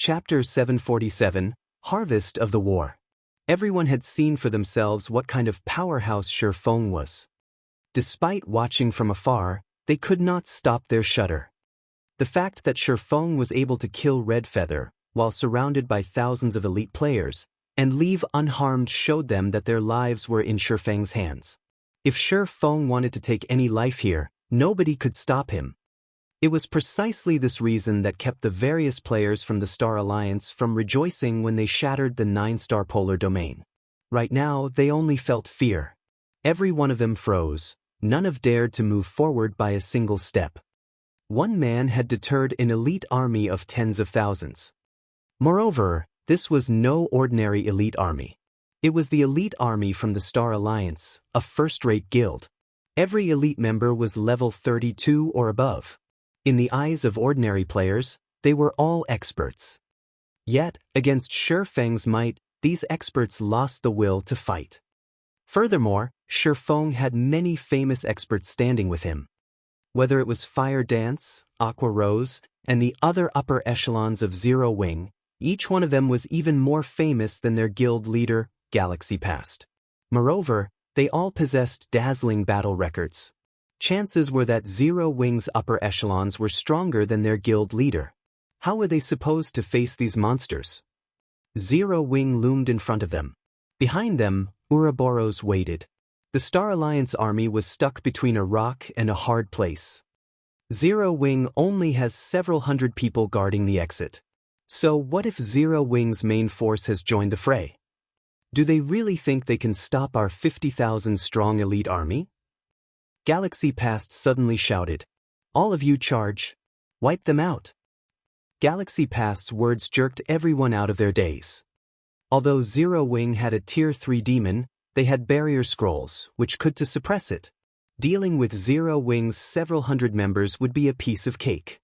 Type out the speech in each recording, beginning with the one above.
Chapter 747, Harvest of the War. Everyone had seen for themselves what kind of powerhouse Shi Feng was. Despite watching from afar, they could not stop their shudder. The fact that Shi Feng was able to kill Red Feather, while surrounded by thousands of elite players, and leave unharmed showed them that their lives were in Shi Feng's hands. If Shi Feng wanted to take any life here, nobody could stop him. It was precisely this reason that kept the various players from the Star Alliance from rejoicing when they shattered the 9-star polar domain. Right now, they only felt fear. Every one of them froze. None of dared to move forward by a single step. One man had deterred an elite army of tens of thousands. Moreover, this was no ordinary elite army. It was the elite army from the Star Alliance, a first-rate guild. Every elite member was level 32 or above. In the eyes of ordinary players, they were all experts. Yet, against Shi Feng's might, these experts lost the will to fight. Furthermore, Shi Feng had many famous experts standing with him. Whether it was Fire Dance, Aqua Rose, and the other upper echelons of Zero Wing, each one of them was even more famous than their guild leader, Galaxy Past. Moreover, they all possessed dazzling battle records. Chances were that Zero Wing's upper echelons were stronger than their guild leader. How were they supposed to face these monsters? Zero Wing loomed in front of them. Behind them, Ouroboros waited. The Star Alliance army was stuck between a rock and a hard place. Zero Wing only has several hundred people guarding the exit. So what if Zero Wing's main force has joined the fray? Do they really think they can stop our 50,000-strong elite army? Galaxy Past suddenly shouted, "All of you charge! Wipe them out!" Galaxy Past's words jerked everyone out of their daze. Although Zero Wing had a Tier 3 demon, they had barrier scrolls, which could to suppress it. Dealing with Zero Wing's several hundred members would be a piece of cake.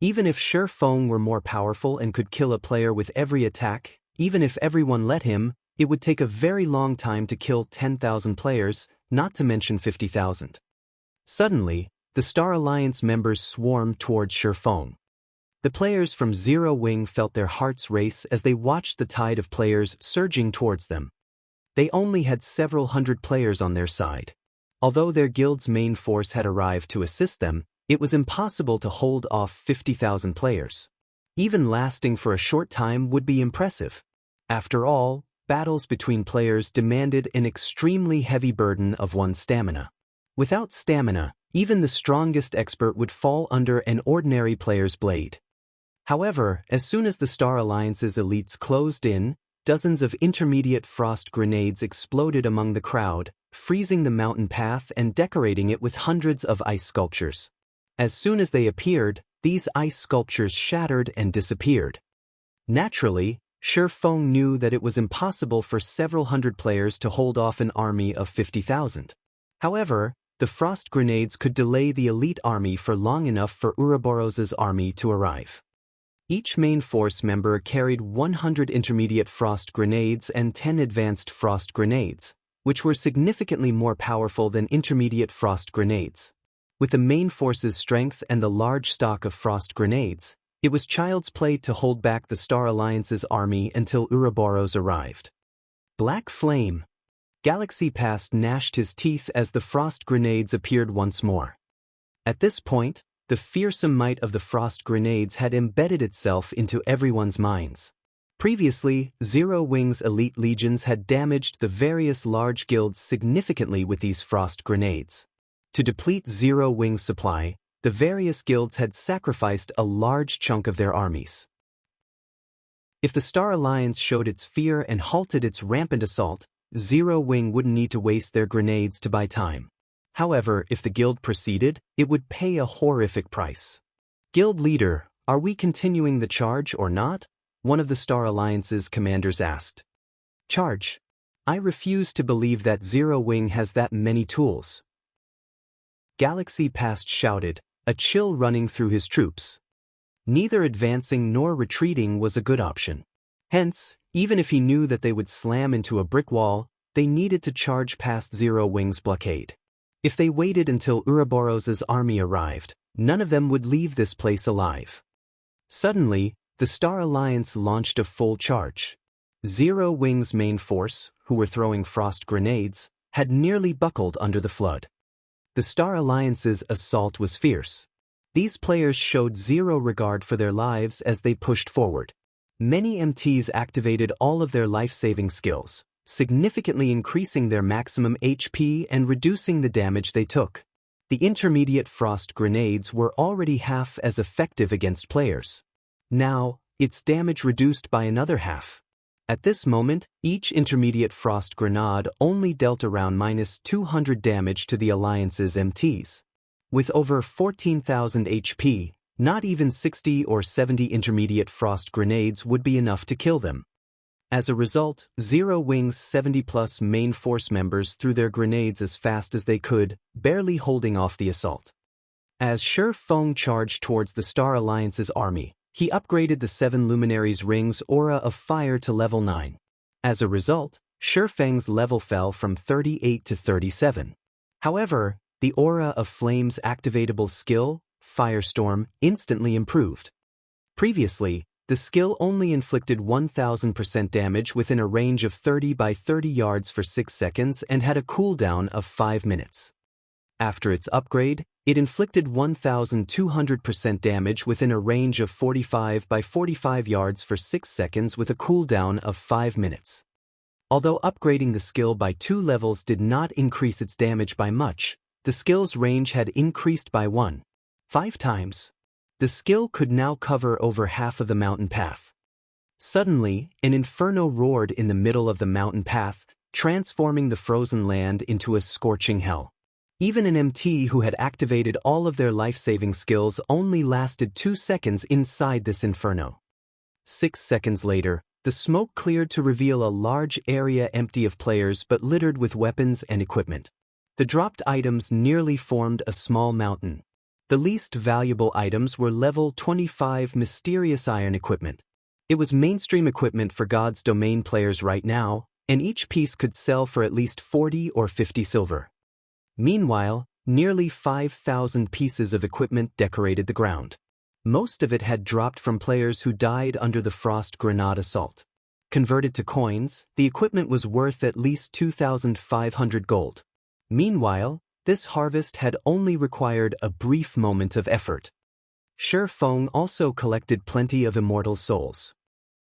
Even if Shi Feng were more powerful and could kill a player with every attack, even if everyone let him, it would take a very long time to kill 10,000 players, not to mention 50,000. Suddenly, the Star Alliance members swarmed toward Shi Feng. The players from Zero Wing felt their hearts race as they watched the tide of players surging towards them. They only had several hundred players on their side. Although their guild's main force had arrived to assist them, it was impossible to hold off 50,000 players. Even lasting for a short time would be impressive. After all, battles between players demanded an extremely heavy burden of one's stamina. Without stamina, even the strongest expert would fall under an ordinary player's blade. However, as soon as the Star Alliance's elites closed in, dozens of intermediate frost grenades exploded among the crowd, freezing the mountain path and decorating it with hundreds of ice sculptures. As soon as they appeared, these ice sculptures shattered and disappeared. Naturally, Shi Feng knew that it was impossible for several hundred players to hold off an army of 50,000. However, the frost grenades could delay the elite army for long enough for Ouroboros's army to arrive. Each main force member carried 100 intermediate frost grenades and 10 advanced frost grenades, which were significantly more powerful than intermediate frost grenades. With the main force's strength and the large stock of frost grenades, it was child's play to hold back the Star Alliance's army until Ouroboros arrived. Black Flame. Galaxy Past gnashed his teeth as the frost grenades appeared once more. At this point, the fearsome might of the frost grenades had embedded itself into everyone's minds. Previously, Zero Wing's elite legions had damaged the various large guilds significantly with these frost grenades. To deplete Zero Wing's supply, the various guilds had sacrificed a large chunk of their armies. If the Star Alliance showed its fear and halted its rampant assault, Zero Wing wouldn't need to waste their grenades to buy time. However, if the guild proceeded, it would pay a horrific price. "Guild leader, are we continuing the charge or not?" one of the Star Alliance's commanders asked. "Charge? I refuse to believe that Zero Wing has that many tools." Galaxy Past shouted, a chill running through his troops. Neither advancing nor retreating was a good option. Hence, even if he knew that they would slam into a brick wall, they needed to charge past Zero Wing's blockade. If they waited until Ouroboros's army arrived, none of them would leave this place alive. Suddenly, the Star Alliance launched a full charge. Zero Wing's main force, who were throwing frost grenades, had nearly buckled under the flood. The Star Alliance's assault was fierce. These players showed zero regard for their lives as they pushed forward. Many MTs activated all of their life-saving skills, significantly increasing their maximum HP and reducing the damage they took. The intermediate frost grenades were already half as effective against players. Now, its damage reduced by another half. At this moment, each intermediate frost grenade only dealt around -200 damage to the Alliance's MTs. With over 14,000 HP, not even 60 or 70 intermediate frost grenades would be enough to kill them. As a result, Zero Wing's 70-plus main force members threw their grenades as fast as they could, barely holding off the assault. As Shi Feng charged towards the Star Alliance's army, he upgraded the 7 Luminaries' Ring's aura of fire to level 9. As a result, Shi Feng's level fell from 38 to 37. However, the aura of Flame's activatable skill, Firestorm, instantly improved. Previously, the skill only inflicted 1000% damage within a range of 30 by 30 yards for 6 seconds and had a cooldown of 5 minutes. After its upgrade, it inflicted 1200% damage within a range of 45 by 45 yards for 6 seconds with a cooldown of 5 minutes. Although upgrading the skill by 2 levels did not increase its damage by much, the skill's range had increased by 1.5 times. The skill could now cover over half of the mountain path. Suddenly, an inferno roared in the middle of the mountain path, transforming the frozen land into a scorching hell. Even an MT who had activated all of their life-saving skills only lasted 2 seconds inside this inferno. 6 seconds later, the smoke cleared to reveal a large area empty of players but littered with weapons and equipment. The dropped items nearly formed a small mountain. The least valuable items were level 25 mysterious iron equipment. It was mainstream equipment for God's Domain players right now, and each piece could sell for at least 40 or 50 silver. Meanwhile, nearly 5,000 pieces of equipment decorated the ground. Most of it had dropped from players who died under the frost grenade assault. Converted to coins, the equipment was worth at least 2,500 gold. Meanwhile, this harvest had only required a brief moment of effort. Shi Feng also collected plenty of immortal souls.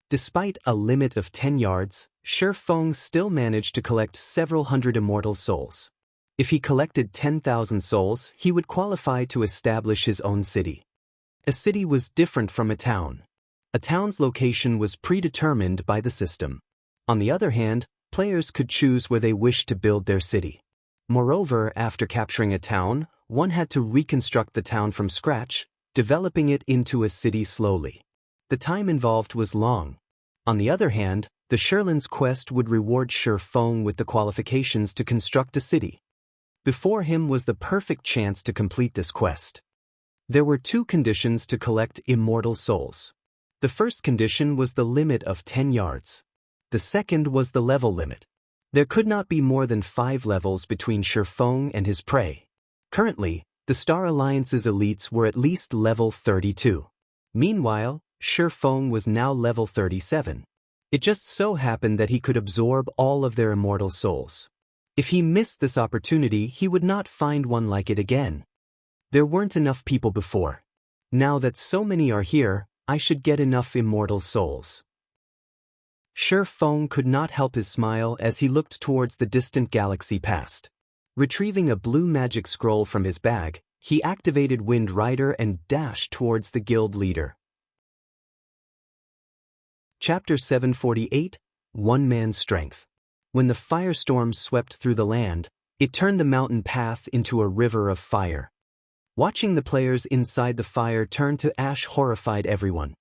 Despite a limit of 10 yards, Shi Feng still managed to collect several hundred immortal souls. If he collected 10,000 souls, he would qualify to establish his own city. A city was different from a town. A town's location was predetermined by the system. On the other hand, players could choose where they wished to build their city. Moreover, after capturing a town, one had to reconstruct the town from scratch, developing it into a city slowly. The time involved was long. On the other hand, the Sherlin's quest would reward Shi Feng with the qualifications to construct a city. Before him was the perfect chance to complete this quest. There were 2 conditions to collect immortal souls. The first condition was the limit of 10 yards. The second was the level limit. There could not be more than 5 levels between Shi Feng and his prey. Currently, the Star Alliance's elites were at least level 32. Meanwhile, Shi Feng was now level 37. It just so happened that he could absorb all of their immortal souls. If he missed this opportunity, he would not find one like it again. There weren't enough people before. Now that so many are here, I should get enough immortal souls. Shi Feng could not help his smile as he looked towards the distant galaxy past. Retrieving a blue magic scroll from his bag, he activated Wind Rider and dashed towards the guild leader. Chapter 748, One Man's Strength. When the firestorm swept through the land, it turned the mountain path into a river of fire. Watching the players inside the fire turn to ash horrified everyone.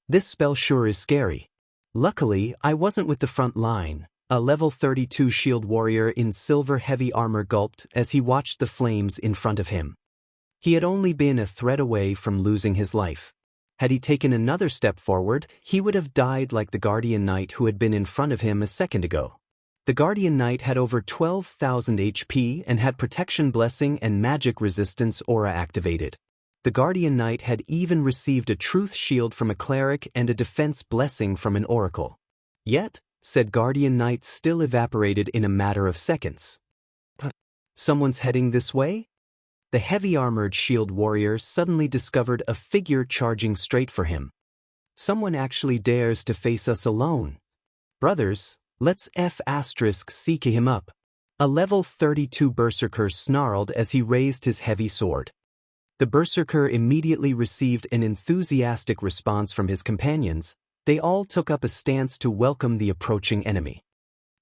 This spell sure is scary. Luckily, I wasn't with the front line. A level 32 shield warrior in silver heavy armor gulped as he watched the flames in front of him. He had only been a thread away from losing his life. Had he taken another step forward, he would have died like the Guardian Knight who had been in front of him a second ago. The Guardian Knight had over 12,000 HP and had Protection Blessing and Magic Resistance aura activated. The Guardian Knight had even received a truth shield from a cleric and a defense blessing from an oracle. Yet, said Guardian Knight still evaporated in a matter of seconds. Someone's heading this way? The heavy-armored shield warrior suddenly discovered a figure charging straight for him. Someone actually dares to face us alone. Brothers, let's seek him up. A level 32 berserker snarled as he raised his heavy sword. The berserker immediately received an enthusiastic response from his companions. They all took up a stance to welcome the approaching enemy.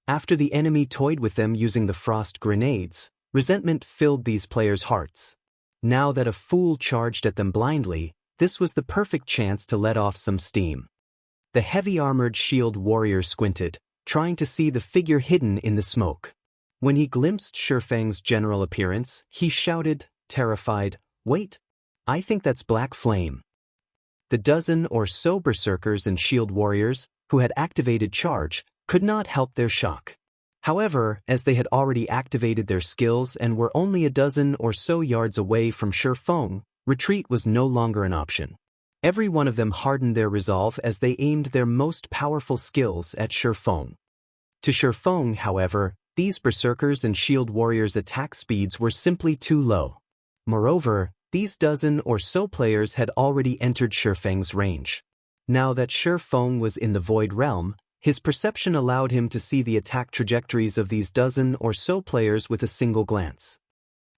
After the enemy toyed with them using the frost grenades, resentment filled these players' hearts. Now that a fool charged at them blindly, this was the perfect chance to let off some steam. The heavy-armored shield warrior squinted, trying to see the figure hidden in the smoke. When he glimpsed Shifeng's general appearance, he shouted, terrified, "Wait! I think that's Black Flame." The dozen or so berserkers and shield warriors, who had activated charge, could not help their shock. However, as they had already activated their skills and were only a dozen or so yards away from Shifeng, retreat was no longer an option. Every one of them hardened their resolve as they aimed their most powerful skills at Shifeng. To Shifeng, however, these berserkers and shield warriors' attack speeds were simply too low. Moreover, these dozen or so players had already entered Shifeng's range. Now that Shifeng was in the Void Realm, his perception allowed him to see the attack trajectories of these dozen or so players with a single glance.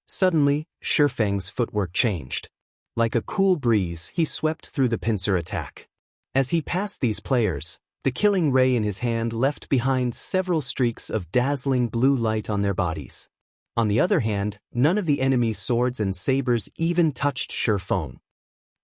Suddenly, Shifeng's footwork changed. Like a cool breeze, he swept through the pincer attack. As he passed these players, the killing ray in his hand left behind several streaks of dazzling blue light on their bodies. On the other hand, none of the enemy's swords and sabers even touched Shifeng.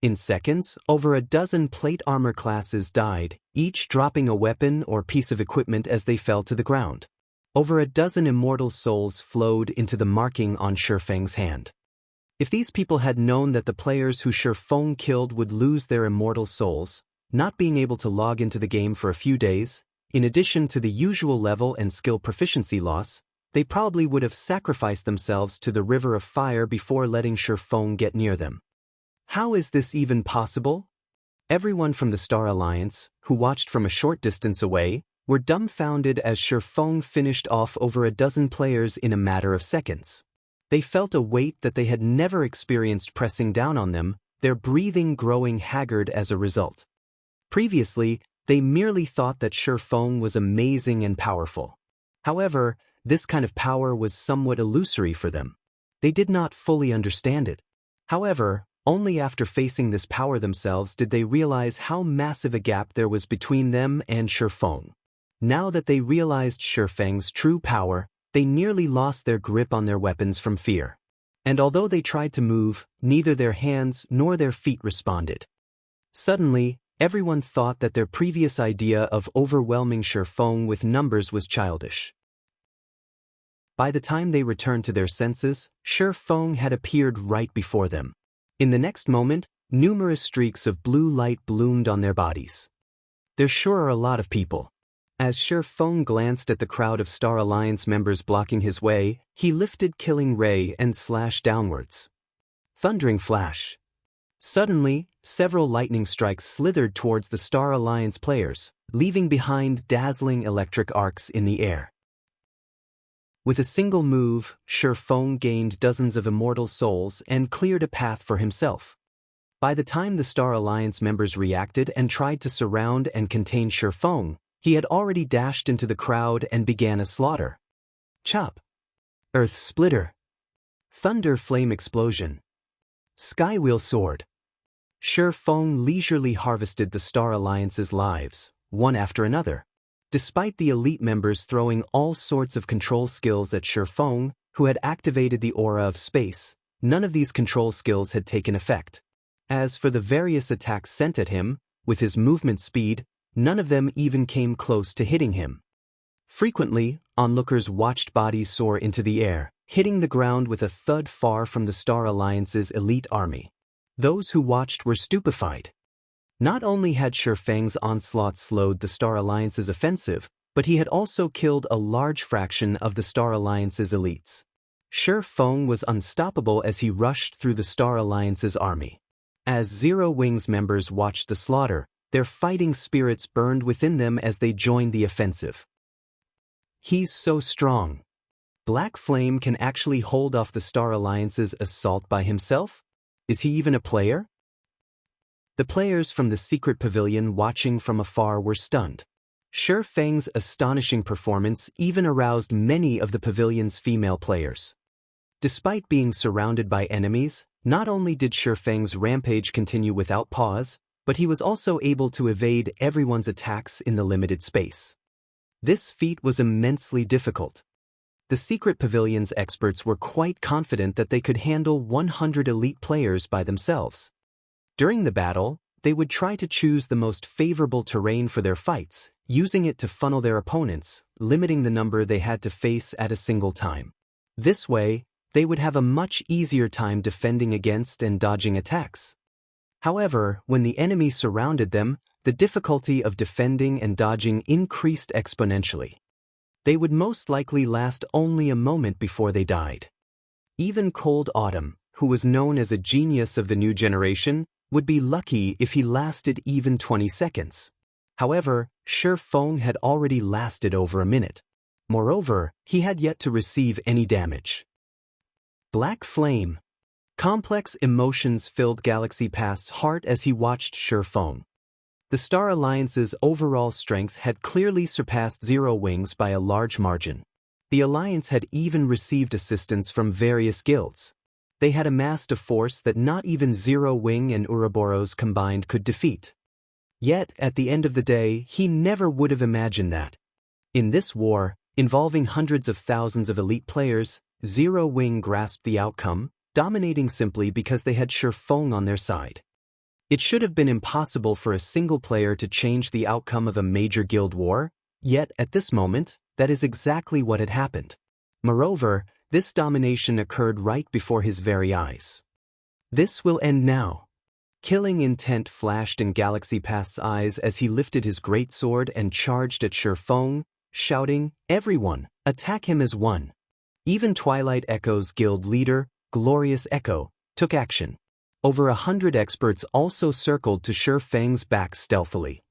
In seconds, over a dozen plate armor classes died, each dropping a weapon or piece of equipment as they fell to the ground. Over a dozen immortal souls flowed into the marking on Shifeng's hand. If these people had known that the players who Shifeng killed would lose their immortal souls, not being able to log into the game for a few days, in addition to the usual level and skill proficiency loss, they probably would have sacrificed themselves to the river of fire before letting Shifeng get near them. How is this even possible? Everyone from the Star Alliance, who watched from a short distance away, were dumbfounded as Shifeng finished off over a dozen players in a matter of seconds. They felt a weight that they had never experienced pressing down on them, their breathing growing haggard as a result. Previously, they merely thought that Shifeng was amazing and powerful. However, this kind of power was somewhat illusory for them. They did not fully understand it. However, only after facing this power themselves did they realize how massive a gap there was between them and Shifeng. Now that they realized Shifeng's true power, they nearly lost their grip on their weapons from fear. And although they tried to move, neither their hands nor their feet responded. Suddenly, everyone thought that their previous idea of overwhelming Shifeng with numbers was childish. By the time they returned to their senses, Shifeng had appeared right before them. In the next moment, numerous streaks of blue light bloomed on their bodies. There sure are a lot of people. As Shifeng glanced at the crowd of Star Alliance members blocking his way, he lifted Killing Ray and slashed downwards. Thundering flash. Suddenly, several lightning strikes slithered towards the Star Alliance players, leaving behind dazzling electric arcs in the air. With a single move, Shifeng gained dozens of immortal souls and cleared a path for himself. By the time the Star Alliance members reacted and tried to surround and contain Shifeng, he had already dashed into the crowd and began a slaughter. Chop. Earth Splitter. Thunder Flame Explosion. Skywheel Sword. Shifeng leisurely harvested the Star Alliance's lives, one after another. Despite the elite members throwing all sorts of control skills at Shifeng, who had activated the aura of space, none of these control skills had taken effect. As for the various attacks sent at him, with his movement speed, none of them even came close to hitting him. Frequently, onlookers watched bodies soar into the air, hitting the ground with a thud far from the Star Alliance's elite army. Those who watched were stupefied. Not only had Shifeng's onslaught slowed the Star Alliance's offensive, but he had also killed a large fraction of the Star Alliance's elites. Shifeng was unstoppable as he rushed through the Star Alliance's army. As Zero Wings members watched the slaughter, their fighting spirits burned within them as they joined the offensive. He's so strong. Black Flame can actually hold off the Star Alliance's assault by himself? Is he even a player? The players from the secret pavilion watching from afar were stunned. Shi Feng's astonishing performance even aroused many of the pavilion's female players. Despite being surrounded by enemies, not only did Shi Feng's rampage continue without pause, but he was also able to evade everyone's attacks in the limited space. This feat was immensely difficult. The secret pavilion's experts were quite confident that they could handle 100 elite players by themselves. During the battle, they would try to choose the most favorable terrain for their fights, using it to funnel their opponents, limiting the number they had to face at a single time. This way, they would have a much easier time defending against and dodging attacks. However, when the enemy surrounded them, the difficulty of defending and dodging increased exponentially. They would most likely last only a moment before they died. Even Cold Autumn, who was known as a genius of the new generation, would be lucky if he lasted even 20 seconds. However, Shi Feng had already lasted over a minute. Moreover, he had yet to receive any damage. Black Flame. Complex emotions filled Galaxy Past's heart as he watched Shi Feng. The Star Alliance's overall strength had clearly surpassed Zero Wings by a large margin. The Alliance had even received assistance from various guilds. They had amassed a force that not even Zero Wing and Ouroboros combined could defeat. Yet, at the end of the day, he never would have imagined that. In this war, involving hundreds of thousands of elite players, Zero Wing grasped the outcome, dominating simply because they had Shi Feng on their side. It should have been impossible for a single player to change the outcome of a major guild war, yet at this moment, that is exactly what had happened. Moreover, this domination occurred right before his very eyes. This will end now. Killing intent flashed in Galaxy Past's eyes as he lifted his greatsword and charged at Shi Feng, shouting, "Everyone, attack him as one." Even Twilight Echo's guild leader, Glorious Echo, took action. Over 100 experts also circled to Shi Feng's back stealthily.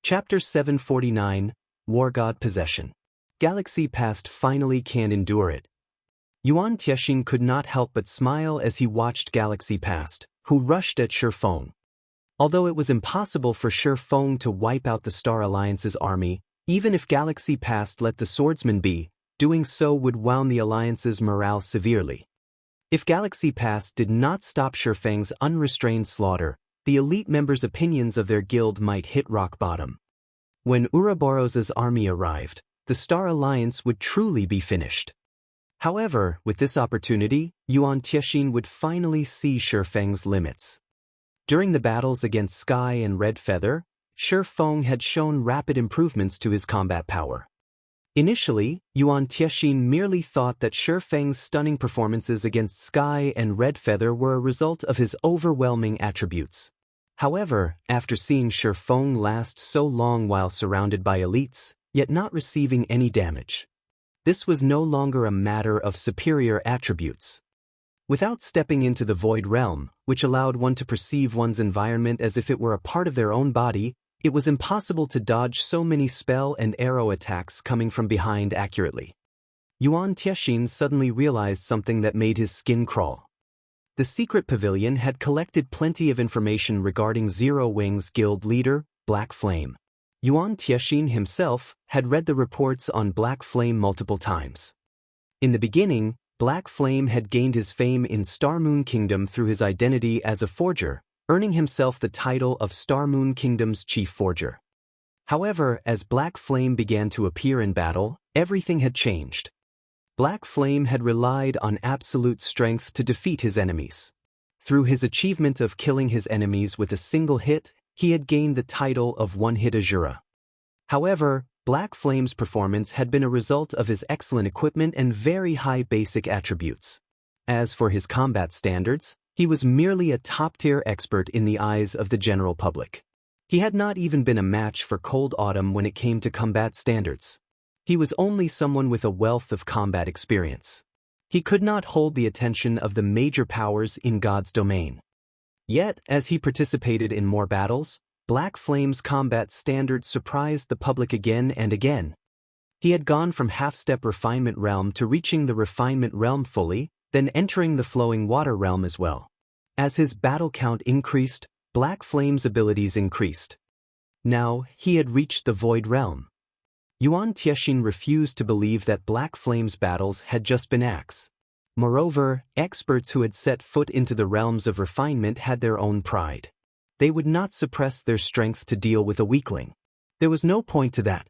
Chapter 749, Wargod Possession. Galaxy Past finally can't endure it. Yuan Tiexin could not help but smile as he watched Galaxy Past, who rushed at Shi Feng. Although it was impossible for Shi Feng to wipe out the Star Alliance's army, even if Galaxy Past let the swordsman be, doing so would wound the Alliance's morale severely. If Galaxy Past did not stop Shi Feng's unrestrained slaughter, the elite members' opinions of their guild might hit rock bottom. When Ouroboros' army arrived, the Star Alliance would truly be finished. However, with this opportunity, Yuan Tiexin would finally see Shi Feng's limits. During the battles against Sky and Red Feather, Shi Feng had shown rapid improvements to his combat power. Initially, Yuan Tiexin merely thought that Shi Feng's stunning performances against Sky and Red Feather were a result of his overwhelming attributes. However, after seeing Shi Feng last so long while surrounded by elites, yet not receiving any damage, this was no longer a matter of superior attributes. Without stepping into the Void Realm, which allowed one to perceive one's environment as if it were a part of their own body, it was impossible to dodge so many spell and arrow attacks coming from behind accurately. Yuan Tiexin suddenly realized something that made his skin crawl. The secret pavilion had collected plenty of information regarding Zero Wing's guild leader, Black Flame. Yuan Tiexin himself had read the reports on Black Flame multiple times. In the beginning, Black Flame had gained his fame in Star Moon Kingdom through his identity as a forger, earning himself the title of Star Moon Kingdom's chief forger. However, as Black Flame began to appear in battle, everything had changed. Black Flame had relied on absolute strength to defeat his enemies. Through his achievement of killing his enemies with a single hit, he had gained the title of One-Hit Asura. However, Black Flame's performance had been a result of his excellent equipment and very high basic attributes. As for his combat standards, he was merely a top-tier expert in the eyes of the general public. He had not even been a match for Cold Autumn when it came to combat standards. He was only someone with a wealth of combat experience. He could not hold the attention of the major powers in God's domain. Yet, as he participated in more battles, Black Flame's combat standard surprised the public again and again. He had gone from half-step refinement realm to reaching the refinement realm fully, then entering the flowing water realm as well. As his battle count increased, Black Flame's abilities increased. Now, he had reached the void realm. Yuan Tiexin refused to believe that Black Flame's battles had just been acts. Moreover, experts who had set foot into the realms of refinement had their own pride. They would not suppress their strength to deal with a weakling. There was no point to that.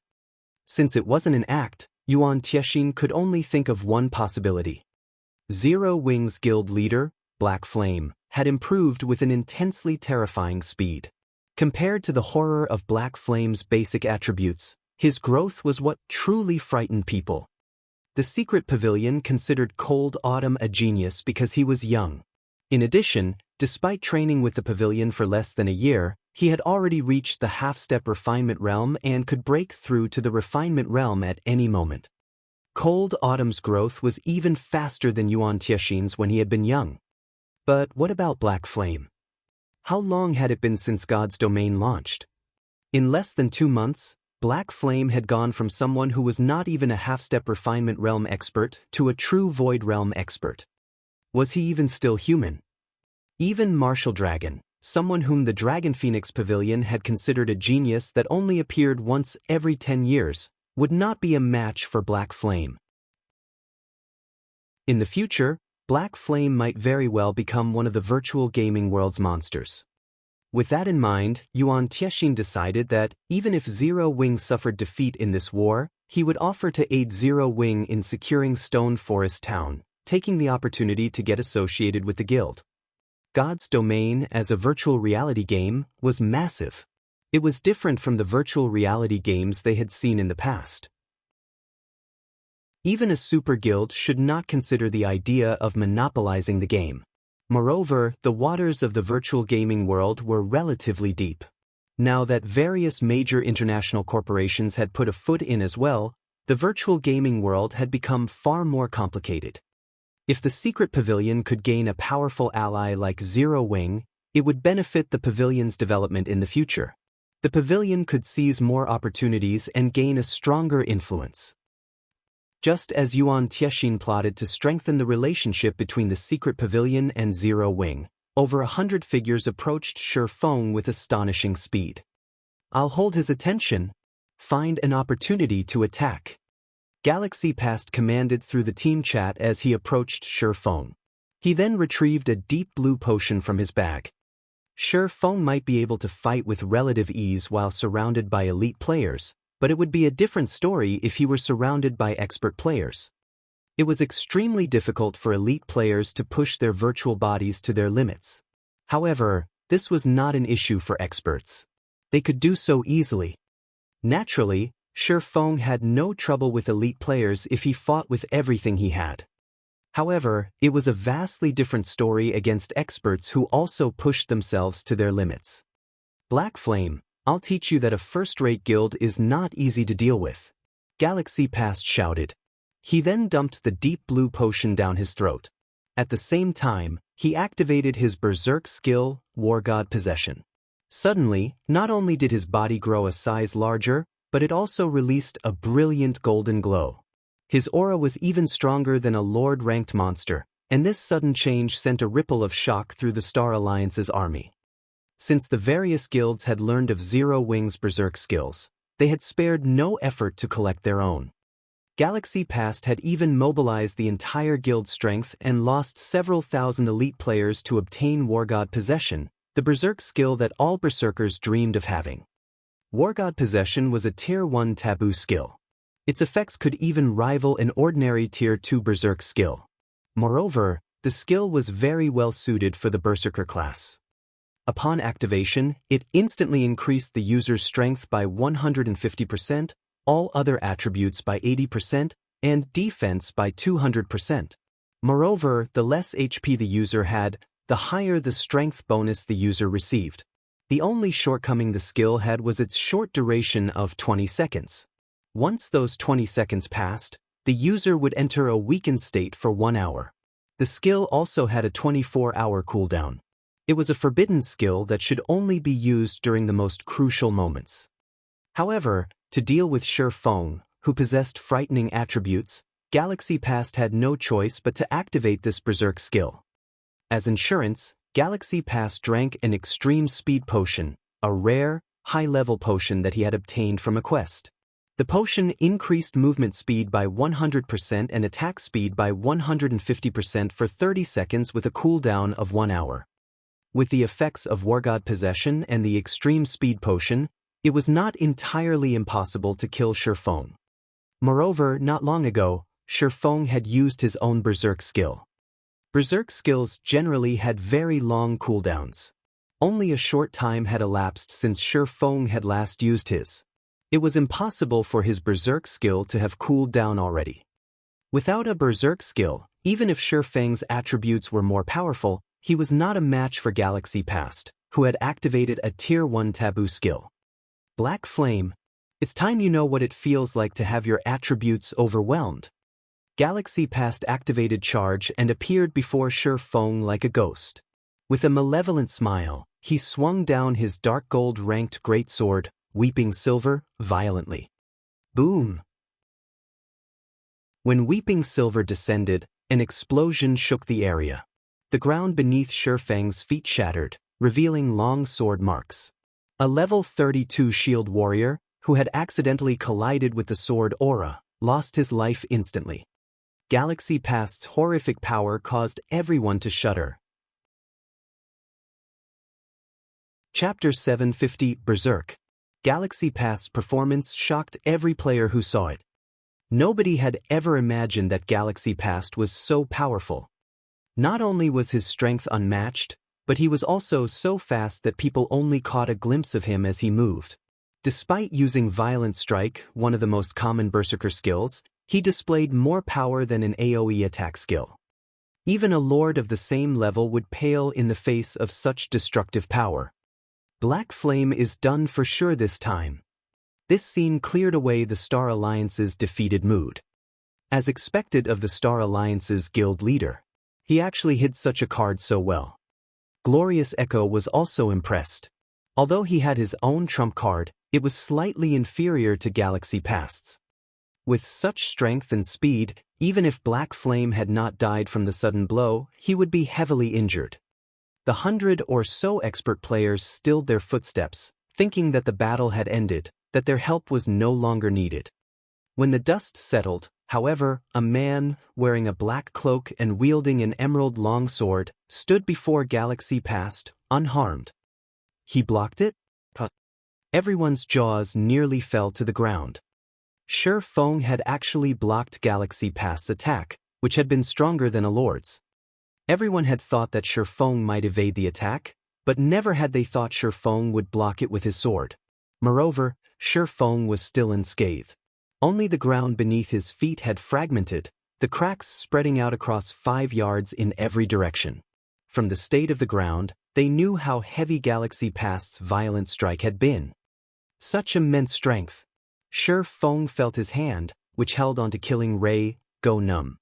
Since it wasn't an act, Yuan Tiexin could only think of one possibility. Zero Wings Guild leader, Black Flame, had improved with an intensely terrifying speed. Compared to the horror of Black Flame's basic attributes, his growth was what truly frightened people. The secret pavilion considered Cold Autumn a genius because he was young. In addition, despite training with the pavilion for less than a year, he had already reached the half-step refinement realm and could break through to the refinement realm at any moment. Cold Autumn's growth was even faster than Yuan Tiexin's when he had been young. But what about Black Flame? How long had it been since God's domain launched? In less than 2 months, Black Flame had gone from someone who was not even a half-step refinement realm expert to a true void realm expert. Was he even still human? Even Martial Dragon, someone whom the Dragon Phoenix Pavilion had considered a genius that only appeared once every 10 years, would not be a match for Black Flame. In the future, Black Flame might very well become one of the virtual gaming world's monsters. With that in mind, Yuan Tiexin decided that, even if Zero Wing suffered defeat in this war, he would offer to aid Zero Wing in securing Stone Forest Town, taking the opportunity to get associated with the guild. God's Domain, as a virtual reality game, was massive. It was different from the virtual reality games they had seen in the past. Even a super guild should not consider the idea of monopolizing the game. Moreover, the waters of the virtual gaming world were relatively deep. Now that various major international corporations had put a foot in as well, the virtual gaming world had become far more complicated. If the secret pavilion could gain a powerful ally like Zero Wing, it would benefit the pavilion's development in the future. The pavilion could seize more opportunities and gain a stronger influence. Just as Yuan Tiexin plotted to strengthen the relationship between the secret pavilion and Zero Wing, over 100 figures approached Shi Feng with astonishing speed. "I'll hold his attention. Find an opportunity to attack." Galaxy Past commanded through the team chat as he approached Shi Feng. He then retrieved a deep blue potion from his bag. Shi Feng might be able to fight with relative ease while surrounded by elite players, but it would be a different story if he were surrounded by expert players. It was extremely difficult for elite players to push their virtual bodies to their limits. However, this was not an issue for experts. They could do so easily. Naturally, Shi Feng had no trouble with elite players if he fought with everything he had. However, it was a vastly different story against experts who also pushed themselves to their limits. "Black Flame, I'll teach you that a first-rate guild is not easy to deal with," Galaxy Past shouted. He then dumped the deep blue potion down his throat. At the same time, he activated his Berserk skill, Wargod Possession. Suddenly, not only did his body grow a size larger, but it also released a brilliant golden glow. His aura was even stronger than a Lord-ranked monster, and this sudden change sent a ripple of shock through the Star Alliance's army. Since the various guilds had learned of Zero Wing's Berserk skills, they had spared no effort to collect their own. Galaxy Past had even mobilized the entire guild strength and lost several thousand elite players to obtain Wargod Possession, the Berserk skill that all Berserkers dreamed of having. Wargod Possession was a Tier 1 taboo skill. Its effects could even rival an ordinary Tier 2 Berserk skill. Moreover, the skill was very well suited for the Berserker class. Upon activation, it instantly increased the user's strength by 150%, all other attributes by 80%, and defense by 200%. Moreover, the less HP the user had, the higher the strength bonus the user received. The only shortcoming the skill had was its short duration of 20 seconds. Once those 20 seconds passed, the user would enter a weakened state for 1 hour. The skill also had a 24-hour cooldown. It was a forbidden skill that should only be used during the most crucial moments. However, to deal with Shi Feng, who possessed frightening attributes, Galaxy Past had no choice but to activate this Berserk skill. As insurance, Galaxy Past drank an extreme speed potion, a rare, high-level potion that he had obtained from a quest. The potion increased movement speed by 100% and attack speed by 150% for 30 seconds with a cooldown of 1 hour. With the effects of Wargod possession and the extreme speed potion, it was not entirely impossible to kill Shi Feng. Moreover, not long ago, Shi Feng had used his own Berserk skill. Berserk skills generally had very long cooldowns. Only a short time had elapsed since Shi Feng had last used his. It was impossible for his Berserk skill to have cooled down already. Without a Berserk skill, even if Shi Feng's attributes were more powerful, he was not a match for Galaxy Past, who had activated a Tier 1 taboo skill. Black Flame. It's time you know what it feels like to have your attributes overwhelmed. Galaxy Past activated Charge and appeared before Shi Feng like a ghost. With a malevolent smile, he swung down his dark gold-ranked greatsword, Weeping Silver, violently. Boom! When Weeping Silver descended, an explosion shook the area. The ground beneath Shi Feng's feet shattered, revealing long sword marks. A level 32 shield warrior, who had accidentally collided with the sword aura, lost his life instantly. Galaxy Past's horrific power caused everyone to shudder. Chapter 750 Berserk. Galaxy Past's performance shocked every player who saw it. Nobody had ever imagined that Galaxy Past was so powerful. Not only was his strength unmatched, but he was also so fast that people only caught a glimpse of him as he moved. Despite using Violent Strike, one of the most common Berserker skills, he displayed more power than an AoE attack skill. Even a lord of the same level would pale in the face of such destructive power. Black Flame is done for sure this time. This scene cleared away the Star Alliance's defeated mood. As expected of the Star Alliance's guild leader, he actually hid such a card so well. Glorious Echo was also impressed. Although he had his own trump card, it was slightly inferior to Galaxy Past's. With such strength and speed, even if Black Flame had not died from the sudden blow, he would be heavily injured. The 100 or so expert players stilled their footsteps, thinking that the battle had ended, that their help was no longer needed. When the dust settled, however, a man, wearing a black cloak and wielding an emerald longsword, stood before Galaxy Past, unharmed. He blocked it? Everyone's jaws nearly fell to the ground. Shi Feng had actually blocked Galaxy Past's attack, which had been stronger than a lord's. Everyone had thought that Shi Feng might evade the attack, but never had they thought Shi Feng would block it with his sword. Moreover, Shi Feng was still unscathed. Only the ground beneath his feet had fragmented, the cracks spreading out across 5 yards in every direction. From the state of the ground, they knew how heavy Galaxy Past's Violent Strike had been. Such immense strength. Shi Feng felt his hand, which held onto Killing Ray, go numb.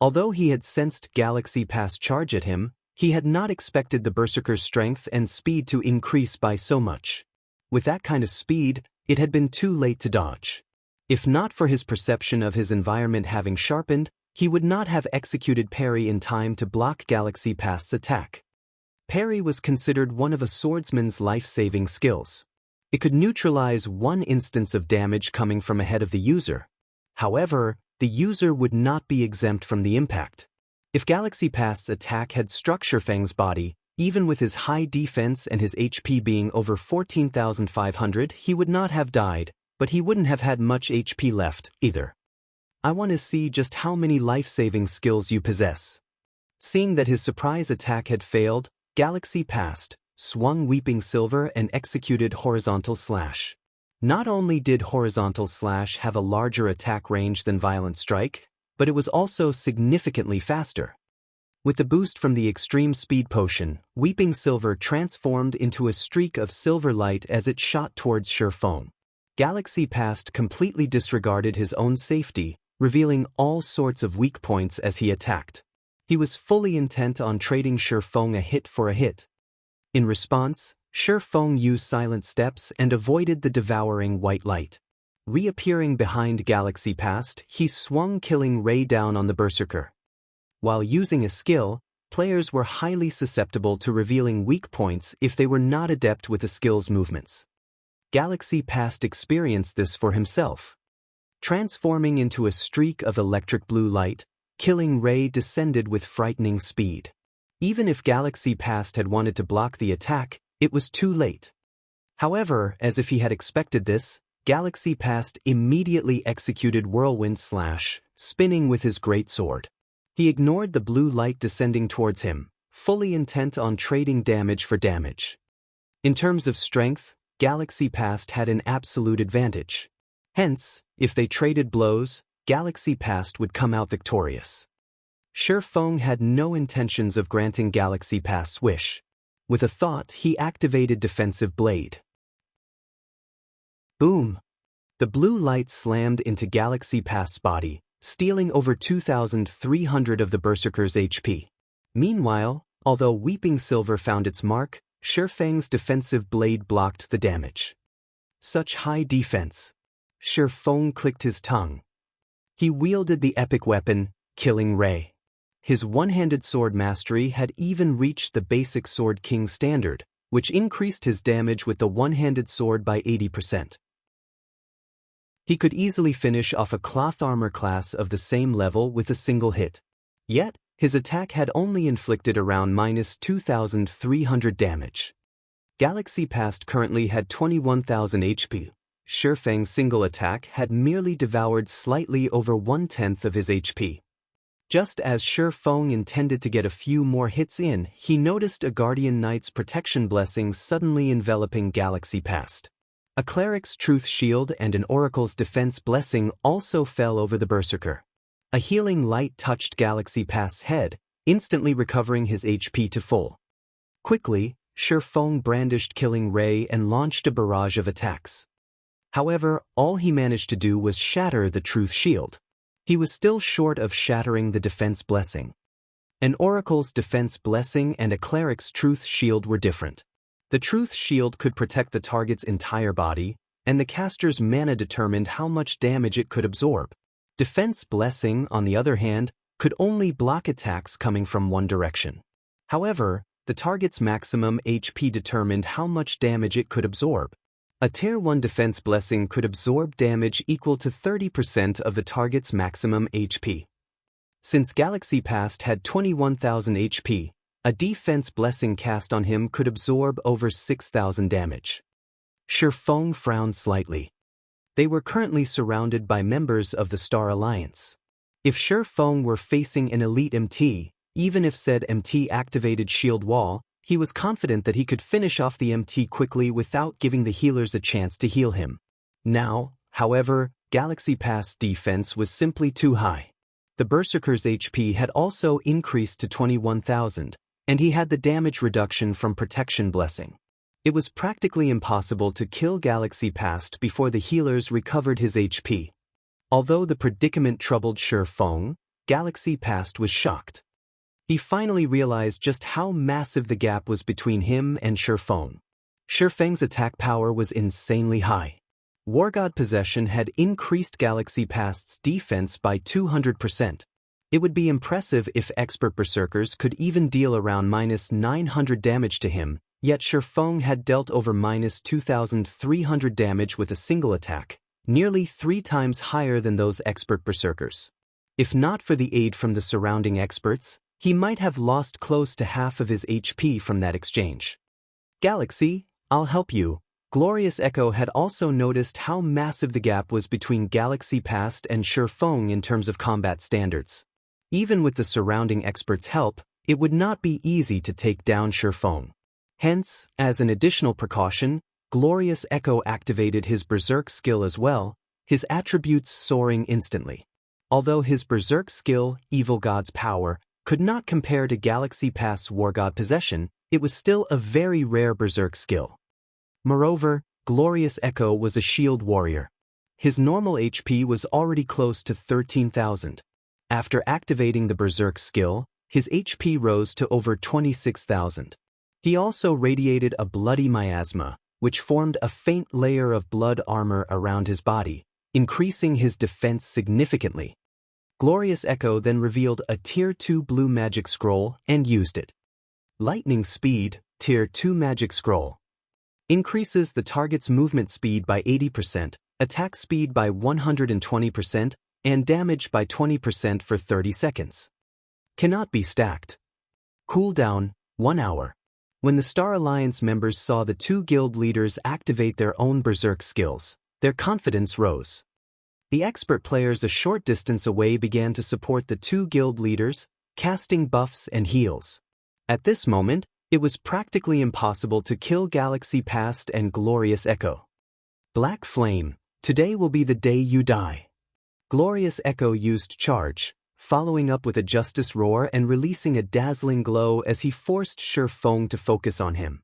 Although he had sensed Galaxy Past charge at him, he had not expected the Berserker's strength and speed to increase by so much. With that kind of speed, it had been too late to dodge. If not for his perception of his environment having sharpened, he would not have executed parry in time to block Galaxy Past's attack. Parry was considered one of a swordsman's life-saving skills. It could neutralize one instance of damage coming from ahead of the user. However, the user would not be exempt from the impact. If Galaxy Past's attack had struck Shi Feng's body, even with his high defense and his HP being over 14,500, he would not have died, but he wouldn't have had much HP left, either. I want to see just how many life-saving skills you possess. Seeing that his surprise attack had failed, Galaxy Past swung Weeping Silver and executed Horizontal Slash. Not only did Horizontal Slash have a larger attack range than Violent Strike, but it was also significantly faster. With the boost from the Extreme Speed Potion, Weeping Silver transformed into a streak of silver light as it shot towards Shi Feng. Galaxy Past completely disregarded his own safety, revealing all sorts of weak points as he attacked. He was fully intent on trading Shifeng a hit for a hit. In response, Shifeng used silent steps and avoided the devouring white light. Reappearing behind Galaxy Past, he swung Killing Ray down on the Berserker. While using a skill, players were highly susceptible to revealing weak points if they were not adept with the skill's movements. Galaxy Past experienced this for himself. Transforming into a streak of electric blue light, Killing Ray descended with frightening speed. Even if Galaxy Past had wanted to block the attack, it was too late. However, as if he had expected this, Galaxy Past immediately executed Whirlwind Slash, spinning with his greatsword. He ignored the blue light descending towards him, fully intent on trading damage for damage. In terms of strength, Galaxy Past had an absolute advantage. Hence, if they traded blows, Galaxy Past would come out victorious. Shifeng had no intentions of granting Galaxy Past's wish. With a thought, he activated Defensive Blade. Boom! The blue light slammed into Galaxy Past's body, stealing over 2,300 of the Berserker's HP. Meanwhile, although Weeping Silver found its mark, Shifeng's Defensive Blade blocked the damage. Such high defense. Shifeng clicked his tongue. He wielded the epic weapon, Killing Ray. His one-handed sword mastery had even reached the basic Sword King standard, which increased his damage with the one-handed sword by 80%. He could easily finish off a cloth armor class of the same level with a single hit. Yet, his attack had only inflicted around -2,300 damage. Galaxy Past currently had 21,000 HP. Shifeng's single attack had merely devoured slightly over 1/10 of his HP. Just as Shifeng intended to get a few more hits in, he noticed a Guardian Knight's protection blessing suddenly enveloping Galaxy Past. A Cleric's Truth Shield and an Oracle's Defense Blessing also fell over the Berserker. A healing light touched Galaxy Past's head, instantly recovering his HP to full. Quickly, Shifeng brandished Killing Ray and launched a barrage of attacks. However, all he managed to do was shatter the Truth Shield. He was still short of shattering the Defense Blessing. An Oracle's Defense Blessing and a Cleric's Truth Shield were different. The Truth Shield could protect the target's entire body, and the caster's mana determined how much damage it could absorb. Defense Blessing, on the other hand, could only block attacks coming from one direction. However, the target's maximum HP determined how much damage it could absorb. A Tier 1 Defense Blessing could absorb damage equal to 30% of the target's maximum HP. Since Galaxy Past had 21,000 HP, a Defense Blessing cast on him could absorb over 6,000 damage. Shifeng frowned slightly. They were currently surrounded by members of the Star Alliance. If Shifeng were facing an elite MT, even if said MT activated Shield Wall, he was confident that he could finish off the MT quickly without giving the healers a chance to heal him. Now, however, Galaxy Past's defense was simply too high. The Berserker's HP had also increased to 21,000, and he had the damage reduction from Protection Blessing. It was practically impossible to kill Galaxy Past before the healers recovered his HP. Although the predicament troubled Shifeng, Galaxy Past was shocked. He finally realized just how massive the gap was between him and Shifeng. Shifeng's attack power was insanely high. Wargod possession had increased Galaxy Past's defense by 200%. It would be impressive if expert berserkers could even deal around -900 damage to him, yet Shifeng had dealt over -2,300 damage with a single attack, nearly 3 times higher than those expert berserkers. If not for the aid from the surrounding experts, he might have lost close to half of his HP from that exchange. Galaxy, I'll help you. Glorious Echo had also noticed how massive the gap was between Galaxy Past and Shifeng in terms of combat standards. Even with the surrounding experts' help, it would not be easy to take down Shifeng. Hence, as an additional precaution, Glorious Echo activated his Berserk skill as well, his attributes soaring instantly. Although his Berserk skill, Evil God's Power, could not compare to Galaxy Past's Wargod possession, it was still a very rare Berserk skill. Moreover, Glorious Echo was a shield warrior. his normal HP was already close to 13,000. After activating the Berserk skill, his HP rose to over 26,000. He also radiated a bloody miasma, which formed a faint layer of blood armor around his body, increasing his defense significantly. Glorious Echo then revealed a Tier 2 blue magic scroll and used it. Lightning Speed, Tier 2 magic scroll. Increases the target's movement speed by 80%, attack speed by 120%, and damage by 20% for 30 seconds. Cannot be stacked. Cooldown, 1 hour. When the Star Alliance members saw the two guild leaders activate their own Berserk skills, their confidence rose. The expert players a short distance away began to support the two guild leaders, casting buffs and heals. At this moment, it was practically impossible to kill Galaxy Past and Glorious Echo. Black Flame, today will be the day you die. Glorious Echo used Charge, following up with a Justice Roar and releasing a dazzling glow as he forced Feng to focus on him.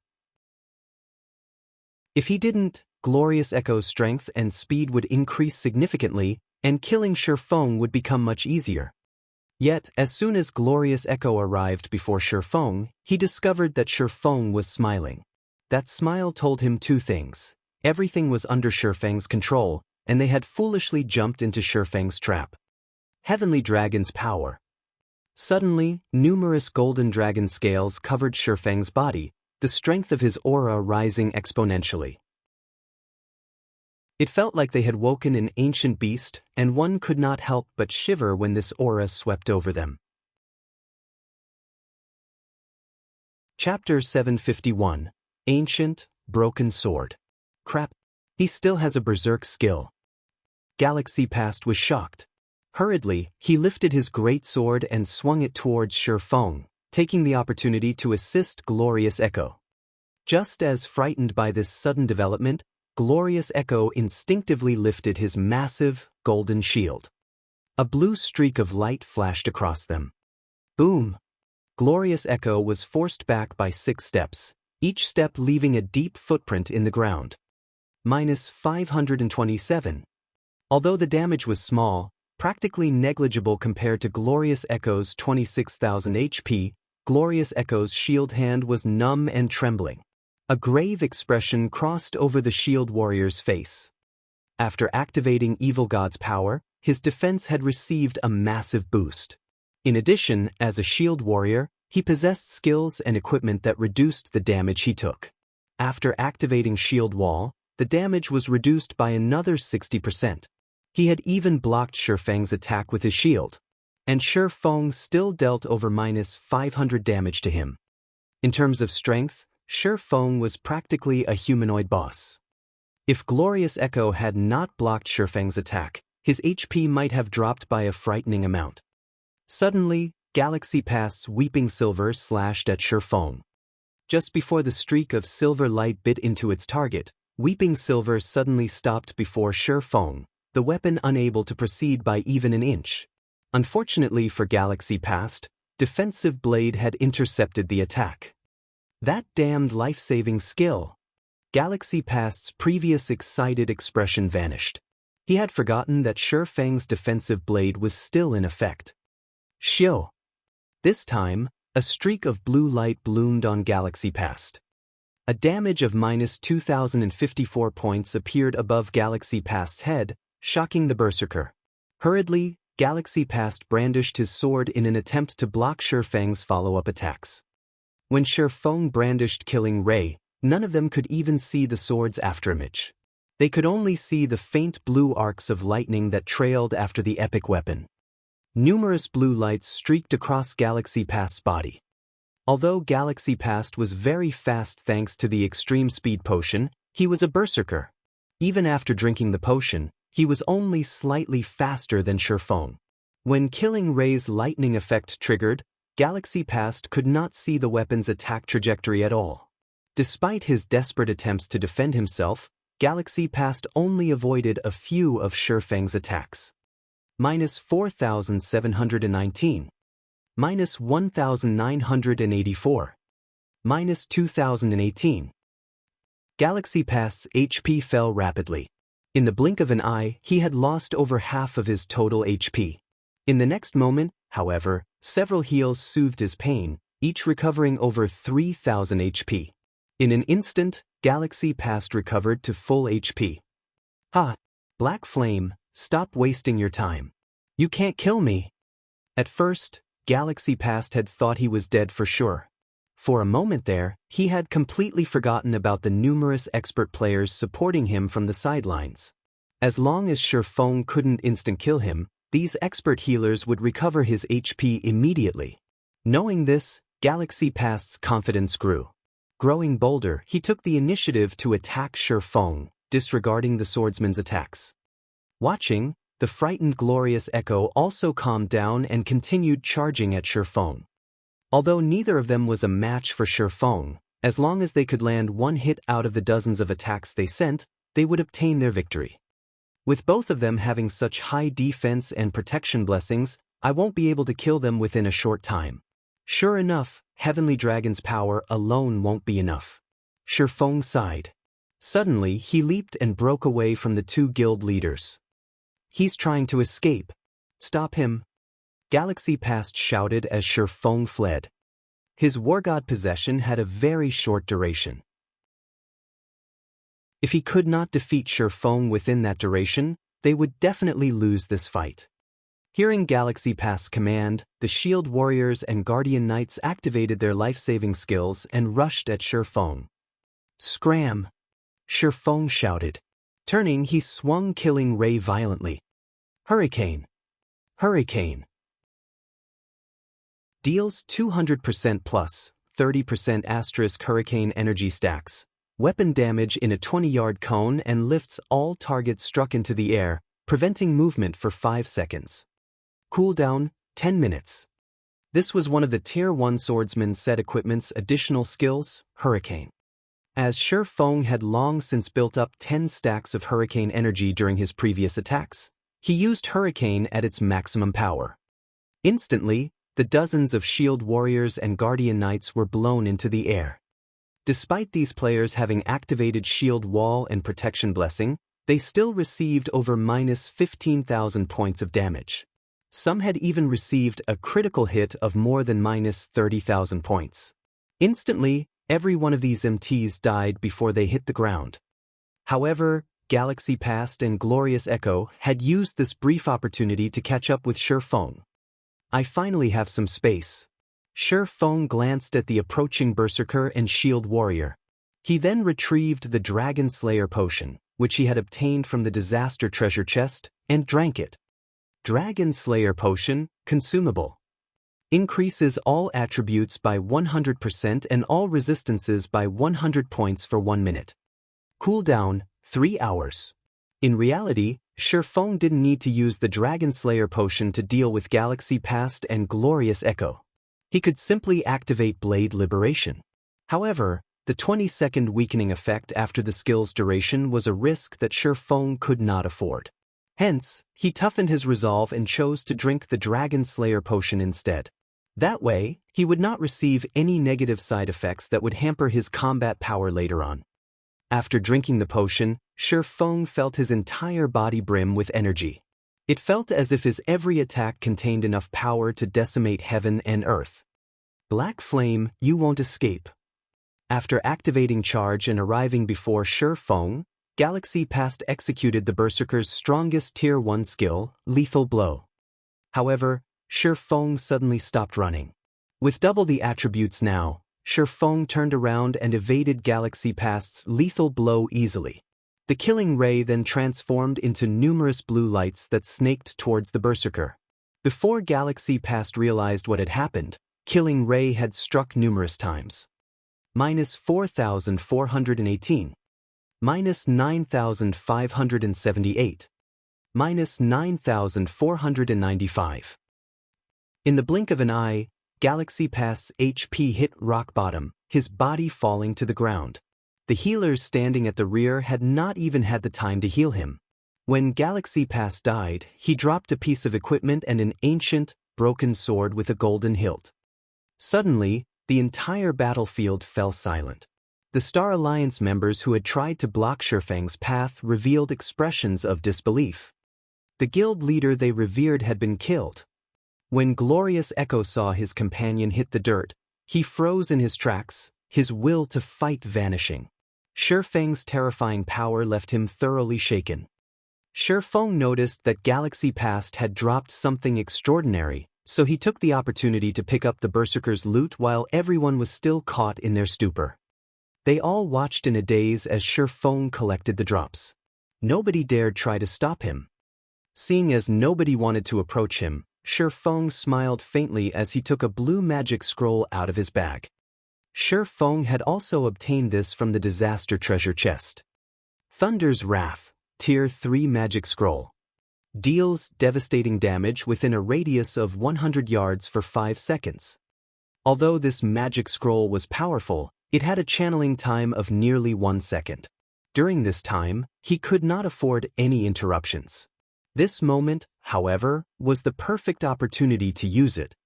If he didn't, Glorious Echo's strength and speed would increase significantly, and killing Feng would become much easier. Yet, as soon as Glorious Echo arrived before Feng, he discovered that Feng was smiling. That smile told him two things. Everything was under Feng's control, and they had foolishly jumped into Feng's trap. Heavenly Dragon's power. Suddenly, numerous golden dragon scales covered Feng's body, the strength of his aura rising exponentially. It felt like they had woken an ancient beast, and one could not help but shiver when this aura swept over them. Chapter 751. Ancient, Broken Sword. Crap. He still has a Berserk skill. Galaxy Past was shocked. Hurriedly, he lifted his great sword and swung it towards Feng, taking the opportunity to assist Glorious Echo. Just as frightened by this sudden development, Glorious Echo instinctively lifted his massive, golden shield. A blue streak of light flashed across them. Boom! Glorious Echo was forced back by 6 steps, each step leaving a deep footprint in the ground. Minus 527. Although the damage was small, practically negligible compared to Glorious Echo's 26,000 HP, Glorious Echo's shield hand was numb and trembling. A grave expression crossed over the shield warrior's face. After activating Evil God's power, his defense had received a massive boost. In addition, as a shield warrior, he possessed skills and equipment that reduced the damage he took. After activating Shield Wall, the damage was reduced by another 60%. He had even blocked Feng's attack with his shield. And Feng still dealt over minus 500 damage to him. In terms of strength, Feng was practically a humanoid boss. If Glorious Echo had not blocked Feng's attack, his HP might have dropped by a frightening amount. Suddenly, Galaxy Past's Weeping Silver slashed at Feng. Just before the streak of silver light bit into its target, Weeping Silver suddenly stopped before Feng, the weapon unable to proceed by even an inch. Unfortunately for Galaxy Past, Defensive Blade had intercepted the attack. That damned life-saving skill! Galaxy Past's previous excited expression vanished. He had forgotten that Feng's defensive blade was still in effect. Shio! This time, a streak of blue light bloomed on Galaxy Past. A damage of minus 2,054 points appeared above Galaxy Past's head, shocking the Berserker. Hurriedly, Galaxy Past brandished his sword in an attempt to block Feng's follow-up attacks. When Feng brandished Killing Ray, none of them could even see the sword's afterimage. They could only see the faint blue arcs of lightning that trailed after the epic weapon. Numerous blue lights streaked across Galaxy Past's body. Although Galaxy Past was very fast thanks to the extreme speed potion, he was a Berserker. Even after drinking the potion, he was only slightly faster than Feng. When Killing Ray's lightning effect triggered, Galaxy Past could not see the weapon's attack trajectory at all. Despite his desperate attempts to defend himself, Galaxy Past only avoided a few of Feng's attacks. Minus 4,719. Minus 1,984. Minus 2,018. Galaxy Past's HP fell rapidly. In the blink of an eye, he had lost over half of his total HP. In the next moment, however, several heals soothed his pain, each recovering over 3,000 HP. In an instant, Galaxy Past recovered to full HP. Ha! Black Flame, stop wasting your time. You can't kill me. At first, Galaxy Past had thought he was dead for sure. For a moment there, he had completely forgotten about the numerous expert players supporting him from the sidelines. As long as Shifeng couldn't instant-kill him, these expert healers would recover his HP immediately. Knowing this, Galaxy Past's confidence grew. Growing bolder, he took the initiative to attack Shifeng, disregarding the swordsman's attacks. Watching, the frightened Glorious Echo also calmed down and continued charging at Shifeng. Although neither of them was a match for Shifeng, as long as they could land one hit out of the dozens of attacks they sent, they would obtain their victory. With both of them having such high defense and protection blessings, I won't be able to kill them within a short time. Sure enough, Heavenly Dragon's power alone won't be enough. Shifeng sighed. Suddenly, he leaped and broke away from the two guild leaders. He's trying to escape. Stop him. Galaxy Past shouted as Shifeng fled. His Wargod possession had a very short duration. If he could not defeat Shifeng within that duration, they would definitely lose this fight. Hearing Galaxy Past's command, the Shield Warriors and Guardian Knights activated their life-saving skills and rushed at Shifeng. Scram! Shifeng shouted. Turning, he swung Killing Ray violently. Hurricane! Hurricane! Deals 200% plus 30% asterisk hurricane energy stacks, weapon damage in a 20-yard cone and lifts all targets struck into the air, preventing movement for 5 seconds. Cooldown, 10 minutes. This was one of the Tier 1 Swordsman set equipment's additional skills, Hurricane. As Shifeng had long since built up 10 stacks of hurricane energy during his previous attacks, he used Hurricane at its maximum power. Instantly, the dozens of Shield Warriors and Guardian Knights were blown into the air. Despite these players having activated Shield Wall and Protection Blessing, they still received over minus 15,000 points of damage. Some had even received a critical hit of more than minus 30,000 points. Instantly, every one of these MTs died before they hit the ground. However, Galaxy Past and Glorious Echo had used this brief opportunity to catch up with Shifeng. I finally have some space. Shifeng glanced at the approaching Berserker and Shield Warrior. He then retrieved the Dragon Slayer potion, which he had obtained from the Disaster Treasure Chest, and drank it. Dragon Slayer potion, consumable. Increases all attributes by 100% and all resistances by 100 points for 1 minute. Cooldown, 3 hours. In reality, Shifeng didn't need to use the Dragon Slayer potion to deal with Galaxy Past and Glorious Echo. He could simply activate Blade Liberation. However, the 20-second weakening effect after the skill's duration was a risk that Shifeng could not afford. Hence, he toughened his resolve and chose to drink the Dragon Slayer potion instead. That way, he would not receive any negative side effects that would hamper his combat power later on. After drinking the potion, Shifeng felt his entire body brim with energy. It felt as if his every attack contained enough power to decimate heaven and earth. Black Flame, you won't escape. After activating charge and arriving before Shifeng, Galaxy Past executed the Berserker's strongest Tier 1 skill, Lethal Blow. However, Shifeng suddenly stopped running. With double the attributes now, Shifeng turned around and evaded Galaxy Past's lethal blow easily. The Killing Ray then transformed into numerous blue lights that snaked towards the Berserker. Before Galaxy Past realized what had happened, Killing Ray had struck numerous times. Minus 4,418. Minus 9,578. Minus 9,495. In the blink of an eye, Galaxy Past's HP hit rock bottom, his body falling to the ground. The healers standing at the rear had not even had the time to heal him. When Galaxy Past died, he dropped a piece of equipment and an ancient, broken sword with a golden hilt. Suddenly, the entire battlefield fell silent. The Star Alliance members who had tried to block Shurfeng's path revealed expressions of disbelief. The guild leader they revered had been killed. When Glorious Echo saw his companion hit the dirt, he froze in his tracks, his will to fight vanishing. Shurfeng's terrifying power left him thoroughly shaken. Shurfeng noticed that Galaxy Past had dropped something extraordinary, so he took the opportunity to pick up the Berserker's loot while everyone was still caught in their stupor. They all watched in a daze as Shurfeng collected the drops. Nobody dared try to stop him. Seeing as nobody wanted to approach him, Shurfeng smiled faintly as he took a blue magic scroll out of his bag. Shurfeng had also obtained this from the disaster treasure chest. Thunder's Wrath, Tier 3 Magic Scroll. Deals devastating damage within a radius of 100 yards for 5 seconds. Although this magic scroll was powerful, it had a channeling time of nearly 1 second. During this time, he could not afford any interruptions. This moment, however, was the perfect opportunity to use it.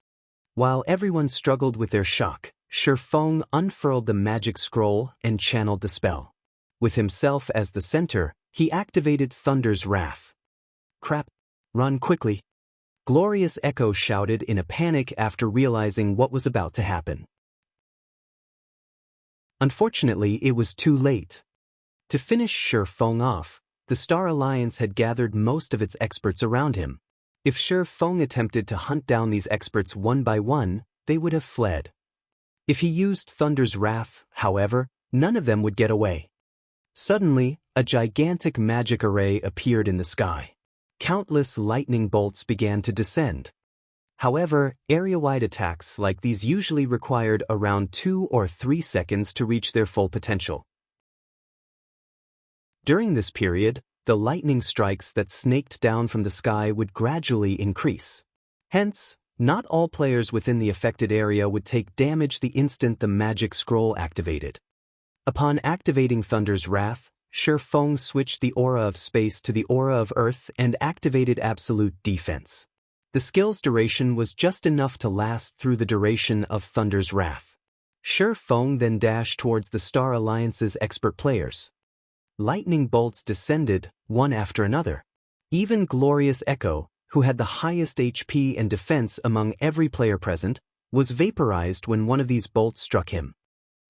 While everyone struggled with their shock, Shurfeng unfurled the magic scroll and channeled the spell. With himself as the center, he activated Thunder's Wrath. "Crap! Run quickly!" Glorious Echo shouted in a panic after realizing what was about to happen. Unfortunately, it was too late. To finish Shurfeng off, the Star Alliance had gathered most of its experts around him. If Shurfeng attempted to hunt down these experts one by one, they would have fled. If he used Thunder's Wrath, however, none of them would get away. Suddenly, a gigantic magic array appeared in the sky. Countless lightning bolts began to descend. However, area-wide attacks like these usually required around 2 or 3 seconds to reach their full potential. During this period, the lightning strikes that snaked down from the sky would gradually increase. Hence, not all players within the affected area would take damage the instant the magic scroll activated. Upon activating Thunder's Wrath, Shurfeng switched the aura of space to the aura of Earth and activated Absolute Defense. The skill's duration was just enough to last through the duration of Thunder's Wrath. Shurfeng then dashed towards the Star Alliance's expert players. Lightning bolts descended, one after another. Even Glorious Echo, who had the highest HP and defense among every player present, was vaporized when one of these bolts struck him.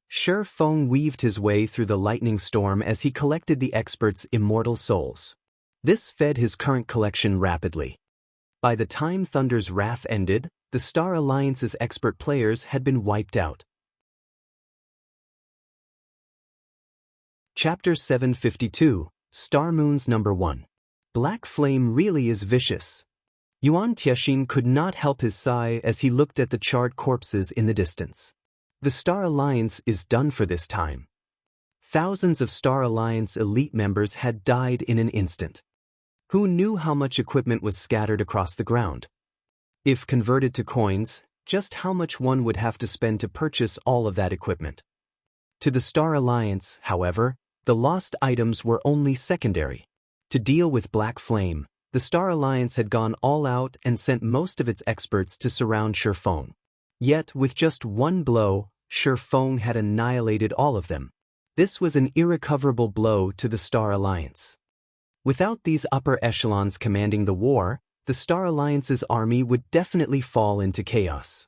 Shurfeng weaved his way through the lightning storm as he collected the experts' immortal souls. This fed his current collection rapidly. By the time Thunder's Wrath ended, the Star Alliance's expert players had been wiped out. Chapter 752, Star Moons Number 1. Black Flame really is vicious. Yuan Tiexin could not help his sigh as he looked at the charred corpses in the distance. The Star Alliance is done for this time. Thousands of Star Alliance elite members had died in an instant. Who knew how much equipment was scattered across the ground? If converted to coins, just how much one would have to spend to purchase all of that equipment? To the Star Alliance, however, the lost items were only secondary. To deal with Black Flame, the Star Alliance had gone all out and sent most of its experts to surround Shurfeng. Yet, with just one blow, Shurfeng had annihilated all of them. This was an irrecoverable blow to the Star Alliance. Without these upper echelons commanding the war, the Star Alliance's army would definitely fall into chaos.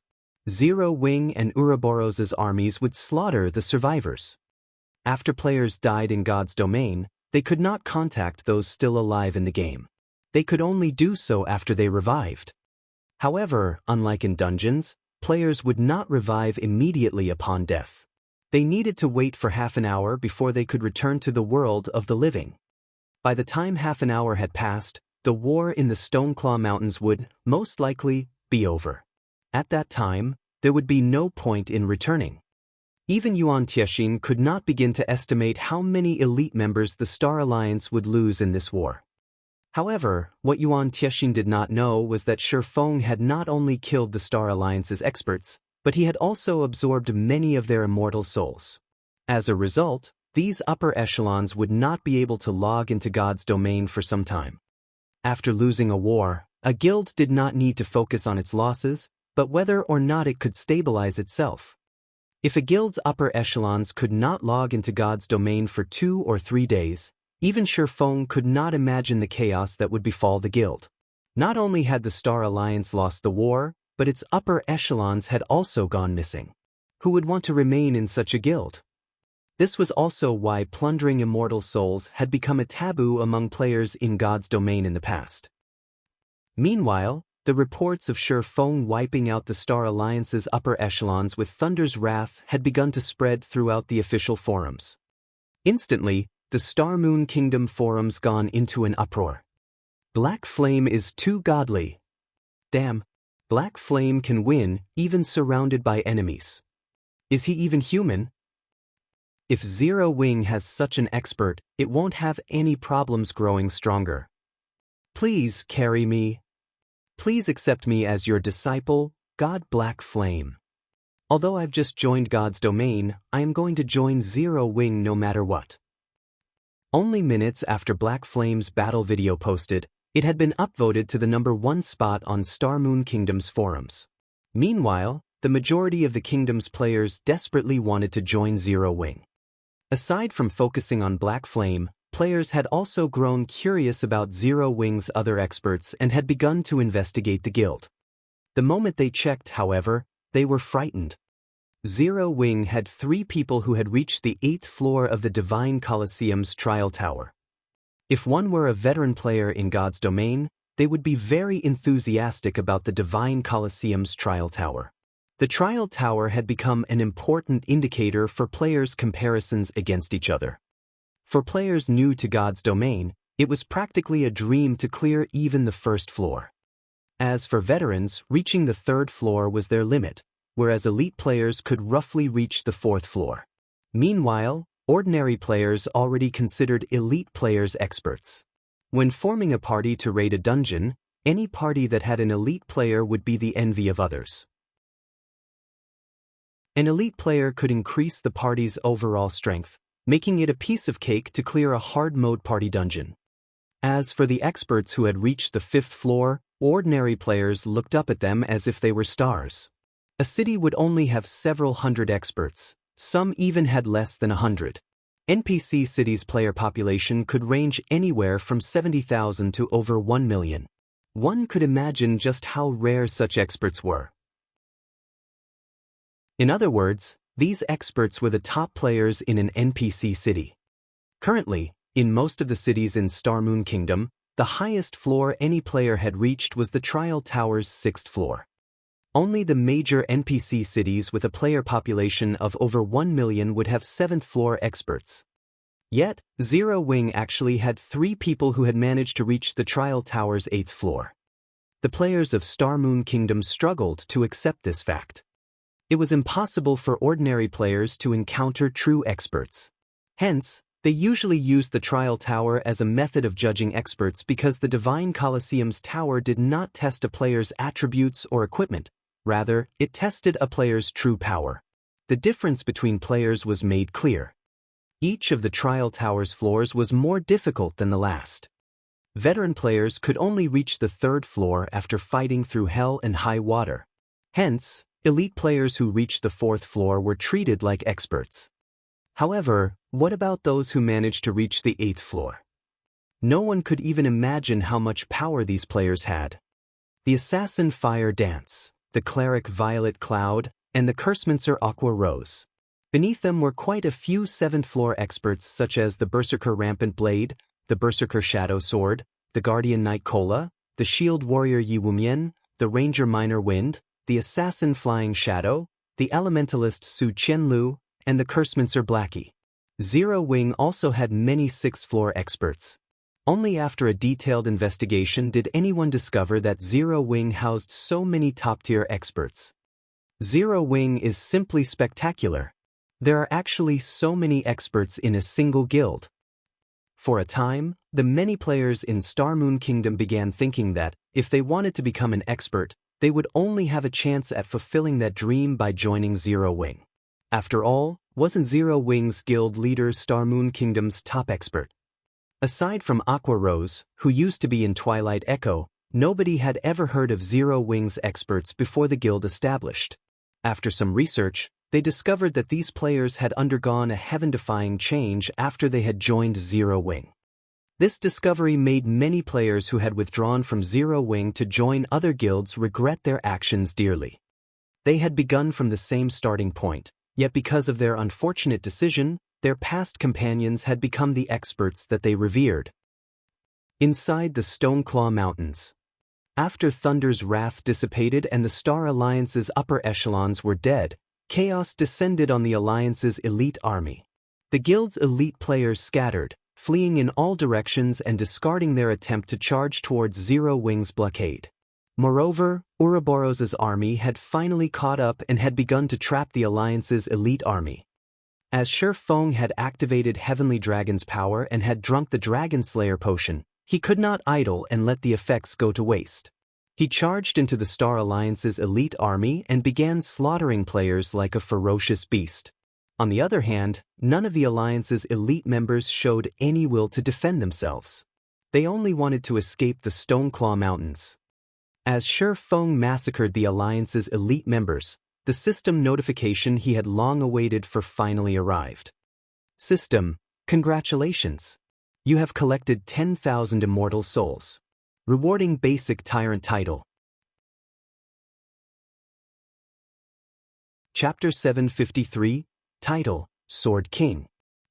Zero Wing and Ouroboros's armies would slaughter the survivors. After players died in God's domain, they could not contact those still alive in the game. They could only do so after they revived. However, unlike in dungeons, players would not revive immediately upon death. They needed to wait for half an hour before they could return to the world of the living. By the time half an hour had passed, the war in the Stoneclaw Mountains would, most likely, be over. At that time, there would be no point in returning. Even Yuan Tiexin could not begin to estimate how many elite members the Star Alliance would lose in this war. However, what Yuan Tiexin did not know was that Shurfeng had not only killed the Star Alliance's experts, but he had also absorbed many of their immortal souls. As a result, these upper echelons would not be able to log into God's domain for some time. After losing a war, a guild did not need to focus on its losses, but whether or not it could stabilize itself. If a guild's upper echelons could not log into God's domain for 2 or 3 days, even Shurfeng could not imagine the chaos that would befall the guild. Not only had the Star Alliance lost the war, but its upper echelons had also gone missing. Who would want to remain in such a guild? This was also why plundering immortal souls had become a taboo among players in God's domain in the past. Meanwhile, the reports of Shurfeng wiping out the Star Alliance's upper echelons with Thunder's wrath had begun to spread throughout the official forums. Instantly, the Star Moon Kingdom forums gone into an uproar. Black Flame is too godly. Damn, Black Flame can win, even surrounded by enemies. Is he even human? If Zero Wing has such an expert, it won't have any problems growing stronger. Please carry me. Please accept me as your disciple, God Black Flame. Although I've just joined God's domain, I am going to join Zero Wing no matter what. Only minutes after Black Flame's battle video posted, it had been upvoted to the #1 spot on Star Moon Kingdom's forums. Meanwhile, the majority of the kingdom's players desperately wanted to join Zero Wing. Aside from focusing on Black Flame, players had also grown curious about Zero Wing's other experts and had begun to investigate the guild. The moment they checked, however, they were frightened. Zero Wing had 3 people who had reached the 8th floor of the Divine Colosseum's trial tower. If one were a veteran player in God's domain, they would be very enthusiastic about the Divine Colosseum's trial tower. The trial tower had become an important indicator for players' comparisons against each other. For players new to God's domain, it was practically a dream to clear even the 1st floor. As for veterans, reaching the 3rd floor was their limit, whereas elite players could roughly reach the 4th floor. Meanwhile, ordinary players already considered elite players experts. When forming a party to raid a dungeon, any party that had an elite player would be the envy of others. An elite player could increase the party's overall strength, making it a piece of cake to clear a hard mode party dungeon. As for the experts who had reached the 5th floor, ordinary players looked up at them as if they were stars. A city would only have several hundred experts. Some even had less than 100. NPC cities' player population could range anywhere from 70,000 to over 1 million. One could imagine just how rare such experts were. In other words, these experts were the top players in an NPC city. Currently, in most of the cities in Star Moon Kingdom, the highest floor any player had reached was the Trial Tower's 6th floor. Only the major NPC cities with a player population of over 1 million would have 7th floor experts. Yet, Zero Wing actually had 3 people who had managed to reach the Trial Tower's 8th floor. The players of Star Moon Kingdom struggled to accept this fact. It was impossible for ordinary players to encounter true experts. Hence, they usually used the Trial Tower as a method of judging experts because the Divine Colosseum's tower did not test a player's attributes or equipment. Rather, it tested a player's true power. The difference between players was made clear. Each of the Trial Tower's floors was more difficult than the last. Veteran players could only reach the 3rd floor after fighting through hell and high water. Hence, elite players who reached the 4th floor were treated like experts. However, what about those who managed to reach the 8th floor? No one could even imagine how much power these players had. The Assassin Fire Dance, the Cleric Violet Cloud, and the Cursemancer Aqua Rose. Beneath them were quite a few 7th floor experts such as the Berserker Rampant Blade, the Berserker Shadow Sword, the Guardian Knight Kola, the Shield Warrior Yi Wumien, the Ranger Minor Wind, the Assassin Flying Shadow, the Elementalist Su Qianlu, and the Cursemancer Blackie. Zero Wing also had many 6th floor experts. Only after a detailed investigation did anyone discover that Zero Wing housed so many top-tier experts. Zero Wing is simply spectacular. There are actually so many experts in a single guild. For a time, the many players in Star Moon Kingdom began thinking that, if they wanted to become an expert, they would only have a chance at fulfilling that dream by joining Zero Wing. After all, wasn't Zero Wing's guild leader Star Moon Kingdom's top expert? Aside from Aqua Rose, who used to be in Twilight Echo, nobody had ever heard of Zero Wing's experts before the guild established. After some research, they discovered that these players had undergone a heaven-defying change after they had joined Zero Wing. This discovery made many players who had withdrawn from Zero Wing to join other guilds regret their actions dearly. They had begun from the same starting point, yet because of their unfortunate decision, their past companions had become the experts that they revered. Inside the Stoneclaw Mountains. After Thunder's wrath dissipated and the Star Alliance's upper echelons were dead, chaos descended on the Alliance's elite army. The guild's elite players scattered, fleeing in all directions and discarding their attempt to charge towards Zero Wing's blockade. Moreover, Ouroboros's army had finally caught up and had begun to trap the Alliance's elite army. As Shi Feng had activated Heavenly Dragon's power and had drunk the Dragon Slayer potion, he could not idle and let the effects go to waste. He charged into the Star Alliance's elite army and began slaughtering players like a ferocious beast. On the other hand, none of the Alliance's elite members showed any will to defend themselves. They only wanted to escape the Stoneclaw Mountains. As Shi Feng massacred the Alliance's elite members, the system notification he had long awaited for finally arrived. System, congratulations! You have collected 10,000 immortal souls. Rewarding basic tyrant title. Chapter 753, Title, Sword King.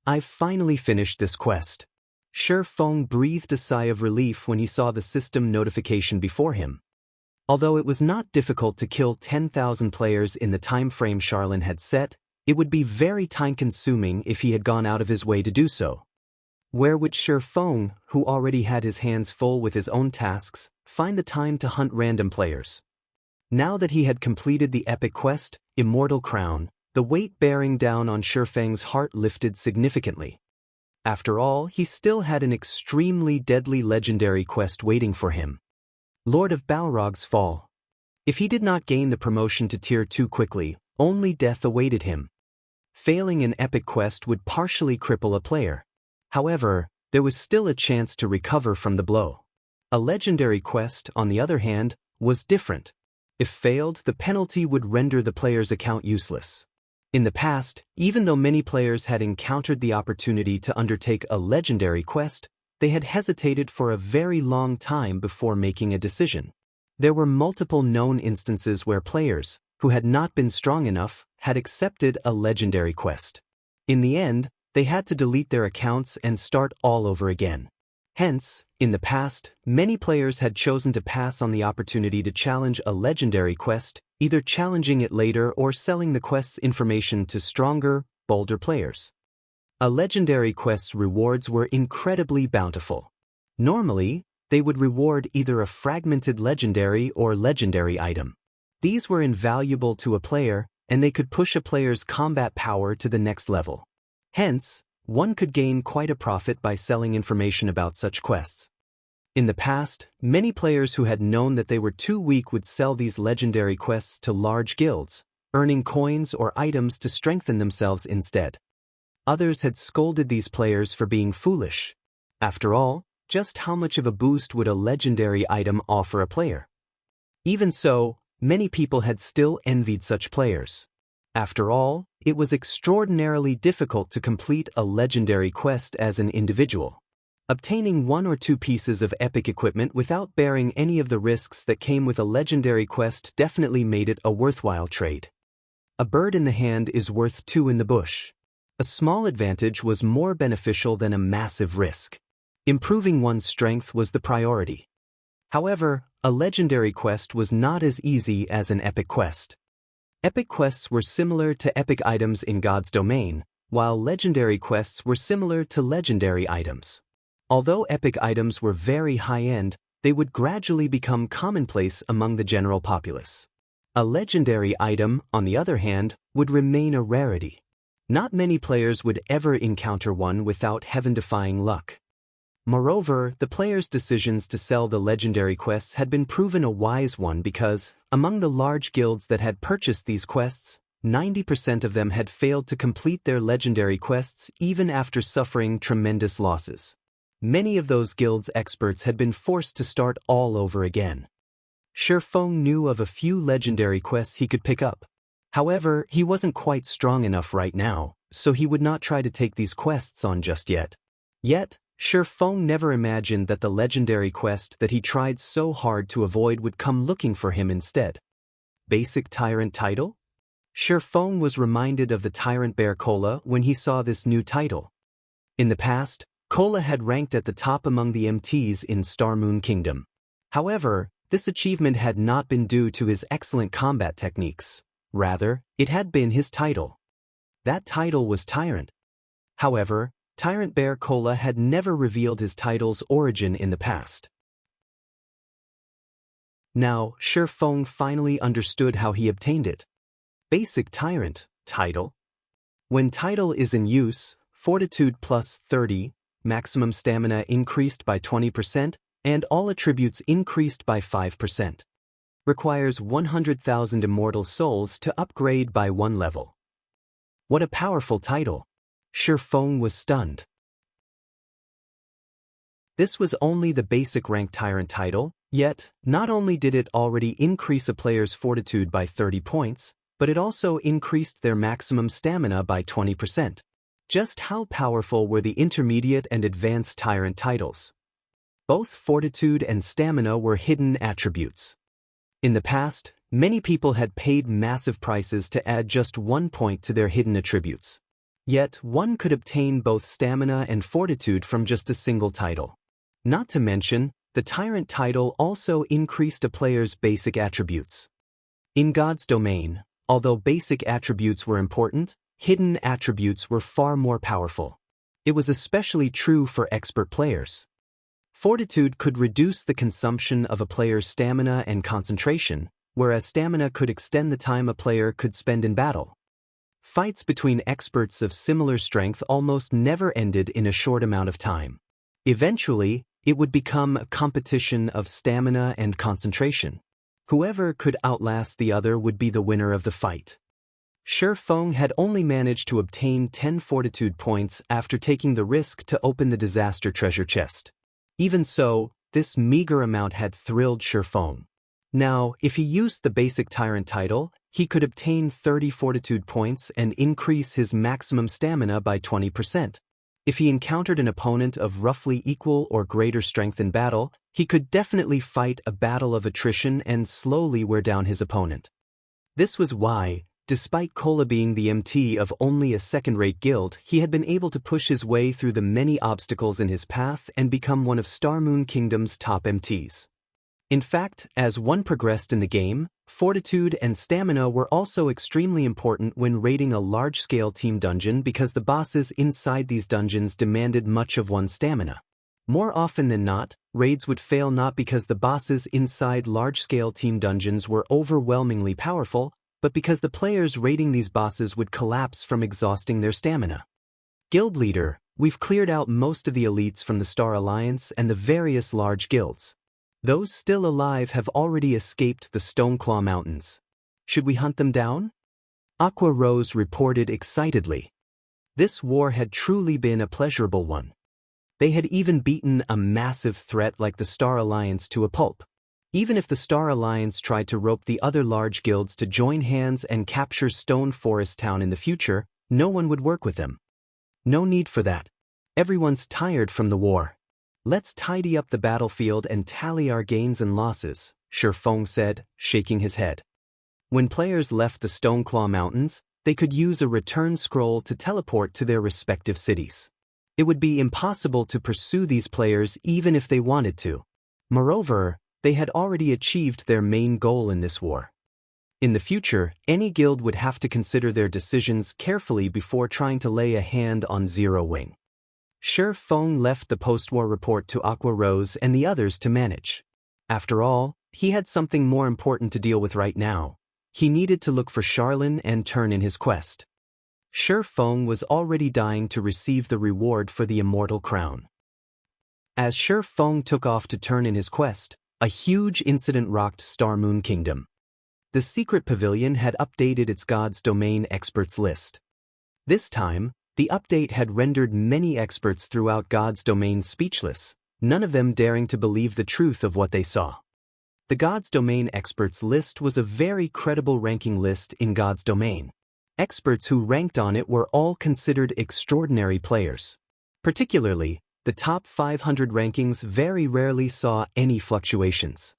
I've finally finished this quest. Shi Feng breathed a sigh of relief when he saw the system notification before him. Although it was not difficult to kill 10,000 players in the time frame Charlene had set, it would be very time-consuming if he had gone out of his way to do so. Where would Shi Feng, who already had his hands full with his own tasks, find the time to hunt random players? Now that he had completed the epic quest, Immortal Crown, the weight bearing down on Shi Feng's heart lifted significantly. After all, he still had an extremely deadly legendary quest waiting for him. Lord of Balrog's Fall. If he did not gain the promotion to Tier 2 quickly, only death awaited him. Failing an epic quest would partially cripple a player. However, there was still a chance to recover from the blow. A legendary quest, on the other hand, was different. If failed, the penalty would render the player's account useless. In the past, even though many players had encountered the opportunity to undertake a legendary quest, they had hesitated for a very long time before making a decision. There were multiple known instances where players, who had not been strong enough, had accepted a legendary quest. In the end, they had to delete their accounts and start all over again. Hence, in the past, many players had chosen to pass on the opportunity to challenge a legendary quest, either challenging it later or selling the quest's information to stronger, bolder players. A legendary quest's rewards were incredibly bountiful. Normally, they would reward either a fragmented legendary or legendary item. These were invaluable to a player, and they could push a player's combat power to the next level. Hence, one could gain quite a profit by selling information about such quests. In the past, many players who had known that they were too weak would sell these legendary quests to large guilds, earning coins or items to strengthen themselves instead. Others had scolded these players for being foolish. After all, just how much of a boost would a legendary item offer a player? Even so, many people had still envied such players. After all, it was extraordinarily difficult to complete a legendary quest as an individual. Obtaining one or two pieces of epic equipment without bearing any of the risks that came with a legendary quest definitely made it a worthwhile trade. A bird in the hand is worth two in the bush. A small advantage was more beneficial than a massive risk. Improving one's strength was the priority. However, a legendary quest was not as easy as an epic quest. Epic quests were similar to epic items in God's domain, while legendary quests were similar to legendary items. Although epic items were very high-end, they would gradually become commonplace among the general populace. A legendary item, on the other hand, would remain a rarity. Not many players would ever encounter one without heaven-defying luck. Moreover, the players' decisions to sell the legendary quests had been proven a wise one because, among the large guilds that had purchased these quests, 90% of them had failed to complete their legendary quests even after suffering tremendous losses. Many of those guilds' experts had been forced to start all over again. Shi Feng knew of a few legendary quests he could pick up. However, he wasn't quite strong enough right now, so he would not try to take these quests on just yet. Yet, Feng never imagined that the legendary quest that he tried so hard to avoid would come looking for him instead. Basic Tyrant title? Feng was reminded of the Tyrant Bear Kola when he saw this new title. In the past, Kola had ranked at the top among the MTs in Star Moon Kingdom. However, this achievement had not been due to his excellent combat techniques. Rather, it had been his title. That title was Tyrant. However, Tyrant Bear Kola had never revealed his title's origin in the past. Now, Feng finally understood how he obtained it. Basic Tyrant title. When title is in use, Fortitude plus 30, maximum stamina increased by 20%, and all attributes increased by 5%. Requires 100,000 immortal souls to upgrade by 1 level. What a powerful title! Feng was stunned. This was only the basic rank Tyrant title, yet, not only did it already increase a player's fortitude by 30 points, but it also increased their maximum stamina by 20%. Just how powerful were the intermediate and advanced Tyrant titles? Both fortitude and stamina were hidden attributes. In the past, many people had paid massive prices to add just 1 point to their hidden attributes. Yet, one could obtain both stamina and fortitude from just a single title. Not to mention, the Tyrant title also increased a player's basic attributes. In God's domain, although basic attributes were important, hidden attributes were far more powerful. It was especially true for expert players. Fortitude could reduce the consumption of a player's stamina and concentration, whereas stamina could extend the time a player could spend in battle. Fights between experts of similar strength almost never ended in a short amount of time. Eventually, it would become a competition of stamina and concentration. Whoever could outlast the other would be the winner of the fight. Feng had only managed to obtain 10 fortitude points after taking the risk to open the disaster treasure chest. Even so, this meager amount had thrilled Feng. Now, if he used the basic Tyrant title, he could obtain 30 fortitude points and increase his maximum stamina by 20%. If he encountered an opponent of roughly equal or greater strength in battle, he could definitely fight a battle of attrition and slowly wear down his opponent. This was why, despite Kola being the MT of only a second-rate guild, he had been able to push his way through the many obstacles in his path and become one of Star Moon Kingdom's top MTs. In fact, as one progressed in the game, fortitude and stamina were also extremely important when raiding a large-scale team dungeon because the bosses inside these dungeons demanded much of one's stamina. More often than not, raids would fail not because the bosses inside large-scale team dungeons were overwhelmingly powerful, but because the players raiding these bosses would collapse from exhausting their stamina. Guild Leader, we've cleared out most of the elites from the Star Alliance and the various large guilds. Those still alive have already escaped the Stoneclaw Mountains. Should we hunt them down? Aqua Rose reported excitedly. This war had truly been a pleasurable one. They had even beaten a massive threat like the Star Alliance to a pulp. Even if the Star Alliance tried to rope the other large guilds to join hands and capture Stone Forest Town in the future, no one would work with them. No need for that. Everyone's tired from the war. Let's tidy up the battlefield and tally our gains and losses, Feng said, shaking his head. When players left the Stoneclaw Mountains, they could use a return scroll to teleport to their respective cities. It would be impossible to pursue these players even if they wanted to. Moreover, they had already achieved their main goal in this war. In the future, any guild would have to consider their decisions carefully before trying to lay a hand on Zero Wing. Feng left the post-war report to Aqua Rose and the others to manage. After all, he had something more important to deal with right now. He needed to look for Charlene and turn in his quest. Feng was already dying to receive the reward for the immortal crown. As Feng took off to turn in his quest, a huge incident rocked Star Moon Kingdom. The secret pavilion had updated its God's Domain experts list. This time, the update had rendered many experts throughout God's Domain speechless, none of them daring to believe the truth of what they saw. The God's Domain Experts list was a very credible ranking list in God's Domain. Experts who ranked on it were all considered extraordinary players. Particularly, the top 500 rankings very rarely saw any fluctuations.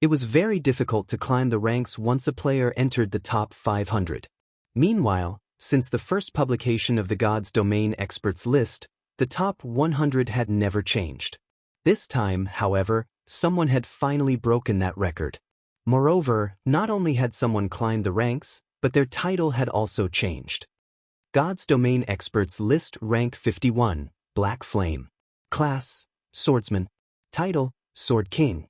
It was very difficult to climb the ranks once a player entered the top 500. Meanwhile, since the first publication of the God's Domain Experts list, the top 100 had never changed. This time, however, someone had finally broken that record. Moreover, not only had someone climbed the ranks, but their title had also changed. God's Domain Experts list rank 51, Black Flame. Class, Swordsman. Title, Sword King.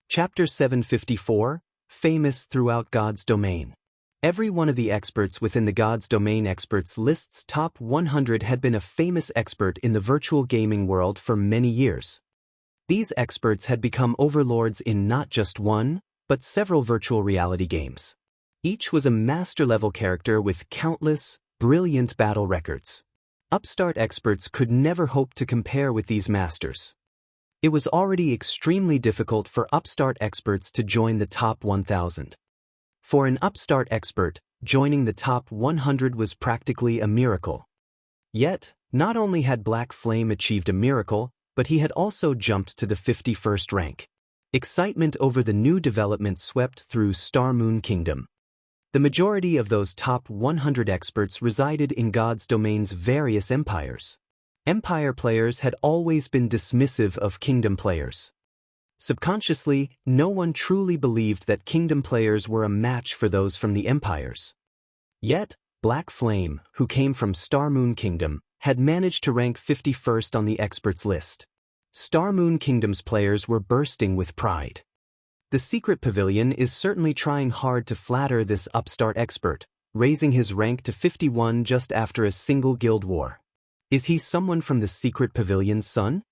Chapter 754, Famous Throughout God's Domain. Every one of the experts within the God's Domain Experts list's top 100 had been a famous expert in the virtual gaming world for many years. These experts had become overlords in not just one, but several virtual reality games. Each was a master-level character with countless, brilliant battle records. Upstart experts could never hope to compare with these masters. It was already extremely difficult for upstart experts to join the top 1,000. For an upstart expert, joining the top 100 was practically a miracle. Yet, not only had Black Flame achieved a miracle, but he had also jumped to the 51st rank. Excitement over the new development swept through Star Moon Kingdom. The majority of those top 100 experts resided in God's Domain's various empires. Empire players had always been dismissive of Kingdom players. Subconsciously, no one truly believed that Kingdom players were a match for those from the empires. Yet, Black Flame, who came from Star Moon Kingdom, had managed to rank 51st on the experts list. Star Moon Kingdom's players were bursting with pride. The Secret Pavilion is certainly trying hard to flatter this upstart expert, raising his rank to 51 just after a single guild war. Is he someone from the Secret Pavilion's son?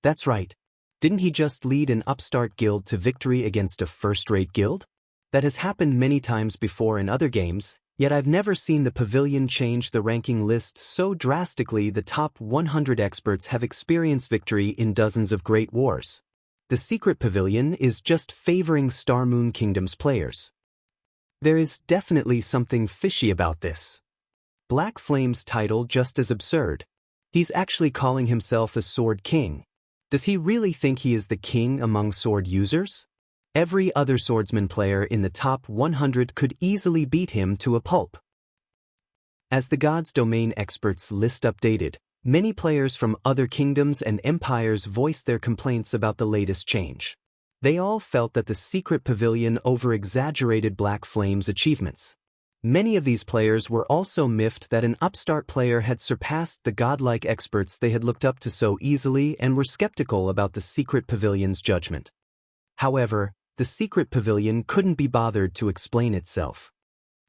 That's right. Didn't he just lead an upstart guild to victory against a first-rate guild? That has happened many times before in other games, yet I've never seen the Pavilion change the ranking list so drastically. The top 100 experts have experienced victory in dozens of great wars. The Secret Pavilion is just favoring Star Moon Kingdom's players. There is definitely something fishy about this. Black Flame's title just as absurd. He's actually calling himself a Sword King. Does he really think he is the king among sword users? Every other swordsman player in the top 100 could easily beat him to a pulp. As the God's Domain Experts list updated, many players from other kingdoms and empires voiced their complaints about the latest change. They all felt that the Secret Pavilion over-exaggerated Black Flame's achievements. Many of these players were also miffed that an upstart player had surpassed the godlike experts they had looked up to so easily and were skeptical about the Secret Pavilion's judgment. However, the Secret Pavilion couldn't be bothered to explain itself.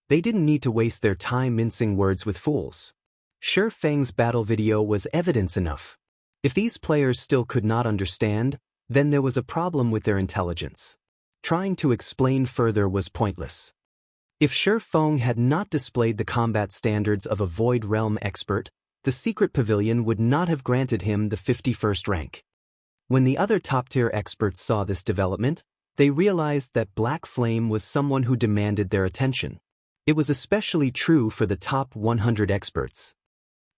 They didn't need to waste their time mincing words with fools. Shi Feng's battle video was evidence enough. If these players still could not understand, then there was a problem with their intelligence. Trying to explain further was pointless. If Shi Feng had not displayed the combat standards of a Void Realm expert, the Secret Pavilion would not have granted him the 51st rank. When the other top-tier experts saw this development, they realized that Black Flame was someone who demanded their attention. It was especially true for the top 100 experts.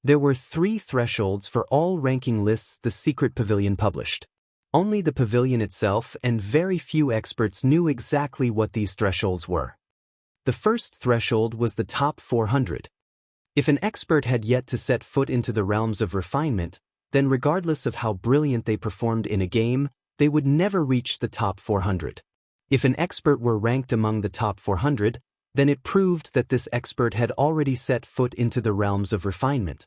There were 3 thresholds for all ranking lists the Secret Pavilion published. Only the pavilion itself and very few experts knew exactly what these thresholds were. The first threshold was the top 400. If an expert had yet to set foot into the realms of refinement, then regardless of how brilliant they performed in a game, they would never reach the top 400. If an expert were ranked among the top 400, then it proved that this expert had already set foot into the realms of refinement.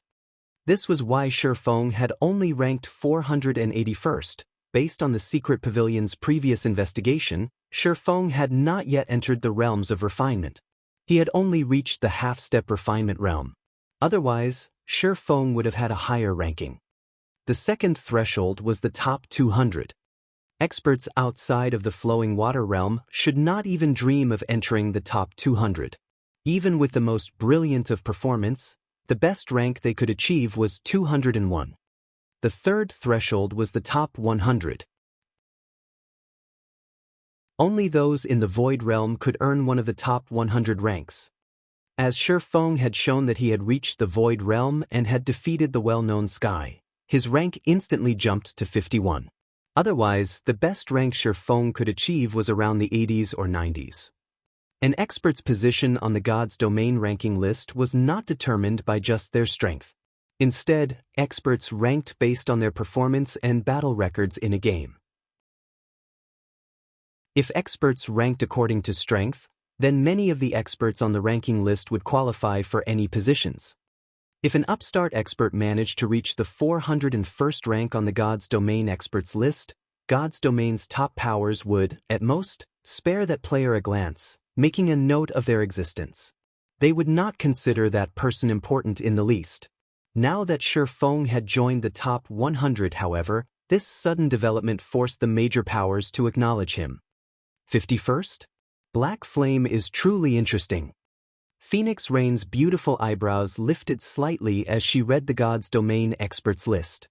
This was why Shi Feng had only ranked 481st. Based on the Secret Pavilion's previous investigation, Shi Feng had not yet entered the realms of refinement. He had only reached the half-step refinement realm. Otherwise, Shi Feng would have had a higher ranking. The second threshold was the top 200. Experts outside of the flowing water realm should not even dream of entering the top 200. Even with the most brilliant of performance, the best rank they could achieve was 201. The third threshold was the top 100. Only those in the Void Realm could earn one of the top 100 ranks. As Shifeng had shown that he had reached the Void Realm and had defeated the well-known Sky, his rank instantly jumped to 51. Otherwise, the best rank Shifeng could achieve was around the 80s or 90s. An expert's position on the God's Domain ranking list was not determined by just their strength. Instead, experts ranked based on their performance and battle records in a game. If experts ranked according to strength, then many of the experts on the ranking list would qualify for any positions. If an upstart expert managed to reach the 401st rank on the God's Domain experts list, God's Domain's top powers would, at most, spare that player a glance, making a note of their existence. They would not consider that person important in the least. Now that Shifeng had joined the top 100, however, this sudden development forced the major powers to acknowledge him. 51st? Black Flame is truly interesting. Phoenix Rain's beautiful eyebrows lifted slightly as she read the God's Domain experts list.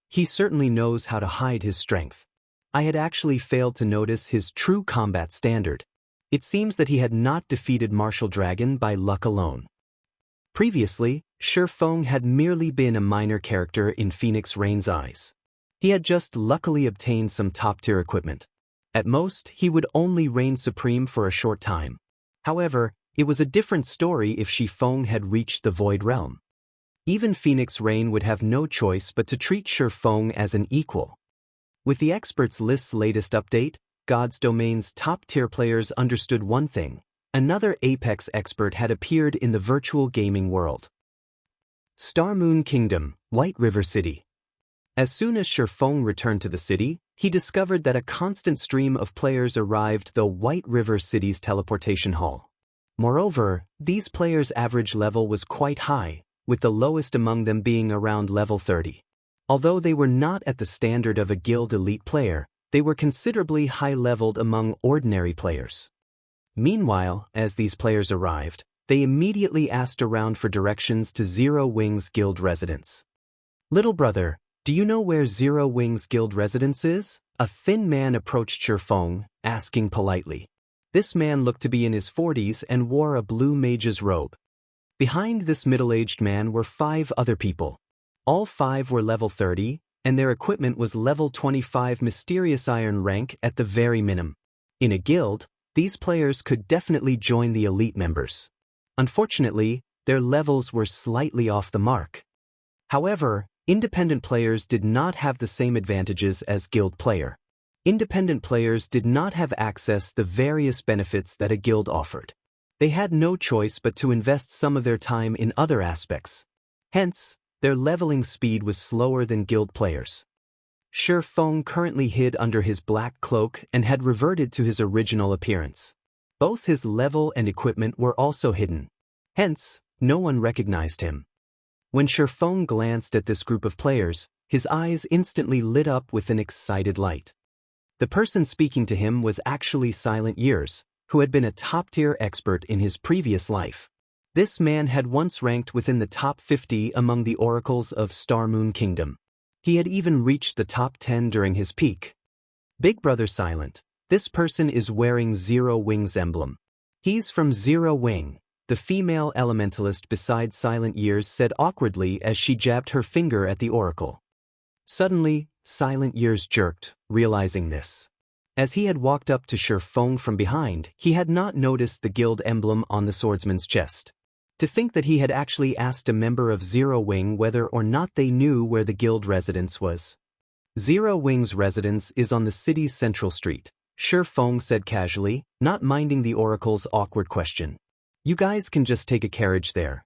He certainly knows how to hide his strength. I had actually failed to notice his true combat standard. It seems that he had not defeated Martial Dragon by luck alone. Previously, Shifeng had merely been a minor character in Phoenix Rain's eyes. He had just luckily obtained some top-tier equipment. At most, he would only reign supreme for a short time. However, it was a different story if Shifeng had reached the Void Realm. Even Phoenix Rain would have no choice but to treat Shifeng as an equal. With the experts list's latest update, God's Domain's top-tier players understood one thing: another Apex expert had appeared in the virtual gaming world. Star Moon Kingdom, White River City. As soon as Shifeng returned to the city, he discovered that a constant stream of players arrived the White River City's teleportation hall. Moreover, these players' average level was quite high, with the lowest among them being around level 30. Although they were not at the standard of a guild elite player, they were considerably high-leveled among ordinary players. Meanwhile, as these players arrived, they immediately asked around for directions to Zero Wings Guild residence. "Little brother, do you know where Zero Wings Guild residence is?" A thin man approached Shifeng, asking politely. This man looked to be in his 40s and wore a blue mage's robe. Behind this middle-aged man were 5 other people. All 5 were level 30, and their equipment was level 25 mysterious iron rank at the very minimum. In a guild, these players could definitely join the elite members. Unfortunately, their levels were slightly off the mark. However, independent players did not have the same advantages as guild player. Independent players did not have access to the various benefits that a guild offered. They had no choice but to invest some of their time in other aspects. Hence, their leveling speed was slower than guild players. Shifeng currently hid under his black cloak and had reverted to his original appearance. Both his level and equipment were also hidden. Hence, no one recognized him. When Shifeng glanced at this group of players, his eyes instantly lit up with an excited light. The person speaking to him was actually Silent Years, who had been a top-tier expert in his previous life. This man had once ranked within the top 50 among the oracles of Star Moon Kingdom. He had even reached the top 10 during his peak. Big Brother Silent, this person is wearing Zero Wing's emblem. He's from Zero Wing, the female elementalist beside Silent Years said awkwardly as she jabbed her finger at the oracle. Suddenly, Silent Years jerked, realizing this. As he had walked up to Shifeng from behind, he had not noticed the guild emblem on the swordsman's chest. To think that he had actually asked a member of Zero Wing whether or not they knew where the guild residence was. Zero Wing's residence is on the city's central street, Shifeng said casually, not minding the oracle's awkward question. "You guys can just take a carriage there."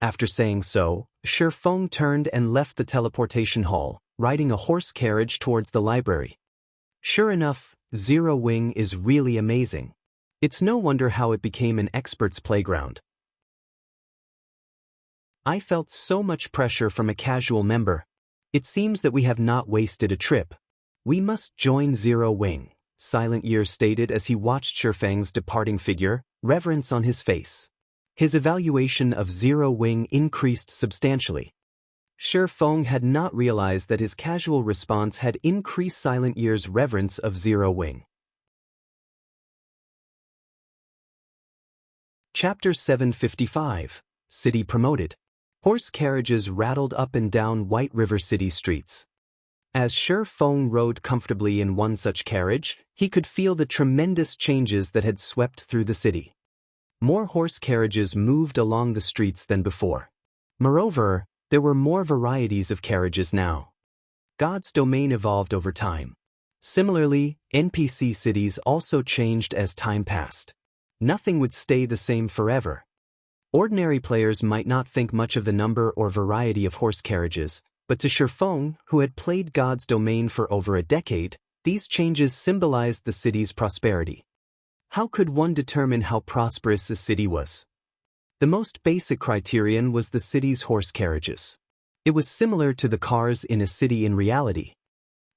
After saying so, Shifeng turned and left the teleportation hall, riding a horse carriage towards the library. Sure enough, Zero Wing is really amazing. It's no wonder how it became an expert's playground. I felt so much pressure from a casual member. It seems that we have not wasted a trip. We must join Zero Wing, Silent Year stated as he watched Shifeng's departing figure, reverence on his face. His evaluation of Zero Wing increased substantially. Shi Feng had not realized that his casual response had increased Silent Year's reverence of Zero Wing. Chapter 755. City Promoted. Horse carriages rattled up and down White River City streets. As Shi Feng rode comfortably in one such carriage, he could feel the tremendous changes that had swept through the city. More horse carriages moved along the streets than before. Moreover, there were more varieties of carriages now. God's domain evolved over time. Similarly, NPC cities also changed as time passed. Nothing would stay the same forever. Ordinary players might not think much of the number or variety of horse carriages, but to Shi Feng, who had played God's domain for over a decade, these changes symbolized the city's prosperity. How could one determine how prosperous a city was? The most basic criterion was the city's horse carriages. It was similar to the cars in a city in reality.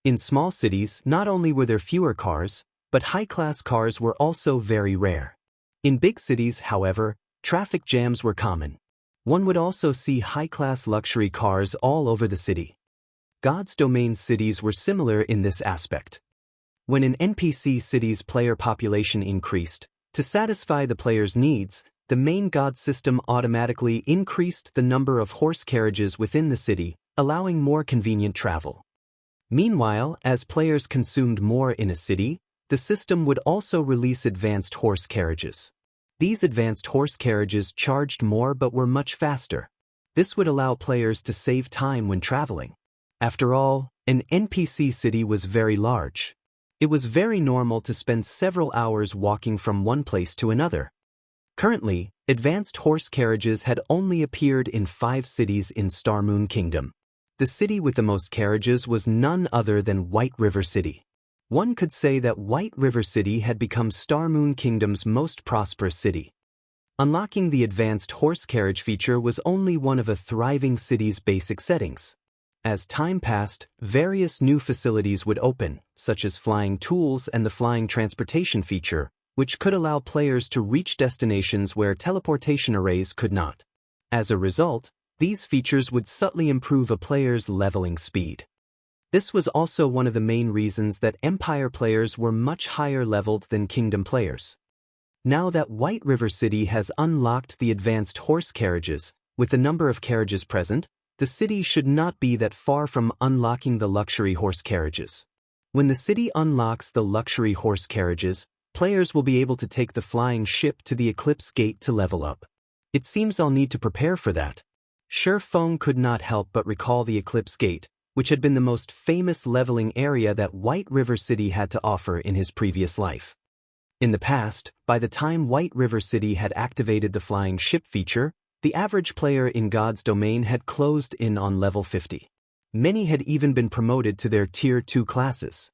In small cities, not only were there fewer cars, but high-class cars were also very rare. In big cities, however, traffic jams were common. One would also see high-class luxury cars all over the city. God's domain cities were similar in this aspect. When an NPC city's player population increased, to satisfy the player's needs, the main god system automatically increased the number of horse carriages within the city, allowing more convenient travel. Meanwhile, as players consumed more in a city, the system would also release advanced horse carriages. These advanced horse carriages charged more but were much faster. This would allow players to save time when traveling. After all, an NPC city was very large. It was very normal to spend several hours walking from one place to another. Currently, advanced horse carriages had only appeared in 5 cities in Star Moon Kingdom. The city with the most carriages was none other than White River City. One could say that White River City had become Star Moon Kingdom's most prosperous city. Unlocking the advanced horse carriage feature was only one of a thriving city's basic settings. As time passed, various new facilities would open, such as flying tools and the flying transportation feature, which could allow players to reach destinations where teleportation arrays could not. As a result, these features would subtly improve a player's leveling speed. This was also one of the main reasons that Empire players were much higher leveled than Kingdom players. Now that White River City has unlocked the advanced horse carriages, with the number of carriages present, the city should not be that far from unlocking the luxury horse carriages. When the city unlocks the luxury horse carriages, players will be able to take the flying ship to the Eclipse Gate to level up. It seems I'll need to prepare for that. Shi Feng could not help but recall the Eclipse Gate, which had been the most famous leveling area that White River City had to offer in his previous life. In the past, by the time White River City had activated the flying ship feature, the average player in God's domain had closed in on level 50. Many had even been promoted to their Tier 2 classes.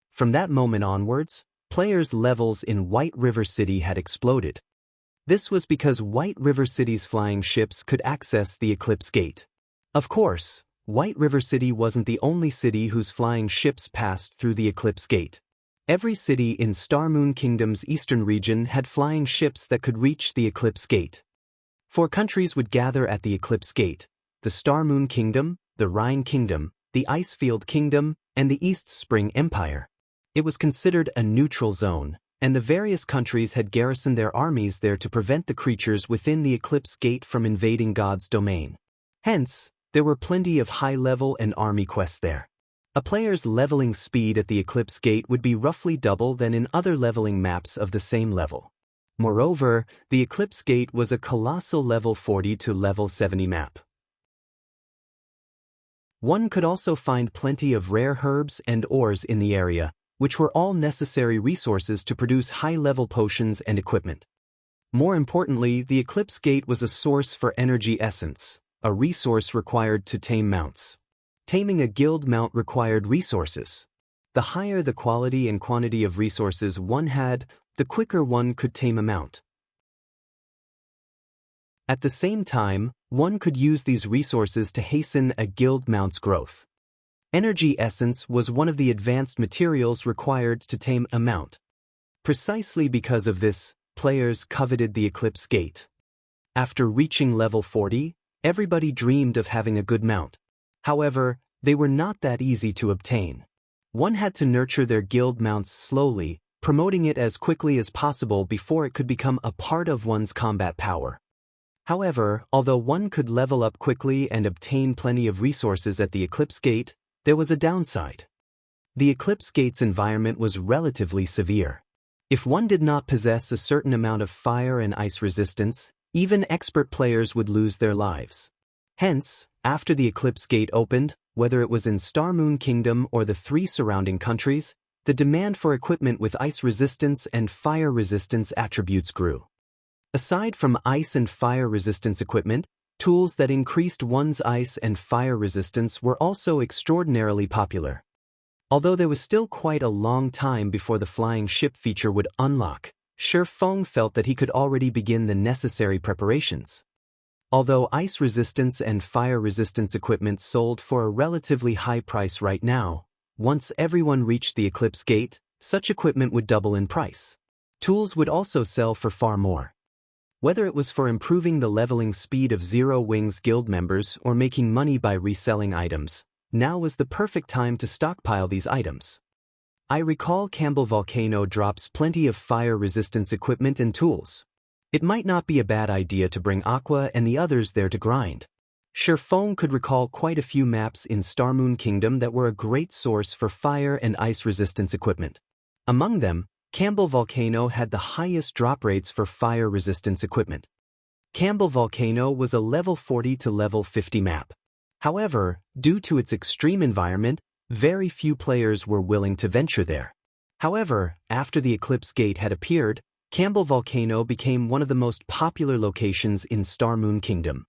From that moment onwards, players' levels in White River City had exploded. This was because White River City's flying ships could access the Eclipse Gate. Of course, White River City wasn't the only city whose flying ships passed through the Eclipse Gate. Every city in Star Moon Kingdom's eastern region had flying ships that could reach the Eclipse Gate. 4 countries would gather at the Eclipse Gate: the Star Moon Kingdom, the Rhine Kingdom, the Icefield Kingdom, and the East Spring Empire. It was considered a neutral zone, and the various countries had garrisoned their armies there to prevent the creatures within the Eclipse Gate from invading God's domain. Hence, there were plenty of high-level and army quests there. A player's leveling speed at the Eclipse Gate would be roughly double than in other leveling maps of the same level. Moreover, the Eclipse Gate was a colossal level 40 to level 70 map. One could also find plenty of rare herbs and ores in the area, which were all necessary resources to produce high-level potions and equipment. More importantly, the Eclipse Gate was a source for energy essence, a resource required to tame mounts. Taming a guild mount required resources. The higher the quality and quantity of resources one had, the quicker one could tame a mount. At the same time, one could use these resources to hasten a guild mount's growth. Energy essence was one of the advanced materials required to tame a mount. Precisely because of this, players coveted the Eclipse Gate. After reaching level 40, everybody dreamed of having a good mount. However, they were not that easy to obtain. One had to nurture their guild mounts slowly, promoting it as quickly as possible before it could become a part of one's combat power. However, although one could level up quickly and obtain plenty of resources at the Eclipse Gate, there was a downside. The Eclipse Gate's environment was relatively severe. If one did not possess a certain amount of fire and ice resistance, even expert players would lose their lives. Hence, after the Eclipse Gate opened, whether it was in Starmoon Kingdom or the 3 surrounding countries, the demand for equipment with ice resistance and fire resistance attributes grew. Aside from ice and fire resistance equipment, tools that increased one's ice and fire resistance were also extraordinarily popular. Although there was still quite a long time before the flying ship feature would unlock, Shi Feng felt that he could already begin the necessary preparations. Although ice resistance and fire resistance equipment sold for a relatively high price right now, once everyone reached the Eclipse Gate, such equipment would double in price. Tools would also sell for far more. Whether it was for improving the leveling speed of Zero Wings guild members or making money by reselling items, now was the perfect time to stockpile these items. I recall Campbell Volcano drops plenty of fire resistance equipment and tools. It might not be a bad idea to bring Aqua and the others there to grind. Shi Feng could recall quite a few maps in Starmoon Kingdom that were a great source for fire and ice resistance equipment. Among them, Campbell Volcano had the highest drop rates for fire resistance equipment. Campbell Volcano was a level 40 to level 50 map. However, due to its extreme environment, very few players were willing to venture there. However, after the Eclipse Gate had appeared, Campbell Volcano became one of the most popular locations in Starmoon Kingdom.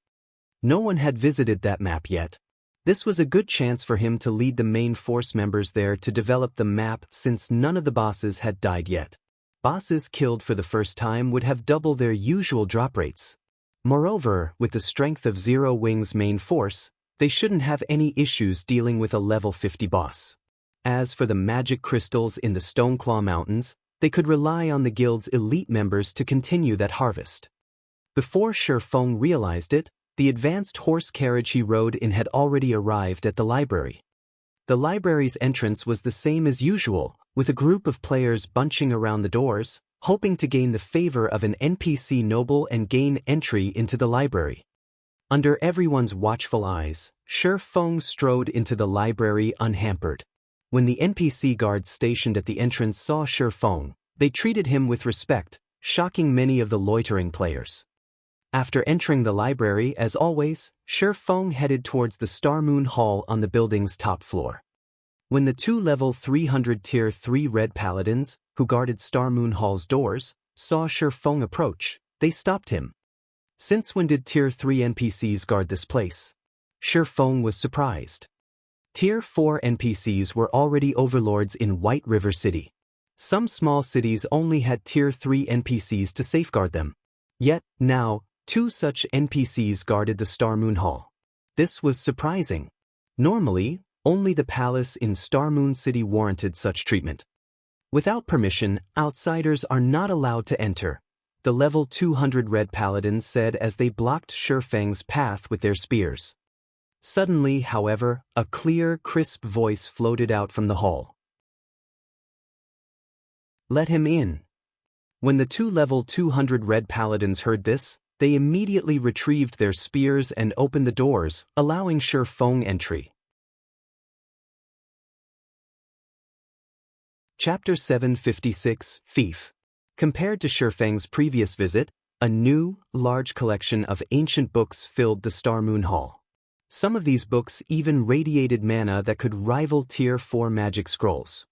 No one had visited that map yet. This was a good chance for him to lead the main force members there to develop the map since none of the bosses had died yet. Bosses killed for the first time would have double their usual drop rates. Moreover, with the strength of Zero Wings' main force, they shouldn't have any issues dealing with a level 50 boss. As for the magic crystals in the Stoneclaw Mountains, they could rely on the guild's elite members to continue that harvest. Before Shi Feng realized it, the advanced horse carriage he rode in had already arrived at the library. The library's entrance was the same as usual, with a group of players bunching around the doors, hoping to gain the favor of an NPC noble and gain entry into the library. Under everyone's watchful eyes, Shi Feng strode into the library unhampered. When the NPC guards stationed at the entrance saw Shi Feng, they treated him with respect, shocking many of the loitering players. After entering the library, as always, Shi Feng headed towards the Starmoon Hall on the building's top floor. When the 2 level 300 Tier 3 Red Paladins, who guarded Starmoon Hall's doors, saw Shi Feng approach, they stopped him. Since when did Tier 3 NPCs guard this place? Shi Feng was surprised. Tier 4 NPCs were already overlords in White River City. Some small cities only had Tier 3 NPCs to safeguard them. Yet, now, 2 such NPCs guarded the Starmoon Hall. This was surprising. Normally, only the palace in Starmoon City warranted such treatment. Without permission, outsiders are not allowed to enter, the level 200 Red Paladins said as they blocked Shi Feng's path with their spears. Suddenly, however, a clear, crisp voice floated out from the hall. "Let him in." When the 2 level 200 Red Paladins heard this, they immediately retrieved their spears and opened the doors, allowing Shi Feng entry. Chapter 756, Fief. Compared to Shi Feng's previous visit, a new, large collection of ancient books filled the Starmoon Hall. Some of these books even radiated mana that could rival Tier 4 magic scrolls.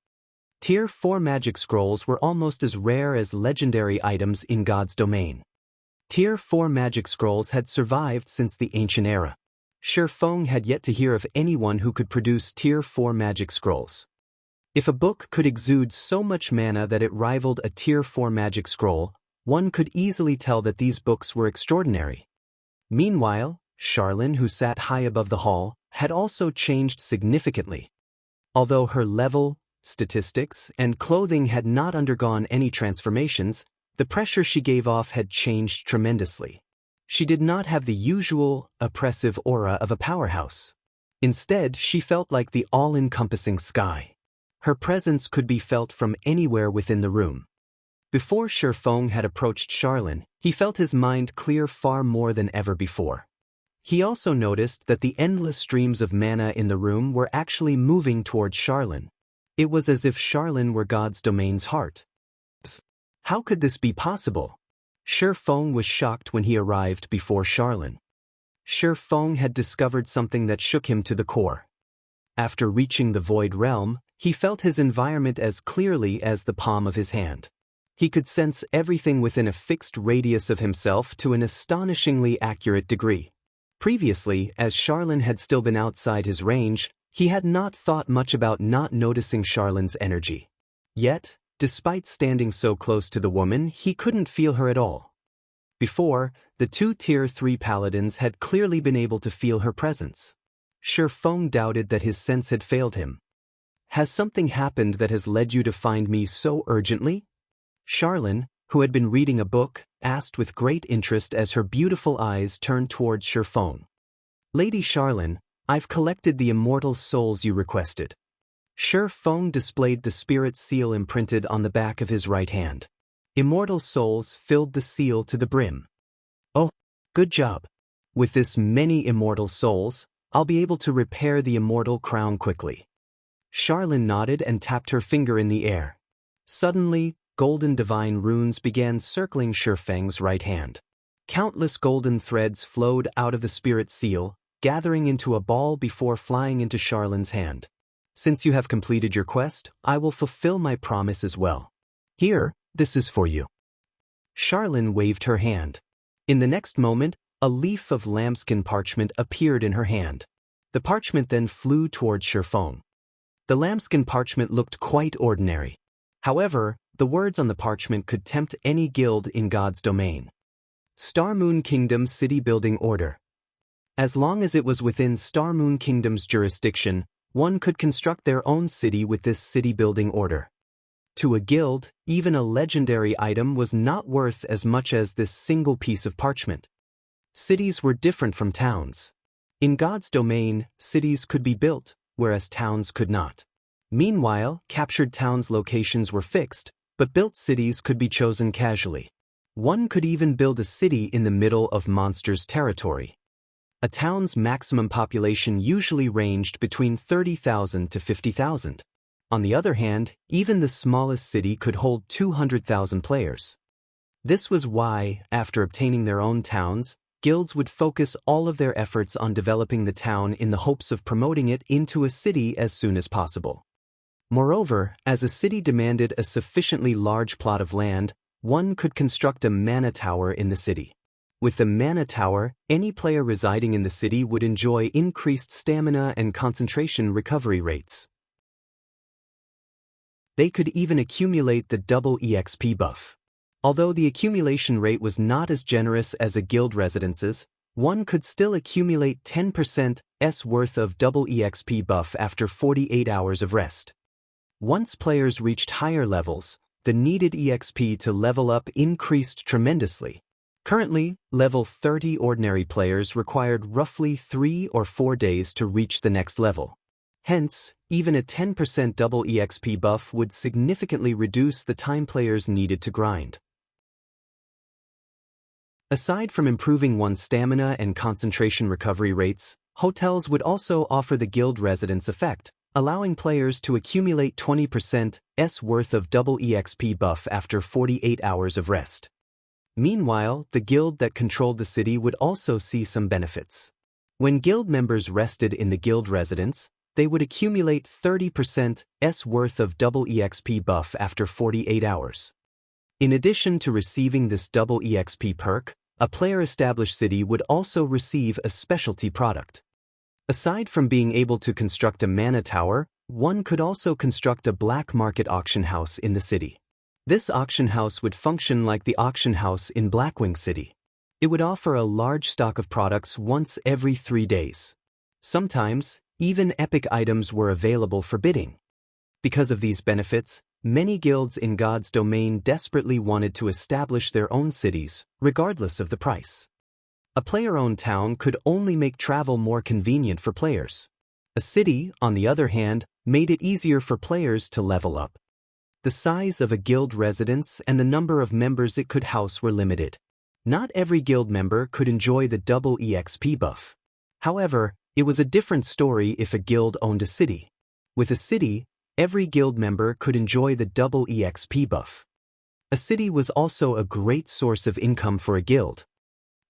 Tier 4 magic scrolls were almost as rare as legendary items in God's domain. Tier 4 magic scrolls had survived since the ancient era. Shi Feng had yet to hear of anyone who could produce Tier 4 magic scrolls. If a book could exude so much mana that it rivaled a Tier 4 magic scroll, one could easily tell that these books were extraordinary. Meanwhile, Charlene, who sat high above the hall, had also changed significantly. Although her level, statistics, and clothing had not undergone any transformations, the pressure she gave off had changed tremendously. She did not have the usual, oppressive aura of a powerhouse. Instead, she felt like the all-encompassing sky. Her presence could be felt from anywhere within the room. Before Shifeng had approached Charlene, he felt his mind clear far more than ever before. He also noticed that the endless streams of mana in the room were actually moving towards Charlene. It was as if Charlene were God's domain's heart. How could this be possible? Shifeng was shocked when he arrived before Charlene. Shifeng had discovered something that shook him to the core. After reaching the Void Realm, he felt his environment as clearly as the palm of his hand. He could sense everything within a fixed radius of himself to an astonishingly accurate degree. Previously, as Charlene had still been outside his range, he had not thought much about not noticing Charlene's energy. Yet, despite standing so close to the woman, he couldn't feel her at all. Before, the two Tier 3 paladins had clearly been able to feel her presence. Shifeng doubted that his sense had failed him. "Has something happened that has led you to find me so urgently?" Charlene, who had been reading a book, asked with great interest as her beautiful eyes turned towards Shifeng. "Lady Charlene, I've collected the immortal souls you requested." Shifeng displayed the spirit seal imprinted on the back of his right hand. Immortal souls filled the seal to the brim. "Oh, good job. With this many immortal souls, I'll be able to repair the immortal crown quickly." Charlene nodded and tapped her finger in the air. Suddenly, golden divine runes began circling Shifeng's right hand. Countless golden threads flowed out of the spirit seal, gathering into a ball before flying into Charlene's hand. "Since you have completed your quest, I will fulfill my promise as well. Here, this is for you." Charlene waved her hand. In the next moment, a leaf of lambskin parchment appeared in her hand. The parchment then flew towards Shifeng. The lambskin parchment looked quite ordinary. However, the words on the parchment could tempt any guild in God's domain. Starmoon Kingdom City Building Order. As long as it was within Starmoon Kingdom's jurisdiction, one could construct their own city with this city building order. To a guild, even a legendary item was not worth as much as this single piece of parchment. Cities were different from towns. In God's domain, cities could be built, whereas towns could not. Meanwhile, captured towns' locations were fixed, but built cities could be chosen casually. One could even build a city in the middle of monsters' territory. A town's maximum population usually ranged between 30,000 to 50,000. On the other hand, even the smallest city could hold 200,000 players. This was why, after obtaining their own towns, guilds would focus all of their efforts on developing the town in the hopes of promoting it into a city as soon as possible. Moreover, as a city demanded a sufficiently large plot of land, one could construct a mana tower in the city. With the mana tower, any player residing in the city would enjoy increased stamina and concentration recovery rates. They could even accumulate the double EXP buff. Although the accumulation rate was not as generous as a guild residence's, one could still accumulate 10% worth of double EXP buff after 48 hours of rest. Once players reached higher levels, the needed EXP to level up increased tremendously. Currently, level 30 ordinary players required roughly 3 or 4 days to reach the next level. Hence, even a 10% double EXP buff would significantly reduce the time players needed to grind. Aside from improving one's stamina and concentration recovery rates, hotels would also offer the guild residence effect, allowing players to accumulate 20% worth of double EXP buff after 48 hours of rest. Meanwhile, the guild that controlled the city would also see some benefits. When guild members rested in the guild residence, they would accumulate 30% worth of double EXP buff after 48 hours. In addition to receiving this double EXP perk, a player-established city would also receive a specialty product. Aside from being able to construct a mana tower, one could also construct a black market auction house in the city. This auction house would function like the auction house in Blackwing City. It would offer a large stock of products once every 3 days. Sometimes, even epic items were available for bidding. Because of these benefits, many guilds in God's domain desperately wanted to establish their own cities, regardless of the price. A player-owned town could only make travel more convenient for players. A city, on the other hand, made it easier for players to level up. The size of a guild residence and the number of members it could house were limited. Not every guild member could enjoy the double EXP buff. However, it was a different story if a guild owned a city. With a city, every guild member could enjoy the double EXP buff. A city was also a great source of income for a guild.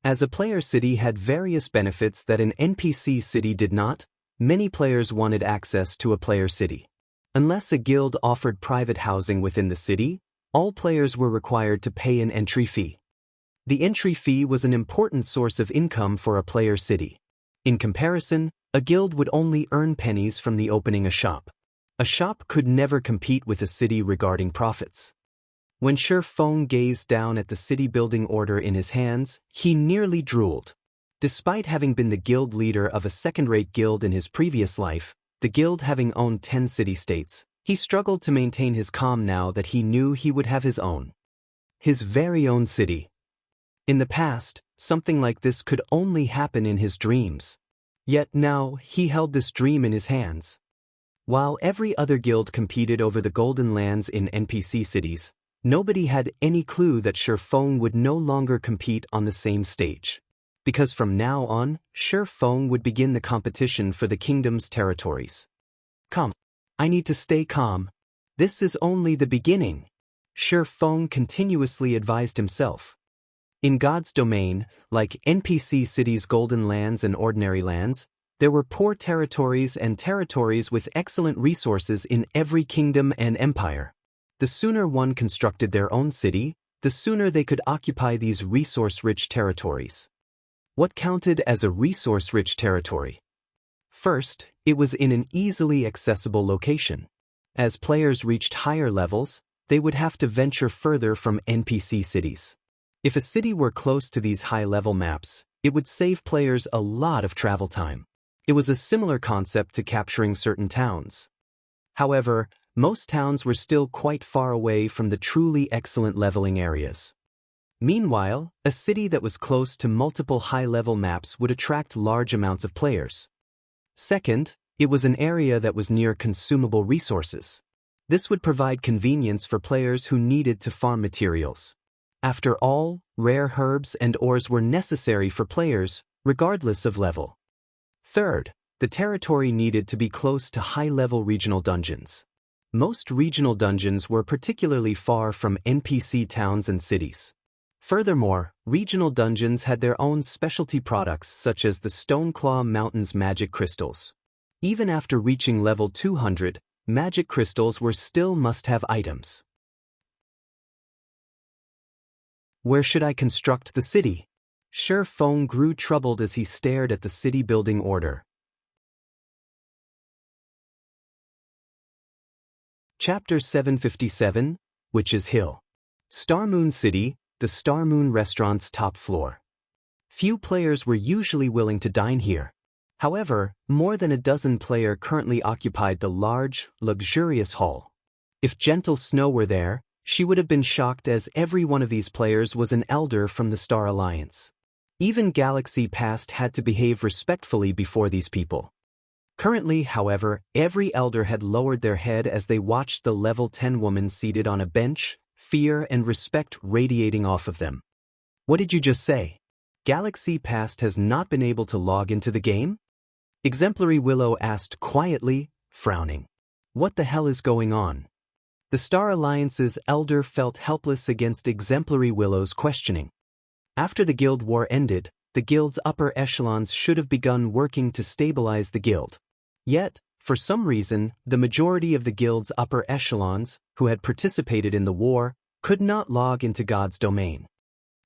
As a player city had various benefits that an NPC city did not, many players wanted access to a player city. Unless a guild offered private housing within the city, all players were required to pay an entry fee. The entry fee was an important source of income for a player city. In comparison, a guild would only earn pennies from the opening a shop. A shop could never compete with a city regarding profits. When Sher Fong gazed down at the city-building order in his hands, he nearly drooled. Despite having been the guild leader of a second-rate guild in his previous life, the guild having owned 10 city-states, he struggled to maintain his calm now that he knew he would have his own. His very own city. In the past, something like this could only happen in his dreams. Yet now, he held this dream in his hands. While every other guild competed over the golden lands in NPC cities, nobody had any clue that Sher Fong would no longer compete on the same stage. Because from now on, Sher Fong would begin the competition for the kingdom's territories. Calm. I need to stay calm. This is only the beginning. Sher Fong continuously advised himself. In God's domain, like NPC cities' golden lands and ordinary lands, there were poor territories and territories with excellent resources in every kingdom and empire. The sooner one constructed their own city, the sooner they could occupy these resource-rich territories. What counted as a resource-rich territory? First, it was in an easily accessible location. As players reached higher levels, they would have to venture further from NPC cities. If a city were close to these high-level maps, it would save players a lot of travel time. It was a similar concept to capturing certain towns. However, most towns were still quite far away from the truly excellent leveling areas. Meanwhile, a city that was close to multiple high-level maps would attract large amounts of players. Second, it was an area that was near consumable resources. This would provide convenience for players who needed to farm materials. After all, rare herbs and ores were necessary for players, regardless of level. Third, the territory needed to be close to high-level regional dungeons. Most regional dungeons were particularly far from NPC towns and cities. Furthermore, regional dungeons had their own specialty products such as the Stoneclaw Mountain's magic crystals. Even after reaching level 200, magic crystals were still must-have items. Where should I construct the city? Sher Fong grew troubled as he stared at the city-building order. Chapter 757, Witch's Hill. Starmoon City, the Starmoon restaurant's top floor. Few players were usually willing to dine here. However, more than a dozen players currently occupied the large, luxurious hall. If Gentle Snow were there, she would have been shocked as every one of these players was an elder from the Star Alliance. Even Galaxy Past had to behave respectfully before these people. Currently, however, every elder had lowered their head as they watched the level 10 woman seated on a bench, fear and respect radiating off of them. What did you just say? Galaxy Past has not been able to log into the game? Exemplary Willow asked quietly, frowning. What the hell is going on? The Star Alliance's elder felt helpless against Exemplary Willow's questioning. After the guild war ended, the guild's upper echelons should have begun working to stabilize the guild. Yet, for some reason, the majority of the guild's upper echelons, who had participated in the war, could not log into God's domain.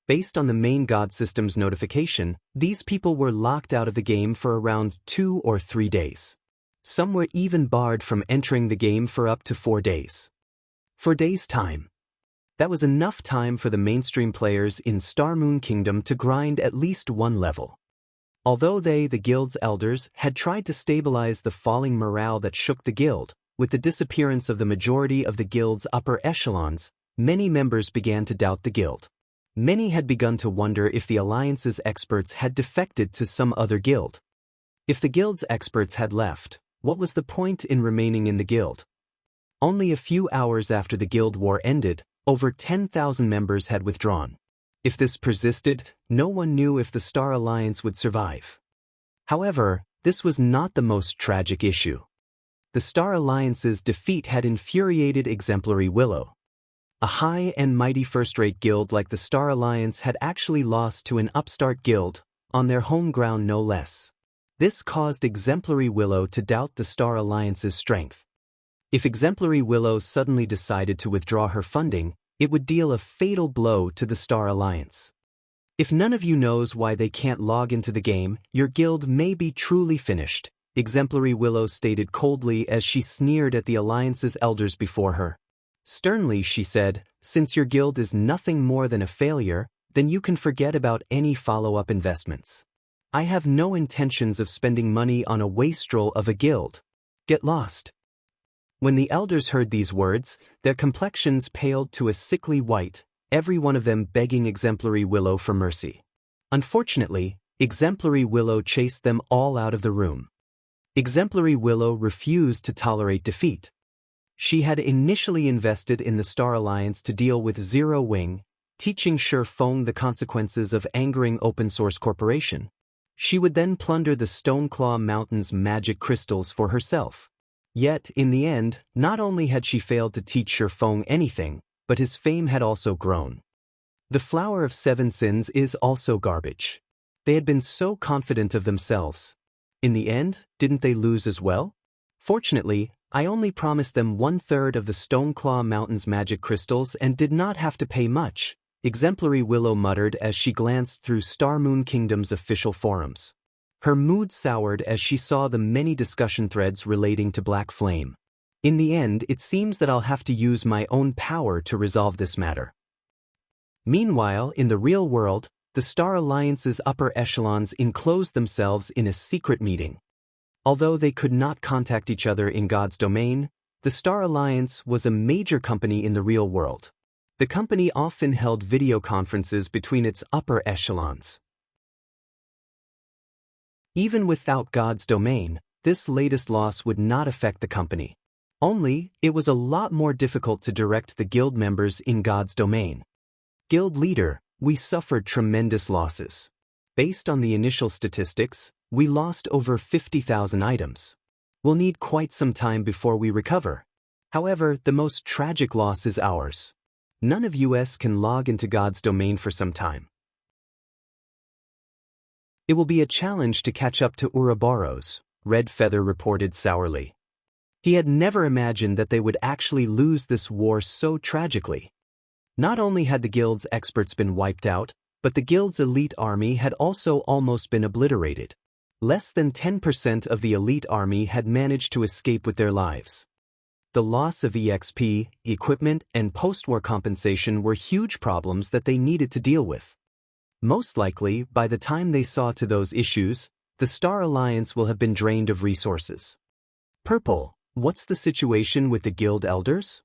Based on the main God system's notification, these people were locked out of the game for around 2 or 3 days. Some were even barred from entering the game for up to 4 days. 4 days' time. That was enough time for the mainstream players in Starmoon Kingdom to grind at least one level. Although they, the guild's elders, had tried to stabilize the falling morale that shook the guild, with the disappearance of the majority of the guild's upper echelons, many members began to doubt the guild. Many had begun to wonder if the Alliance's experts had defected to some other guild. If the guild's experts had left, What was the point in remaining in the guild? Only a few hours after the guild war ended, over 10,000 members had withdrawn. If this persisted, no one knew if the Star Alliance would survive. However, this was not the most tragic issue. The Star Alliance's defeat had infuriated Exemplary Willow. A high and mighty first-rate guild like the Star Alliance had actually lost to an upstart guild, on their home ground no less. This caused Exemplary Willow to doubt the Star Alliance's strength. If Exemplary Willow suddenly decided to withdraw her funding, it would deal a fatal blow to the Star Alliance. If none of you knows why they can't log into the game, your guild may be truly finished, Exemplary Willow stated coldly as she sneered at the Alliance's elders before her. Sternly she said, since your guild is nothing more than a failure, then you can forget about any follow-up investments. I have no intentions of spending money on a wastrel of a guild. Get lost. When the elders heard these words, their complexions paled to a sickly white, every one of them begging Exemplary Willow for mercy. Unfortunately, Exemplary Willow chased them all out of the room. Exemplary Willow refused to tolerate defeat. She had initially invested in the Star Alliance to deal with Zero Wing, teaching Sher Feng the consequences of angering Open Source Corporation. She would then plunder the Stoneclaw Mountain's magic crystals for herself. Yet, in the end, not only had she failed to teach Sher Feng anything, but his fame had also grown. The Flower of Seven Sins is also garbage. They had been so confident of themselves. In the end, didn't they lose as well? Fortunately, I only promised them 1/3 of the Stoneclaw Mountain's magic crystals and did not have to pay much, Exemplary Willow muttered as she glanced through Starmoon Kingdom's official forums. Her mood soured as she saw the many discussion threads relating to Black Flame. In the end, it seems that I'll have to use my own power to resolve this matter. Meanwhile, in the real world, the Star Alliance's upper echelons enclosed themselves in a secret meeting. Although they could not contact each other in God's domain, the Star Alliance was a major company in the real world. The company often held video conferences between its upper echelons. Even without God's domain, this latest loss would not affect the company. Only, it was a lot more difficult to direct the guild members in God's domain. Guild leader, we suffered tremendous losses. Based on the initial statistics, we lost over 50,000 items. We'll need quite some time before we recover. However, the most tragic loss is ours. None of us can log into God's domain for some time. It will be a challenge to catch up to Ouroboros, Red Feather reported sourly. He had never imagined that they would actually lose this war so tragically. Not only had the guild's experts been wiped out, but the guild's elite army had also almost been obliterated. Less than 10% of the elite army had managed to escape with their lives. The loss of EXP, equipment, and post-war compensation were huge problems that they needed to deal with. Most likely, by the time they saw to those issues, the Star Alliance will have been drained of resources. Purple, what's the situation with the guild elders?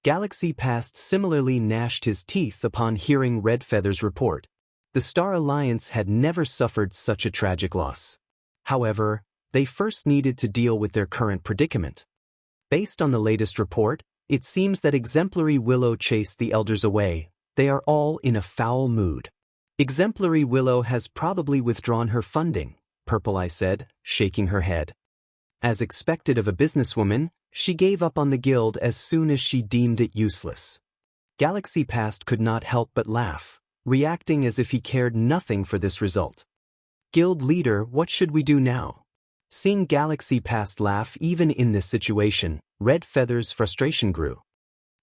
Galaxy Past similarly gnashed his teeth upon hearing Red Feather's report. The Star Alliance had never suffered such a tragic loss. However, they first needed to deal with their current predicament. Based on the latest report, it seems that Exemplary Willow chased the elders away. They are all in a foul mood. Exemplary Willow has probably withdrawn her funding, Purple Eye said, shaking her head. As expected of a businesswoman, she gave up on the guild as soon as she deemed it useless. Galaxy Past could not help but laugh, reacting as if he cared nothing for this result. Guild leader, what should we do now? Seeing Galaxy Past laugh even in this situation, Red Feather's frustration grew.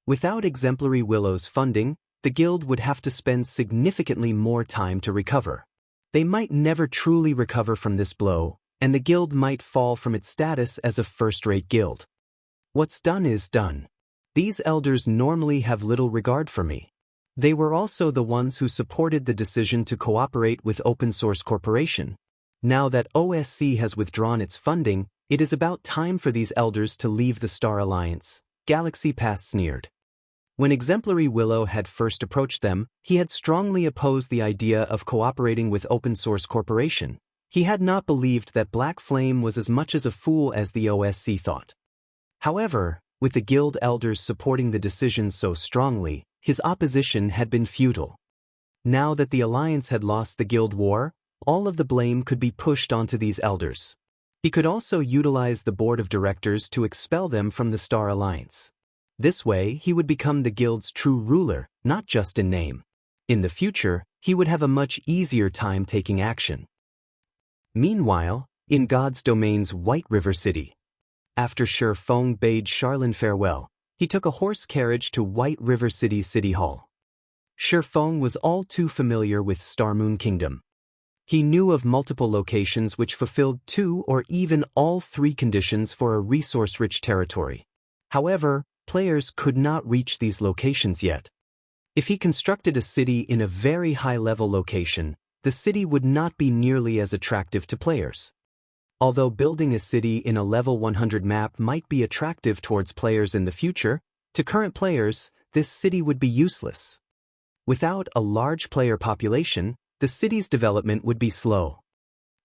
Without Exemplary Willow's funding, the guild would have to spend significantly more time to recover. They might never truly recover from this blow, and the guild might fall from its status as a first-rate guild. What's done is done. These elders normally have little regard for me. They were also the ones who supported the decision to cooperate with Open Source Corporation. Now that OSC has withdrawn its funding, it is about time for these elders to leave the Star Alliance, Galaxy Past sneered. When Exemplary Willow had first approached them, he had strongly opposed the idea of cooperating with Open Source Corporation. He had not believed that Black Flame was as much as a fool as the OSC thought. However, with the guild elders supporting the decision so strongly, his opposition had been futile. Now that the alliance had lost the guild war, all of the blame could be pushed onto these elders. He could also utilize the board of directors to expel them from the Star Alliance. This way, he would become the guild's true ruler, not just in name. In the future, he would have a much easier time taking action. Meanwhile, in God's Domain's White River City, after Shi Feng bade Charlene farewell, he took a horse carriage to White River City's City Hall. Shi Feng was all too familiar with Star Moon Kingdom. He knew of multiple locations which fulfilled 2 or even all 3 conditions for a resource-rich territory. However, players could not reach these locations yet. If he constructed a city in a very high-level location, the city would not be nearly as attractive to players. Although building a city in a level 100 map might be attractive towards players in the future, to current players, this city would be useless. Without a large player population, the city's development would be slow.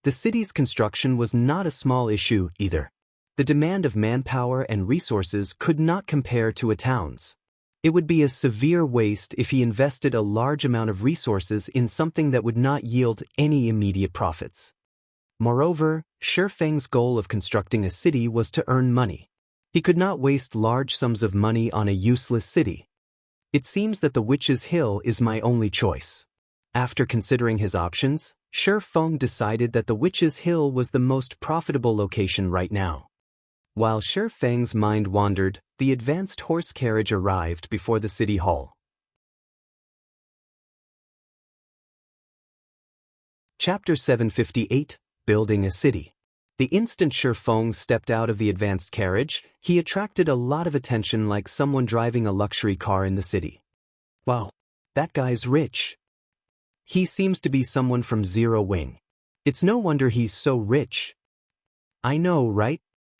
The city's construction was not a small issue either. The demand of manpower and resources could not compare to a town's. It would be a severe waste if he invested a large amount of resources in something that would not yield any immediate profits. Moreover, Shi Feng's goal of constructing a city was to earn money. He could not waste large sums of money on a useless city. It seems that the Witch's Hill is my only choice. After considering his options, Shi Feng decided that the Witch's Hill was the most profitable location right now. While Shi Feng's mind wandered, the advanced horse carriage arrived before the city hall. Chapter 758, Building a City. The instant Shi Feng stepped out of the advanced carriage, he attracted a lot of attention like someone driving a luxury car in the city. Wow, that guy's rich. He seems to be someone from Zero Wing. It's no wonder he's so rich. I know, right?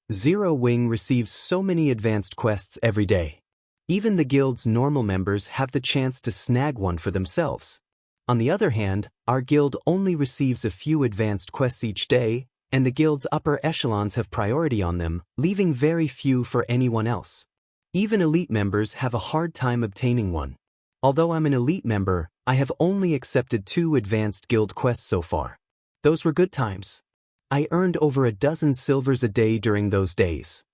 Zero Wing receives so many advanced quests every day. Even the guild's normal members have the chance to snag one for themselves. On the other hand, our guild only receives a few advanced quests each day, and the guild's upper echelons have priority on them, leaving very few for anyone else. Even elite members have a hard time obtaining one. Although I'm an elite member, I have only accepted 2 advanced guild quests so far. Those were good times. I earned over a dozen silvers a day during those days.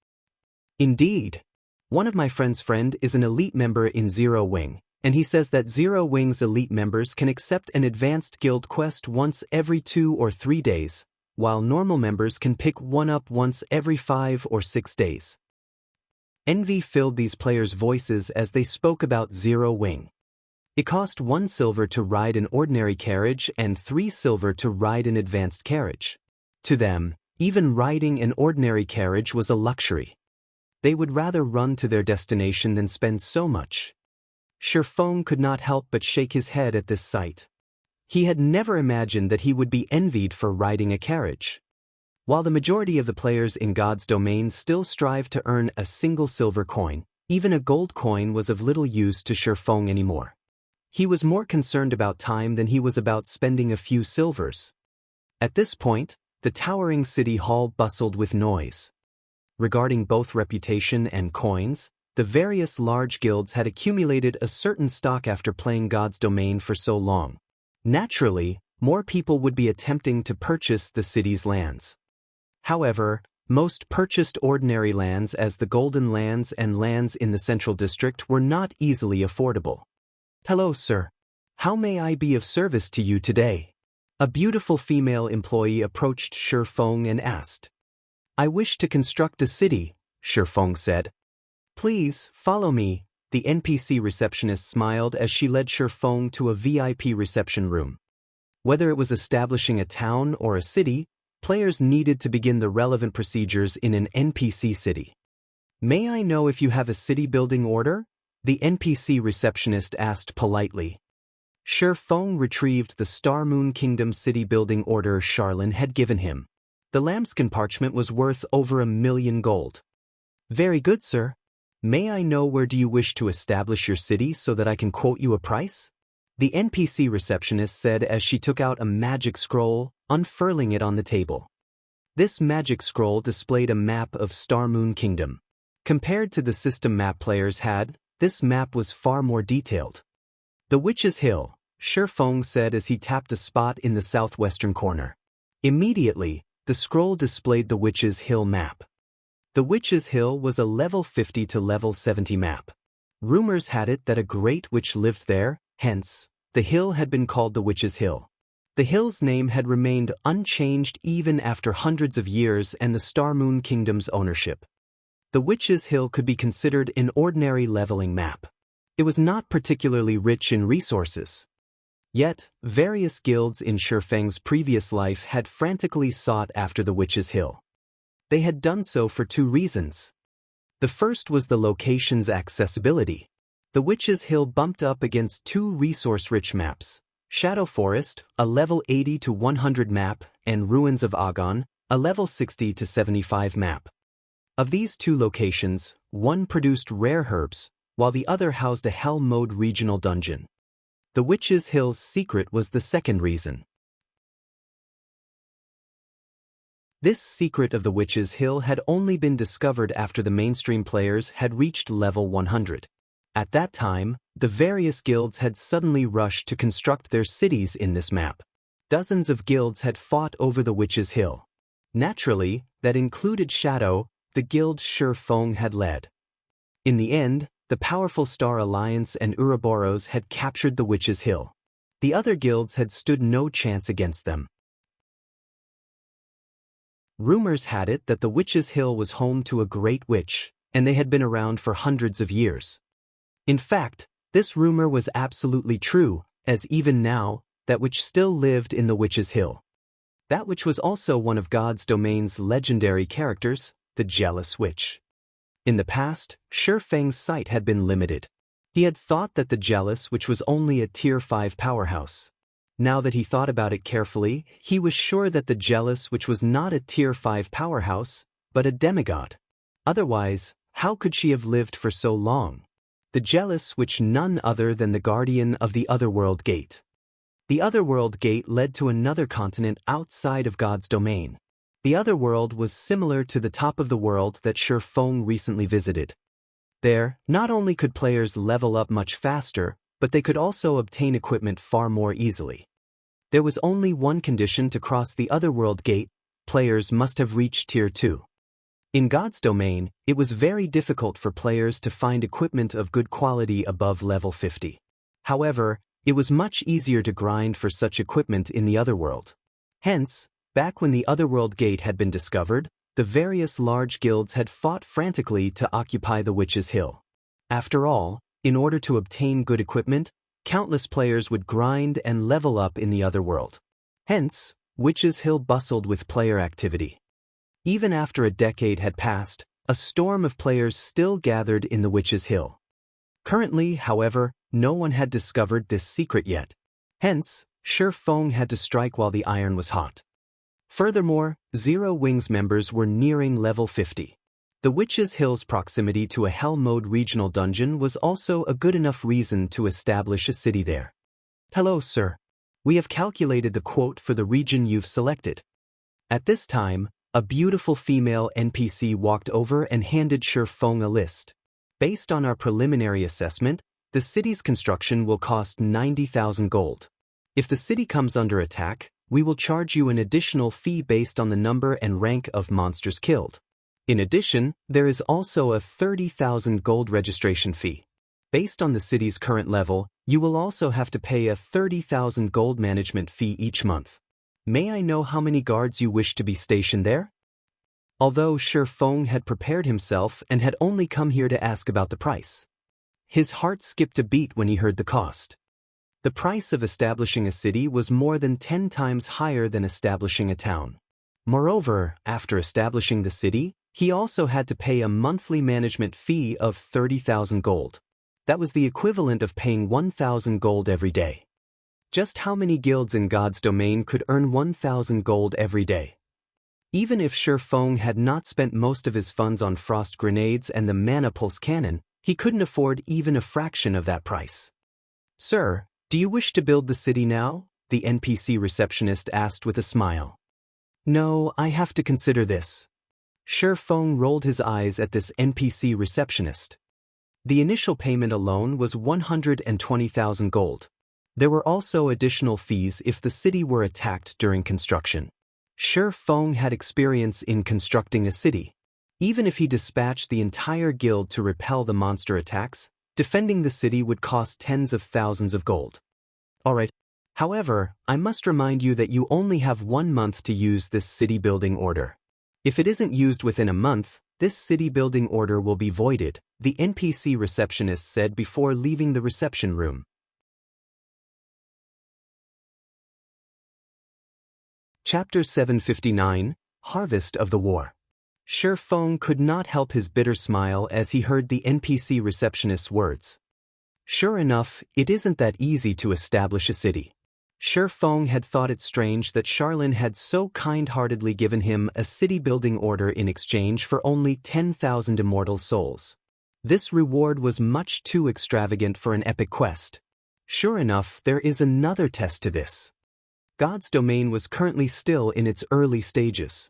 Indeed. One of my friend's friend is an elite member in Zero Wing, and he says that Zero Wing's elite members can accept an advanced guild quest once every 2 or 3 days, while normal members can pick one up once every 5 or 6 days. Envy filled these players' voices as they spoke about Zero Wing. It cost 1 silver to ride an ordinary carriage and 3 silver to ride an advanced carriage. To them, even riding an ordinary carriage was a luxury. They would rather run to their destination than spend so much. Shi Feng could not help but shake his head at this sight. He had never imagined that he would be envied for riding a carriage. While the majority of the players in God's Domain still strive to earn a single silver coin, even a gold coin was of little use to Shi Feng anymore. He was more concerned about time than he was about spending a few silvers. At this point, the towering city hall bustled with noise. Regarding both reputation and coins, the various large guilds had accumulated a certain stock after playing God's Domain for so long. Naturally, more people would be attempting to purchase the city's lands. However, most purchased ordinary lands as the Golden Lands and lands in the Central District were not easily affordable. Hello, sir. How may I be of service to you today? A beautiful female employee approached Shi Feng and asked. I wish to construct a city, Shi Feng said. Please, follow me, the NPC receptionist smiled as she led Shi Feng to a VIP reception room. Whether it was establishing a town or a city, players needed to begin the relevant procedures in an NPC city. May I know if you have a city building order? The NPC receptionist asked politely. Shi Feng retrieved the Star Moon Kingdom city building order Charlene had given him. The lambskin parchment was worth over 1 million gold. Very good, sir. May I know where do you wish to establish your city so that I can quote you a price? The NPC receptionist said as she took out a magic scroll, unfurling it on the table. This magic scroll displayed a map of Star Moon Kingdom. Compared to the system map players had, this map was far more detailed. "The Witch's Hill," Shifeng said as he tapped a spot in the southwestern corner. Immediately, the scroll displayed the Witch's Hill map. The Witch's Hill was a level 50 to level 70 map. Rumors had it that a great witch lived there, hence, the hill had been called the Witch's Hill. The hill's name had remained unchanged even after hundreds of years and the Star Moon Kingdom's ownership. The Witch's Hill could be considered an ordinary leveling map. It was not particularly rich in resources. Yet, various guilds in Shifeng's previous life had frantically sought after the Witch's Hill. They had done so for two reasons. The first was the location's accessibility. The Witch's Hill bumped up against two resource-rich maps, Shadow Forest, a level 80 to 100 map, and Ruins of Agon, a level 60 to 75 map. Of these two locations, one produced rare herbs, while the other housed a Hell Mode regional dungeon. The Witch's Hill's secret was the second reason. This secret of the Witch's Hill had only been discovered after the mainstream players had reached level 100. At that time, the various guilds had suddenly rushed to construct their cities in this map. Dozens of guilds had fought over the Witch's Hill. Naturally, that included Shadow, the guild Shifeng had led. In the end, the powerful Star Alliance and Ouroboros had captured the Witch's Hill. The other guilds had stood no chance against them. Rumors had it that the Witch's Hill was home to a great witch, and they had been around for hundreds of years. In fact, this rumor was absolutely true, as even now, that witch still lived in the Witch's Hill. That witch was also one of God's domain's legendary characters, the Jealous Witch. In the past, Shifeng's sight had been limited. He had thought that the Jealous Witch was only a Tier 5 powerhouse. Now that he thought about it carefully, he was sure that the Jealous Witch was not a Tier 5 powerhouse, but a demigod. Otherwise, how could she have lived for so long? The Jealous Witch, none other than the guardian of the Otherworld Gate. The Otherworld Gate led to another continent outside of God's domain. The Otherworld was similar to the top of the world that Shifeng recently visited. There, not only could players level up much faster, but they could also obtain equipment far more easily. There was only one condition to cross the Otherworld Gate: players must have reached Tier 2. In God's domain, it was very difficult for players to find equipment of good quality above level 50. However, it was much easier to grind for such equipment in the Otherworld. Hence, back when the Otherworld Gate had been discovered, the various large guilds had fought frantically to occupy the Witch's Hill. After all, in order to obtain good equipment, countless players would grind and level up in the Otherworld. Hence, Witch's Hill bustled with player activity. Even after a decade had passed, a storm of players still gathered in the Witch's Hill. Currently, however, no one had discovered this secret yet. Hence, Shifeng had to strike while the iron was hot. Furthermore, Zero Wings members were nearing level 50. The Witch's Hill's proximity to a Hell Mode regional dungeon was also a good enough reason to establish a city there. "Hello, sir. We have calculated the quote for the region you've selected." At this time, a beautiful female NPC walked over and handed Shifeng a list. "Based on our preliminary assessment, the city's construction will cost 90,000 gold. If the city comes under attack, we will charge you an additional fee based on the number and rank of monsters killed. In addition, there is also a 30,000 gold registration fee. Based on the city's current level, you will also have to pay a 30,000 gold management fee each month. May I know how many guards you wish to be stationed there?" Although Shifeng had prepared himself and had only come here to ask about the price, his heart skipped a beat when he heard the cost. The price of establishing a city was more than 10 times higher than establishing a town. Moreover, after establishing the city, he also had to pay a monthly management fee of 30,000 gold. That was the equivalent of paying 1,000 gold every day. Just how many guilds in God's domain could earn 1,000 gold every day? Even if Shifeng had not spent most of his funds on frost grenades and the mana pulse cannon, he couldn't afford even a fraction of that price. "Sir, do you wish to build the city now?" the NPC receptionist asked with a smile. No, I have to consider this. Feng rolled his eyes at this NPC receptionist. The initial payment alone was 120,000 gold. There were also additional fees if the city were attacked during construction. Feng had experience in constructing a city. Even if he dispatched the entire guild to repel the monster attacks, defending the city would cost tens of thousands of gold. Alright. However, I must remind you that you only have 1 month to use this city building order. If it isn't used within a month, this city building order will be voided, the NPC receptionist said before leaving the reception room. Chapter 759, Harvest of the War. Feng could not help his bitter smile as he heard the NPC receptionist's words. Sure enough, it isn't that easy to establish a city. Feng had thought it strange that Charlene had so kind-heartedly given him a city-building order in exchange for only 10,000 immortal souls. This reward was much too extravagant for an epic quest. Sure enough, there is another test to this. God's domain was currently still in its early stages.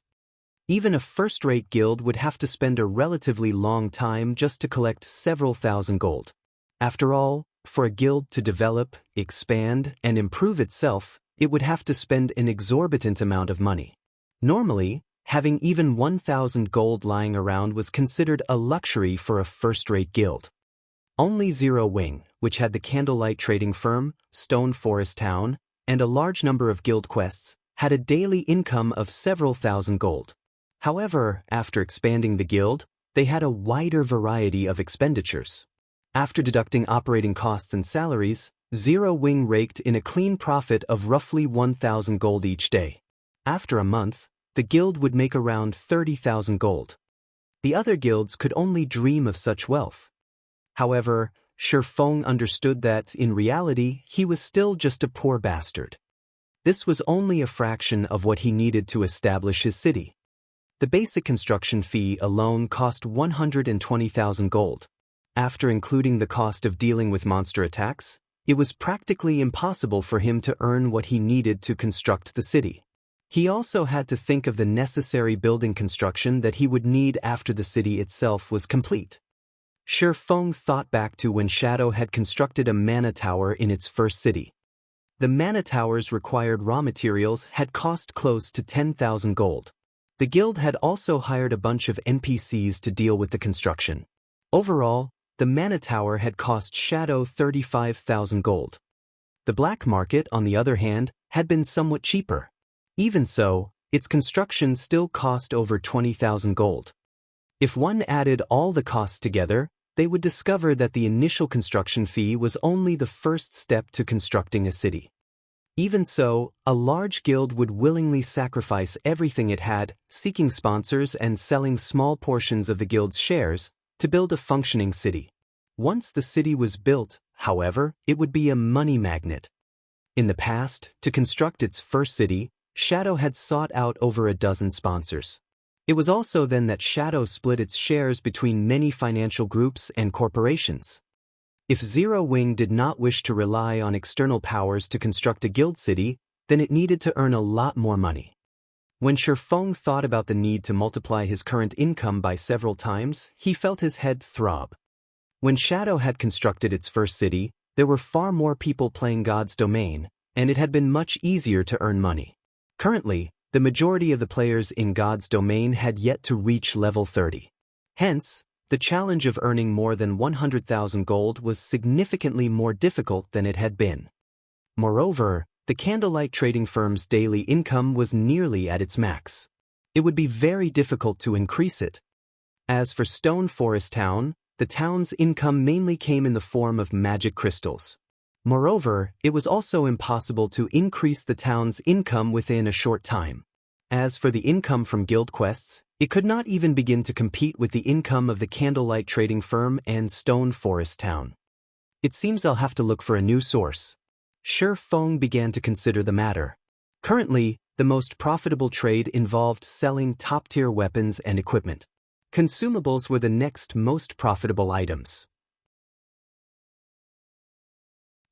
Even a first-rate guild would have to spend a relatively long time just to collect several thousand gold. After all, for a guild to develop, expand, and improve itself, it would have to spend an exorbitant amount of money. Normally, having even 1,000 gold lying around was considered a luxury for a first-rate guild. Only Zero Wing, which had the candlelight trading firm, Stone Forest Town, and a large number of guild quests, had a daily income of several thousand gold. However, after expanding the guild, they had a wider variety of expenditures. After deducting operating costs and salaries, Zero Wing raked in a clean profit of roughly 1,000 gold each day. After a month, the guild would make around 30,000 gold. The other guilds could only dream of such wealth. However, Feng understood that, in reality, he was still just a poor bastard. This was only a fraction of what he needed to establish his city. The basic construction fee alone cost 120,000 gold. After including the cost of dealing with monster attacks, it was practically impossible for him to earn what he needed to construct the city. He also had to think of the necessary building construction that he would need after the city itself was complete. Feng thought back to when Shadow had constructed a mana tower in its first city. The mana tower's required raw materials had cost close to 10,000 gold. The guild had also hired a bunch of NPCs to deal with the construction. Overall, the mana tower had cost Shadow 35,000 gold. The black market, on the other hand, had been somewhat cheaper. Even so, its construction still cost over 20,000 gold. If one added all the costs together, they would discover that the initial construction fee was only the first step to constructing a city. Even so, a large guild would willingly sacrifice everything it had, seeking sponsors and selling small portions of the guild's shares, to build a functioning city. Once the city was built, however, it would be a money magnet. In the past, to construct its first city, Shadow had sought out over a dozen sponsors. It was also then that Shadow split its shares between many financial groups and corporations. If Zero Wing did not wish to rely on external powers to construct a guild city, then it needed to earn a lot more money. When Feng thought about the need to multiply his current income by several times, he felt his head throb. When Shadow had constructed its first city, there were far more people playing God's domain, and it had been much easier to earn money. Currently, the majority of the players in God's domain had yet to reach level 30. Hence, the challenge of earning more than 100,000 gold was significantly more difficult than it had been. Moreover, the candlelight trading firm's daily income was nearly at its max. It would be very difficult to increase it. As for Stone Forest Town, the town's income mainly came in the form of magic crystals. Moreover, it was also impossible to increase the town's income within a short time. As for the income from guild quests, it could not even begin to compete with the income of the candlelight trading firm and Stone Forest Town. It seems I'll have to look for a new source. Feng began to consider the matter. Currently, the most profitable trade involved selling top-tier weapons and equipment. Consumables were the next most profitable items.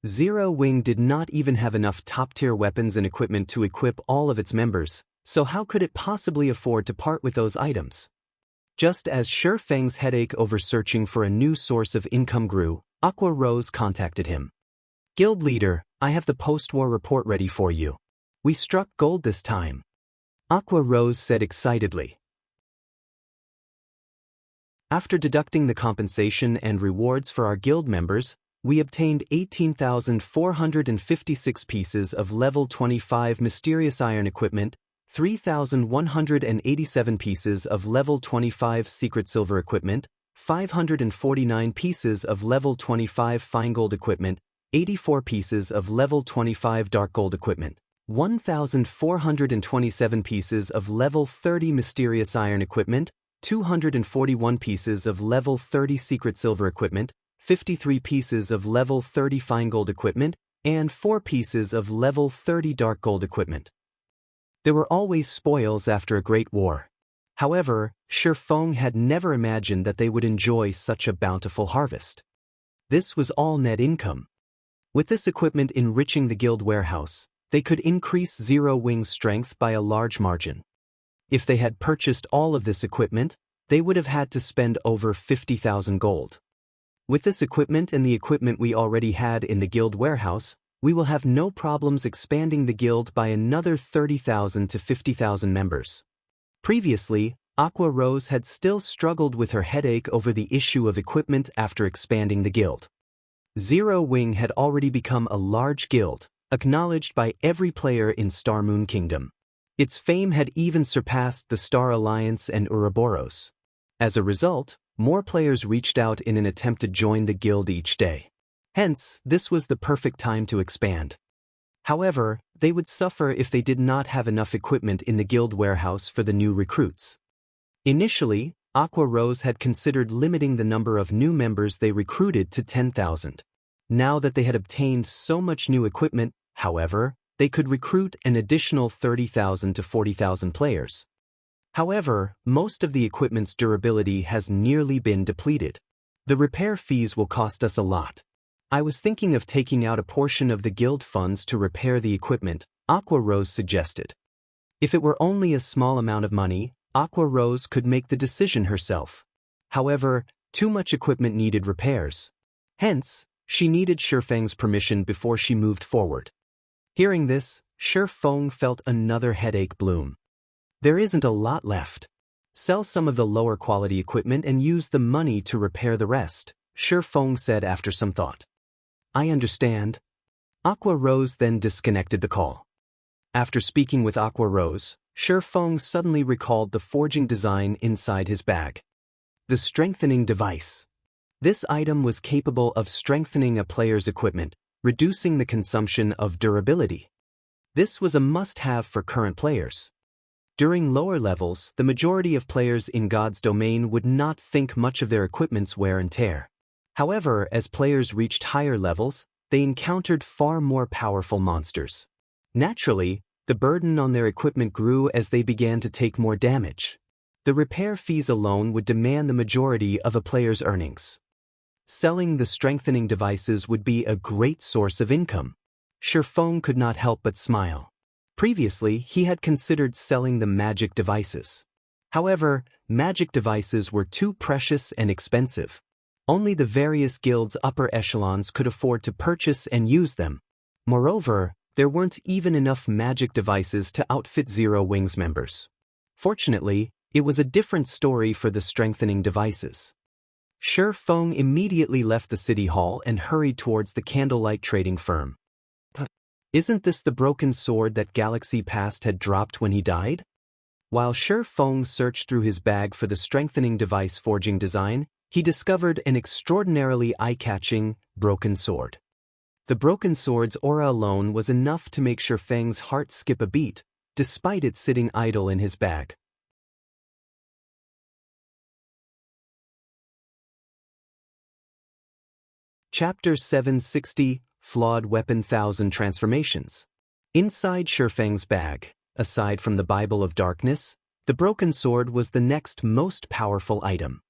Zero Wing did not even have enough top-tier weapons and equipment to equip all of its members, so how could it possibly afford to part with those items? Just as Shi Feng's headache over searching for a new source of income grew, Aqua Rose contacted him. Guild leader, I have the post-war report ready for you. We struck gold this time. Aqua Rose said excitedly. After deducting the compensation and rewards for our guild members, we obtained 18,456 pieces of level 25 mysterious iron equipment, 3,187 pieces of level 25 secret silver equipment, 549 pieces of level 25 fine gold equipment, 84 pieces of level 25 dark gold equipment, 1,427 pieces of level 30 mysterious iron equipment, 241 pieces of level 30 secret silver equipment, 53 pieces of level 30 fine gold equipment, and 4 pieces of level 30 dark gold equipment. There were always spoils after a great war. However, Shi Feng had never imagined that they would enjoy such a bountiful harvest. This was all net income. With this equipment enriching the guild warehouse, they could increase Zero Wing's strength by a large margin. If they had purchased all of this equipment, they would have had to spend over 50,000 gold. With this equipment and the equipment we already had in the guild warehouse, we will have no problems expanding the guild by another 30,000 to 50,000 members. Previously, Aqua Rose had still struggled with her headache over the issue of equipment after expanding the guild. Zero Wing had already become a large guild, acknowledged by every player in Star Moon Kingdom. Its fame had even surpassed the Star Alliance and Ouroboros. As a result, more players reached out in an attempt to join the guild each day. Hence, this was the perfect time to expand. However, they would suffer if they did not have enough equipment in the guild warehouse for the new recruits. Initially, Aqua Rose had considered limiting the number of new members they recruited to 10,000. Now that they had obtained so much new equipment, however, they could recruit an additional 30,000 to 40,000 players. However, most of the equipment's durability has nearly been depleted. The repair fees will cost us a lot. I was thinking of taking out a portion of the guild funds to repair the equipment, Aqua Rose suggested. If it were only a small amount of money, Aqua Rose could make the decision herself. However, too much equipment needed repairs. Hence, she needed Shi Feng's permission before she moved forward. Hearing this, Shi Feng felt another headache bloom. There isn't a lot left. Sell some of the lower quality equipment and use the money to repair the rest, Shi Feng said after some thought. I understand. Aqua Rose then disconnected the call. After speaking with Aqua Rose, Shi Feng suddenly recalled the forging design inside his bag. The strengthening device. This item was capable of strengthening a player's equipment, reducing the consumption of durability. This was a must-have for current players. During lower levels, the majority of players in God's domain would not think much of their equipment's wear and tear. However, as players reached higher levels, they encountered far more powerful monsters. Naturally, the burden on their equipment grew as they began to take more damage. The repair fees alone would demand the majority of a player's earnings. Selling the strengthening devices would be a great source of income. Shi Feng could not help but smile. Previously, he had considered selling the magic devices. However, magic devices were too precious and expensive. Only the various guilds' upper echelons could afford to purchase and use them. Moreover, there weren't even enough magic devices to outfit Zero Wing's members. Fortunately, it was a different story for the strengthening devices. Shi Feng immediately left the city hall and hurried towards the candlelight trading firm. Isn't this the broken sword that Galaxy Past had dropped when he died? While Shi Feng searched through his bag for the strengthening device forging design, he discovered an extraordinarily eye-catching, broken sword. The broken sword's aura alone was enough to make Shi Feng's heart skip a beat, despite it sitting idle in his bag. Chapter 760, Flawed Weapon 1000 Transformations. Inside Shi Feng's bag, aside from the Bible of Darkness, the broken sword was the next most powerful item.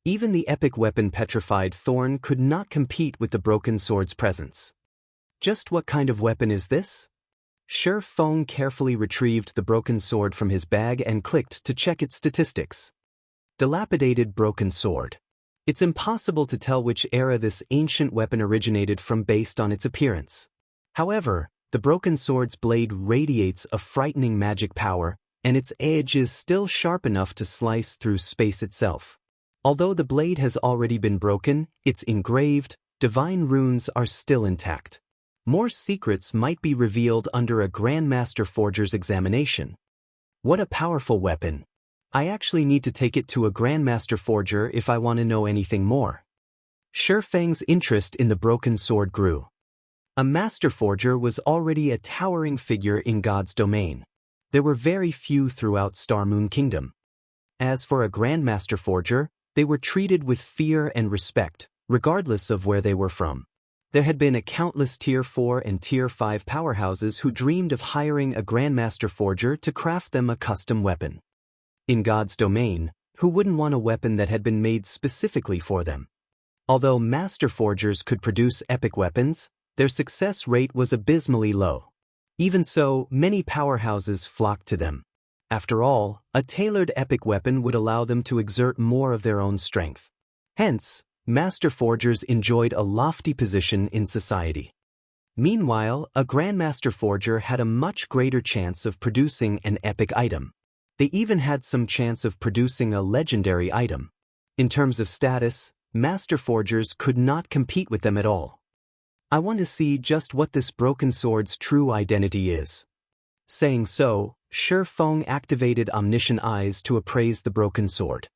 Even the epic weapon Petrified Thorn could not compete with the broken sword's presence. Just what kind of weapon is this? Shi Feng carefully retrieved the broken sword from his bag and clicked to check its statistics. Dilapidated broken sword. It's impossible to tell which era this ancient weapon originated from based on its appearance. However, the broken sword's blade radiates a frightening magic power, and its edge is still sharp enough to slice through space itself. Although the blade has already been broken, its engraved, divine runes are still intact. More secrets might be revealed under a Grandmaster Forger's examination. What a powerful weapon! I actually need to take it to a Grandmaster Forger if I want to know anything more. Shi Feng's interest in the broken sword grew. A Master Forger was already a towering figure in God's domain. There were very few throughout Star Moon Kingdom. As for a Grandmaster Forger, they were treated with fear and respect, regardless of where they were from. There had been countless Tier 4 and Tier 5 powerhouses who dreamed of hiring a Grandmaster Forger to craft them a custom weapon. In God's domain, who wouldn't want a weapon that had been made specifically for them? Although Master Forgers could produce epic weapons, their success rate was abysmally low. Even so, many powerhouses flocked to them. After all, a tailored epic weapon would allow them to exert more of their own strength. Hence, Master Forgers enjoyed a lofty position in society. Meanwhile, a Grandmaster Forger had a much greater chance of producing an epic item. They even had some chance of producing a legendary item. In terms of status, Master Forgers could not compete with them at all. I want to see just what this broken sword's true identity is. Saying so, Shi Feng activated Omniscient Eyes to appraise the broken sword.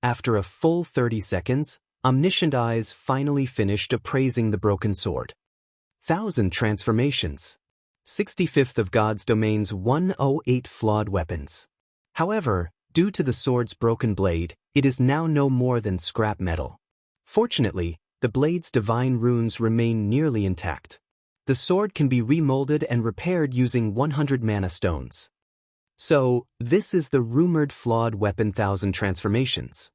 After a full 30 seconds, Omniscient Eyes finally finished appraising the broken sword. 1,000 transformations. 65th of God's domain's 108 flawed weapons. However, due to the sword's broken blade, it is now no more than scrap metal. Fortunately, the blade's divine runes remain nearly intact. The sword can be remolded and repaired using 100 mana stones. So, this is the rumored flawed weapon 1,000 transformations.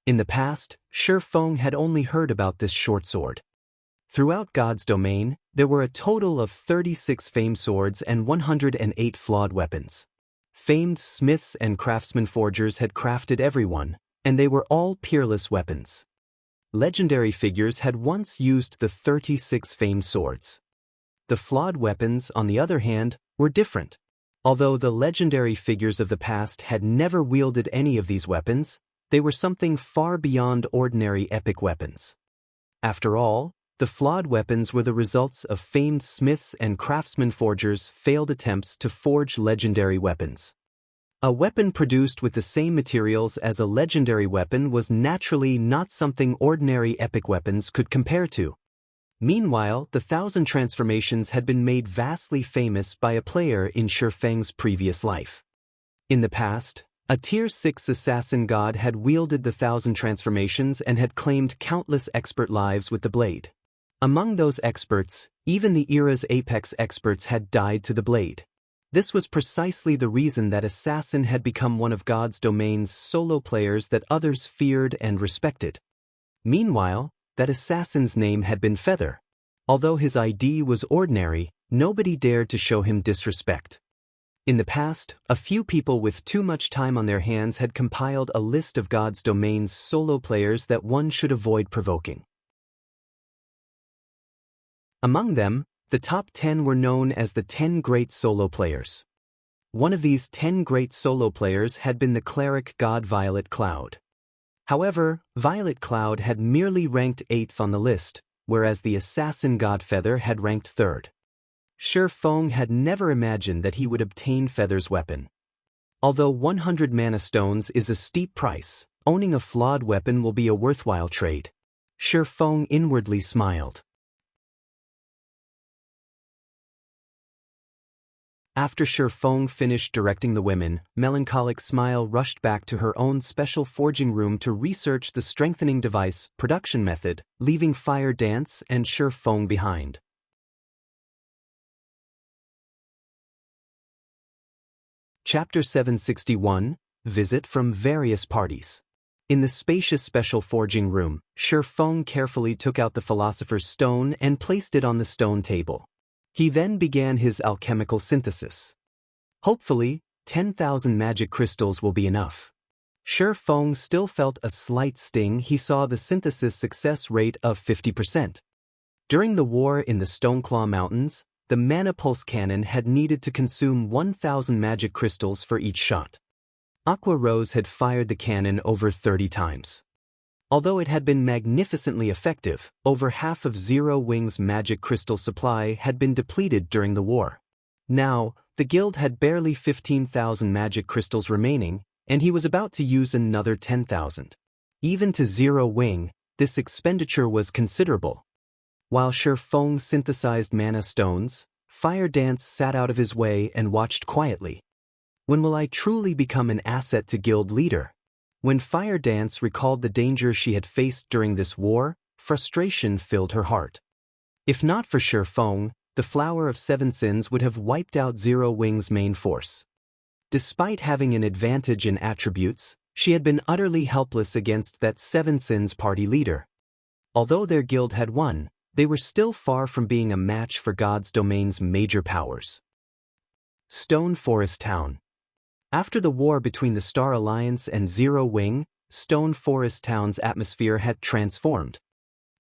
In the past, Shi Feng had only heard about this short sword. Throughout God's domain, there were a total of 36 famed swords and 108 flawed weapons. Famed smiths and craftsmen forgers had crafted every one, and they were all peerless weapons. Legendary figures had once used the 36 famed swords. The flawed weapons, on the other hand, were different. Although the legendary figures of the past had never wielded any of these weapons, they were something far beyond ordinary epic weapons. After all, the flawed weapons were the results of famed smiths and craftsmen forgers' failed attempts to forge legendary weapons. A weapon produced with the same materials as a legendary weapon was naturally not something ordinary epic weapons could compare to. Meanwhile, the 1,000 transformations had been made vastly famous by a player in Shi Feng's previous life. In the past, a Tier 6 assassin god had wielded the 1,000 transformations and had claimed countless expert lives with the blade. Among those experts, even the era's apex experts had died to the blade. This was precisely the reason that Assassin had become one of God's domain's solo players that others feared and respected. Meanwhile, that assassin's name had been Feather. Although his ID was ordinary, nobody dared to show him disrespect. In the past, a few people with too much time on their hands had compiled a list of God's domain's solo players that one should avoid provoking. Among them, the top 10 were known as the 10 great solo players. One of these 10 great solo players had been the cleric god Violet Cloud. However, Violet Cloud had merely ranked 8th on the list, whereas the assassin god Feather had ranked 3rd. Shi Feng had never imagined that he would obtain Feather's weapon. Although 100 mana stones is a steep price, owning a flawed weapon will be a worthwhile trade. Shi Feng inwardly smiled. After Shi Feng finished directing the women, Melancholic Smile rushed back to her own special forging room to research the strengthening device production method, leaving Fire Dance and Shi Feng behind. Chapter 761, Visit from Various Parties. In the spacious special forging room, Shi Feng carefully took out the Philosopher's Stone and placed it on the stone table. He then began his alchemical synthesis. Hopefully, 10,000 magic crystals will be enough. Shi Feng still felt a slight sting. He saw the synthesis success rate of 50%. During the war in the Stoneclaw Mountains, the Mana Pulse Cannon had needed to consume 1,000 magic crystals for each shot. Aqua Rose had fired the cannon over 30 times. Although it had been magnificently effective, over half of Zero Wing's magic crystal supply had been depleted during the war. Now, the guild had barely 15,000 magic crystals remaining, and he was about to use another 10,000. Even to Zero Wing, this expenditure was considerable. While Shi Feng synthesized mana stones, Fire Dance sat out of his way and watched quietly. When will I truly become an asset to guild leader? When Fire Dance recalled the danger she had faced during this war, frustration filled her heart. If not for Shi Feng, the Flower of Seven Sins would have wiped out Zero Wing's main force. Despite having an advantage in attributes, she had been utterly helpless against that Seven Sins party leader. Although their guild had won, they were still far from being a match for God's domain's major powers. Stone Forest Town. After the war between the Star Alliance and Zero Wing, Stone Forest Town's atmosphere had transformed.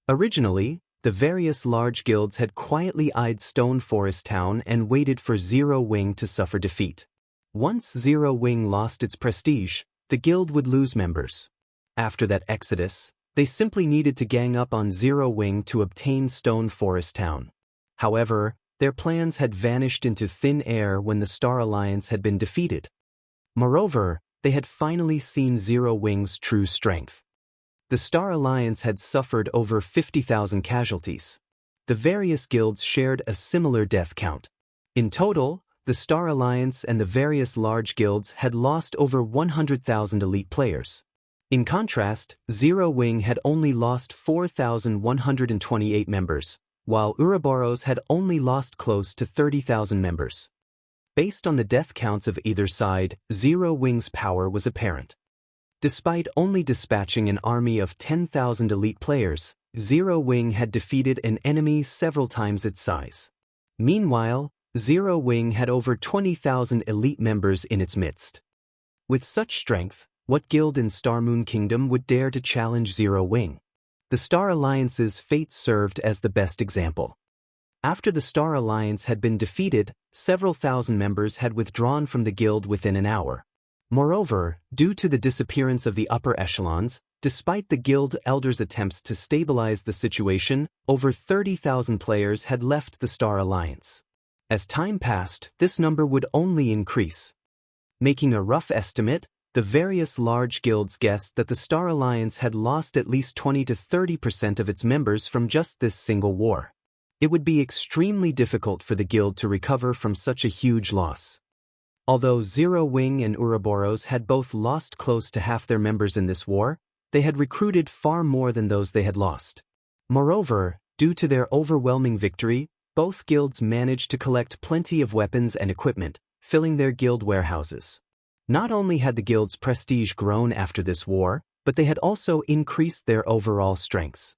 Originally, the various large guilds had quietly eyed Stone Forest Town and waited for Zero Wing to suffer defeat. Once Zero Wing lost its prestige, the guild would lose members. After that exodus, they simply needed to gang up on Zero Wing to obtain Stone Forest Town. However, their plans had vanished into thin air when the Star Alliance had been defeated. Moreover, they had finally seen Zero Wing's true strength. The Star Alliance had suffered over 50,000 casualties. The various guilds shared a similar death count. In total, the Star Alliance and the various large guilds had lost over 100,000 elite players. In contrast, Zero Wing had only lost 4,128 members, while Ouroboros had only lost close to 30,000 members. Based on the death counts of either side, Zero Wing's power was apparent. Despite only dispatching an army of 10,000 elite players, Zero Wing had defeated an enemy several times its size. Meanwhile, Zero Wing had over 20,000 elite members in its midst. With such strength, what guild in Starmoon Kingdom would dare to challenge Zero Wing? The Star Alliance's fate served as the best example. After the Star Alliance had been defeated, several thousand members had withdrawn from the guild within an hour. Moreover, due to the disappearance of the upper echelons, despite the guild elders' attempts to stabilize the situation, over 30,000 players had left the Star Alliance. As time passed, this number would only increase. Making a rough estimate, the various large guilds guessed that the Star Alliance had lost at least 20 to 30% of its members from just this single war. It would be extremely difficult for the guild to recover from such a huge loss. Although Zero Wing and Ouroboros had both lost close to half their members in this war, they had recruited far more than those they had lost. Moreover, due to their overwhelming victory, both guilds managed to collect plenty of weapons and equipment, filling their guild warehouses. Not only had the guild's prestige grown after this war, but they had also increased their overall strengths.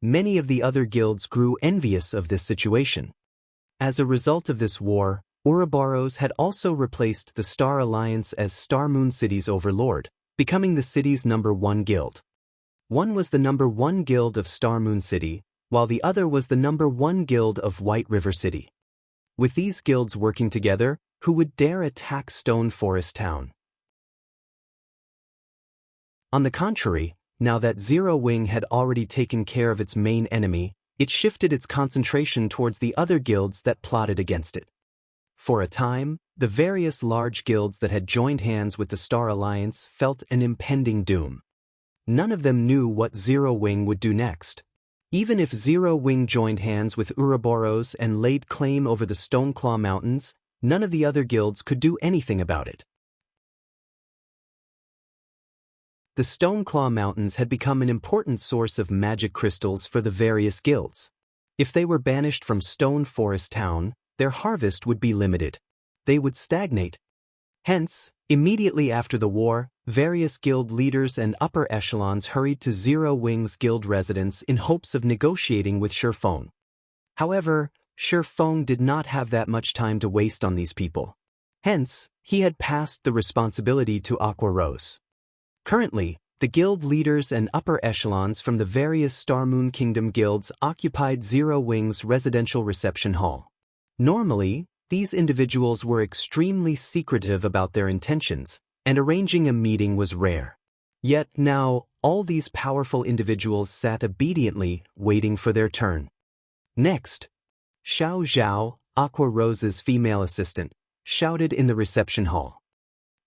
Many of the other guilds grew envious of this situation. As a result of this war, Ouroboros had also replaced the Star Alliance as Starmoon City's overlord, becoming the city's #1 guild. One was the #1 guild of Starmoon City, while the other was the #1 guild of White River City. With these guilds working together, who would dare attack Stone Forest Town? On the contrary, now that Zero Wing had already taken care of its main enemy, it shifted its concentration towards the other guilds that plotted against it. For a time, the various large guilds that had joined hands with the Star Alliance felt an impending doom. None of them knew what Zero Wing would do next. Even if Zero Wing joined hands with Ouroboros and laid claim over the Stoneclaw Mountains, none of the other guilds could do anything about it. The Stoneclaw Mountains had become an important source of magic crystals for the various guilds. If they were banished from Stone Forest Town, their harvest would be limited. They would stagnate. Hence, immediately after the war, various guild leaders and upper echelons hurried to Zero Wing's guild residence in hopes of negotiating with Shifeng. However, Shifeng did not have that much time to waste on these people. Hence, he had passed the responsibility to Aqua Rose. Currently, the guild leaders and upper echelons from the various Star Moon Kingdom guilds occupied Zero Wing's residential reception hall. Normally, these individuals were extremely secretive about their intentions, and arranging a meeting was rare. Yet now, all these powerful individuals sat obediently, waiting for their turn. Next, Xiao Zhao, Aqua Rose's female assistant, shouted in the reception hall.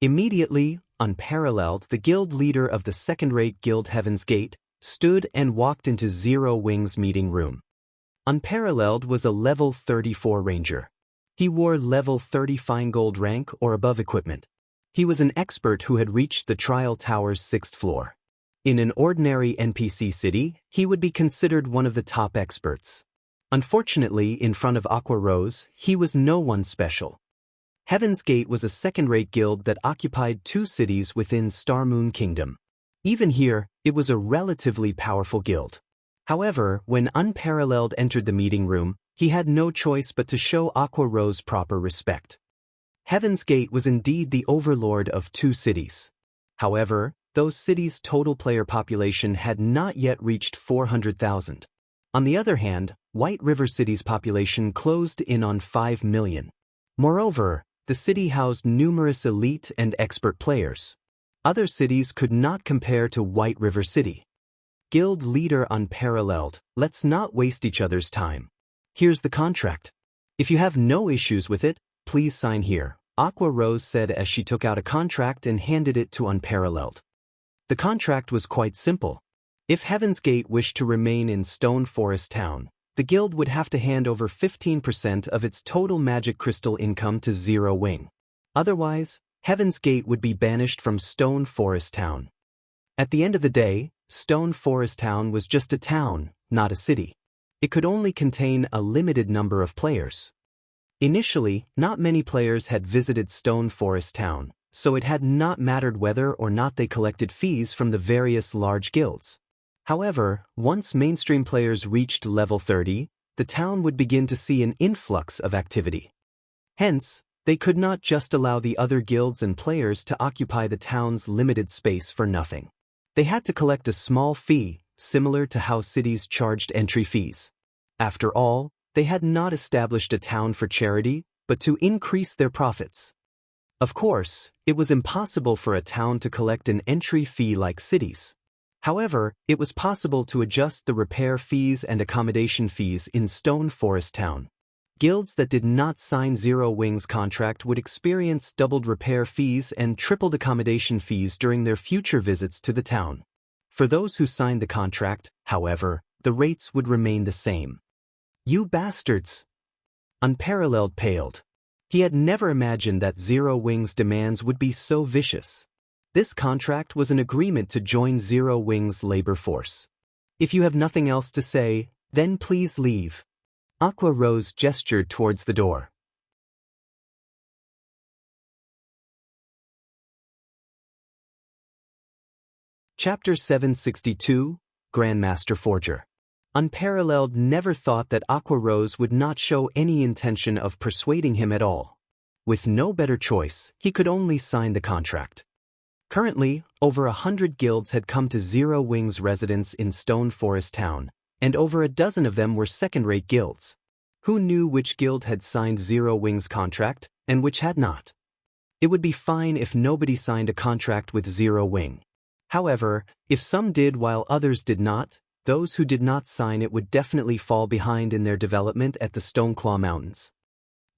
Immediately, unparalleled, the guild leader of the second-rate guild Heaven's Gate stood and walked into Zero Wing's meeting room. Unparalleled was a level 34 ranger. He wore level 30 fine gold rank or above equipment. He was an expert who had reached the Trial Tower's 6th floor. In an ordinary NPC city, he would be considered one of the top experts. Unfortunately, in front of Aqua Rose, he was no one special. Heaven's Gate was a second-rate guild that occupied 2 cities within Star Moon Kingdom. Even here, it was a relatively powerful guild. However, when Unparalleled entered the meeting room, he had no choice but to show Aqua Rose proper respect. Heaven's Gate was indeed the overlord of 2 cities. However, those cities' total player population had not yet reached 400,000. On the other hand, White River City's population closed in on 5 million. Moreover, the city housed numerous elite and expert players. Other cities could not compare to White River City. Guild leader Unparalleled, let's not waste each other's time. Here's the contract. If you have no issues with it, please sign here, Aqua Rose said as she took out a contract and handed it to Unparalleled. The contract was quite simple. If Heaven's Gate wished to remain in Stone Forest Town, the guild would have to hand over 15% of its total magic crystal income to Zero Wing. Otherwise, Heaven's Gate would be banished from Stone Forest Town. At the end of the day, Stone Forest Town was just a town, not a city. It could only contain a limited number of players. Initially, not many players had visited Stone Forest Town, so it had not mattered whether or not they collected fees from the various large guilds. However, once mainstream players reached level 30, the town would begin to see an influx of activity. Hence, they could not just allow the other guilds and players to occupy the town's limited space for nothing. They had to collect a small fee, similar to how cities charged entry fees. After all, they had not established a town for charity, but to increase their profits. Of course, it was impossible for a town to collect an entry fee like cities. However, it was possible to adjust the repair fees and accommodation fees in Stone Forest Town. Guilds that did not sign Zero Wing's contract would experience doubled repair fees and tripled accommodation fees during their future visits to the town. For those who signed the contract, however, the rates would remain the same. You bastards! Unparalleled paled. He had never imagined that Zero Wing's demands would be so vicious. This contract was an agreement to join Zero Wing's labor force. If you have nothing else to say, then please leave. Aqua Rose gestured towards the door. Chapter 762, Grandmaster Forger. Unparalleled never thought that Aqua Rose would not show any intention of persuading him at all. With no better choice, he could only sign the contract. Currently, over 100 guilds had come to Zero Wing's residence in Stone Forest Town, and over a dozen of them were second-rate guilds. Who knew which guild had signed Zero Wing's contract, and which had not? It would be fine if nobody signed a contract with Zero Wing. However, if some did while others did not, those who did not sign it would definitely fall behind in their development at the Stoneclaw Mountains.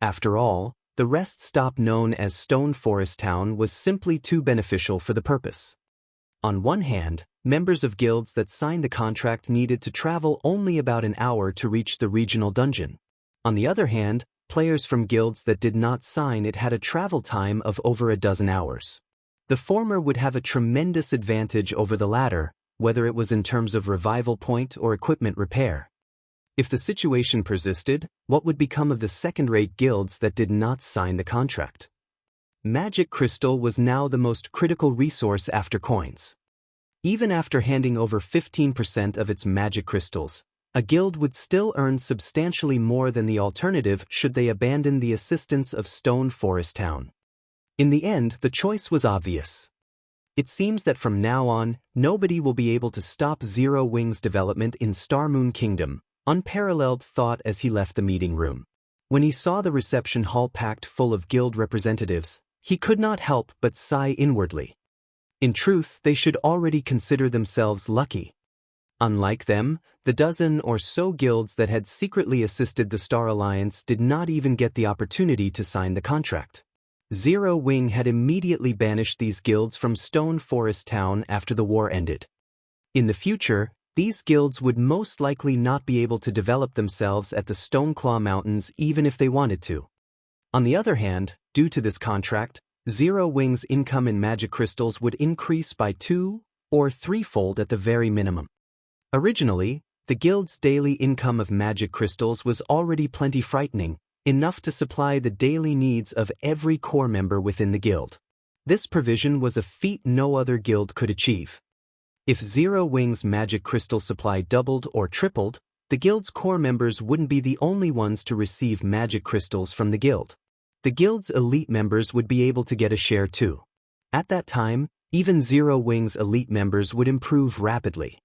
After all, the rest stop known as Stone Forest Town was simply too beneficial for the purpose. On one hand, members of guilds that signed the contract needed to travel only about an hour to reach the regional dungeon. On the other hand, players from guilds that did not sign it had a travel time of over a dozen hours. The former would have a tremendous advantage over the latter, whether it was in terms of revival point or equipment repair. If the situation persisted, what would become of the second-rate guilds that did not sign the contract? Magic crystal was now the most critical resource after coins. Even after handing over 15% of its magic crystals, a guild would still earn substantially more than the alternative should they abandon the assistance of Stone Forest Town. In the end, the choice was obvious. It seems that from now on, nobody will be able to stop Zero Wing's development in Starmoon Kingdom, unparalleled thought as he left the meeting room. When he saw the reception hall packed full of guild representatives, he could not help but sigh inwardly. In truth, they should already consider themselves lucky. Unlike them, the dozen or so guilds that had secretly assisted the Star Alliance did not even get the opportunity to sign the contract. Zero Wing had immediately banished these guilds from Stone Forest Town after the war ended. In the future, these guilds would most likely not be able to develop themselves at the Stoneclaw Mountains even if they wanted to. On the other hand, due to this contract, Zero Wing's income in magic crystals would increase by 2- or 3-fold at the very minimum. Originally, the guild's daily income of magic crystals was already plenty frightening, enough to supply the daily needs of every core member within the guild. This provision was a feat no other guild could achieve. If Zero Wing's magic crystal supply doubled or tripled, the guild's core members wouldn't be the only ones to receive magic crystals from the guild. The guild's elite members would be able to get a share too. At that time, even Zero Wing's elite members would improve rapidly.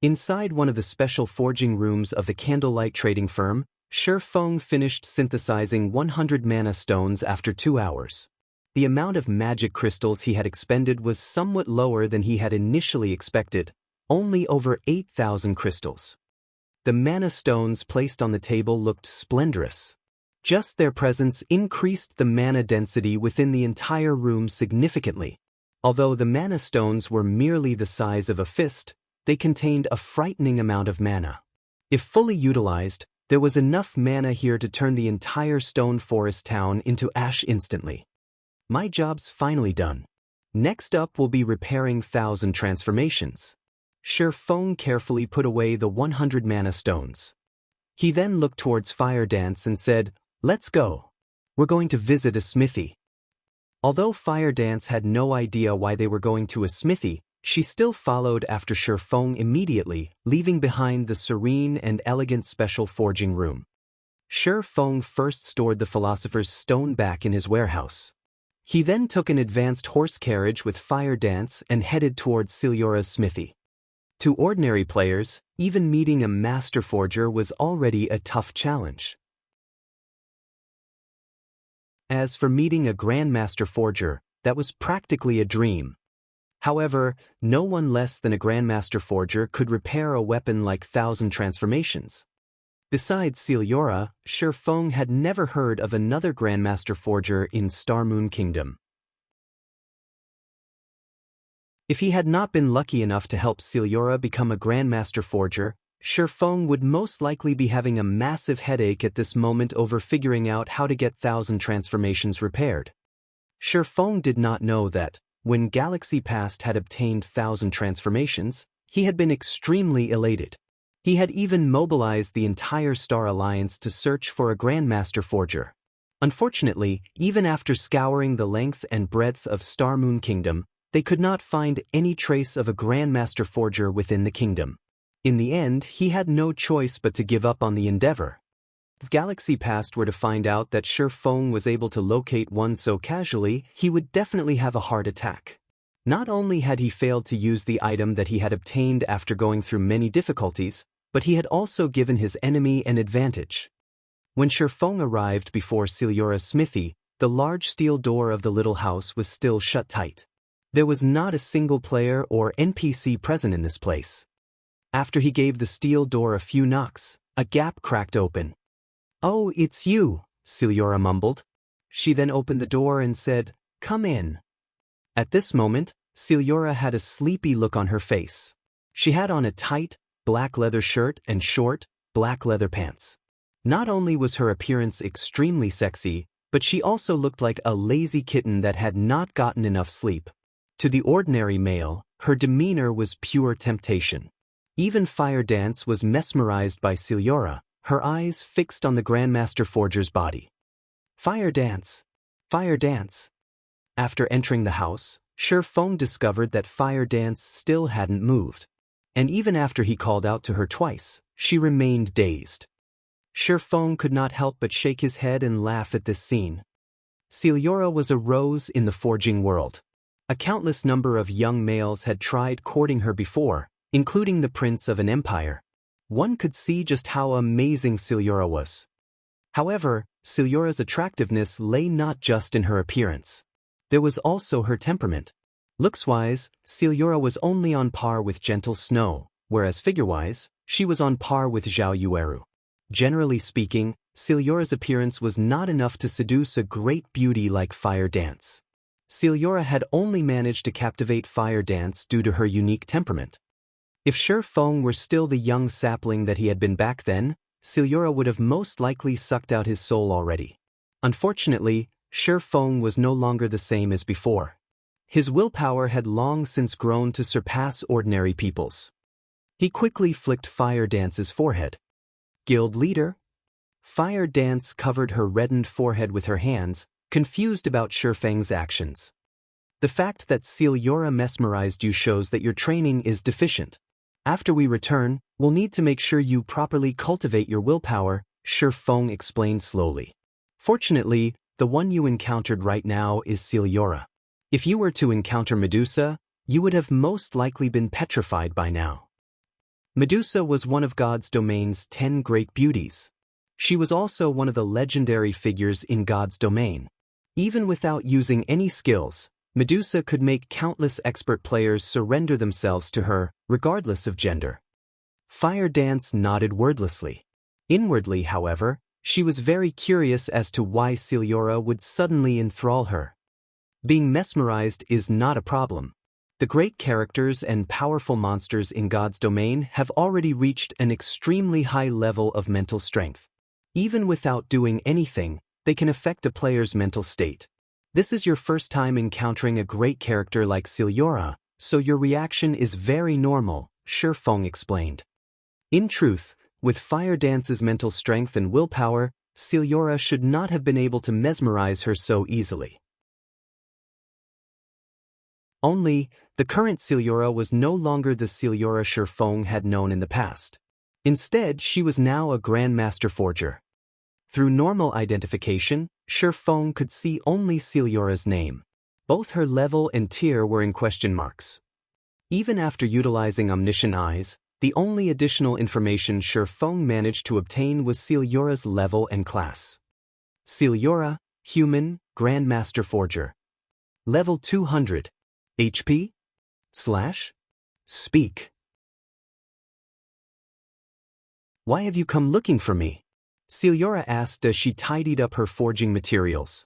Inside one of the special forging rooms of the candlelight trading firm, Shi Feng finished synthesizing 100 mana stones after 2 hours. The amount of magic crystals he had expended was somewhat lower than he had initially expected, only over 8,000 crystals. The mana stones placed on the table looked splendorous. Just their presence increased the mana density within the entire room significantly. Although the mana stones were merely the size of a fist, they contained a frightening amount of mana. If fully utilized, there was enough mana here to turn the entire Stone Forest Town into ash instantly. My job's finally done. Next up will be repairing 1,000 transformations. Shi Feng carefully put away the 100 mana stones. He then looked towards Fire Dance and said, "Let's go. We're going to visit a smithy." Although Fire Dance had no idea why they were going to a smithy, she still followed after Shi Feng immediately, leaving behind the serene and elegant special forging room. Shi Feng first stored the philosopher's stone back in his warehouse. He then took an advanced horse carriage with Fire Dance and headed towards Siliora's smithy. To ordinary players, even meeting a master forger was already a tough challenge. As for meeting a Grandmaster forger, that was practically a dream. However, no one less than a Grandmaster forger could repair a weapon like 1,000 transformations. Besides Siliora, Shi Feng had never heard of another Grandmaster forger in Starmoon Kingdom. If he had not been lucky enough to help Siliora become a Grandmaster forger, Shi Feng would most likely be having a massive headache at this moment over figuring out how to get 1,000 transformations repaired. Shi Feng did not know that, when Galaxy Past had obtained 1,000 transformations, he had been extremely elated. He had even mobilized the entire Star Alliance to search for a Grandmaster forger. Unfortunately, even after scouring the length and breadth of Starmoon Kingdom, they could not find any trace of a Grandmaster forger within the kingdom. In the end, he had no choice but to give up on the endeavor. If Galaxy Past were to find out that Shi Feng was able to locate one so casually, he would definitely have a heart attack. Not only had he failed to use the item that he had obtained after going through many difficulties, but he had also given his enemy an advantage. When Shi Feng arrived before Siliora's smithy, the large steel door of the little house was still shut tight. There was not a single player or NPC present in this place. After he gave the steel door a few knocks, a gap cracked open. "Oh, it's you," Siliora mumbled. She then opened the door and said, "Come in." At this moment, Siliora had a sleepy look on her face. She had on a tight, black leather shirt and short, black leather pants. Not only was her appearance extremely sexy, but she also looked like a lazy kitten that had not gotten enough sleep. To the ordinary male, her demeanor was pure temptation. Even Fire Dance was mesmerized by Siliora, her eyes fixed on the Grandmaster forger's body. "Fire Dance." Fire Dance. After entering the house, Feng discovered that Fire Dance still hadn't moved. And even after he called out to her twice, she remained dazed. Feng could not help but shake his head and laugh at this scene. Celiora was a rose in the forging world. A countless number of young males had tried courting her before, including the prince of an empire. One could see just how amazing Celiora was. However, Celiora's attractiveness lay not just in her appearance. There was also her temperament. Looks-wise, Celiora was only on par with gentle Snow, whereas figure-wise, she was on par with Zhao Yueru. Generally speaking, Celiora's appearance was not enough to seduce a great beauty like Fire Dance. Celiora had only managed to captivate Fire Dance due to her unique temperament. If Feng were still the young sapling that he had been back then, Celiora would have most likely sucked out his soul already. Unfortunately, Feng was no longer the same as before. His willpower had long since grown to surpass ordinary people's. He quickly flicked Fire Dance's forehead. Guild leader? Fire Dance covered her reddened forehead with her hands, confused about Feng's actions. The fact that Celiora mesmerized you shows that your training is deficient. After we return, we'll need to make sure you properly cultivate your willpower, Feng explained slowly. Fortunately, the one you encountered right now is Celiora. If you were to encounter Medusa, you would have most likely been petrified by now. Medusa was one of God's domain's 10 great beauties. She was also one of the legendary figures in God's domain. Even without using any skills, Medusa could make countless expert players surrender themselves to her, regardless of gender. Fire Dance nodded wordlessly. Inwardly, however, she was very curious as to why Celiora would suddenly enthrall her. Being mesmerized is not a problem. The great characters and powerful monsters in God's domain have already reached an extremely high level of mental strength. Even without doing anything, they can affect a player's mental state. This is your first time encountering a great character like Celiora, so your reaction is very normal, Feng explained. In truth, with Fire Dance's mental strength and willpower, Celiora should not have been able to mesmerize her so easily. Only, the current Celiora was no longer the Celiora Feng had known in the past. Instead, she was now a Grandmaster forger. Through normal identification, Feng could see only Celiora's name. Both her level and tier were in question marks. Even after utilizing omniscient eyes, the only additional information Feng managed to obtain was Celiora's level and class. Celiora, Human, Grandmaster Forger. Level 200. HP? Speak. Why have you come looking for me? Celiora asked as she tidied up her forging materials.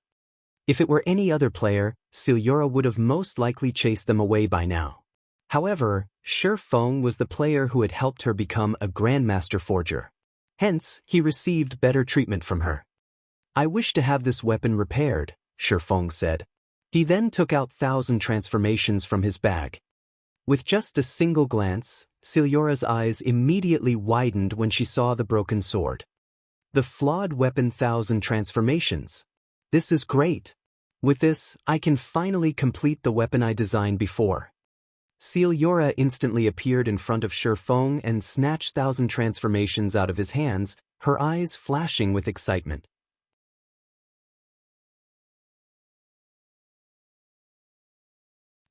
If it were any other player, Celiora would have most likely chased them away by now. However, Feng was the player who had helped her become a Grandmaster forger. Hence, he received better treatment from her. I wish to have this weapon repaired, Feng said. He then took out 1,000 transformations from his bag. With just a single glance, Celiora's eyes immediately widened when she saw the broken sword. The Flawed weapon 1,000 transformations. This is great. With this, I can finally complete the weapon I designed before. Celiora instantly appeared in front of Feng and snatched 1,000 transformations out of his hands, her eyes flashing with excitement.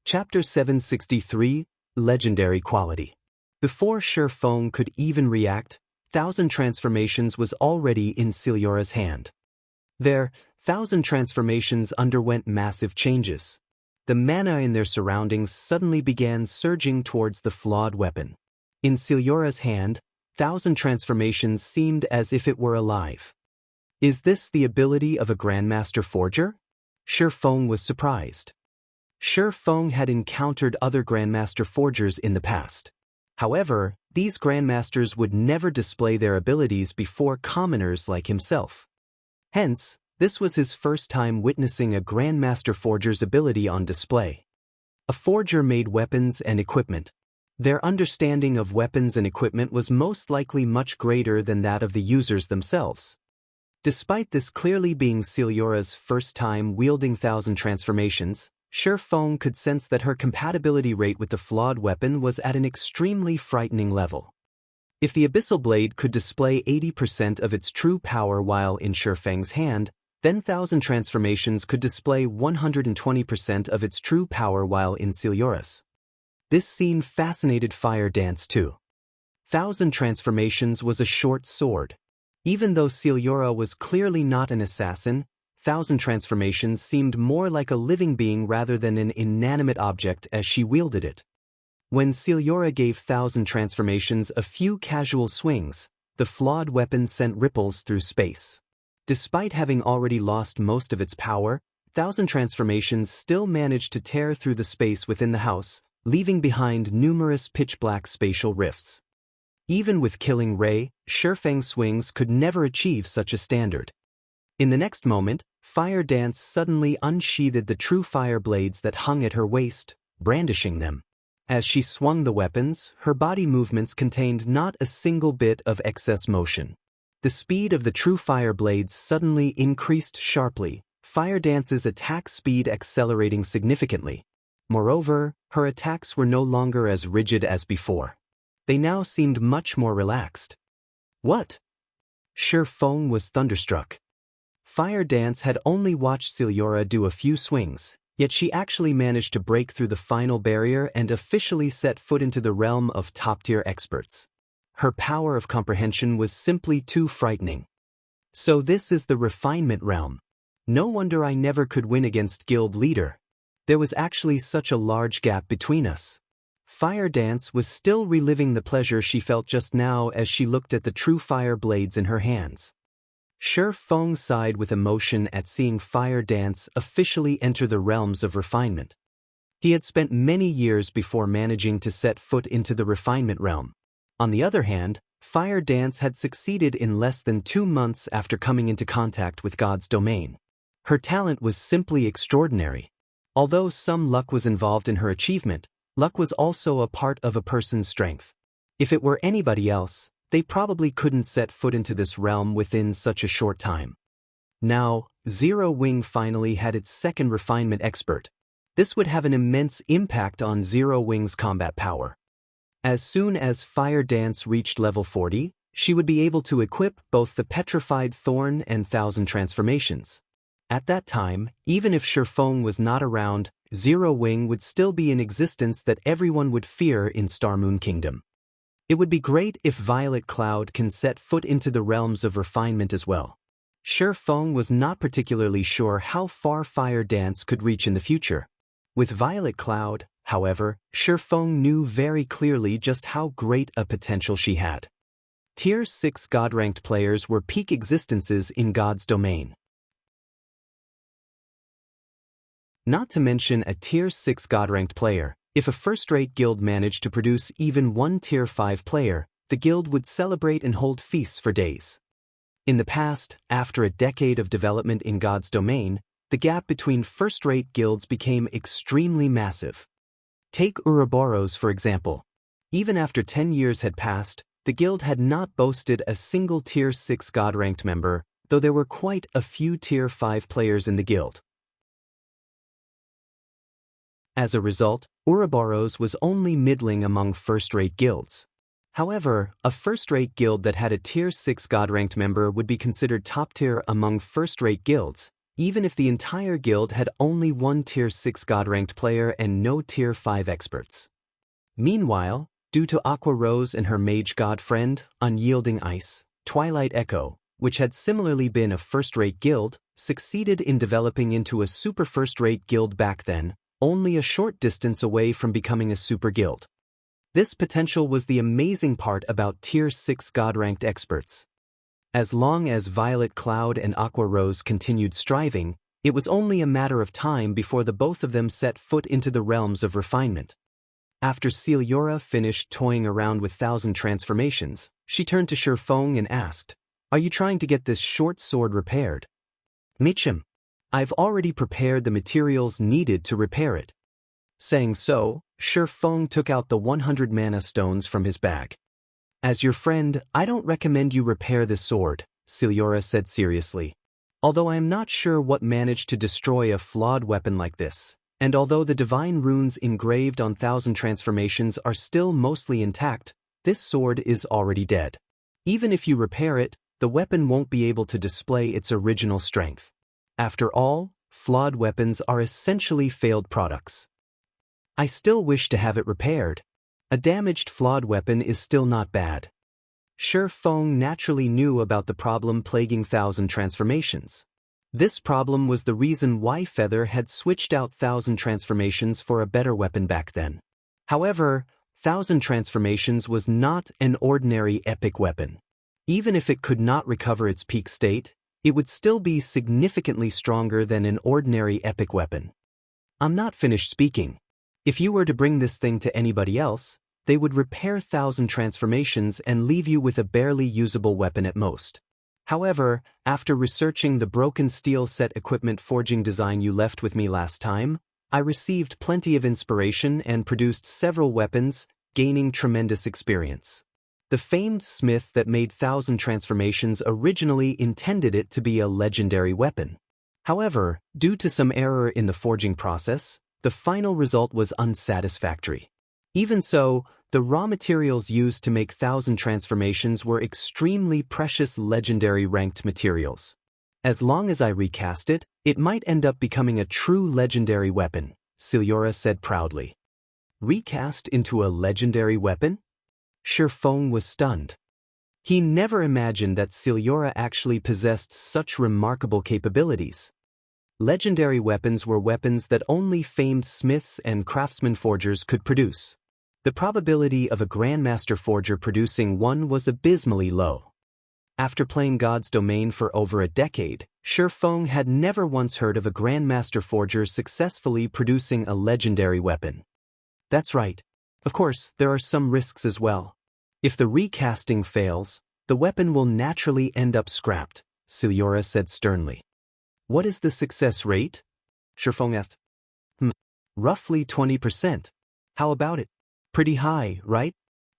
Chapter 763, Legendary Quality. Before Feng could even react, 1,000 transformations was already in Celiora's hand. Their 1,000 transformations underwent massive changes. The mana in their surroundings suddenly began surging towards the Flawed weapon. In Celiora's hand, 1,000 transformations seemed as if it were alive. Is this the ability of a Grandmaster forger? Feng was surprised. Feng had encountered other Grandmaster forgers in the past. However, these Grandmasters would never display their abilities before commoners like himself. Hence, this was his first time witnessing a Grandmaster forger's ability on display. A forger made weapons and equipment. Their understanding of weapons and equipment was most likely much greater than that of the users themselves. Despite this clearly being Ciliora's first time wielding 1,000 transformations, Feng could sense that her compatibility rate with the flawed weapon was at an extremely frightening level. If the Abyssal Blade could display 80% of its true power while in Feng's hand, then 1,000 transformations could display 120% of its true power while in Ciliora's. This scene fascinated Fire Dance too. 1,000 transformations was a short sword. Even though Ciliora was clearly not an assassin, 1,000 transformations seemed more like a living being rather than an inanimate object as she wielded it. When Ciliora gave 1,000 transformations a few casual swings, the flawed weapon sent ripples through space. Despite having already lost most of its power, 1,000 transformations still managed to tear through the space within the house, leaving behind numerous pitch-black spatial rifts. Even with Killing Ray, Feng's swings could never achieve such a standard. In the next moment, Fire Dance suddenly unsheathed the true fire blades that hung at her waist, brandishing them. As she swung the weapons, her body movements contained not a single bit of excess motion. The speed of the true fire blades suddenly increased sharply, Fire Dance's attack speed accelerating significantly. Moreover, her attacks were no longer as rigid as before. They now seemed much more relaxed. What? Feng was thunderstruck. Fire Dance had only watched Ciliora do a few swings, yet she actually managed to break through the final barrier and officially set foot into the realm of top-tier experts. Her power of comprehension was simply too frightening. So this is the refinement realm. No wonder I never could win against Guild Leader. There was actually such a large gap between us. Fire Dance was still reliving the pleasure she felt just now as she looked at the true fire blades in her hands. Feng sighed with emotion at seeing Fire Dance officially enter the realms of refinement. He had spent many years before managing to set foot into the refinement realm. On the other hand, Fire Dance had succeeded in less than 2 months after coming into contact with God's domain. Her talent was simply extraordinary. Although some luck was involved in her achievement, luck was also a part of a person's strength. If it were anybody else, they probably couldn't set foot into this realm within such a short time. Now, Zero Wing finally had its second refinement expert. This would have an immense impact on Zero Wing's combat power. As soon as Fire Dance reached level 40, she would be able to equip both the Petrified Thorn and 1,000 transformations. At that time, even if Feng was not around, Zero Wing would still be in existence that everyone would fear in Starmoon Kingdom. It would be great if Violet Cloud can set foot into the realms of refinement as well. Feng was not particularly sure how far Fire Dance could reach in the future. With Violet Cloud, however, Feng knew very clearly just how great a potential she had. Tier 6 God-ranked players were peak existences in God's domain. Not to mention a Tier 6 God-ranked player, if a first-rate guild managed to produce even one Tier 5 player, the guild would celebrate and hold feasts for days. In the past, after a decade of development in God's domain, the gap between first-rate guilds became extremely massive. Take Ouroboros for example. Even after 10 years had passed, the guild had not boasted a single Tier 6 God-ranked member, though there were quite a few Tier 5 players in the guild. As a result, Ouroboros was only middling among first-rate guilds. However, a first-rate guild that had a Tier 6 God-ranked member would be considered top-tier among first-rate guilds, even if the entire guild had only one Tier 6 God-ranked player and no Tier 5 experts. Meanwhile, due to Aqua Rose and her mage god friend, Unyielding Ice, Twilight Echo, which had similarly been a first-rate guild, succeeded in developing into a super first-rate guild back then, only a short distance away from becoming a super guild. This potential was the amazing part about Tier 6 God-ranked experts. As long as Violet Cloud and Aqua Rose continued striving, it was only a matter of time before the both of them set foot into the realms of refinement. After Ciliora finished toying around with 1,000 transformations, she turned to Feng and asked, "Are you trying to get this short sword repaired?" "Michim. I've already prepared the materials needed to repair it." Saying so, Feng took out the 100 mana stones from his bag. "As your friend, I don't recommend you repair this sword. Siliora said seriously. Although I am not sure what managed to destroy a flawed weapon like this, and although the divine runes engraved on 1,000 transformations are still mostly intact, this sword is already dead. Even if you repair it, the weapon won't be able to display its original strength. After all, flawed weapons are essentially failed products. I still wish to have it repaired. A damaged flawed weapon is still not bad. Shi Feng naturally knew about the problem plaguing 1,000 transformations. This problem was the reason why Feather had switched out 1,000 transformations for a better weapon back then. However, 1,000 transformations was not an ordinary epic weapon. Even if it could not recover its peak state, it would still be significantly stronger than an ordinary epic weapon. I'm not finished speaking. If you were to bring this thing to anybody else, they would repair 1,000 transformations and leave you with a barely usable weapon at most. However, after researching the broken steel set equipment forging design you left with me last time, I received plenty of inspiration and produced several weapons, gaining tremendous experience. The famed smith that made 1,000 transformations originally intended it to be a legendary weapon. However, due to some error in the forging process, the final result was unsatisfactory. Even so, the raw materials used to make 1,000 transformations were extremely precious legendary ranked materials. As long as I recast it, it might end up becoming a true legendary weapon, Siliora said proudly. Recast into a legendary weapon? Shi Feng was stunned. He never imagined that Siliora actually possessed such remarkable capabilities. Legendary weapons were weapons that only famed smiths and craftsman forgers could produce. The probability of a Grandmaster forger producing one was abysmally low. After playing God's Domain for over a decade, Shi Feng had never once heard of a Grandmaster forger successfully producing a legendary weapon. That's right. Of course, there are some risks as well. If the recasting fails, the weapon will naturally end up scrapped, Siliora said sternly. What is the success rate? Shi Feng asked. Roughly 20%. How about it? Pretty high, right?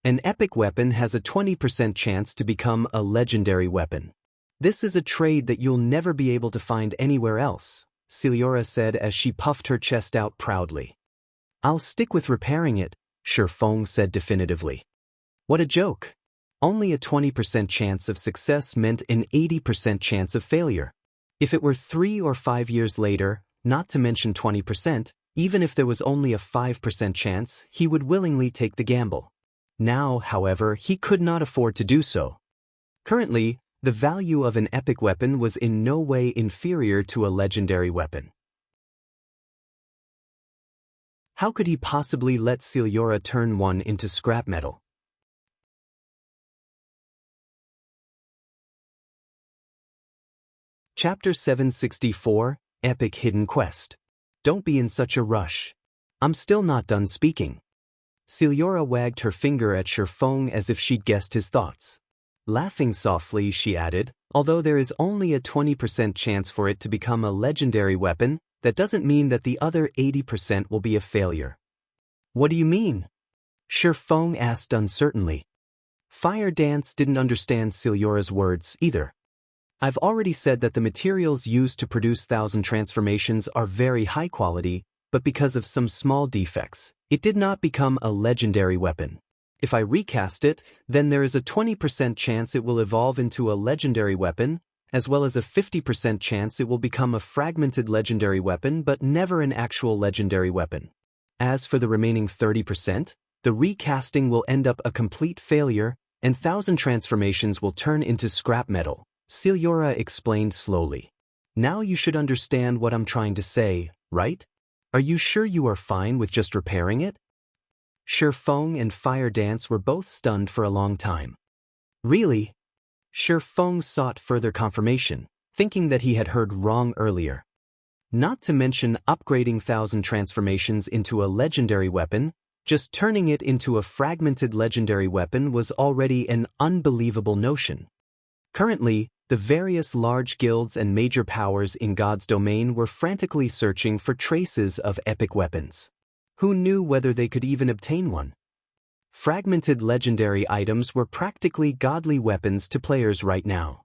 An epic weapon has a 20% chance to become a legendary weapon. This is a trade that you'll never be able to find anywhere else, Siliora said as she puffed her chest out proudly. I'll stick with repairing it, Shi Feng said definitively. What a joke. Only a 20% chance of success meant an 80% chance of failure. If it were 3 or 5 years later, not to mention 20%, even if there was only a 5% chance, he would willingly take the gamble. Now, however, he could not afford to do so. Currently, the value of an epic weapon was in no way inferior to a legendary weapon. How could he possibly let Siliora turn one into scrap metal? Chapter 764, Epic Hidden Quest. Don't be in such a rush. I'm still not done speaking. Siliora wagged her finger at Shi Feng as if she'd guessed his thoughts. Laughing softly, she added, although there is only a 20% chance for it to become a legendary weapon, that doesn't mean that the other 80% will be a failure. What do you mean? Shi Feng asked uncertainly. Fire Dance didn't understand Siliora's words either. I've already said that the materials used to produce 1,000 transformations are very high quality, but because of some small defects, it did not become a legendary weapon. If I recast it, then there is a 20% chance it will evolve into a legendary weapon, as well as a 50% chance it will become a fragmented legendary weapon but never an actual legendary weapon. As for the remaining 30%, the recasting will end up a complete failure, and 1,000 transformations will turn into scrap metal, Siliora explained slowly. Now you should understand what I'm trying to say, right? Are you sure you are fine with just repairing it? Shi Feng and Fire Dance were both stunned for a long time. Really? Shi Feng sought further confirmation, thinking that he had heard wrong earlier. Not to mention upgrading 1,000 transformations into a legendary weapon, just turning it into a fragmented legendary weapon was already an unbelievable notion. Currently, the various large guilds and major powers in God's domain were frantically searching for traces of epic weapons. Who knew whether they could even obtain one? Fragmented legendary items were practically godly weapons to players right now.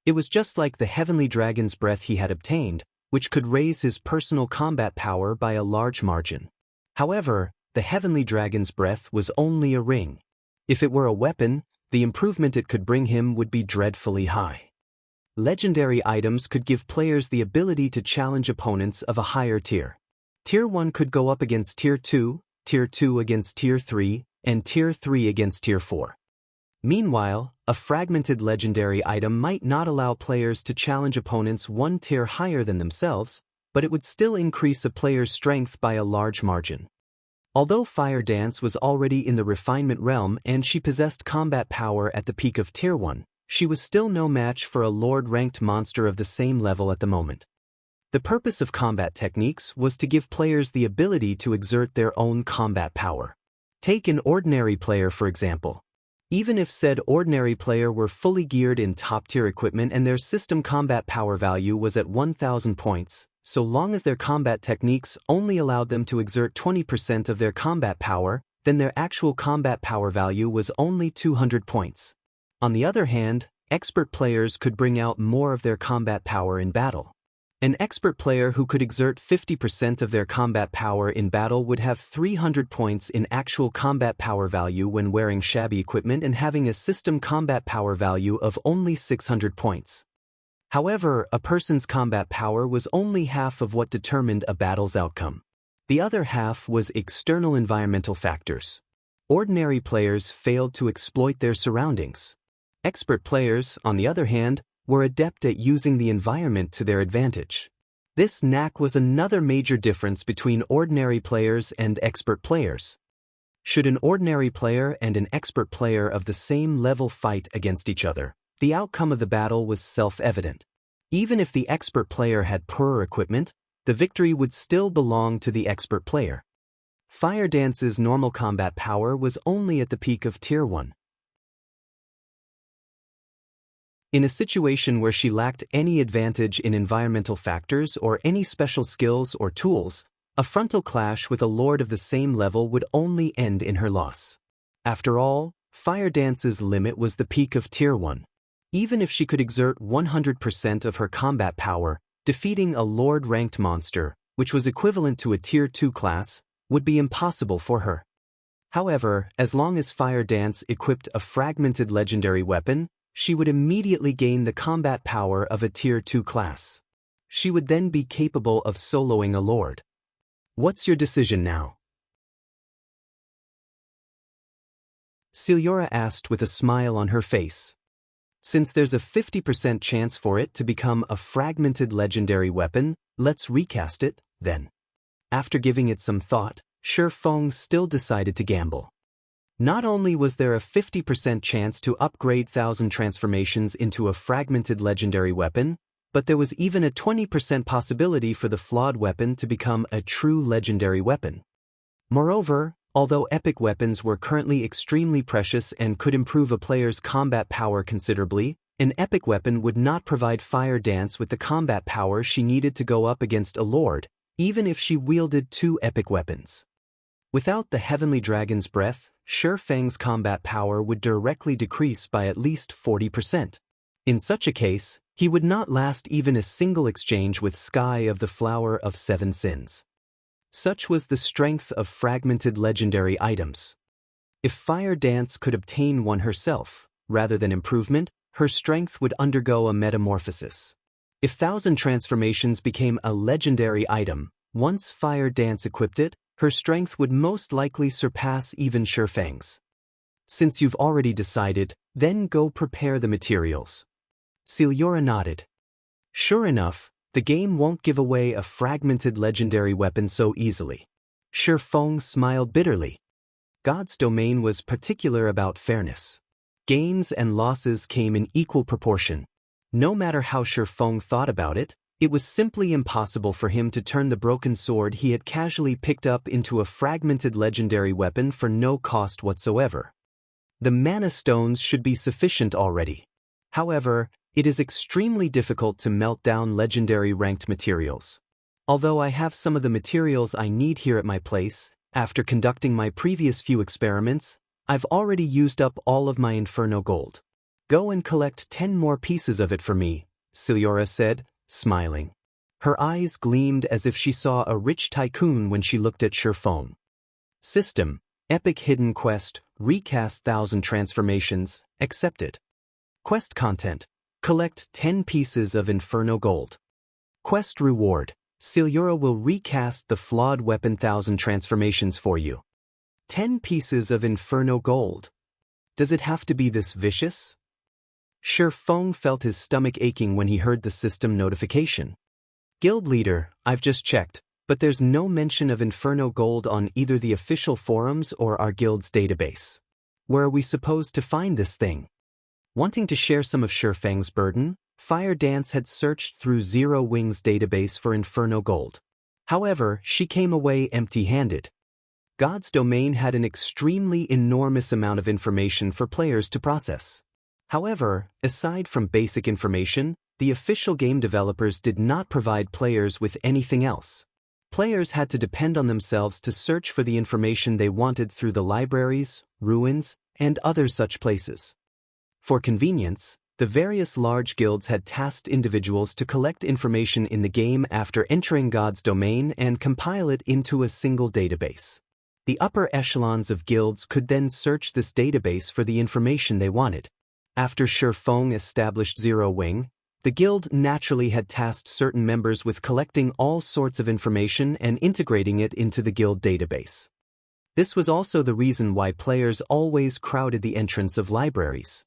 It was just like the heavenly dragon's breath he had obtained, which could raise his personal combat power by a large margin. However, the heavenly dragon's breath was only a ring. If it were a weapon, the improvement it could bring him would be dreadfully high. Legendary items could give players the ability to challenge opponents of a higher tier. Tier 1 could go up against Tier 2, Tier 2 against Tier 3, and Tier 3 against Tier 4. Meanwhile, a fragmented legendary item might not allow players to challenge opponents one tier higher than themselves, but it would still increase a player's strength by a large margin. Although Fire Dance was already in the refinement realm and she possessed combat power at the peak of Tier 1, she was still no match for a Lord-ranked monster of the same level at the moment. The purpose of combat techniques was to give players the ability to exert their own combat power. Take an ordinary player for example. Even if said ordinary player were fully geared in top-tier equipment and their system combat power value was at 1,000 points, so long as their combat techniques only allowed them to exert 20% of their combat power, then their actual combat power value was only 200 points. On the other hand, expert players could bring out more of their combat power in battle. An expert player who could exert 50% of their combat power in battle would have 300 points in actual combat power value when wearing shabby equipment and having a system combat power value of only 600 points. However, a person's combat power was only half of what determined a battle's outcome. The other half was external environmental factors. Ordinary players failed to exploit their surroundings. Expert players, on the other hand, were adept at using the environment to their advantage. This knack was another major difference between ordinary players and expert players. Should an ordinary player and an expert player of the same level fight against each other, the outcome of the battle was self-evident. Even if the expert player had poorer equipment, the victory would still belong to the expert player. Fire Dance's normal combat power was only at the peak of Tier 1. In a situation where she lacked any advantage in environmental factors or any special skills or tools, a frontal clash with a lord of the same level would only end in her loss. After all, Fire Dance's limit was the peak of Tier 1. Even if she could exert 100% of her combat power, defeating a lord-ranked monster, which was equivalent to a Tier 2 class, would be impossible for her. However, as long as Fire Dance equipped a fragmented legendary weapon, she would immediately gain the combat power of a Tier 2 class. She would then be capable of soloing a lord. What's your decision now? Celiora asked with a smile on her face. Since there's a 50% chance for it to become a fragmented legendary weapon, let's recast it, then. After giving it some thought, Shi Feng still decided to gamble. Not only was there a 50% chance to upgrade 1,000 transformations into a fragmented legendary weapon, but there was even a 20% possibility for the flawed weapon to become a true legendary weapon. Moreover, although epic weapons were currently extremely precious and could improve a player's combat power considerably, an epic weapon would not provide Fire Dance with the combat power she needed to go up against a lord, even if she wielded 2 epic weapons. Without the heavenly dragon's breath, Shi Feng's combat power would directly decrease by at least 40%. In such a case, he would not last even a single exchange with Sky of the Flower of 7 Sins. Such was the strength of fragmented legendary items. If Fire Dance could obtain one herself, rather than improvement, her strength would undergo a metamorphosis. If 1,000 transformations became a legendary item, once Fire Dance equipped it, her strength would most likely surpass even Shi Feng's. Since you've already decided, then go prepare the materials. Celiora nodded. Sure enough, the game won't give away a fragmented legendary weapon so easily. Shi Feng smiled bitterly. God's domain was particular about fairness. Gains and losses came in equal proportion. No matter how Shi Feng thought about it, it was simply impossible for him to turn the broken sword he had casually picked up into a fragmented legendary weapon for no cost whatsoever. The mana stones should be sufficient already. However, it is extremely difficult to melt down legendary ranked materials. Although I have some of the materials I need here at my place, after conducting my previous few experiments, I've already used up all of my Inferno gold. Go and collect 10 more pieces of it for me, Silura said, smiling. Her eyes gleamed as if she saw a rich tycoon when she looked at Sherfone. System: Epic Hidden Quest, Recast 1000 Transformations, accepted. Quest content: collect 10 pieces of Inferno Gold. Quest reward: Silura will recast the Flawed weapon 1000 transformations for you. 10 pieces of Inferno Gold. Does it have to be this vicious? Sherfone felt his stomach aching when he heard the system notification. Guild leader, I've just checked, but there's no mention of Inferno Gold on either the official forums or our guild's database. Where are we supposed to find this thing? Wanting to share some of Sherfang's burden, Fire Dance had searched through Zero Wing's database for Inferno Gold. However, she came away empty-handed. God's domain had an extremely enormous amount of information for players to process. However, aside from basic information, the official game developers did not provide players with anything else. Players had to depend on themselves to search for the information they wanted through the libraries, ruins, and other such places. For convenience, the various large guilds had tasked individuals to collect information in the game after entering God's domain and compile it into a single database. The upper echelons of guilds could then search this database for the information they wanted. After Sherfone established Zero Wing, the guild naturally had tasked certain members with collecting all sorts of information and integrating it into the guild database. This was also the reason why players always crowded the entrance of libraries.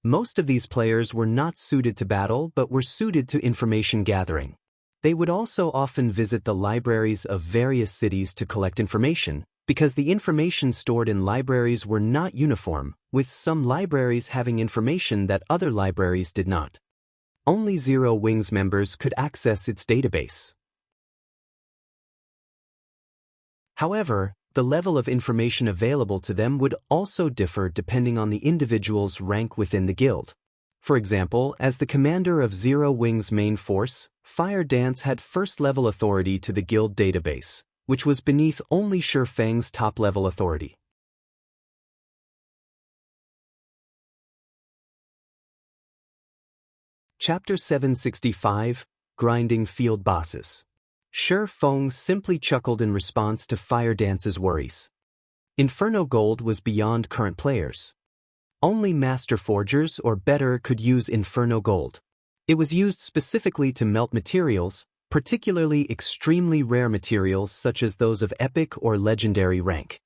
Most of these players were not suited to battle but were suited to information gathering. They would also often visit the libraries of various cities to collect information, because the information stored in libraries were not uniform, with some libraries having information that other libraries did not. Only Zero Wing's members could access its database. However, the level of information available to them would also differ depending on the individual's rank within the guild. For example, as the commander of Zero Wing's main force, Fire Dance had first-level authority to the guild database, which was beneath only Sherfang's top-level authority. Chapter 765, Grinding Field Bosses. Sherfang simply chuckled in response to Fire Dance's worries. Inferno Gold was beyond current players. Only Master Forgers or better could use Inferno Gold. It was used specifically to melt materials, particularly extremely rare materials such as those of epic or legendary rank.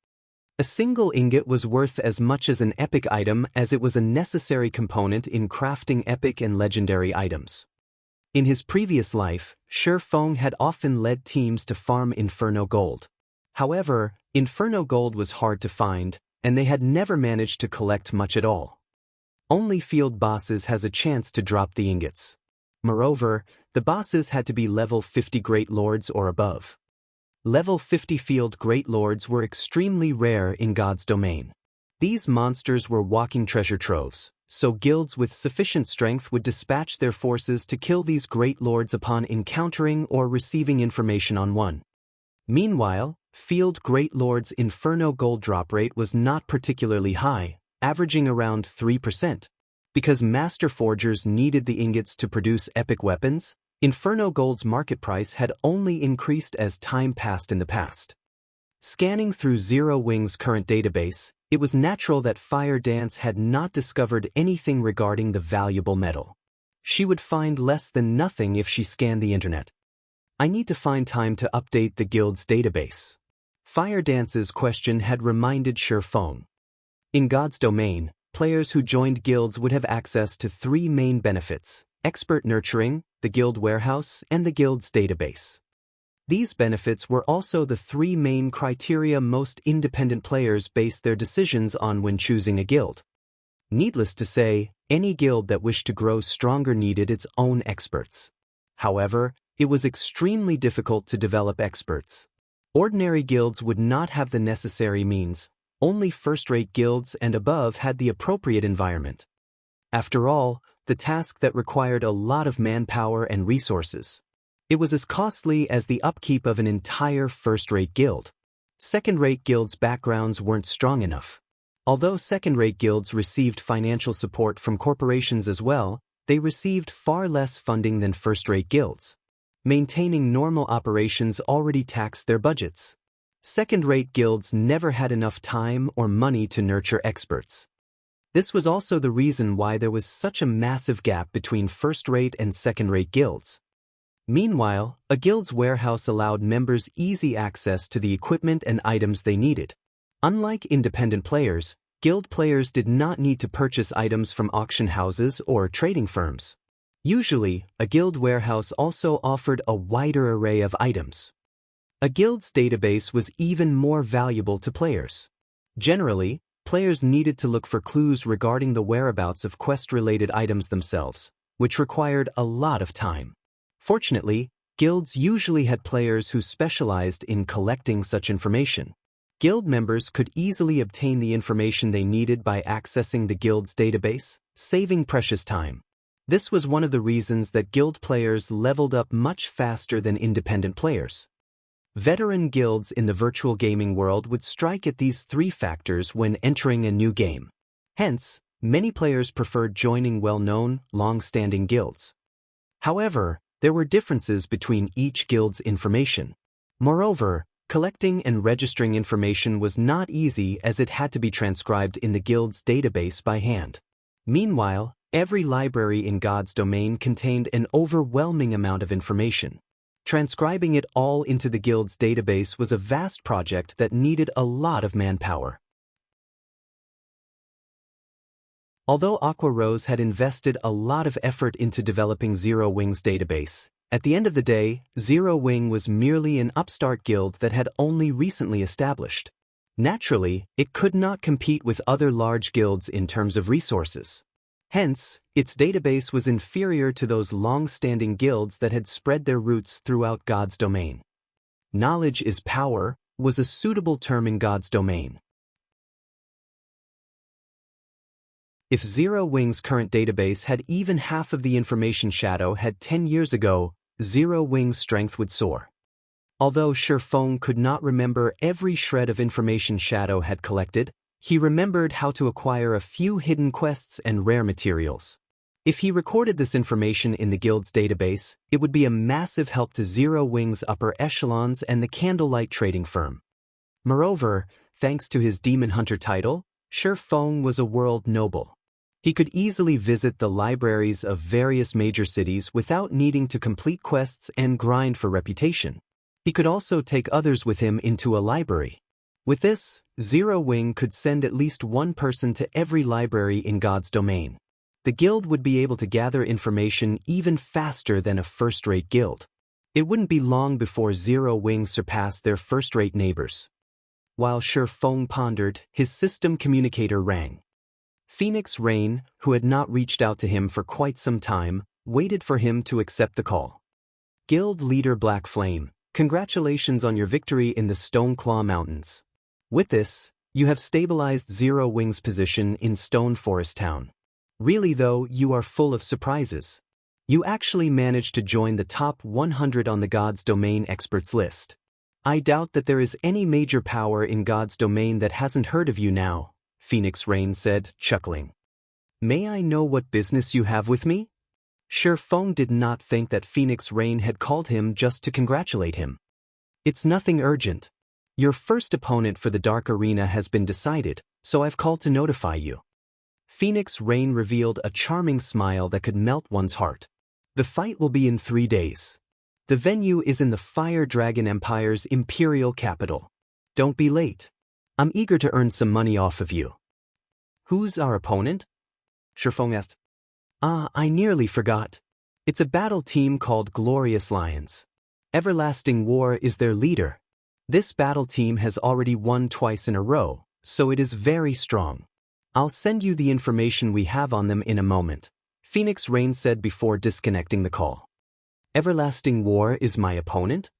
A single ingot was worth as much as an epic item as it was a necessary component in crafting epic and legendary items. In his previous life, Sherfang had often led teams to farm Inferno Gold. However, Inferno Gold was hard to find, and they had never managed to collect much at all. Only field bosses has a chance to drop the ingots. Moreover, the bosses had to be level 50 Great Lords or above. Level 50 field Great Lords were extremely rare in God's domain. These monsters were walking treasure troves, so guilds with sufficient strength would dispatch their forces to kill these Great Lords upon encountering or receiving information on one. Meanwhile, Field Great Lord's Inferno Gold drop rate was not particularly high, averaging around 3%. Because Master Forgers needed the ingots to produce epic weapons, Inferno Gold's market price had only increased as time passed in the past. Scanning through Zero Wing's current database, it was natural that Fire Dance had not discovered anything regarding the valuable metal. She would find less than nothing if she scanned the internet. I need to find time to update the guild's database. Fire Dance's question had reminded Sherfang. In God's domain, players who joined guilds would have access to three main benefits: expert nurturing, the guild warehouse, and the guild's database. These benefits were also the three main criteria most independent players based their decisions on when choosing a guild. Needless to say, any guild that wished to grow stronger needed its own experts. However, it was extremely difficult to develop experts. Ordinary guilds would not have the necessary means. Only first-rate guilds and above had the appropriate environment. After all, the task that required a lot of manpower and resources. It was as costly as the upkeep of an entire first-rate guild. Second-rate guilds' backgrounds weren't strong enough. Although second-rate guilds received financial support from corporations as well, they received far less funding than first-rate guilds. Maintaining normal operations already taxed their budgets. Second-rate guilds never had enough time or money to nurture experts. This was also the reason why there was such a massive gap between first-rate and second-rate guilds. Meanwhile, a guild's warehouse allowed members easy access to the equipment and items they needed. Unlike independent players, guild players did not need to purchase items from auction houses or trading firms. Usually, a guild warehouse also offered a wider array of items. A guild's database was even more valuable to players. Generally, players needed to look for clues regarding the whereabouts of quest-related items themselves, which required a lot of time. Fortunately, guilds usually had players who specialized in collecting such information. Guild members could easily obtain the information they needed by accessing the guild's database, saving precious time. This was one of the reasons that guild players leveled up much faster than independent players. Veteran guilds in the virtual gaming world would strike at these three factors when entering a new game. Hence, many players preferred joining well-known, long-standing guilds. However, there were differences between each guild's information. Moreover, collecting and registering information was not easy as it had to be transcribed in the guild's database by hand. Meanwhile, every library in God's domain contained an overwhelming amount of information. Transcribing it all into the guild's database was a vast project that needed a lot of manpower. Although Aqua Rose had invested a lot of effort into developing Zero Wing's database, at the end of the day, Zero Wing was merely an upstart guild that had only recently established. Naturally, it could not compete with other large guilds in terms of resources. Hence, its database was inferior to those long-standing guilds that had spread their roots throughout God's domain. Knowledge is power was a suitable term in God's domain. If Zero Wing's current database had even half of the information Shadow had 10 years ago, Zero Wing's strength would soar. Although Shifeng could not remember every shred of information Shadow had collected, he remembered how to acquire a few hidden quests and rare materials. If he recorded this information in the guild's database, it would be a massive help to Zero Wing's upper echelons and the Candlelight trading firm. Moreover, thanks to his Demon Hunter title, Shifeng was a world noble. He could easily visit the libraries of various major cities without needing to complete quests and grind for reputation. He could also take others with him into a library. With this, Zero Wing could send at least one person to every library in God's domain. The guild would be able to gather information even faster than a first-rate guild. It wouldn't be long before Zero Wing surpassed their first-rate neighbors. While Shifeng pondered, his system communicator rang. Phoenix Rain, who had not reached out to him for quite some time, waited for him to accept the call. Guild leader Black Flame, congratulations on your victory in the Stoneclaw Mountains. With this, you have stabilized Zero Wing's position in Stone Forest Town. Really though, you are full of surprises. You actually managed to join the top 100 on the God's Domain experts list. I doubt that there is any major power in God's domain that hasn't heard of you now, Phoenix Rain said, chuckling. May I know what business you have with me? Shifeng did not think that Phoenix Rain had called him just to congratulate him. It's nothing urgent. Your first opponent for the Dark Arena has been decided, so I've called to notify you. Phoenix Rain revealed a charming smile that could melt one's heart. The fight will be in 3 days. The venue is in the Fire Dragon Empire's imperial capital. Don't be late. I'm eager to earn some money off of you. Who's our opponent? Shifeng asked. I nearly forgot. It's a battle team called Glorious Lions. Everlasting War is their leader. This battle team has already won twice in a row, so it is very strong. I'll send you the information we have on them in a moment, Phoenix Rain said before disconnecting the call. Everlasting War is my opponent?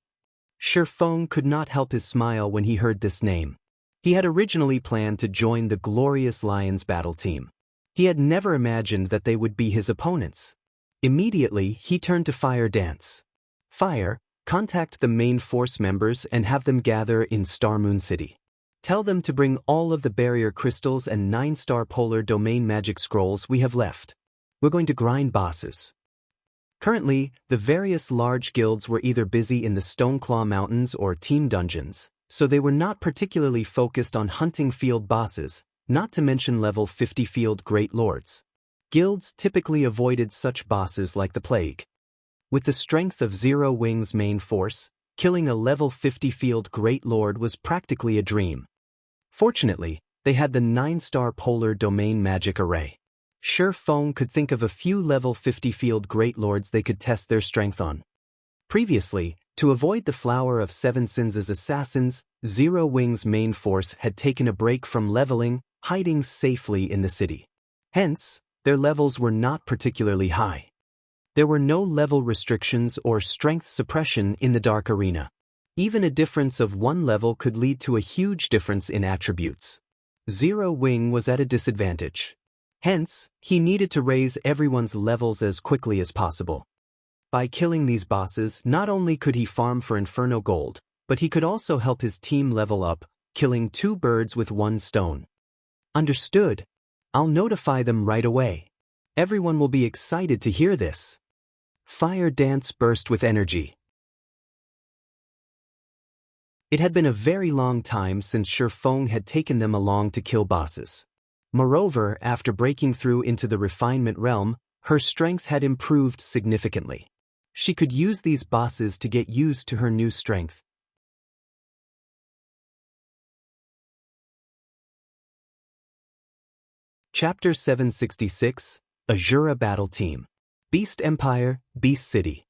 Shifeng could not help his smile when he heard this name. He had originally planned to join the Glorious Lions battle team. He had never imagined that they would be his opponents. Immediately, he turned to Fire Dance. Fire, contact the main force members and have them gather in Starmoon City. Tell them to bring all of the barrier crystals and 9-star polar domain magic scrolls we have left. We're going to grind bosses. Currently, the various large guilds were either busy in the Stoneclaw Mountains or team dungeons, so they were not particularly focused on hunting field bosses, not to mention level 50 field great lords. Guilds typically avoided such bosses like the plague. With the strength of Zero Wing's main force, killing a level 50 field great lord was practically a dream. Fortunately, they had the 9-star polar domain magic array. Sure Feng could think of a few level 50 field great lords they could test their strength on. Previously, to avoid the Flower of Seven Sins' assassins, Zero Wing's main force had taken a break from leveling, hiding safely in the city. Hence, their levels were not particularly high. There were no level restrictions or strength suppression in the Dark Arena. Even a difference of 1 level could lead to a huge difference in attributes. Zero Wing was at a disadvantage. Hence, he needed to raise everyone's levels as quickly as possible. By killing these bosses, not only could he farm for Inferno Gold, but he could also help his team level up, killing 2 birds with 1 stone. Understood. I'll notify them right away. Everyone will be excited to hear this. Fire Dance burst with energy. It had been a very long time since Sure Feng had taken them along to kill bosses. Moreover, after breaking through into the refinement realm, her strength had improved significantly. She could use these bosses to get used to her new strength. Chapter 766, Asura Battle Team. Beast Empire, Beast City.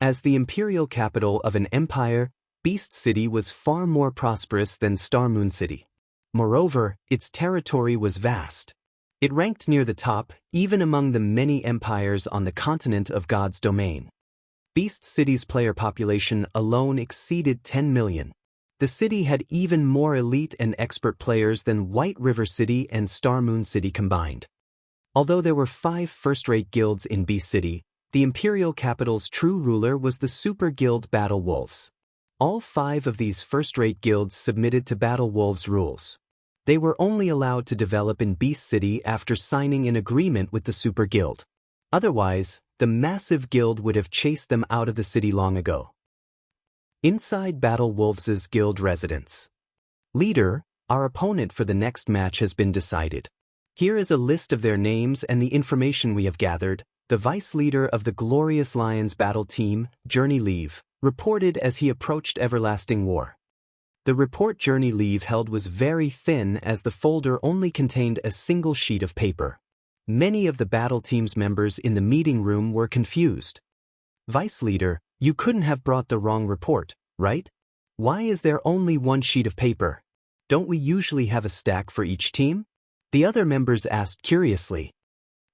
As the imperial capital of an empire, Beast City was far more prosperous than Star Moon City. Moreover, its territory was vast. It ranked near the top, even among the many empires on the continent of God's domain. Beast City's player population alone exceeded 10 million. The city had even more elite and expert players than White River City and Star Moon City combined. Although there were 5 first-rate guilds in Beast City, the imperial capital's true ruler was the super guild Battle Wolves. All 5 of these first-rate guilds submitted to Battle Wolves' rules. They were only allowed to develop in Beast City after signing an agreement with the super guild. Otherwise, the massive guild would have chased them out of the city long ago. Inside Battle Wolves' guild residence. Leader, our opponent for the next match has been decided. Here is a list of their names and the information we have gathered. The vice leader of the Glorious Lions battle team, Journey Leave, reported as he approached Everlasting War. The report Journey Leave held was very thin as the folder only contained a single sheet of paper. Many of the battle team's members in the meeting room were confused. Vice leader, you couldn't have brought the wrong report, right? Why is there only 1 sheet of paper? Don't we usually have a stack for each team? The other members asked curiously.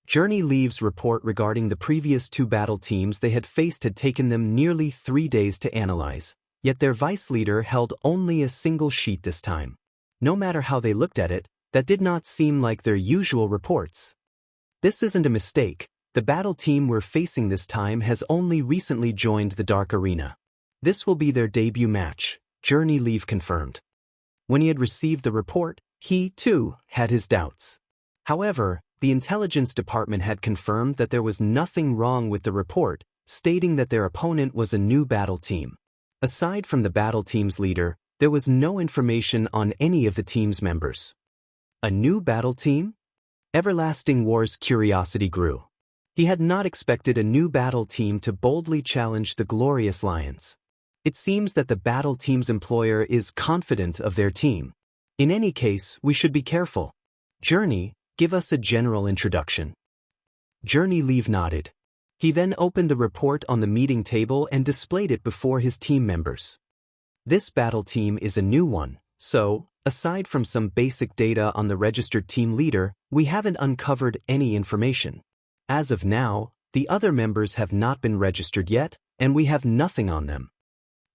Journey Leave's report regarding the previous 2 battle teams they had faced had taken them nearly 3 days to analyze, yet their vice leader held only a single sheet this time. No matter how they looked at it, that did not seem like their usual reports. This isn't a mistake. The battle team we're facing this time has only recently joined the Dark Arena. This will be their debut match, Journey Leave confirmed. When he had received the report, he, too, had his doubts. However, the intelligence department had confirmed that there was nothing wrong with the report, stating that their opponent was a new battle team. Aside from the battle team's leader, there was no information on any of the team's members. A new battle team? Everlasting War's curiosity grew. He had not expected a new battle team to boldly challenge the Glorious Lions. It seems that the battle team's employer is confident of their team. In any case, we should be careful. Journey, give us a general introduction. Journey Leave nodded. He then opened the report on the meeting table and displayed it before his team members. This battle team is a new one, so, aside from some basic data on the registered team leader, we haven't uncovered any information. As of now, the other members have not been registered yet, and we have nothing on them.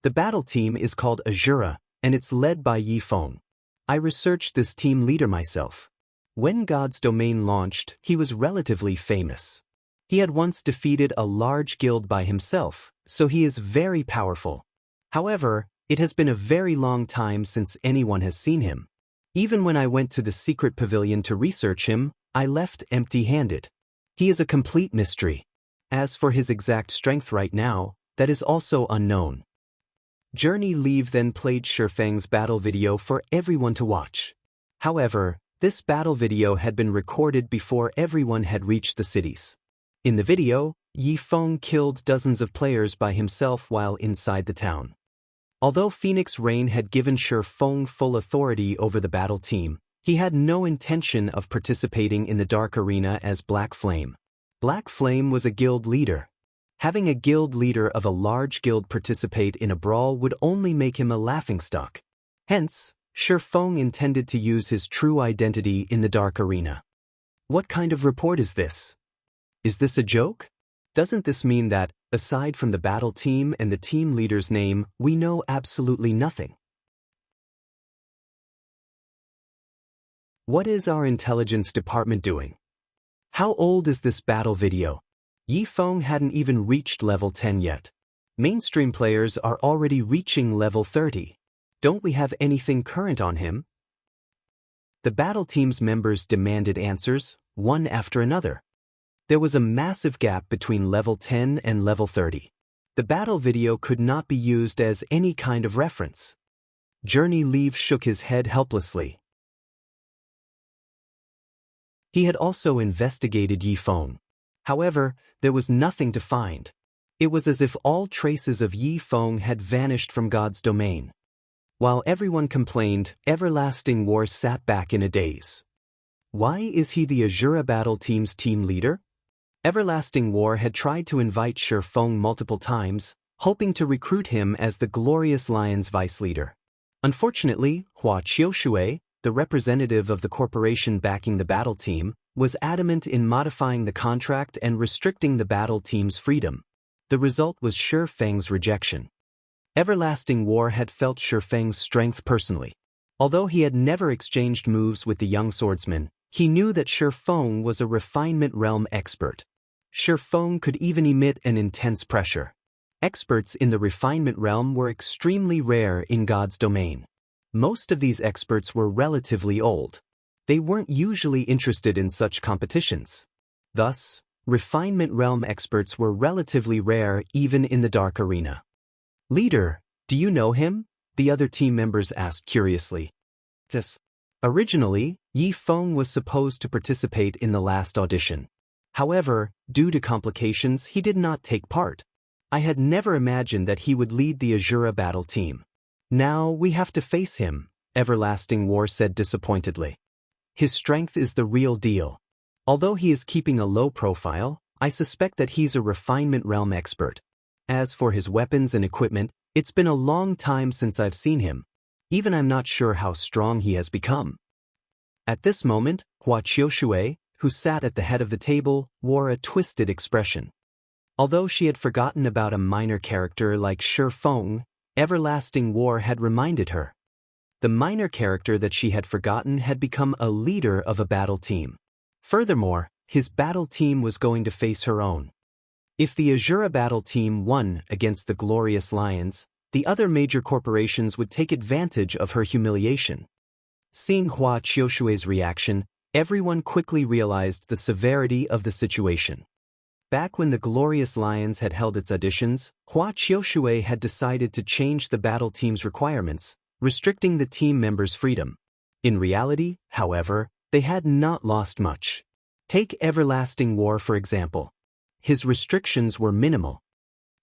The battle team is called Asura, and it's led by Yi Feng. I researched this team leader myself. When God's domain launched, he was relatively famous. He had once defeated a large guild by himself, so he is very powerful. However, it has been a very long time since anyone has seen him. Even when I went to the secret pavilion to research him, I left empty-handed. He is a complete mystery. As for his exact strength right now, that is also unknown. Journey Leave then played Shifeng's battle video for everyone to watch. However, this battle video had been recorded before everyone had reached the cities. In the video, Yi Feng killed dozens of players by himself while inside the town. Although Phoenix Rain had given Shifeng full authority over the battle team, he had no intention of participating in the Dark Arena as Black Flame. Black Flame was a guild leader. Having a guild leader of a large guild participate in a brawl would only make him a laughingstock. Hence, Shifeng intended to use his true identity in the Dark Arena. What kind of report is this? Is this a joke? Doesn't this mean that, aside from the battle team and the team leader's name, we know absolutely nothing? What is our intelligence department doing? How old is this battle video? Yi Feng hadn't even reached level 10 yet. Mainstream players are already reaching level 30. Don't we have anything current on him? The battle team's members demanded answers, one after another. There was a massive gap between level 10 and level 30. The battle video could not be used as any kind of reference. Journey Leave shook his head helplessly. He had also investigated Yi Feng. However, there was nothing to find. It was as if all traces of Yi Feng had vanished from God's domain. While everyone complained, Everlasting War sat back in a daze. Why is he the Asura battle team's team leader? Everlasting War had tried to invite Shifeng multiple times, hoping to recruit him as the Glorious Lion's vice leader. Unfortunately, Hua Qiushui, the representative of the corporation backing the battle team, was adamant in modifying the contract and restricting the battle team's freedom. The result was Shifeng's rejection. Everlasting War had felt Shifeng's strength personally. Although he had never exchanged moves with the young swordsman, he knew that Shifeng was a refinement realm expert. Shifeng could even emit an intense pressure. Experts in the refinement realm were extremely rare in God's domain. Most of these experts were relatively old. They weren't usually interested in such competitions. Thus, refinement realm experts were relatively rare even in the Dark Arena. "Leader, do you know him?" the other team members asked curiously. Yes. Originally, Yi Feng was supposed to participate in the last audition. However, due to complications, he did not take part. I had never imagined that he would lead the Asura battle team. Now we have to face him, Everlasting War said disappointedly. His strength is the real deal. Although he is keeping a low profile, I suspect that he's a refinement realm expert. As for his weapons and equipment, it's been a long time since I've seen him. Even I'm not sure how strong he has become. At this moment, Hua Qiushui, who sat at the head of the table, wore a twisted expression. Although she had forgotten about a minor character like Shifeng, Everlasting War had reminded her. The minor character that she had forgotten had become a leader of a battle team. Furthermore, his battle team was going to face her own. If the Asura battle team won against the Glorious Lions, the other major corporations would take advantage of her humiliation. Seeing Hua Qiushui's reaction, everyone quickly realized the severity of the situation. Back when the Glorious Lions had held its auditions, Hua Qiushui had decided to change the battle team's requirements, restricting the team members' freedom. In reality, however, they had not lost much. Take Everlasting War for example. His restrictions were minimal.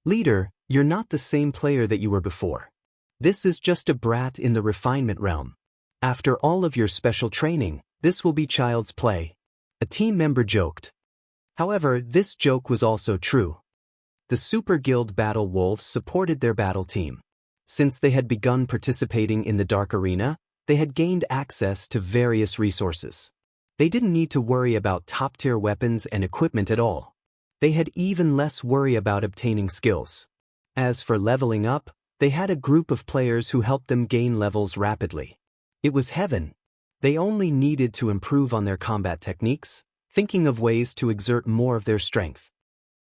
"Leader, you're not the same player that you were before. This is just a brat in the refinement realm. After all of your special training, this will be child's play," a team member joked. However, this joke was also true. The Super Guild Battle Wolves supported their battle team. Since they had begun participating in the Dark Arena, they had gained access to various resources. They didn't need to worry about top-tier weapons and equipment at all. They had even less worry about obtaining skills. As for leveling up, they had a group of players who helped them gain levels rapidly. It was heaven. They only needed to improve on their combat techniques, thinking of ways to exert more of their strength.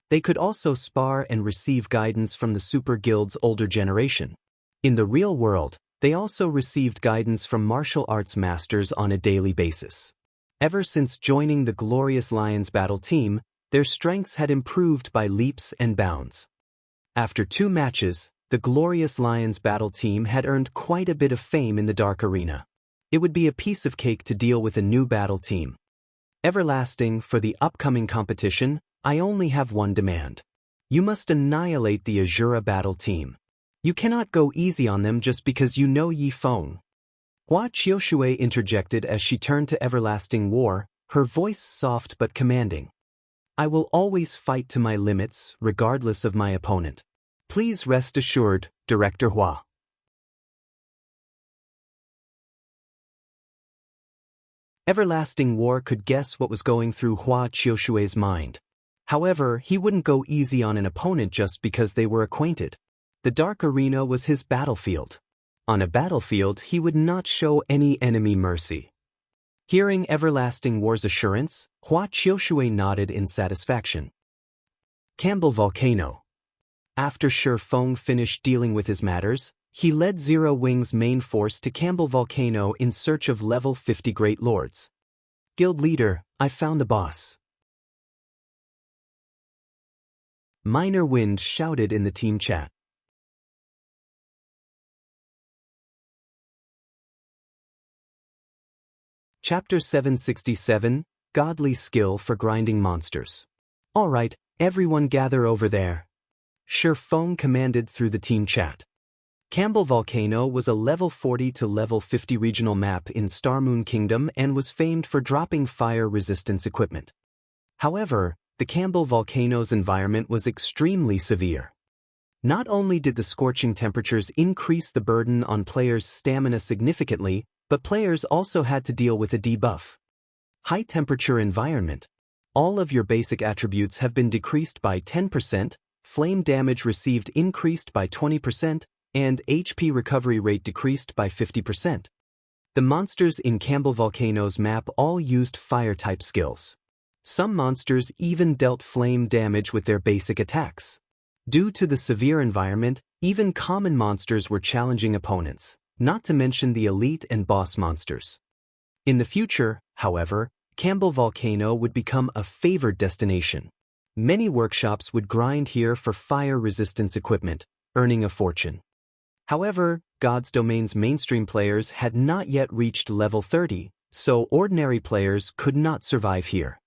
They could also spar and receive guidance from the Super Guild's older generation. In the real world, They also received guidance from martial arts masters on a daily basis. Ever since joining the Glorious Lions battle team, their strengths had improved by leaps and bounds. After 2 matches, the Glorious Lions battle team had earned quite a bit of fame in the Dark Arena. It would be a piece of cake to deal with a new battle team. Everlasting, for the upcoming competition, I only have one demand. You must annihilate the Asura battle team. You cannot go easy on them just because you know Yi Feng. Hua Qiushui interjected as she turned to Everlasting War, her voice soft but commanding. I will always fight to my limits, regardless of my opponent. Please rest assured, Director Hua. Everlasting War could guess what was going through Hua Qiushui's mind. However, he wouldn't go easy on an opponent just because they were acquainted. The Dark Arena was his battlefield. On a battlefield, he would not show any enemy mercy. Hearing Everlasting War's assurance, Hua Qiushui nodded in satisfaction. Campbell Volcano. After Shi Feng finished dealing with his matters, he led Zero Wing's main force to Campbell Volcano in search of level 50 Great Lords. Guild leader, I found the boss. Minor Wind shouted in the team chat. Chapter 767, Godly Skill for Grinding Monsters. Alright, everyone gather over there. Shi Feng commanded through the team chat. Campbell Volcano was a level 40 to level 50 regional map in Starmoon Kingdom and was famed for dropping fire resistance equipment. However, the Campbell Volcano's environment was extremely severe. Not only did the scorching temperatures increase the burden on players' stamina significantly, but players also had to deal with a debuff. High temperature environment. All of your basic attributes have been decreased by 10%, flame damage received increased by 20%, and HP recovery rate decreased by 50%. The monsters in Campbell Volcano's map all used fire-type skills. Some monsters even dealt flame damage with their basic attacks. Due to the severe environment, even common monsters were challenging opponents, not to mention the elite and boss monsters. In the future, however, Campbell Volcano would become a favored destination. Many workshops would grind here for fire resistance equipment, earning a fortune. However, God's Domain's mainstream players had not yet reached level 30, so ordinary players could not survive here.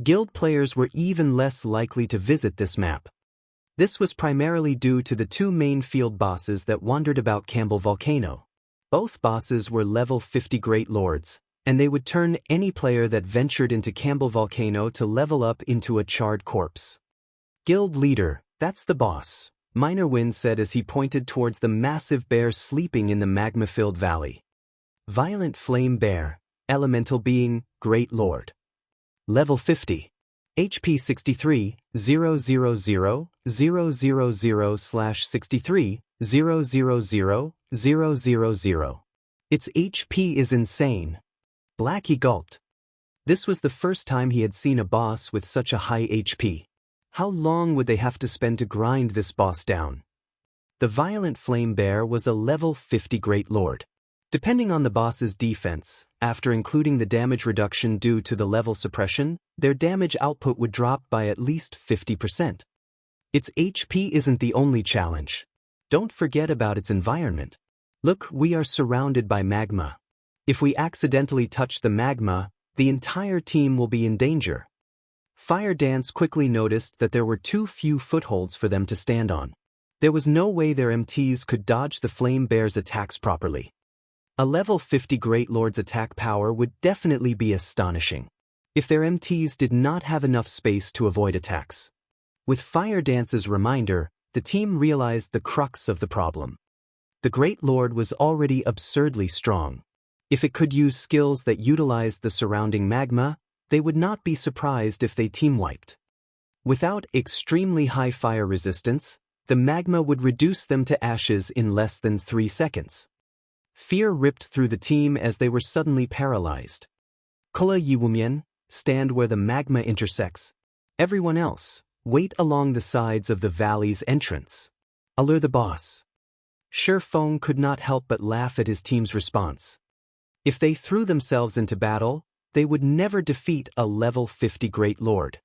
Guild players were even less likely to visit this map. This was primarily due to the 2 main field bosses that wandered about Campbell Volcano. Both bosses were level 50 Great Lords, and they would turn any player that ventured into Campbell Volcano to level up into a charred corpse. Guild leader, that's the boss, Minor Wind said as he pointed towards the massive bear sleeping in the magma-filled valley. Violent Flame Bear, elemental being, Great Lord. Level 50. HP 63, 000, 000/63, 000, 000. Its HP is insane. Blackie gulped. This was the first time he had seen a boss with such a high HP. How long would they have to spend to grind this boss down? The Violent Flame Bear was a level 50 Great Lord. Depending on the boss's defense, after including the damage reduction due to the level suppression, their damage output would drop by at least 50%. Its HP isn't the only challenge. Don't forget about its environment. Look, we are surrounded by magma. If we accidentally touch the magma, the entire team will be in danger. Fire Dance quickly noticed that there were too few footholds for them to stand on. There was no way their MTs could dodge the Flame Bear's attacks properly. A level 50 Great Lord's attack power would definitely be astonishing, if their MTs did not have enough space to avoid attacks. With Fire Dance's reminder, the team realized the crux of the problem. The Great Lord was already absurdly strong. If it could use skills that utilized the surrounding magma, they would not be surprised if they team-wiped. Without extremely high fire resistance, the magma would reduce them to ashes in less than 3 seconds. Fear ripped through the team as they were suddenly paralyzed. Kula Yiwumien, stand where the magma intersects. Everyone else, wait along the sides of the valley's entrance. Allure the boss. Feng could not help but laugh at his team's response. If they threw themselves into battle, they would never defeat a level 50 Great Lord.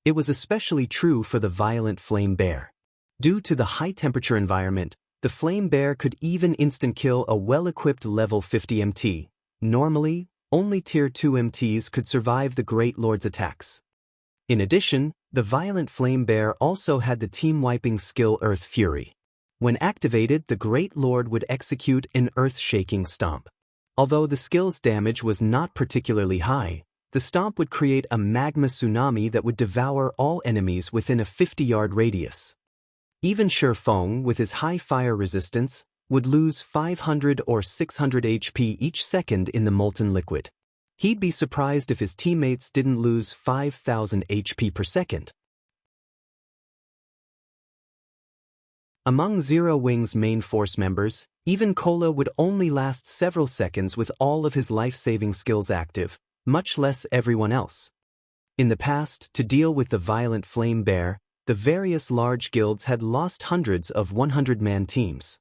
It was especially true for the violent Flame Bear. Due to the high-temperature environment, the Flame Bear could even instant-kill a well-equipped level 50 MT. Normally, only Tier 2 MTs could survive the Great Lord's attacks. In addition, the violent Flame Bear also had the team-wiping skill Earth Fury. When activated, the Great Lord would execute an earth-shaking stomp. Although the skill's damage was not particularly high, the stomp would create a magma tsunami that would devour all enemies within a 50-yard radius. Even Feng, with his high fire resistance, would lose 500 or 600 HP each second in the molten liquid. He'd be surprised if his teammates didn't lose 5,000 HP per second. Among Zero Wing's main force members, even Kola would only last several seconds with all of his life-saving skills active, much less everyone else. In the past, to deal with the violent Flame Bear, the various large guilds had lost hundreds of 100-man teams.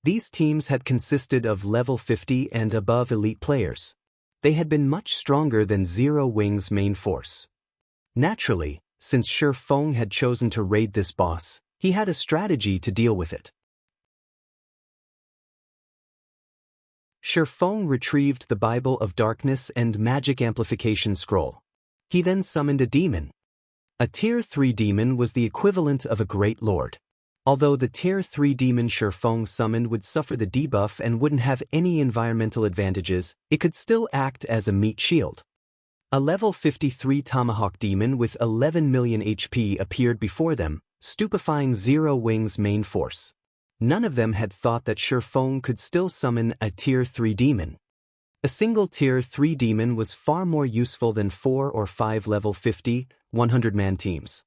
These teams had consisted of level 50 and above elite players. They had been much stronger than Zero Wing's main force. Naturally, since Feng had chosen to raid this boss, he had a strategy to deal with it. Feng retrieved the Bible of Darkness and Magic Amplification Scroll. He then summoned a demon. A Tier 3 demon was the equivalent of a Great Lord. Although the Tier 3 demon Feng summoned would suffer the debuff and wouldn't have any environmental advantages, it could still act as a meat shield. A level 53 Tomahawk demon with 11 million HP appeared before them, stupefying Zero Wing's main force. None of them had thought that Feng could still summon a Tier 3 demon. A single Tier 3 demon was far more useful than 4 or 5 level 50, 100-man teams.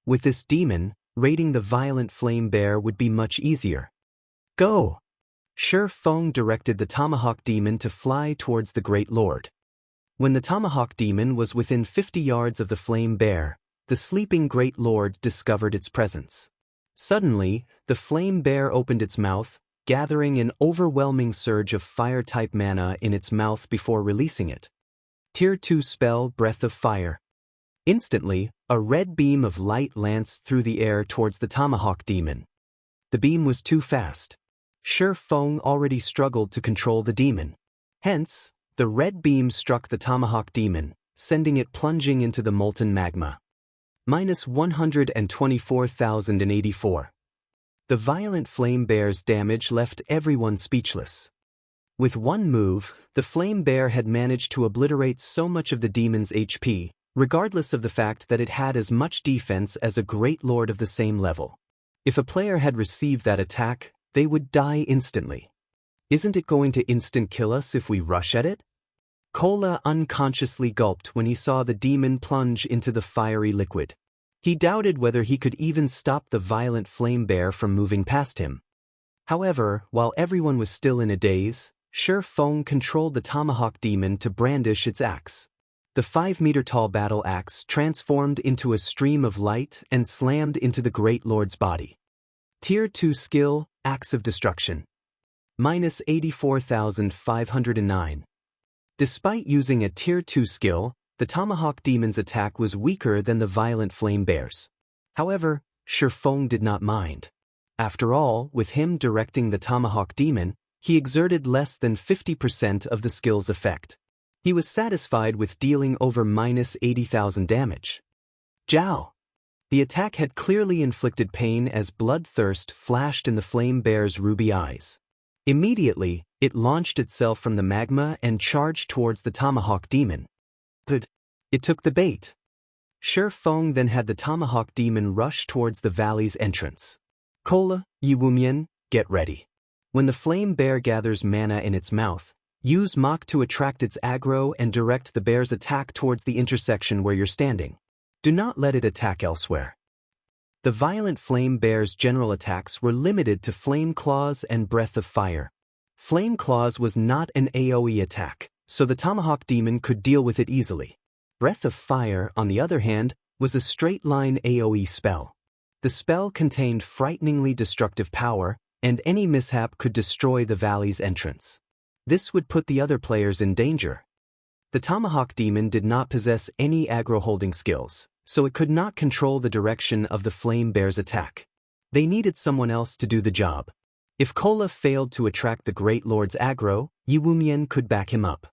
With this demon, raiding the violent Flame Bear would be much easier. Go! Feng directed the Tomahawk demon to fly towards the Great Lord. When the Tomahawk demon was within 50 yards of the Flame Bear, the sleeping Great Lord discovered its presence. Suddenly, the Flame Bear opened its mouth, gathering an overwhelming surge of fire-type mana in its mouth before releasing it. Tier 2 spell Breath of Fire. Instantly, a red beam of light lanced through the air towards the Tomahawk demon. The beam was too fast. Feng already struggled to control the demon. Hence, the red beam struck the Tomahawk demon, sending it plunging into the molten magma. Minus 124,084. The violent Flame Bear's damage left everyone speechless. With one move, the Flame Bear had managed to obliterate so much of the demon's HP, regardless of the fact that it had as much defense as a Great Lord of the same level. If a player had received that attack, they would die instantly. Isn't it going to instant kill us if we rush at it? Kola unconsciously gulped when he saw the demon plunge into the fiery liquid. He doubted whether he could even stop the violent Flame Bear from moving past him. However, while everyone was still in a daze, Feng controlled the Tomahawk demon to brandish its axe. The 5-meter-tall battle axe transformed into a stream of light and slammed into the Great Lord's body. Tier 2 skill, Axe of Destruction. Minus 84,509. Despite using a Tier 2 skill, the Tomahawk demon's attack was weaker than the violent Flame Bear's. However, Feng did not mind. After all, with him directing the Tomahawk demon, he exerted less than 50% of the skill's effect. He was satisfied with dealing over minus 80,000 damage. Jiao! The attack had clearly inflicted pain as bloodthirst flashed in the Flame Bear's ruby eyes. Immediately, it launched itself from the magma and charged towards the Tomahawk demon. But it took the bait. Feng then had the Tomahawk demon rush towards the valley's entrance. Kola, Yiwumian, get ready. When the Flame Bear gathers mana in its mouth, use Mach to attract its aggro and direct the bear's attack towards the intersection where you're standing. Do not let it attack elsewhere. The violent Flame Bear's general attacks were limited to Flame Claws and Breath of Fire. Flame Claws was not an AoE attack, so the Tomahawk demon could deal with it easily. Breath of Fire, on the other hand, was a straight-line AoE spell. The spell contained frighteningly destructive power, and any mishap could destroy the valley's entrance. This would put the other players in danger. The Tomahawk Demon did not possess any aggro-holding skills, so it could not control the direction of the Flame Bear's attack. They needed someone else to do the job. If Kola failed to attract the Great Lord's aggro, Yiwumian could back him up.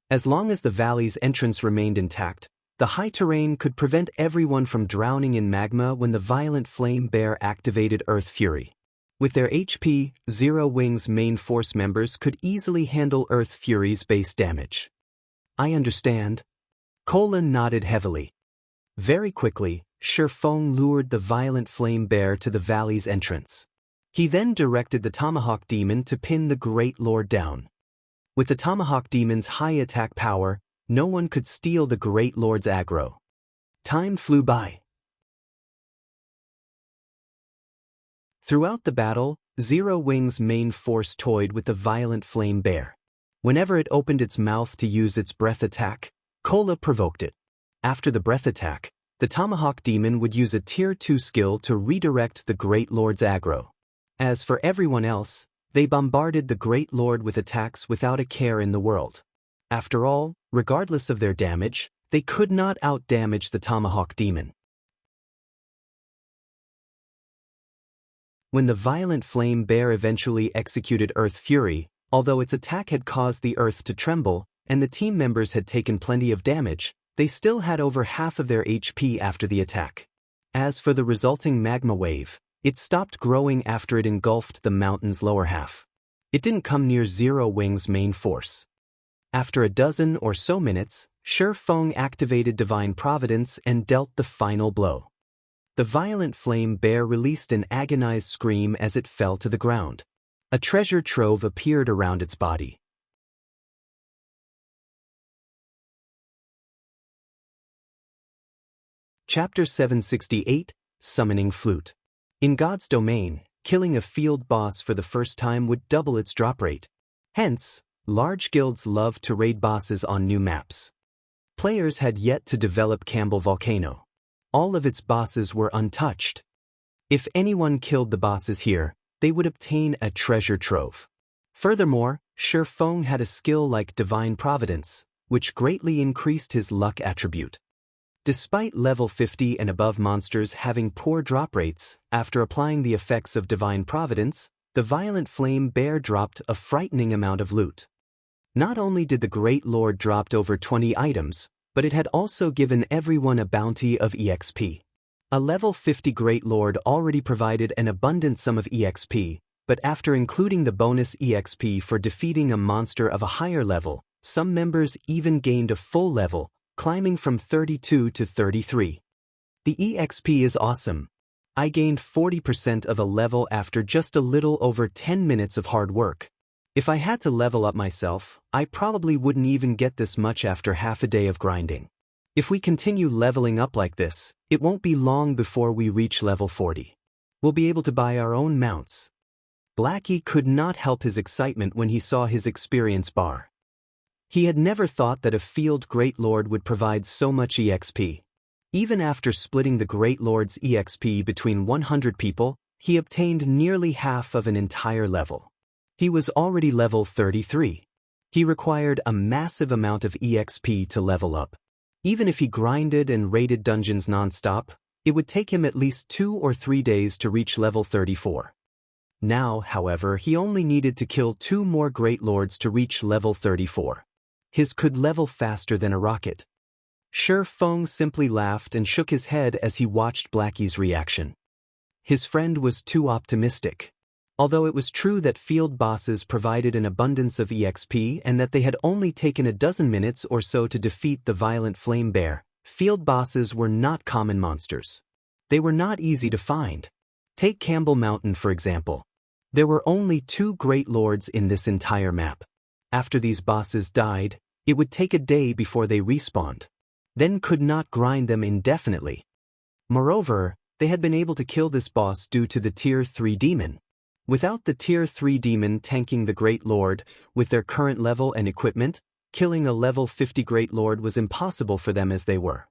As long as the valley's entrance remained intact, the high terrain could prevent everyone from drowning in magma when the violent Flame Bear activated Earth Fury. With their HP, Zero Wing's main force members could easily handle Earth Fury's base damage. I understand. Kola nodded heavily. Very quickly, Shifeng lured the violent Flame Bear to the valley's entrance. He then directed the Tomahawk Demon to pin the Great Lord down. With the Tomahawk Demon's high attack power, no one could steal the Great Lord's aggro. Time flew by. Throughout the battle, Zero Wing's main force toyed with the violent Flame Bear. Whenever it opened its mouth to use its breath attack, Kola provoked it. After the breath attack, the Tomahawk Demon would use a Tier 2 skill to redirect the Great Lord's aggro. As for everyone else, they bombarded the Great Lord with attacks without a care in the world. After all, regardless of their damage, they could not out-damage the Tomahawk Demon. When the violent Flame Bear eventually executed Earth Fury, although its attack had caused the earth to tremble, and the team members had taken plenty of damage, they still had over half of their HP after the attack. As for the resulting magma wave, it stopped growing after it engulfed the mountain's lower half. It didn't come near Zero Wing's main force. After a dozen or so minutes, Shifeng activated Divine Providence and dealt the final blow. The violent Flame Bear released an agonized scream as it fell to the ground. A treasure trove appeared around its body. Chapter 768, Summoning Flute. In God's domain, killing a field boss for the first time would double its drop rate. Hence, large guilds love to raid bosses on new maps. Players had yet to develop Campbell Volcano. All of its bosses were untouched. If anyone killed the bosses here, they would obtain a treasure trove. Furthermore, Shifeng had a skill like Divine Providence, which greatly increased his luck attribute. Despite level 50 and above monsters having poor drop rates, after applying the effects of Divine Providence, the violent Flame Bear dropped a frightening amount of loot. Not only did the Great Lord drop over 20 items, but it had also given everyone a bounty of EXP. A level 50 Great Lord already provided an abundant sum of EXP, but after including the bonus EXP for defeating a monster of a higher level, some members even gained a full level, climbing from 32 to 33. The EXP is awesome. I gained 40% of a level after just a little over 10 minutes of hard work. If I had to level up myself, I probably wouldn't even get this much after half a day of grinding. If we continue leveling up like this, it won't be long before we reach level 40. We'll be able to buy our own mounts. Blackie could not help his excitement when he saw his experience bar. He had never thought that a field Great Lord would provide so much EXP. Even after splitting the Great Lord's EXP between 100 people, he obtained nearly half of an entire level. He was already level 33. He required a massive amount of EXP to level up. Even if he grinded and raided dungeons non-stop, it would take him at least 2 or 3 days to reach level 34. Now, however, he only needed to kill 2 more Great Lords to reach level 34. His could level faster than a rocket. Shifeng simply laughed and shook his head as he watched Blackie's reaction. His friend was too optimistic. Although it was true that field bosses provided an abundance of EXP and that they had only taken a dozen minutes or so to defeat the violent Flame Bear, field bosses were not common monsters. They were not easy to find. Take Campbell Mountain for example. There were only 2 Great Lords in this entire map. After these bosses died, it would take a day before they respawned. Then could not grind them indefinitely. Moreover, they had been able to kill this boss due to the Tier 3 demon. Without the Tier 3 demon tanking the Great Lord, with their current level and equipment, killing a level 50 Great Lord was impossible for them as they were.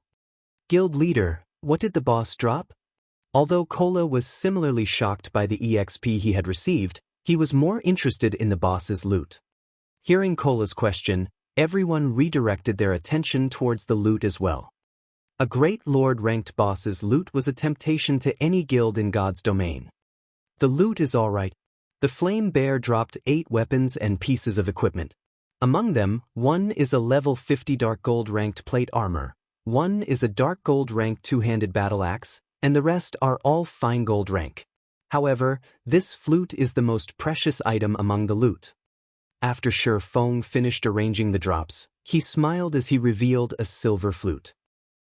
Guild leader, what did the boss drop? Although Cola was similarly shocked by the EXP he had received, he was more interested in the boss's loot. Hearing Cola's question, everyone redirected their attention towards the loot as well. A great lord-ranked boss's loot was a temptation to any guild in God's domain. The loot is alright. The Flame Bear dropped 8 weapons and pieces of equipment. Among them, one is a level 50 dark gold ranked plate armor, one is a dark gold ranked two-handed battle axe, and the rest are all fine gold rank. However, this flute is the most precious item among the loot. After Shi Feng finished arranging the drops, he smiled as he revealed a silver flute.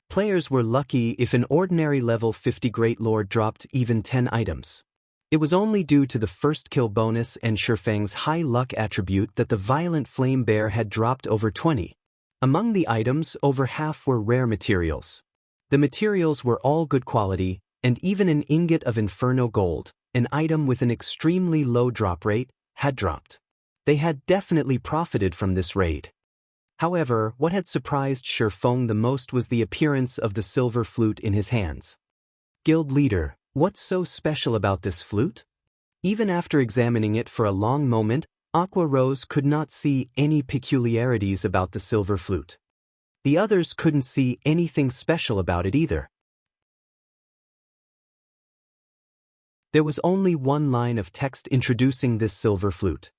Players were lucky if an ordinary level 50 Great Lord dropped even 10 items. It was only due to the first kill bonus and Shi Feng's high luck attribute that the Violent Flame Bear had dropped over 20. Among the items, over half were rare materials. The materials were all good quality, and even an ingot of Inferno Gold, an item with an extremely low drop rate, had dropped. They had definitely profited from this raid. However, what had surprised Shi Feng the most was the appearance of the silver flute in his hands. Guild leader, what's so special about this flute? Even after examining it for a long moment, Aqua Rose could not see any peculiarities about the silver flute. The others couldn't see anything special about it either. There was only one line of text introducing this silver flute.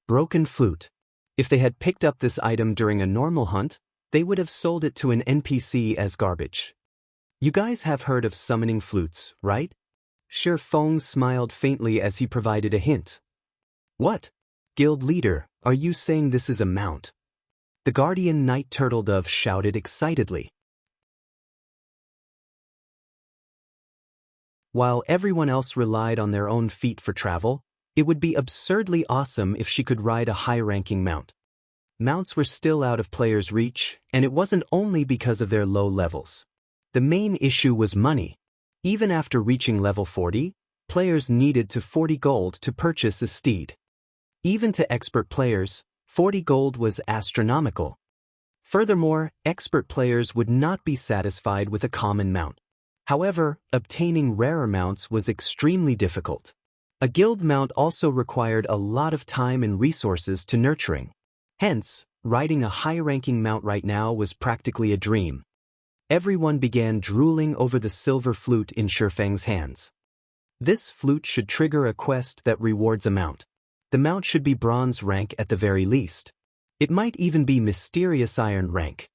Broken flute. If they had picked up this item during a normal hunt, they would have sold it to an NPC as garbage. You guys have heard of summoning flutes, right? Shi Feng smiled faintly as he provided a hint. What? Guild leader, are you saying this is a mount? The Guardian Night Turtle Dove shouted excitedly. While everyone else relied on their own feet for travel, it would be absurdly awesome if she could ride a high-ranking mount. Mounts were still out of players' reach, and it wasn't only because of their low levels. The main issue was money. Even after reaching level 40, players needed to 40 gold to purchase a steed. Even to expert players, 40 gold was astronomical. Furthermore, expert players would not be satisfied with a common mount. However, obtaining rarer mounts was extremely difficult. A guild mount also required a lot of time and resources to nurturing. Hence, riding a high-ranking mount right now was practically a dream. Everyone began drooling over the silver flute in Shi Feng's hands. This flute should trigger a quest that rewards a mount. The mount should be bronze rank at the very least. It might even be mysterious iron rank.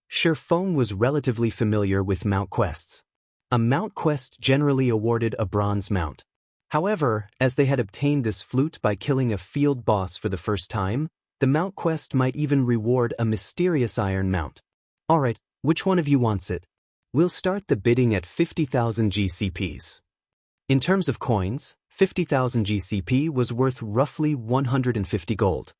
Shi Feng was relatively familiar with mount quests. A mount quest generally awarded a bronze mount. However, as they had obtained this flute by killing a field boss for the first time, the mount quest might even reward a mysterious iron mount. Alright, which one of you wants it? We'll start the bidding at 50,000 GCPs. In terms of coins, 50,000 GCP was worth roughly 150 gold.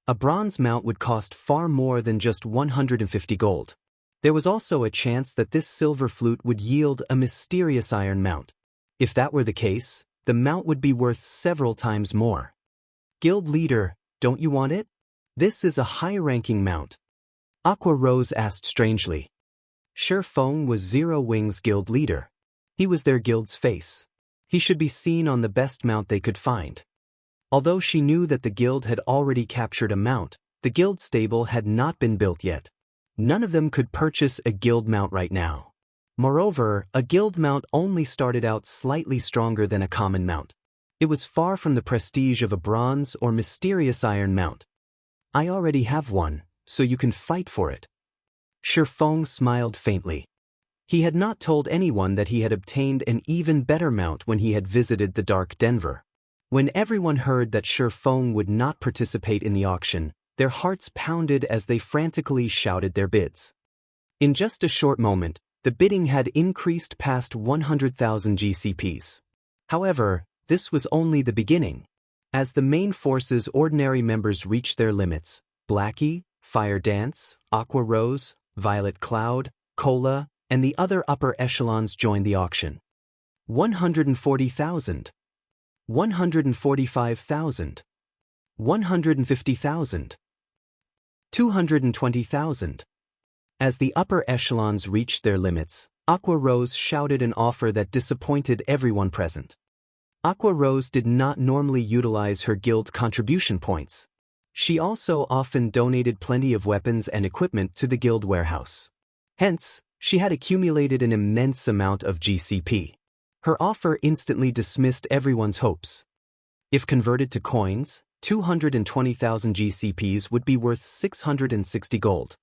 A bronze mount would cost far more than just 150 gold. There was also a chance that this silver flute would yield a mysterious iron mount. If that were the case, the mount would be worth several times more. Guild leader, don't you want it? This is a high-ranking mount. Aqua Rose asked strangely. Shi Feng was Zero Wings guild leader. He was their guild's face. He should be seen on the best mount they could find. Although she knew that the guild had already captured a mount, the guild stable had not been built yet. None of them could purchase a guild mount right now. Moreover, a guild mount only started out slightly stronger than a common mount. It was far from the prestige of a bronze or mysterious iron mount. I already have one, so you can fight for it. Shi Feng smiled faintly. He had not told anyone that he had obtained an even better mount when he had visited the Dark Denver. When everyone heard that Shi Feng would not participate in the auction, their hearts pounded as they frantically shouted their bids. In just a short moment, the bidding had increased past 100,000 GCPs. However, this was only the beginning. As the main force's ordinary members reached their limits, Blackie, Fire Dance, Aqua Rose, Violet Cloud, Cola, and the other upper echelons joined the auction. 140,000. 145,000. 150,000. 220,000. As the upper echelons reached their limits, Aqua Rose shouted an offer that disappointed everyone present. Aqua Rose did not normally utilize her guild contribution points. She also often donated plenty of weapons and equipment to the guild warehouse. Hence, she had accumulated an immense amount of GCP. Her offer instantly dismissed everyone's hopes. If converted to coins, 220,000 GCPs would be worth 660 gold.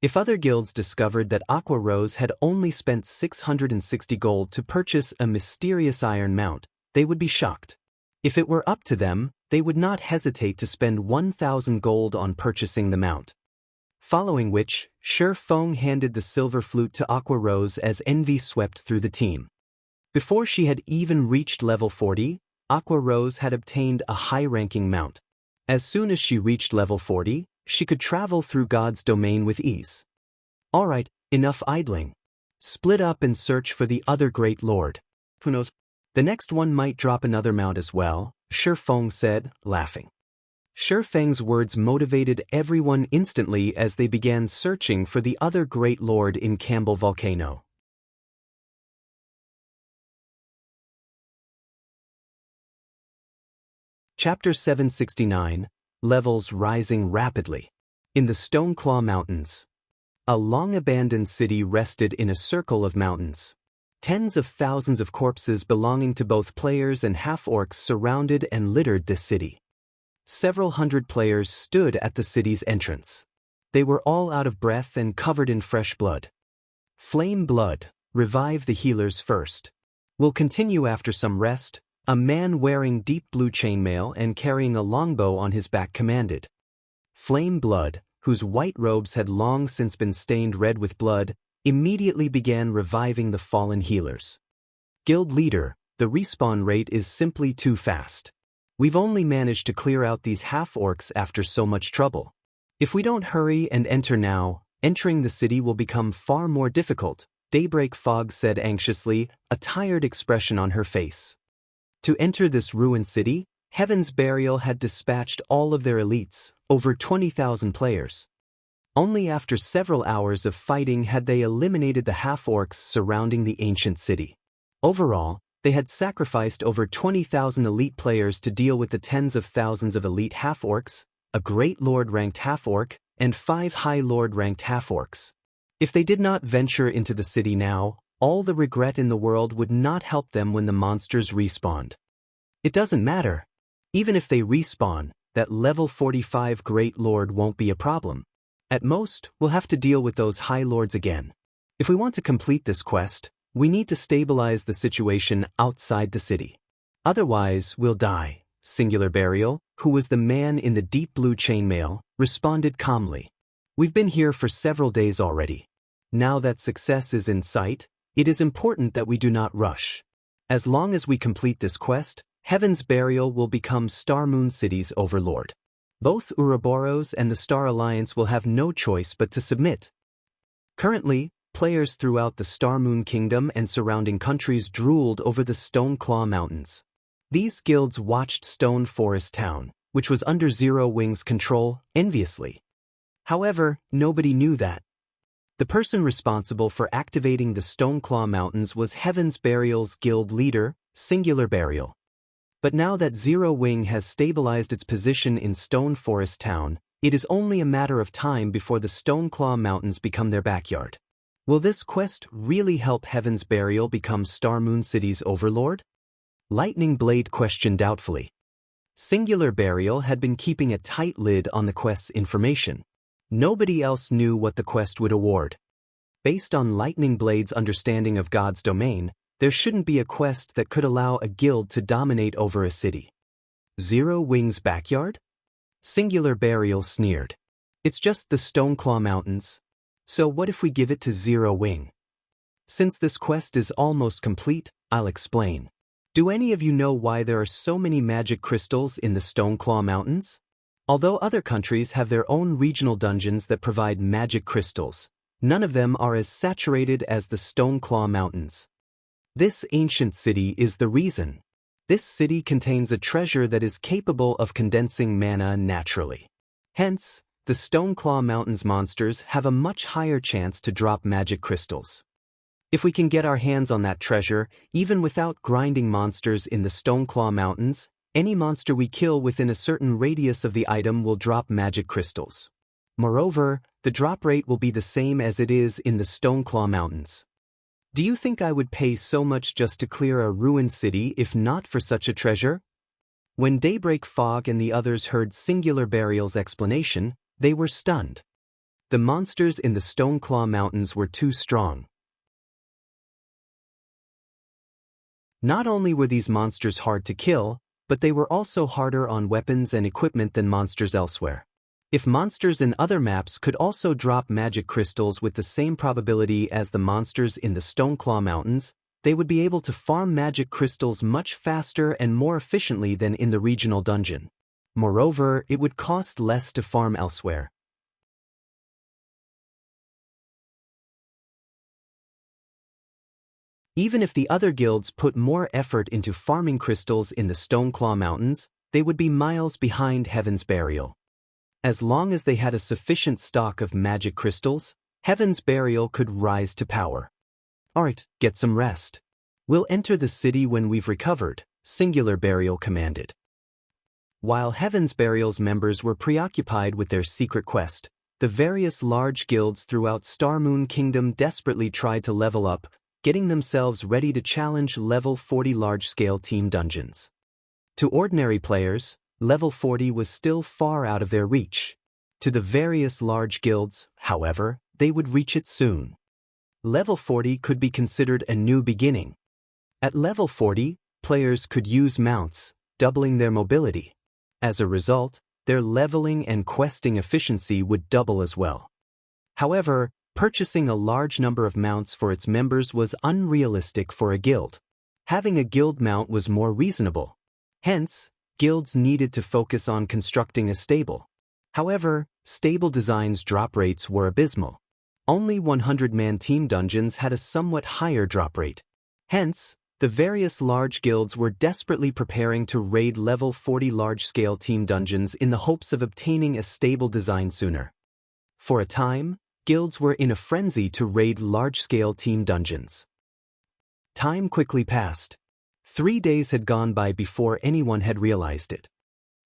If other guilds discovered that Aqua Rose had only spent 660 gold to purchase a mysterious iron mount, they would be shocked. If it were up to them, they would not hesitate to spend 1,000 gold on purchasing the mount. Following which, Shi Feng handed the silver flute to Aqua Rose as envy swept through the team. Before she had even reached level 40, Aqua Rose had obtained a high-ranking mount. As soon as she reached level 40, she could travel through God's domain with ease. Alright, enough idling. Split up and search for the other great lord. Who knows? The next one might drop another mount as well, Shi Feng said, laughing. Shi Feng's words motivated everyone instantly as they began searching for the other great lord in Campbell Volcano. Chapter 769, Levels Rising Rapidly. In the Stoneclaw Mountains. A long-abandoned city rested in a circle of mountains. Tens of thousands of corpses belonging to both players and half-orcs surrounded and littered this city. Several hundred players stood at the city's entrance. They were all out of breath and covered in fresh blood. Flame blood, revive the healers first. We'll continue after some rest, a man wearing deep blue chainmail and carrying a longbow on his back commanded. Flame blood, whose white robes had long since been stained red with blood, immediately began reviving the fallen healers. Guild leader, the respawn rate is simply too fast. We've only managed to clear out these half-orcs after so much trouble. If we don't hurry and enter now, entering the city will become far more difficult, Daybreak Fog said anxiously, a tired expression on her face. To enter this ruined city, Heaven's Burial had dispatched all of their elites, over 20,000 players. Only after several hours of fighting had they eliminated the half-orcs surrounding the ancient city. Overall, they had sacrificed over 20,000 elite players to deal with the tens of thousands of elite half-orcs, a great lord-ranked half-orc, and 5 high lord-ranked half-orcs. If they did not venture into the city now, all the regret in the world would not help them when the monsters respawned. It doesn't matter. Even if they respawn, that level 45 Great Lord won't be a problem. At most, we'll have to deal with those High Lords again. If we want to complete this quest, we need to stabilize the situation outside the city. Otherwise, we'll die. Singular Burial, who was the man in the deep blue chainmail, responded calmly. We've been here for several days already. Now that success is in sight, it is important that we do not rush. As long as we complete this quest, Heaven's Burial will become Star Moon City's overlord. Both Ouroboros and the Star Alliance will have no choice but to submit. Currently, players throughout the Star Moon Kingdom and surrounding countries drooled over the Stoneclaw Mountains. These guilds watched Stone Forest Town, which was under Zero Wing's control, enviously. However, nobody knew that. The person responsible for activating the Stoneclaw Mountains was Heaven's Burial's guild leader, Singular Burial. But now that Zero Wing has stabilized its position in Stone Forest Town, it is only a matter of time before the Stoneclaw Mountains become their backyard. Will this quest really help Heaven's Burial become Star Moon City's overlord? Lightning Blade questioned doubtfully. Singular Burial had been keeping a tight lid on the quest's information. Nobody else knew what the quest would award. Based on Lightning Blade's understanding of God's domain, there shouldn't be a quest that could allow a guild to dominate over a city. Zero Wing's backyard? Singular Burial sneered. It's just the Stoneclaw Mountains. So what if we give it to Zero Wing? Since this quest is almost complete, I'll explain. Do any of you know why there are so many magic crystals in the Stoneclaw Mountains? Although other countries have their own regional dungeons that provide magic crystals, none of them are as saturated as the Stoneclaw Mountains. This ancient city is the reason. This city contains a treasure that is capable of condensing mana naturally. Hence, the Stoneclaw Mountains monsters have a much higher chance to drop magic crystals. If we can get our hands on that treasure, even without grinding monsters in the Stoneclaw Mountains, any monster we kill within a certain radius of the item will drop magic crystals. Moreover, the drop rate will be the same as it is in the Stoneclaw Mountains. Do you think I would pay so much just to clear a ruined city if not for such a treasure? When Daybreak Fog and the others heard Singular Burial's explanation, they were stunned. The monsters in the Stoneclaw Mountains were too strong. Not only were these monsters hard to kill, but they were also harder on weapons and equipment than monsters elsewhere. If monsters in other maps could also drop magic crystals with the same probability as the monsters in the Stoneclaw Mountains, they would be able to farm magic crystals much faster and more efficiently than in the regional dungeon. Moreover, it would cost less to farm elsewhere. Even if the other guilds put more effort into farming crystals in the Stoneclaw Mountains, they would be miles behind Heaven's Burial. As long as they had a sufficient stock of magic crystals, Heaven's Burial could rise to power. Alright, get some rest. We'll enter the city when we've recovered, Singular Burial commanded. While Heaven's Burial's members were preoccupied with their secret quest, the various large guilds throughout Starmoon Kingdom desperately tried to level up, getting themselves ready to challenge level 40 large-scale team dungeons. To ordinary players, level 40 was still far out of their reach. To the various large guilds, however, they would reach it soon. Level 40 could be considered a new beginning. At level 40, players could use mounts, doubling their mobility. As a result, their leveling and questing efficiency would double as well. However, purchasing a large number of mounts for its members was unrealistic for a guild. Having a guild mount was more reasonable. Hence, guilds needed to focus on constructing a stable. However, stable designs' drop rates were abysmal. Only 100-man team dungeons had a somewhat higher drop rate. Hence, the various large guilds were desperately preparing to raid level 40 large-scale team dungeons in the hopes of obtaining a stable design sooner. For a time, guilds were in a frenzy to raid large-scale team dungeons. Time quickly passed. 3 days had gone by before anyone had realized it.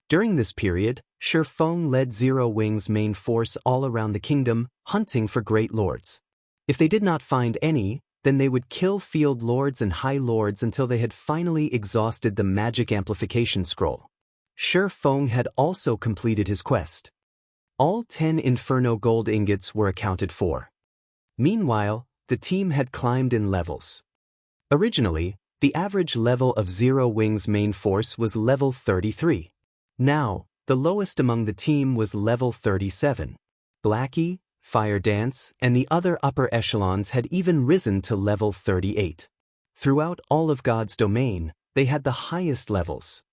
During this period, Shurfeng led Zero Wing's main force all around the kingdom, hunting for great lords. If they did not find any, then they would kill field lords and high lords until they had finally exhausted the magic amplification scroll. Shurfeng had also completed his quest. All 10 Inferno gold ingots were accounted for. Meanwhile, the team had climbed in levels. Originally, the average level of Zero Wing's main force was level 33. Now, the lowest among the team was level 37. Blackie, Fire Dance, and the other upper echelons had even risen to level 38. Throughout all of God's domain, they had the highest levels.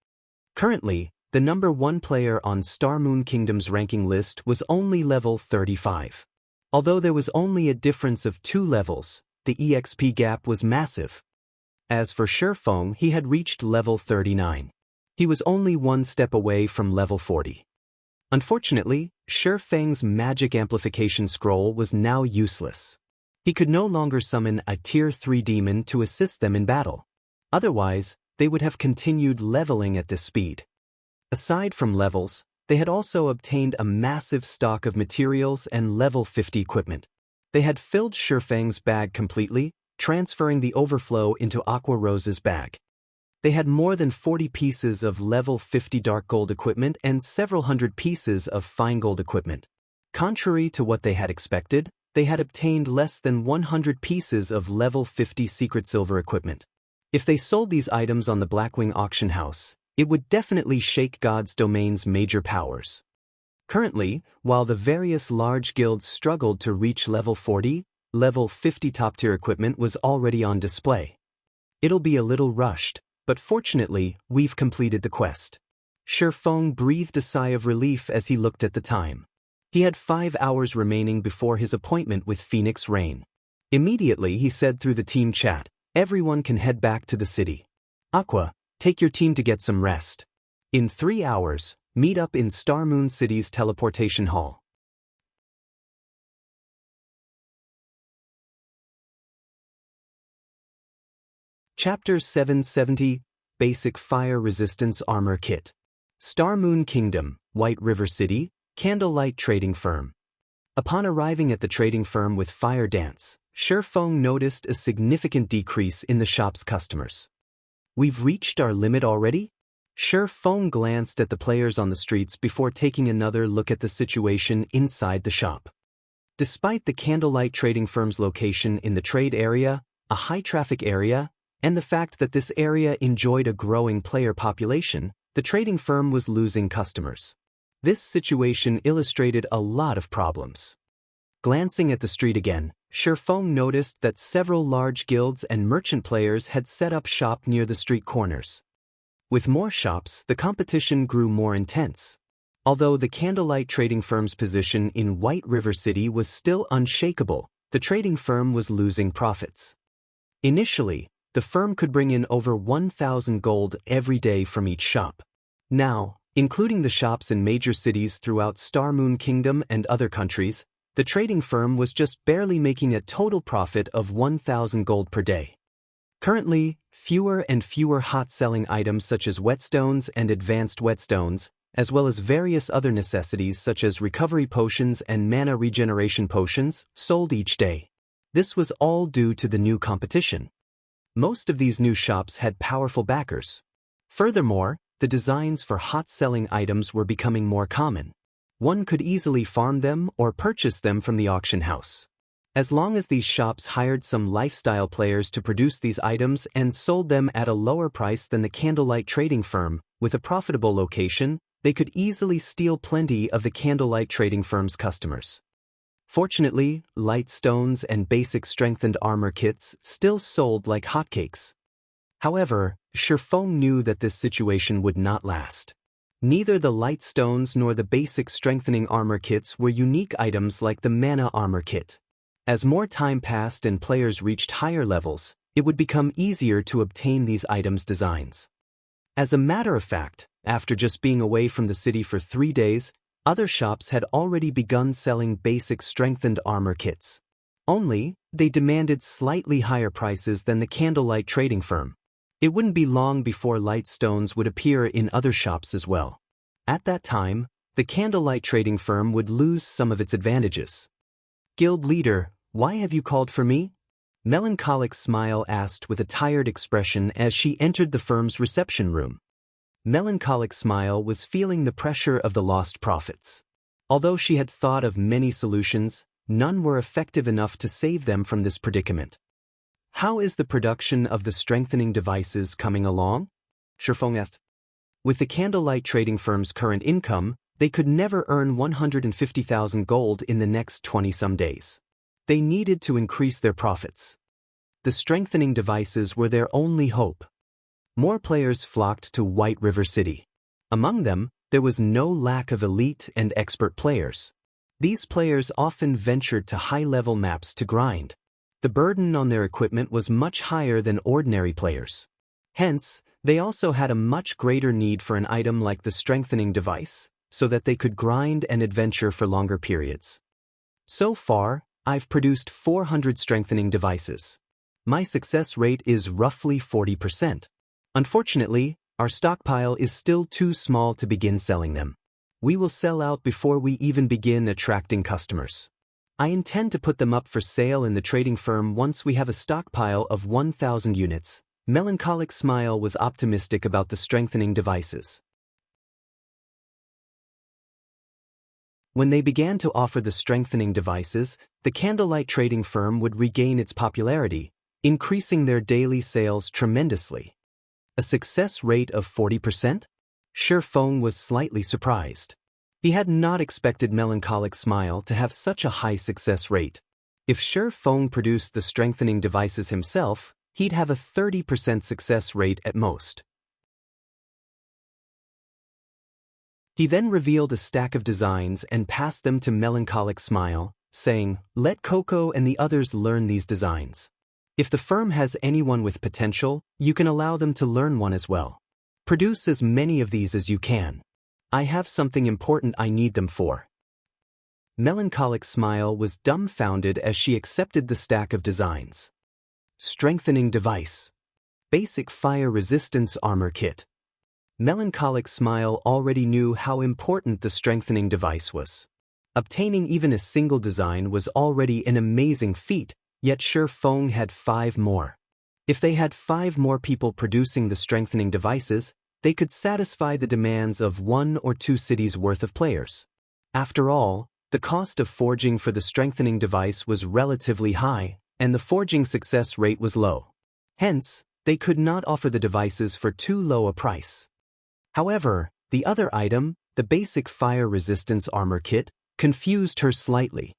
Currently, the number 1 player on Starmoon Kingdom's ranking list was only level 35. Although there was only a difference of 2 levels, the EXP gap was massive. As for Shurfeng, he had reached level 39. He was only 1 step away from level 40. Unfortunately, Shurfeng's magic amplification scroll was now useless. He could no longer summon a tier 3 demon to assist them in battle. Otherwise, they would have continued leveling at this speed. Aside from levels, they had also obtained a massive stock of materials and level 50 equipment. They had filled Shurfeng's bag completely, transferring the overflow into Aqua Rose's bag. They had more than 40 pieces of level 50 dark gold equipment and several hundred pieces of fine gold equipment. Contrary to what they had expected, they had obtained less than 100 pieces of level 50 secret silver equipment. If they sold these items on the Blackwing auction house, it would definitely shake God's domain's major powers. Currently, while the various large guilds struggled to reach level 40, level 50 top-tier equipment was already on display. It'll be a little rushed, but fortunately, we've completed the quest. Shurfeng breathed a sigh of relief as he looked at the time. He had 5 hours remaining before his appointment with Phoenix Rain. Immediately he said through the team chat, "Everyone can head back to the city. Aqua, take your team to get some rest. In 3 hours, meet up in Starmoon City's teleportation hall." Chapter 770, Basic Fire Resistance Armor Kit. Star Moon Kingdom, White River City, Candlelight Trading Firm. Upon arriving at the trading firm with Fire Dance, Shifeng noticed a significant decrease in the shop's customers. We've reached our limit already? Shifeng glanced at the players on the streets before taking another look at the situation inside the shop. Despite the Candlelight Trading Firm's location in the trade area, a high-traffic area, and the fact that this area enjoyed a growing player population, the trading firm was losing customers. This situation illustrated a lot of problems. Glancing at the street again, Shifeng noticed that several large guilds and merchant players had set up shop near the street corners. With more shops, the competition grew more intense. Although the Candlelight Trading Firm's position in White River City was still unshakable, the trading firm was losing profits. Initially, the firm could bring in over 1,000 gold every day from each shop. Now, including the shops in major cities throughout Star Moon Kingdom and other countries, the trading firm was just barely making a total profit of 1,000 gold per day. Currently, fewer and fewer hot-selling items such as whetstones and advanced whetstones, as well as various other necessities such as recovery potions and mana regeneration potions, sold each day. This was all due to the new competition. Most of these new shops had powerful backers. Furthermore, the designs for hot-selling items were becoming more common. One could easily farm them or purchase them from the auction house. As long as these shops hired some lifestyle players to produce these items and sold them at a lower price than the Candlelight Trading Firm, with a profitable location, they could easily steal plenty of the Candlelight Trading Firm's customers. Fortunately, light stones and basic strengthened armor kits still sold like hotcakes. However, Shifeng knew that this situation would not last. Neither the light stones nor the basic strengthening armor kits were unique items like the mana armor kit. As more time passed and players reached higher levels, it would become easier to obtain these items' designs. As a matter of fact, after just being away from the city for 3 days, other shops had already begun selling basic strengthened armor kits. Only, they demanded slightly higher prices than the Candlelight Trading Firm. It wouldn't be long before light stones would appear in other shops as well. At that time, the Candlelight Trading Firm would lose some of its advantages. "Guild leader, why have you called for me?" Melancholic Smile asked with a tired expression as she entered the firm's reception room. Melancholic Smile was feeling the pressure of the lost profits. Although she had thought of many solutions, none were effective enough to save them from this predicament. "How is the production of the strengthening devices coming along?" Shifeng asked. With the Candlelight Trading Firm's current income, they could never earn 150,000 gold in the next 20-some days. They needed to increase their profits. The strengthening devices were their only hope. More players flocked to White River City. Among them, there was no lack of elite and expert players. These players often ventured to high-level maps to grind. The burden on their equipment was much higher than ordinary players. Hence, they also had a much greater need for an item like the strengthening device, so that they could grind and adventure for longer periods. So far, I've produced 400 strengthening devices. My success rate is roughly 40%. Unfortunately, our stockpile is still too small to begin selling them. We will sell out before we even begin attracting customers. I intend to put them up for sale in the trading firm once we have a stockpile of 1,000 units. Melancholic Smile was optimistic about the strengthening devices. When they began to offer the strengthening devices, the Candlelight Trading Firm would regain its popularity, increasing their daily sales tremendously. A success rate of 40%? Shifeng was slightly surprised. He had not expected Melancholic Smile to have such a high success rate. If Shifeng produced the strengthening devices himself, he'd have a 30% success rate at most. He then revealed a stack of designs and passed them to Melancholic Smile, saying, "Let Coco and the others learn these designs. If the firm has anyone with potential, you can allow them to learn one as well. Produce as many of these as you can. I have something important I need them for." Melancholic Smile was dumbfounded as she accepted the stack of designs. Strengthening device. Basic Fire Resistance Armor Kit. Melancholic Smile already knew how important the strengthening device was. Obtaining even a single design was already an amazing feat, yet Shi Feng had 5 more. If they had 5 more people producing the strengthening devices, they could satisfy the demands of 1 or 2 cities' worth of players. After all, the cost of forging for the strengthening device was relatively high, and the forging success rate was low. Hence, they could not offer the devices for too low a price. However, the other item, the Basic Fire Resistance Armor Kit, confused her slightly.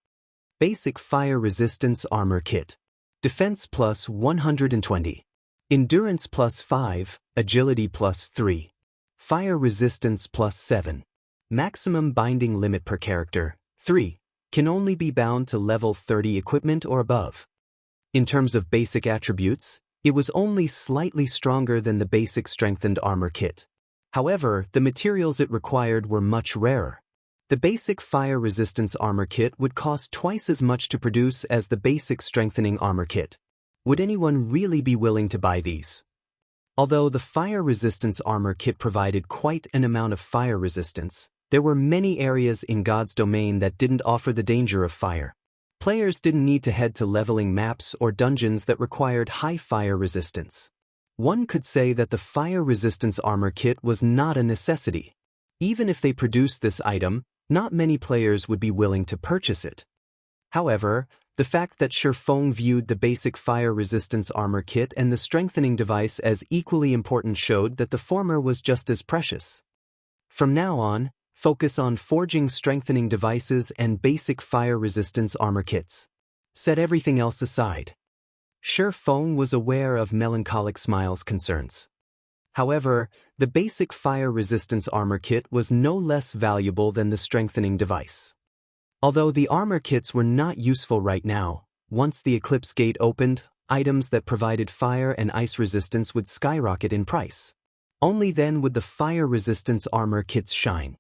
Basic Fire Resistance Armor Kit. Defense plus 120. Endurance plus 5, Agility plus 3. Fire Resistance plus 7. Maximum binding limit per character, 3. Can only be bound to level 30 equipment or above. In terms of basic attributes, it was only slightly stronger than the basic strengthened armor kit. However, the materials it required were much rarer. The basic fire resistance armor kit would cost twice as much to produce as the basic strengthening armor kit. Would anyone really be willing to buy these? Although the fire resistance armor kit provided quite an amount of fire resistance, there were many areas in God's domain that didn't offer the danger of fire. Players didn't need to head to leveling maps or dungeons that required high fire resistance. One could say that the fire resistance armor kit was not a necessity. Even if they produced this item, not many players would be willing to purchase it. However, the fact that Shi Feng viewed the basic fire resistance armor kit and the strengthening device as equally important showed that the former was just as precious. From now on, focus on forging strengthening devices and basic fire resistance armor kits. Set everything else aside. Shi Feng was aware of Melancholic Smile's concerns. However, the basic fire resistance armor kit was no less valuable than the strengthening device. Although the armor kits were not useful right now, once the Eclipse Gate opened, items that provided fire and ice resistance would skyrocket in price. Only then would the fire resistance armor kits shine.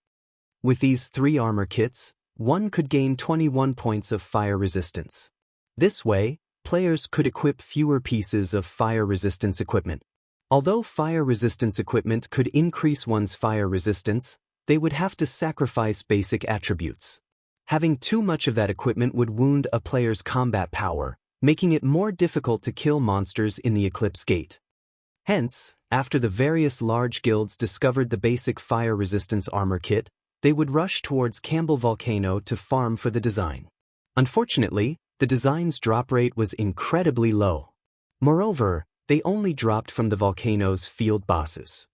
With these 3 armor kits, one could gain 21 points of fire resistance. This way, players could equip fewer pieces of fire resistance equipment. Although fire resistance equipment could increase one's fire resistance, they would have to sacrifice basic attributes. Having too much of that equipment would wound a player's combat power, making it more difficult to kill monsters in the Eclipse Gate. Hence, after the various large guilds discovered the basic fire resistance armor kit, they would rush towards Campbell Volcano to farm for the design. Unfortunately, the design's drop rate was incredibly low. Moreover, they only dropped from the volcano's field bosses.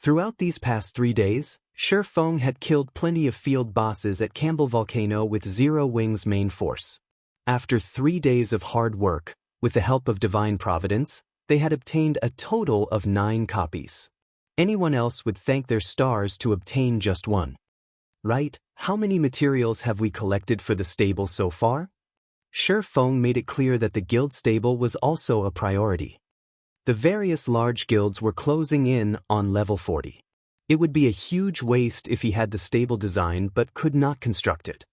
Throughout these past 3 days, Shi Feng had killed plenty of field bosses at Campbell Volcano with Zero Wing's main force. After 3 days of hard work, with the help of Divine Providence, they had obtained a total of 9 copies. Anyone else would thank their stars to obtain just 1. Right, how many materials have we collected for the stable so far? Shi Feng made it clear that the guild stable was also a priority. The various large guilds were closing in on level 40. It would be a huge waste if he had the stable design but could not construct it.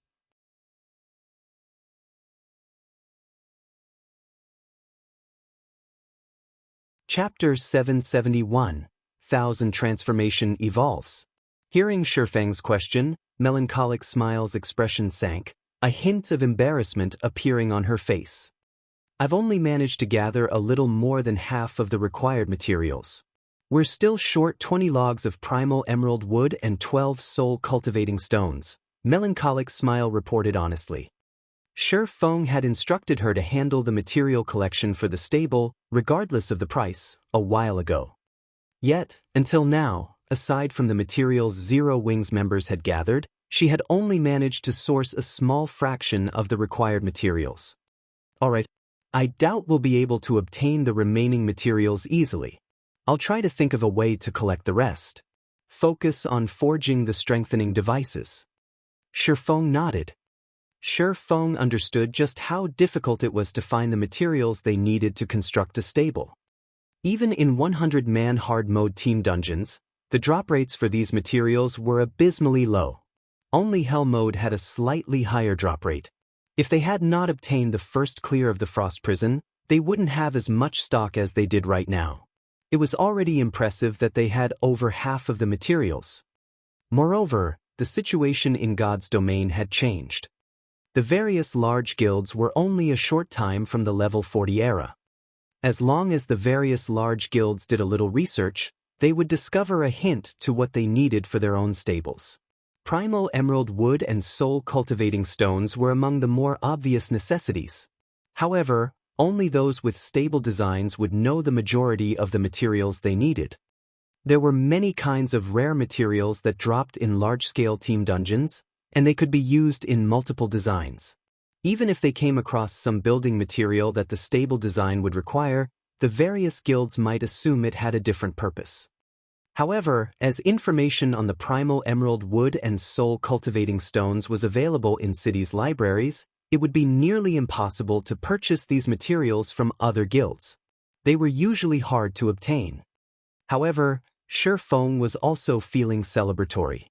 Chapter 771, Thousand Transformation Evolves. Hearing Shi Feng's question, Melancholic Smile's expression sank, a hint of embarrassment appearing on her face. I've only managed to gather a little more than half of the required materials. We're still short 20 logs of primal emerald wood and 12 soul cultivating stones, Melancholic Smile reported honestly. Shi Feng had instructed her to handle the material collection for the stable, regardless of the price, a while ago. Yet, until now, aside from the materials Zero Wings members had gathered, she had only managed to source a small fraction of the required materials. Alright, I doubt we'll be able to obtain the remaining materials easily. I'll try to think of a way to collect the rest. Focus on forging the strengthening devices. Shi Feng nodded. Shi Feng understood just how difficult it was to find the materials they needed to construct a stable. Even in 100-man hard mode team dungeons, the drop rates for these materials were abysmally low. Only Hell mode had a slightly higher drop rate. If they had not obtained the first clear of the Frost Prison, they wouldn't have as much stock as they did right now. It was already impressive that they had over half of the materials. Moreover, the situation in God's domain had changed. The various large guilds were only a short time from the level 40 era. As long as the various large guilds did a little research, they would discover a hint to what they needed for their own stables. Primal emerald wood and soul cultivating stones were among the more obvious necessities. However, only those with stable designs would know the majority of the materials they needed. There were many kinds of rare materials that dropped in large-scale team dungeons, and they could be used in multiple designs. Even if they came across some building material that the stable design would require, the various guilds might assume it had a different purpose. However, as information on the primal emerald wood and soul cultivating stones was available in cities' libraries, it would be nearly impossible to purchase these materials from other guilds. They were usually hard to obtain. However, Shifeng was also feeling celebratory.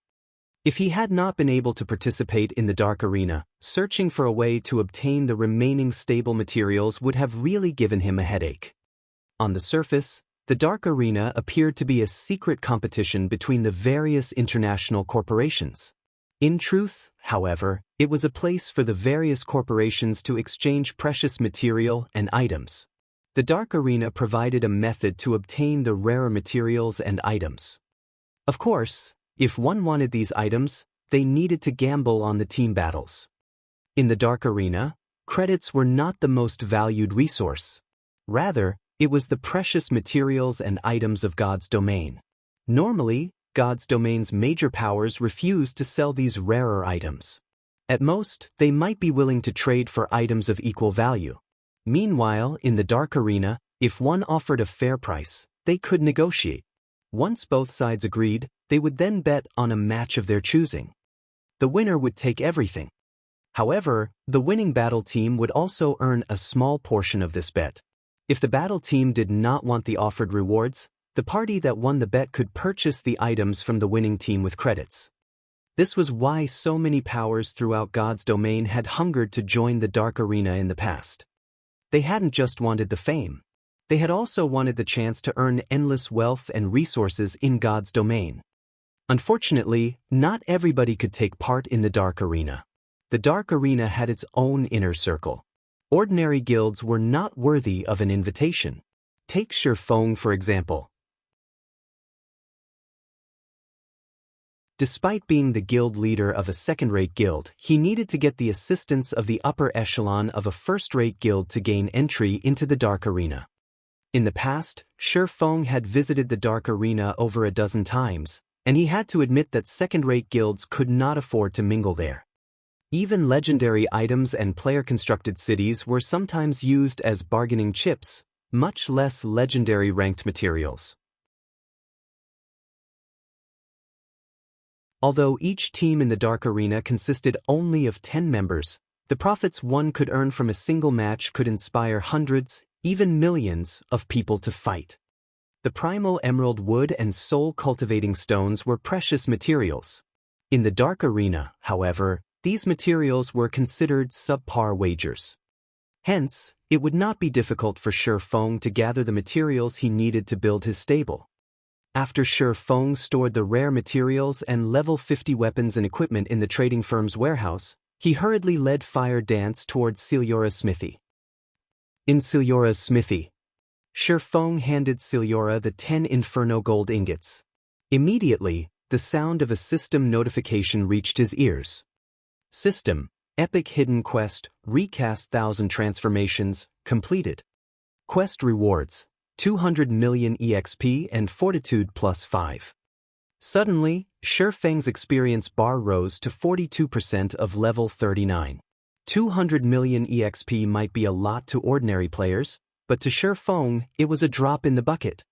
If he had not been able to participate in the Dark Arena, searching for a way to obtain the remaining stable materials would have really given him a headache. On the surface, the Dark Arena appeared to be a secret competition between the various international corporations. In truth, however, it was a place for the various corporations to exchange precious material and items. The Dark Arena provided a method to obtain the rarer materials and items. Of course, if one wanted these items, they needed to gamble on the team battles. In the Dark Arena, credits were not the most valued resource. Rather, it was the precious materials and items of God's domain. Normally, God's domain's major powers refused to sell these rarer items. At most, they might be willing to trade for items of equal value. Meanwhile, in the Dark Arena, if one offered a fair price, they could negotiate. Once both sides agreed, they would then bet on a match of their choosing. The winner would take everything. However, the winning battle team would also earn a small portion of this bet. If the battle team did not want the offered rewards, the party that won the bet could purchase the items from the winning team with credits. This was why so many powers throughout God's domain had hungered to join the Dark Arena in the past. They hadn't just wanted the fame. They had also wanted the chance to earn endless wealth and resources in God's domain. Unfortunately, not everybody could take part in the Dark Arena. The Dark Arena had its own inner circle. Ordinary guilds were not worthy of an invitation. Take Shifeng, for example. Despite being the guild leader of a second-rate guild, he needed to get the assistance of the upper echelon of a first-rate guild to gain entry into the Dark Arena. In the past, Shifeng had visited the Dark Arena over a dozen times, and he had to admit that second-rate guilds could not afford to mingle there. Even legendary items and player-constructed cities were sometimes used as bargaining chips, much less legendary ranked materials. Although each team in the Dark Arena consisted only of 10 members, the profits one could earn from a single match could inspire hundreds, even millions, of people to fight. The primal emerald wood and soul cultivating stones were precious materials. In the Dark Arena, however, these materials were considered subpar wagers. Hence, it would not be difficult for Shifeng to gather the materials he needed to build his stable. After Shifeng stored the rare materials and level 50 weapons and equipment in the trading firm's warehouse, he hurriedly led Fire Dance towards Ciliora's smithy. In Ciliora's smithy, Shifeng handed Ciliora the 10 Inferno gold ingots. Immediately, the sound of a system notification reached his ears. System, Epic Hidden Quest, Recast 1000 Transformations, completed. Quest rewards, 200 million EXP and Fortitude plus 5. Suddenly, Shifeng's experience bar rose to 42% of level 39. 200 million EXP might be a lot to ordinary players, but to Shifeng, it was a drop in the bucket.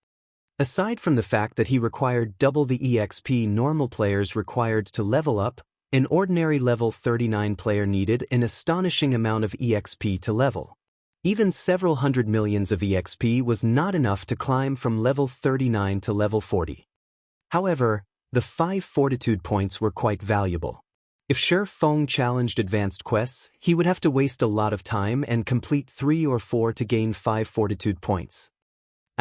Aside from the fact that he required double the EXP normal players required to level up, an ordinary level 39 player needed an astonishing amount of EXP to level. Even several hundred millions of EXP was not enough to climb from level 39 to level 40. However, the 5 fortitude points were quite valuable. If Shifeng challenged advanced quests, he would have to waste a lot of time and complete 3 or 4 to gain 5 fortitude points.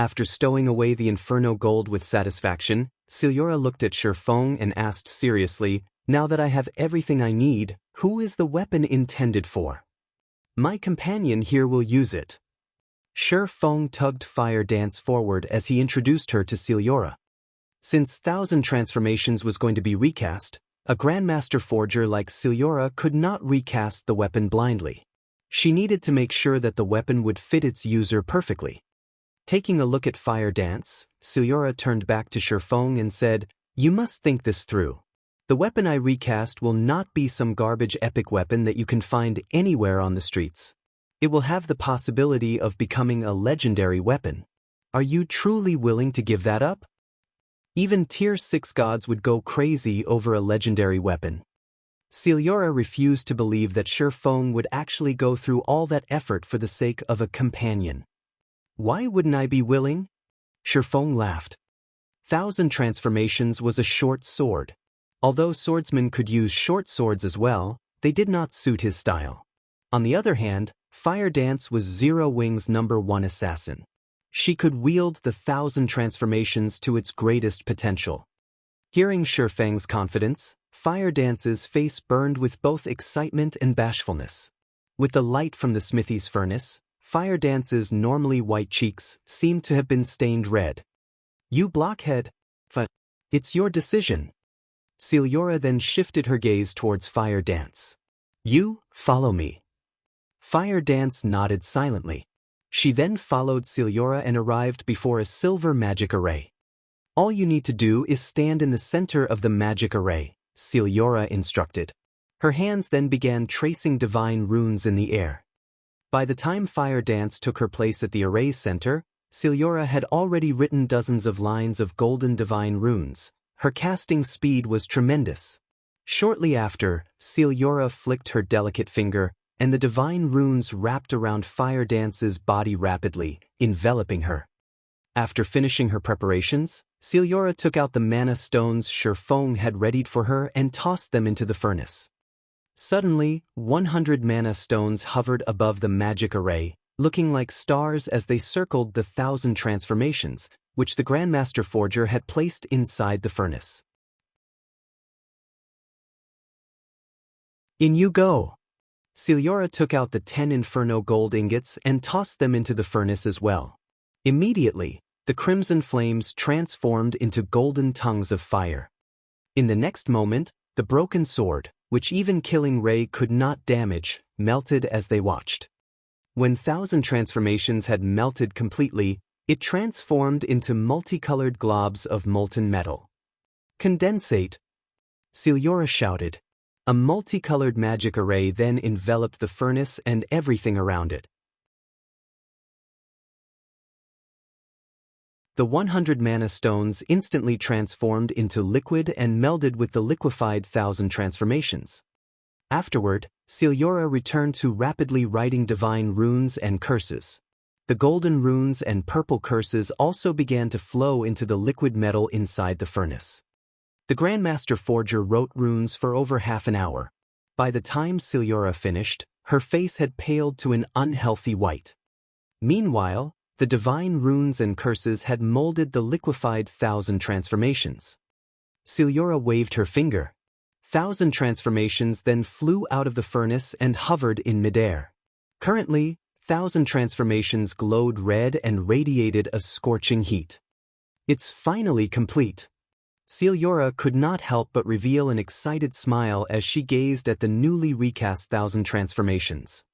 After stowing away the Inferno gold with satisfaction, Siliora looked at Shifeng and asked seriously, "Now that I have everything I need, who is the weapon intended for?" "My companion here will use it." Shifeng tugged Fire Dance forward as he introduced her to Siliora. Since Thousand Transformations was going to be recast, a Grandmaster forger like Siliora could not recast the weapon blindly. She needed to make sure that the weapon would fit its user perfectly. Taking a look at Fire Dance, Siliora turned back to Shifeng and said, "You must think this through. The weapon I recast will not be some garbage epic weapon that you can find anywhere on the streets. It will have the possibility of becoming a legendary weapon. Are you truly willing to give that up?" Even Tier 6 gods would go crazy over a legendary weapon. Siliora refused to believe that Shifeng would actually go through all that effort for the sake of a companion. "Why wouldn't I be willing?" Shifeng laughed. Thousand Transformations was a short sword. Although swordsmen could use short swords as well, they did not suit his style. On the other hand, Fire Dance was Zero Wing's #1 assassin. She could wield the Thousand Transformations to its greatest potential. Hearing Shifeng's confidence, Fire Dance's face burned with both excitement and bashfulness. With the light from the smithy's furnace, Fire Dance's normally white cheeks seemed to have been stained red. "You blockhead. It's your decision." Siliora then shifted her gaze towards Fire Dance. "You, follow me." Fire Dance nodded silently. She then followed Siliora and arrived before a silver magic array. "All you need to do is stand in the center of the magic array," Siliora instructed. Her hands then began tracing divine runes in the air. By the time Fire Dance took her place at the array's center, Siliora had already written dozens of lines of golden divine runes. Her casting speed was tremendous. Shortly after, Siliora flicked her delicate finger, and the divine runes wrapped around Fire Dance's body rapidly, enveloping her. After finishing her preparations, Siliora took out the mana stones Shifeng had readied for her and tossed them into the furnace. Suddenly, 100 mana stones hovered above the magic array, looking like stars as they circled the Thousand Transformations, which the Grandmaster forger had placed inside the furnace. "In you go!" Siliora took out the 10 Inferno gold ingots and tossed them into the furnace as well. Immediately, the crimson flames transformed into golden tongues of fire. In the next moment, the broken sword, which even killing ray could not damage, melted as they watched. When Thousand Transformations had melted completely, it transformed into multicolored globs of molten metal. "Condensate!" Siliora shouted. A multicolored magic array then enveloped the furnace and everything around it. The 100 mana stones instantly transformed into liquid and melded with the liquefied Thousand Transformations. Afterward, Siliora returned to rapidly writing divine runes and curses. The golden runes and purple curses also began to flow into the liquid metal inside the furnace. The Grandmaster forger wrote runes for over half an hour. By the time Siliora finished, her face had paled to an unhealthy white. Meanwhile, the divine runes and curses had molded the liquefied Thousand Transformations. Siliora waved her finger. Thousand Transformations then flew out of the furnace and hovered in midair. Currently, Thousand Transformations glowed red and radiated a scorching heat. "It's finally complete." Siliora could not help but reveal an excited smile as she gazed at the newly recast Thousand Transformations.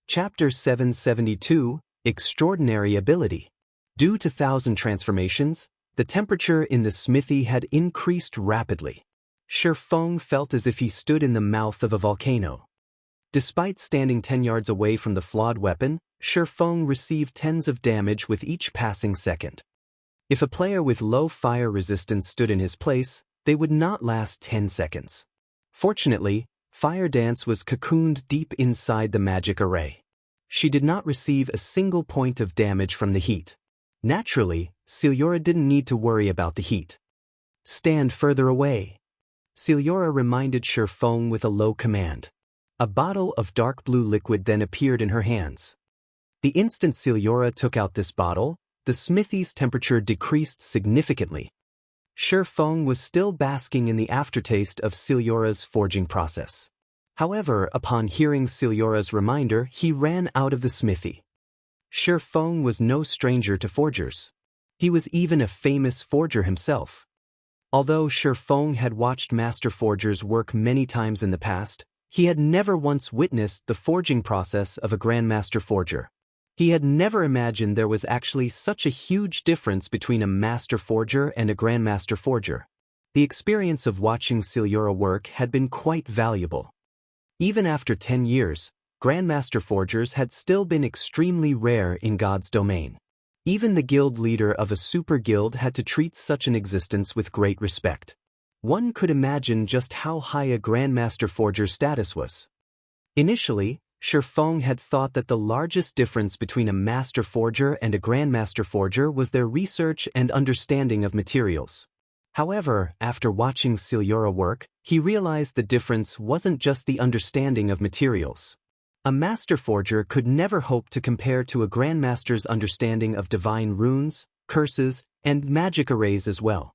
Chapter 772, Extraordinary Ability. Due to Thousand Transformations, the temperature in the smithy had increased rapidly. Shifeng felt as if he stood in the mouth of a volcano. Despite standing 10 yards away from the Flawed weapon, Shifeng received tens of damage with each passing second. If a player with low fire resistance stood in his place, they would not last 10 seconds. Fortunately, Fire Dance was cocooned deep inside the magic array. She did not receive a single point of damage from the heat. Naturally, Siliora didn't need to worry about the heat. "Stand further away." Celiora reminded Shi Feng with a low command. A bottle of dark blue liquid then appeared in her hands. The instant Celiora took out this bottle, the smithy's temperature decreased significantly. Shi Feng was still basking in the aftertaste of Celiora's forging process. However, upon hearing Celiora's reminder, he ran out of the smithy. Shi Feng was no stranger to forgers. He was even a famous forger himself. Although Shi Feng had watched master forgers work many times in the past, he had never once witnessed the forging process of a Grandmaster forger. He had never imagined there was actually such a huge difference between a master forger and a Grandmaster forger. The experience of watching Celiora work had been quite valuable. Even after 10 years, Grandmaster forgers had still been extremely rare in God's domain. Even the guild leader of a super guild had to treat such an existence with great respect. One could imagine just how high a Grandmaster forger's status was. Initially, Shi Feng had thought that the largest difference between a master forger and a Grandmaster forger was their research and understanding of materials. However, after watching Celiora work, he realized the difference wasn't just the understanding of materials. A master forger could never hope to compare to a Grandmaster's understanding of divine runes, curses, and magic arrays as well.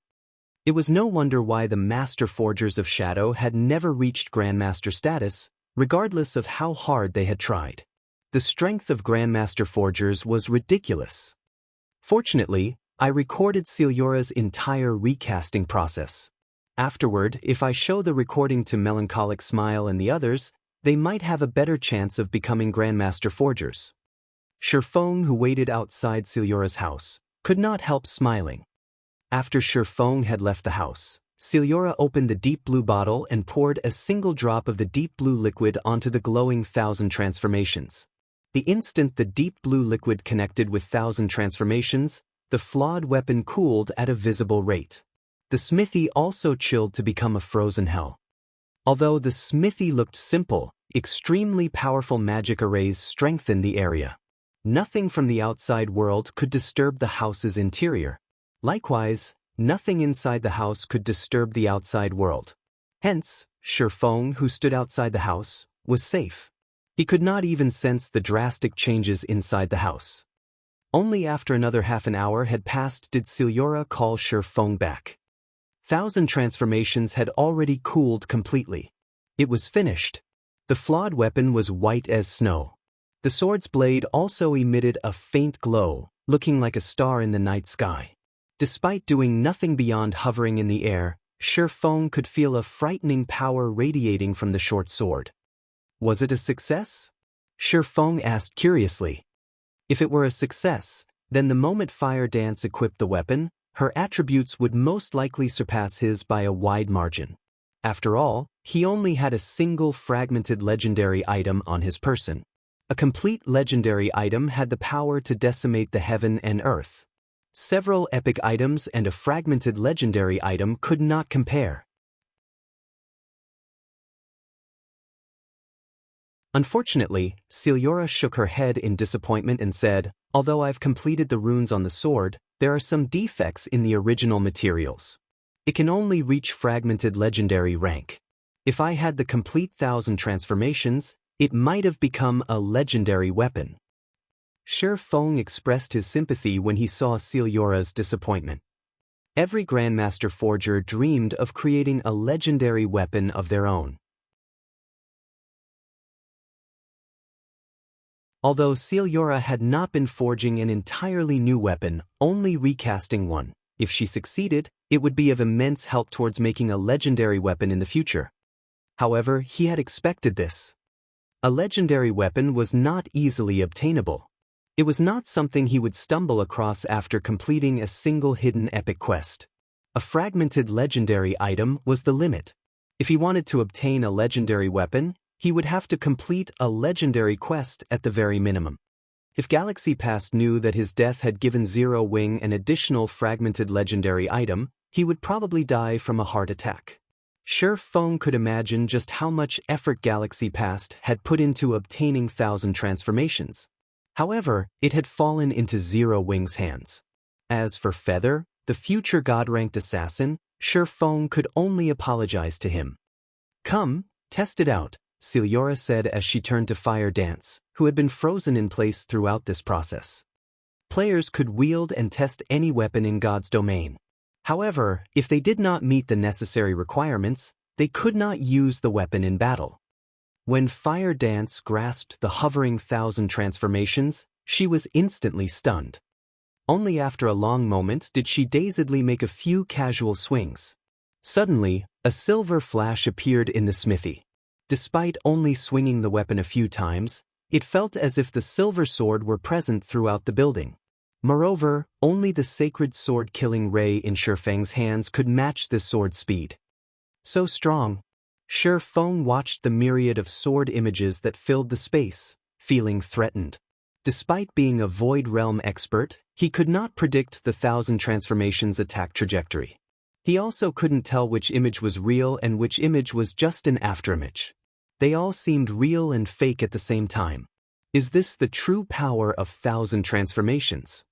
It was no wonder why the master forgers of Shadow had never reached Grandmaster status, regardless of how hard they had tried. The strength of Grandmaster forgers was ridiculous. Fortunately, I recorded Celiora's entire recasting process. Afterward, if I show the recording to Melancholic Smile and the others, they might have a better chance of becoming Grandmaster forgers. Shi Feng, who waited outside Celiora's house, could not help smiling. After Shi Feng had left the house, Celiora opened the deep blue bottle and poured a single drop of the deep blue liquid onto the glowing 1,000 transformations. The instant the deep blue liquid connected with 1,000 transformations, the flawed weapon cooled at a visible rate. The smithy also chilled to become a frozen hell. Although the smithy looked simple, extremely powerful magic arrays strengthened the area. Nothing from the outside world could disturb the house's interior. Likewise, nothing inside the house could disturb the outside world. Hence, Shi Feng, who stood outside the house, was safe. He could not even sense the drastic changes inside the house. Only after another half an hour had passed did Celiora call Shi Feng back. 1,000 transformations had already cooled completely. It was finished. The flawed weapon was white as snow. The sword's blade also emitted a faint glow, looking like a star in the night sky. Despite doing nothing beyond hovering in the air, Shi Feng could feel a frightening power radiating from the short sword. Was it a success? Shi Feng asked curiously. If it were a success, then the moment Fire Dance equipped the weapon, her attributes would most likely surpass his by a wide margin. After all, he only had a single fragmented legendary item on his person. A complete legendary item had the power to decimate the heaven and earth. Several epic items and a fragmented legendary item could not compare. Unfortunately, Celiora shook her head in disappointment and said, "Although I've completed the runes on the sword, there are some defects in the original materials. It can only reach fragmented legendary rank. If I had the complete 1,000 transformations, it might have become a legendary weapon." Shi Feng expressed his sympathy when he saw Celiora's disappointment. Every Grandmaster forger dreamed of creating a legendary weapon of their own. Although Celiora had not been forging an entirely new weapon, only recasting one, if she succeeded, it would be of immense help towards making a legendary weapon in the future. However, he had expected this. A legendary weapon was not easily obtainable. It was not something he would stumble across after completing a single hidden epic quest. A fragmented legendary item was the limit. If he wanted to obtain a legendary weapon, he would have to complete a legendary quest at the very minimum. If Galaxy Past knew that his death had given Zero Wing an additional fragmented legendary item, he would probably die from a heart attack. Shi Feng could imagine just how much effort Galaxy Past had put into obtaining 1,000 transformations. However, it had fallen into Zero Wing's hands. As for Feather, the future God-ranked assassin, Feng could only apologize to him. "Come, test it out," Celiora said as she turned to Fire Dance, who had been frozen in place throughout this process. Players could wield and test any weapon in God's domain. However, if they did not meet the necessary requirements, they could not use the weapon in battle. When Fire Dance grasped the hovering 1,000 transformations, she was instantly stunned. Only after a long moment did she dazedly make a few casual swings. Suddenly, a silver flash appeared in the smithy. Despite only swinging the weapon a few times, it felt as if the silver sword were present throughout the building. Moreover, only the sacred sword-killing ray in Feng's hands could match this sword's speed. So strong. Feng watched the myriad of sword images that filled the space, feeling threatened. Despite being a Void Realm expert, he could not predict the 1,000 transformations' attack trajectory. He also couldn't tell which image was real and which image was just an afterimage. They all seemed real and fake at the same time. Is this the true power of 1,000 transformations?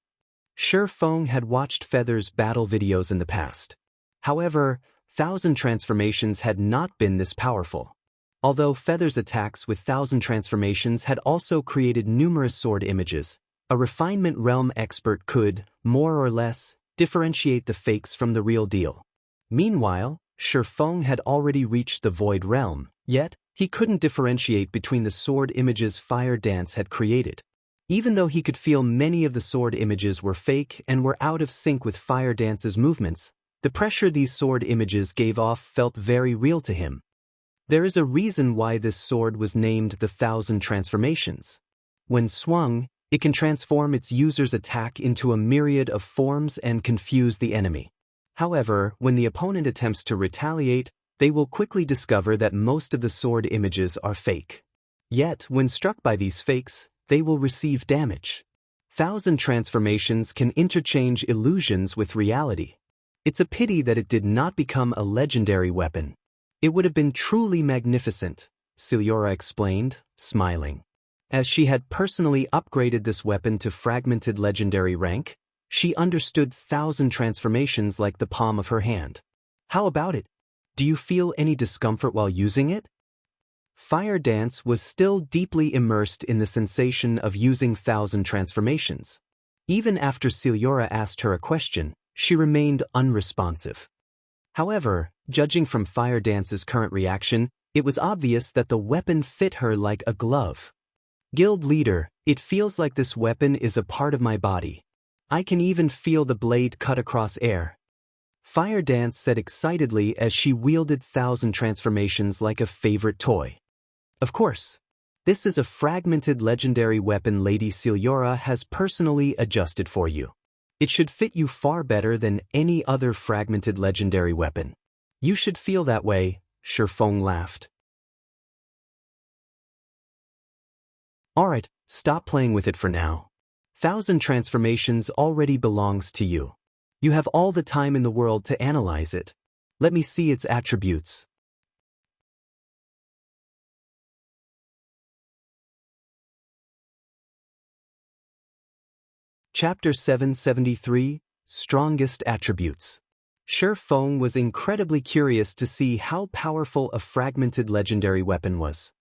Feng had watched Feather's battle videos in the past. However, 1,000 transformations had not been this powerful. Although Feather's attacks with 1,000 transformations had also created numerous sword images, a refinement realm expert could, more or less, differentiate the fakes from the real deal. Meanwhile, Feng had already reached the Void Realm, yet, he couldn't differentiate between the sword images Fire Dance had created. Even though he could feel many of the sword images were fake and were out of sync with Fire Dance's movements, the pressure these sword images gave off felt very real to him. There is a reason why this sword was named the 1,000 Transformations. When swung, it can transform its user's attack into a myriad of forms and confuse the enemy. However, when the opponent attempts to retaliate, they will quickly discover that most of the sword images are fake. Yet, when struck by these fakes, they will receive damage. 1,000 transformations can interchange illusions with reality. It's a pity that it did not become a legendary weapon. It would have been truly magnificent, Celiora explained, smiling. As she had personally upgraded this weapon to fragmented legendary rank, she understood 1,000 transformations like the palm of her hand. How about it? Do you feel any discomfort while using it? Fire Dance was still deeply immersed in the sensation of using 1,000 transformations. Even after Celiora asked her a question, she remained unresponsive. However, judging from Fire Dance's current reaction, it was obvious that the weapon fit her like a glove. Guild leader, it feels like this weapon is a part of my body. I can even feel the blade cut across air. Fire Dance said excitedly as she wielded 1,000 transformations like a favorite toy. Of course. This is a fragmented legendary weapon Lady Celiora has personally adjusted for you. It should fit you far better than any other fragmented legendary weapon. You should feel that way, Feng laughed. Alright, stop playing with it for now. 1,000 transformations already belongs to you. You have all the time in the world to analyze it. Let me see its attributes. Chapter 773, Strongest Attributes. Feng was incredibly curious to see how powerful a fragmented legendary weapon was.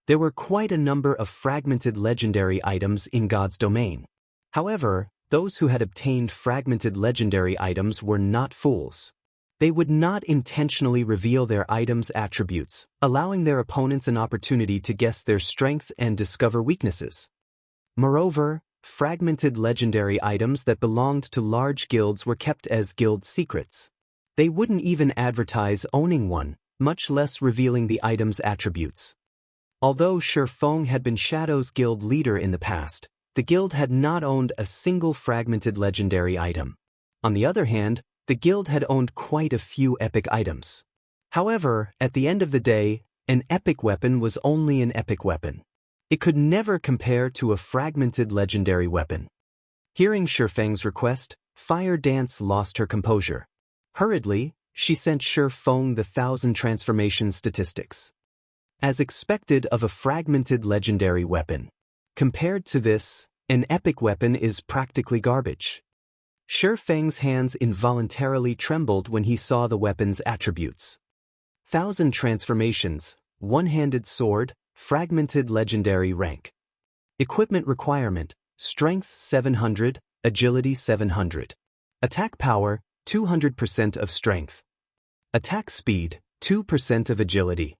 There were quite a number of fragmented legendary items in God's domain. However, those who had obtained fragmented legendary items were not fools. They would not intentionally reveal their items' attributes, allowing their opponents an opportunity to guess their strength and discover weaknesses. Moreover, fragmented legendary items that belonged to large guilds were kept as guild secrets. They wouldn't even advertise owning one, much less revealing the item's attributes. Although Feng had been Shadow's guild leader in the past, the guild had not owned a single fragmented legendary item. On the other hand, the guild had owned quite a few epic items. However, at the end of the day, an epic weapon was only an epic weapon. It could never compare to a fragmented legendary weapon. Hearing Feng's request, Fire Dance lost her composure. Hurriedly, she sent Feng the 1,000 transformation statistics. As expected of a fragmented legendary weapon. Compared to this, an epic weapon is practically garbage. Shi Feng's hands involuntarily trembled when he saw the weapon's attributes. 1,000 transformations, one-handed sword, fragmented legendary rank. Equipment requirement, strength 700, agility 700. Attack power, 200% of strength. Attack speed, 2% of agility.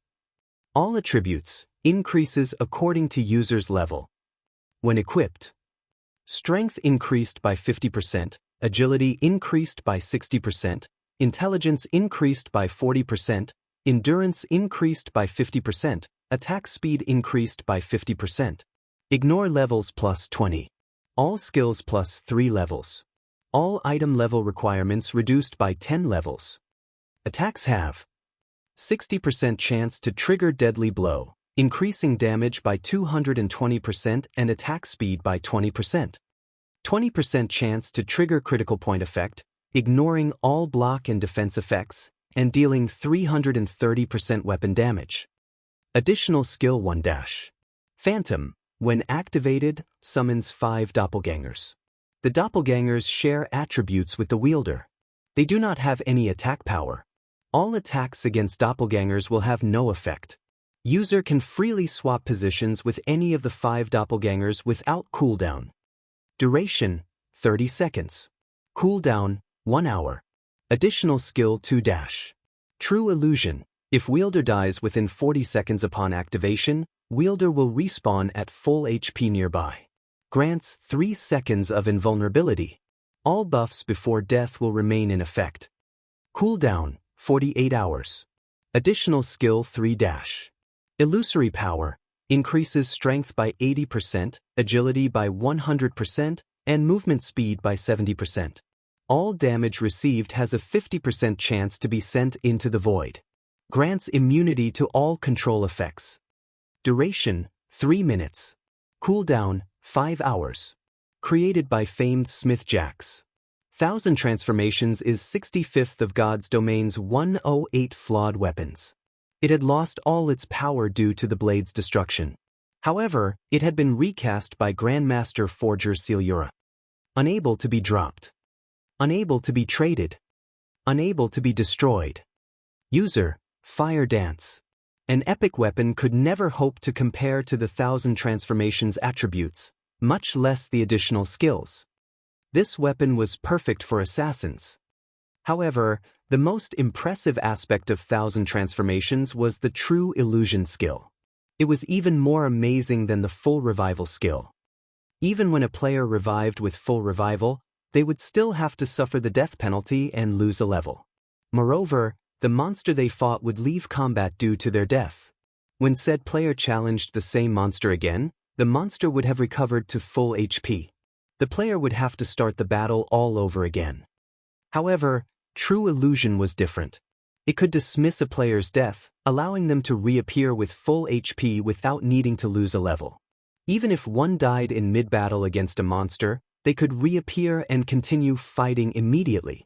All attributes, increases according to user's level. When equipped, strength increased by 50%, agility increased by 60%, intelligence increased by 40%, endurance increased by 50%, attack speed increased by 50%. Ignore levels plus 20. All skills plus 3 levels. All item level requirements reduced by 10 levels. Attacks have 60% chance to trigger deadly blow, increasing damage by 220% and attack speed by 20%. 20% chance to trigger critical point effect, ignoring all block and defense effects, and dealing 330% weapon damage. Additional skill 1 - Phantom, when activated, summons 5 doppelgangers. The doppelgangers share attributes with the wielder. They do not have any attack power. All attacks against doppelgangers will have no effect. User can freely swap positions with any of the 5 doppelgangers without cooldown. Duration, 30 seconds. Cooldown, 1 hour. Additional skill 2 - True Illusion. If wielder dies within 40 seconds upon activation, wielder will respawn at full HP nearby. Grants 3 seconds of invulnerability. All buffs before death will remain in effect. Cooldown, 48 hours. Additional skill 3 - Illusory Power. Increases strength by 80%, agility by 100%, and movement speed by 70%. All damage received has a 50% chance to be sent into the void. Grants immunity to all control effects. Duration, 3 minutes. Cooldown, 5 hours. Created by famed Smith Jacks. 1,000 transformations is 65th of God's Domain's 108 flawed weapons. It had lost all its power due to the blade's destruction. However, it had been recast by Grandmaster Forger Celiura. Unable to be dropped. Unable to be traded. Unable to be destroyed. User, Fire Dance. An epic weapon could never hope to compare to the 1,000 transformations attributes, much less the additional skills. This weapon was perfect for assassins. However, the most impressive aspect of 1,000 transformations was the True Illusion skill. It was even more amazing than the full revival skill. Even when a player revived with full revival, they would still have to suffer the death penalty and lose a level. Moreover, the monster they fought would leave combat due to their death. When said player challenged the same monster again, the monster would have recovered to full HP. The player would have to start the battle all over again. However, True Illusion was different. It could dismiss a player's death, allowing them to reappear with full HP without needing to lose a level. Even if one died in mid-battle against a monster, they could reappear and continue fighting immediately.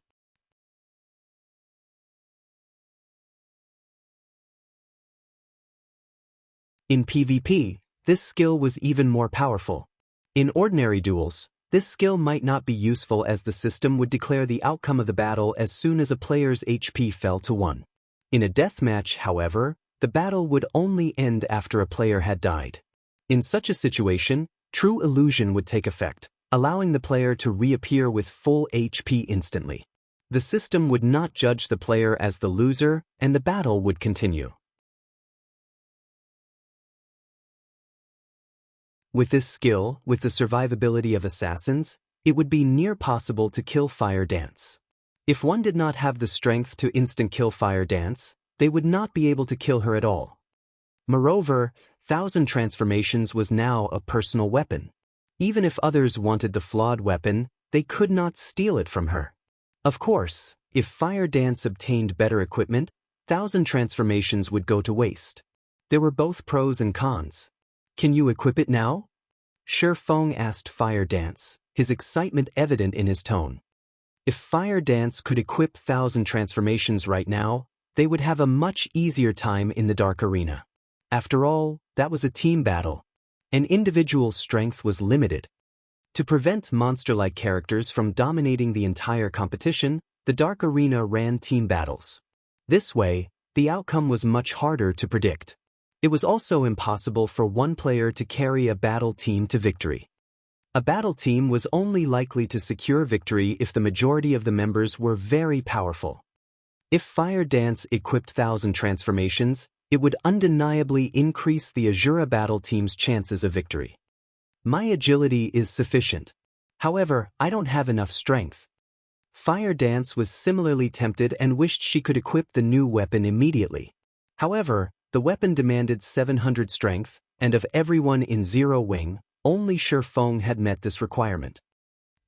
In PvP, this skill was even more powerful. In ordinary duels, this skill might not be useful as the system would declare the outcome of the battle as soon as a player's HP fell to 1. In a deathmatch, however, the battle would only end after a player had died. In such a situation, True Illusion would take effect, allowing the player to reappear with full HP instantly. The system would not judge the player as the loser, and the battle would continue. With this skill, with the survivability of assassins, it would be near possible to kill Fire Dance. If one did not have the strength to instant kill Fire Dance, they would not be able to kill her at all. Moreover, 1,000 transformations was now a personal weapon. Even if others wanted the flawed weapon, they could not steal it from her. Of course, if Fire Dance obtained better equipment, 1,000 transformations would go to waste. There were both pros and cons. Can you equip it now? Shi Feng asked Fire Dance, his excitement evident in his tone. If Fire Dance could equip 1,000 transformations right now, they would have a much easier time in the Dark Arena. After all, that was a team battle. An individual's strength was limited. To prevent monster-like characters from dominating the entire competition, the Dark Arena ran team battles. This way, the outcome was much harder to predict. It was also impossible for one player to carry a battle team to victory. A battle team was only likely to secure victory if the majority of the members were very powerful. If Fire Dance equipped 1,000 transformations, it would undeniably increase the Asura battle team's chances of victory. My agility is sufficient. However, I don't have enough strength. Fire Dance was similarly tempted and wished she could equip the new weapon immediately. However, the weapon demanded 700 strength, and of everyone in Zero Wing, only Shifeng had met this requirement.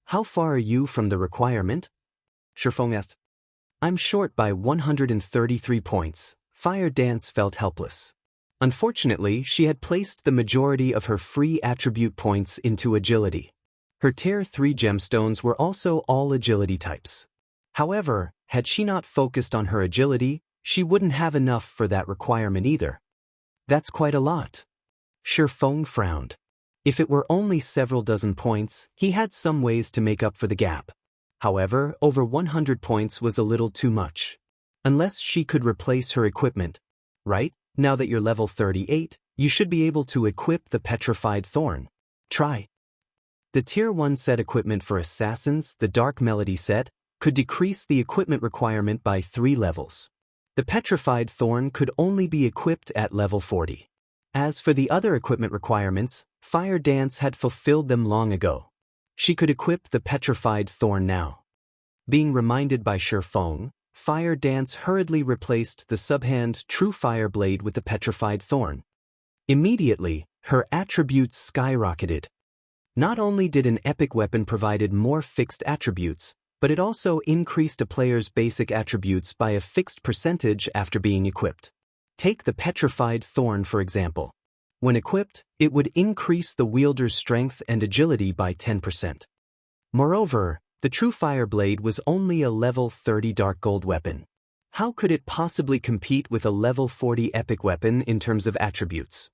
How far are you from the requirement? Shifeng asked. I'm short by 133 points. Fire Dance felt helpless. Unfortunately, she had placed the majority of her free attribute points into agility. Her Tier 3 gemstones were also all agility types. However, had she not focused on her agility, she wouldn't have enough for that requirement either. That's quite a lot. Shifeng frowned. If it were only several dozen points, he had some ways to make up for the gap. However, over 100 points was a little too much. Unless she could replace her equipment. Right? Now that you're level 38, you should be able to equip the Petrified Thorn. Try. The Tier 1 set equipment for Assassins, the Dark Melody set, could decrease the equipment requirement by 3 levels. The Petrified Thorn could only be equipped at level 40. As for the other equipment requirements, Fire Dance had fulfilled them long ago. She could equip the Petrified Thorn now. Being reminded by Shifeng, Fire Dance hurriedly replaced the subhand True Fire Blade with the Petrified Thorn. Immediately, her attributes skyrocketed. Not only did an epic weapon provided more fixed attributes, but it also increased a player's basic attributes by a fixed percentage after being equipped. Take the Petrified Thorn for example. When equipped, it would increase the wielder's strength and agility by 10%. Moreover, the True Fire Blade was only a level 30 Dark Gold weapon. How could it possibly compete with a level 40 epic weapon in terms of attributes?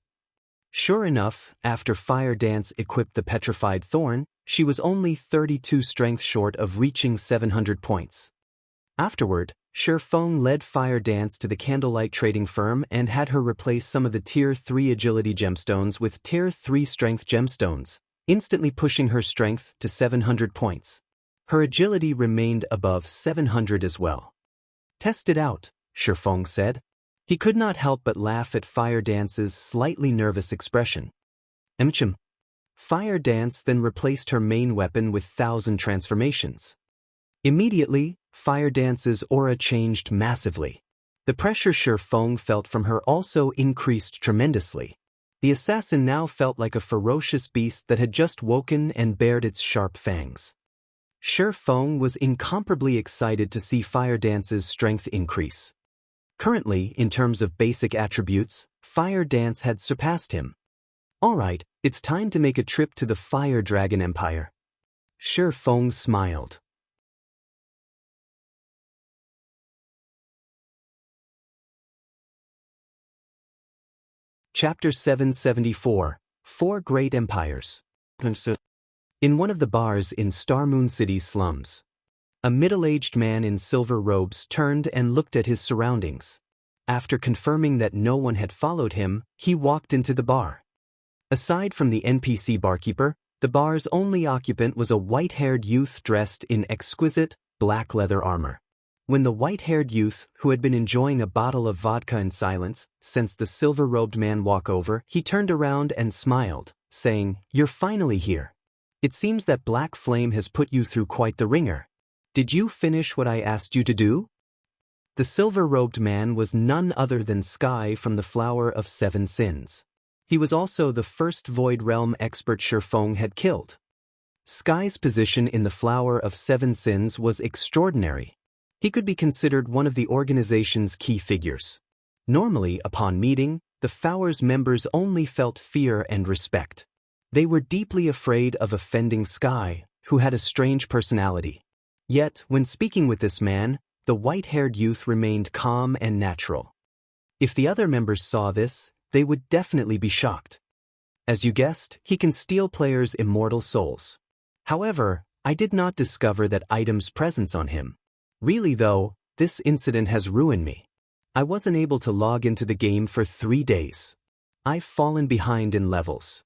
Sure enough, after Fire Dance equipped the Petrified Thorn, she was only 32 strength short of reaching 700 points. Afterward, Shifeng led Fire Dance to the Candlelight Trading Firm and had her replace some of the Tier 3 Agility gemstones with Tier 3 Strength gemstones, instantly pushing her strength to 700 points. Her agility remained above 700 as well. Test it out, Shifeng said. He could not help but laugh at Fire Dance's slightly nervous expression. Emchim. Fire Dance then replaced her main weapon with 1,000 transformations. Immediately, Fire Dance's aura changed massively. The pressure Shifeng felt from her also increased tremendously. The assassin now felt like a ferocious beast that had just woken and bared its sharp fangs. Shifeng was incomparably excited to see Fire Dance's strength increase. Currently, in terms of basic attributes, Fire Dance had surpassed him. Alright, it's time to make a trip to the Fire Dragon Empire. Shifeng smiled. Chapter 774, 4 Great Empires. In one of the bars in Star Moon City's slums, a middle-aged man in silver robes turned and looked at his surroundings. After confirming that no one had followed him, he walked into the bar. Aside from the NPC barkeeper, the bar's only occupant was a white-haired youth dressed in exquisite, black leather armor. When the white-haired youth, who had been enjoying a bottle of vodka in silence, sensed the silver-robed man walk over, he turned around and smiled, saying, "You're finally here. It seems that Black Flame has put you through quite the ringer. Did you finish what I asked you to do?" The silver-robed man was none other than Sky from the Flower of Seven Sins. He was also the first Void Realm expert Shifeng had killed. Sky's position in the Flower of Seven Sins was extraordinary. He could be considered one of the organization's key figures. Normally, upon meeting, the Flower's members only felt fear and respect. They were deeply afraid of offending Sky, who had a strange personality. Yet, when speaking with this man, the white-haired youth remained calm and natural. If the other members saw this, they would definitely be shocked. As you guessed, he can steal players' immortal souls. However, I did not discover that item's presence on him. Really though, this incident has ruined me. I wasn't able to log into the game for 3 days. I've fallen behind in levels.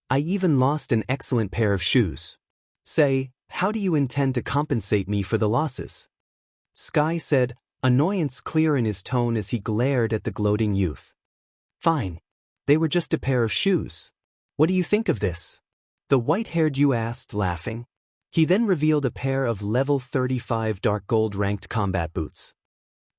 I even lost an excellent pair of shoes. Say, how do you intend to compensate me for the losses? Sky said, annoyance clear in his tone as he glared at the gloating youth. Fine. They were just a pair of shoes. What do you think of this? The white-haired youth asked, laughing. He then revealed a pair of level 35 dark gold ranked combat boots.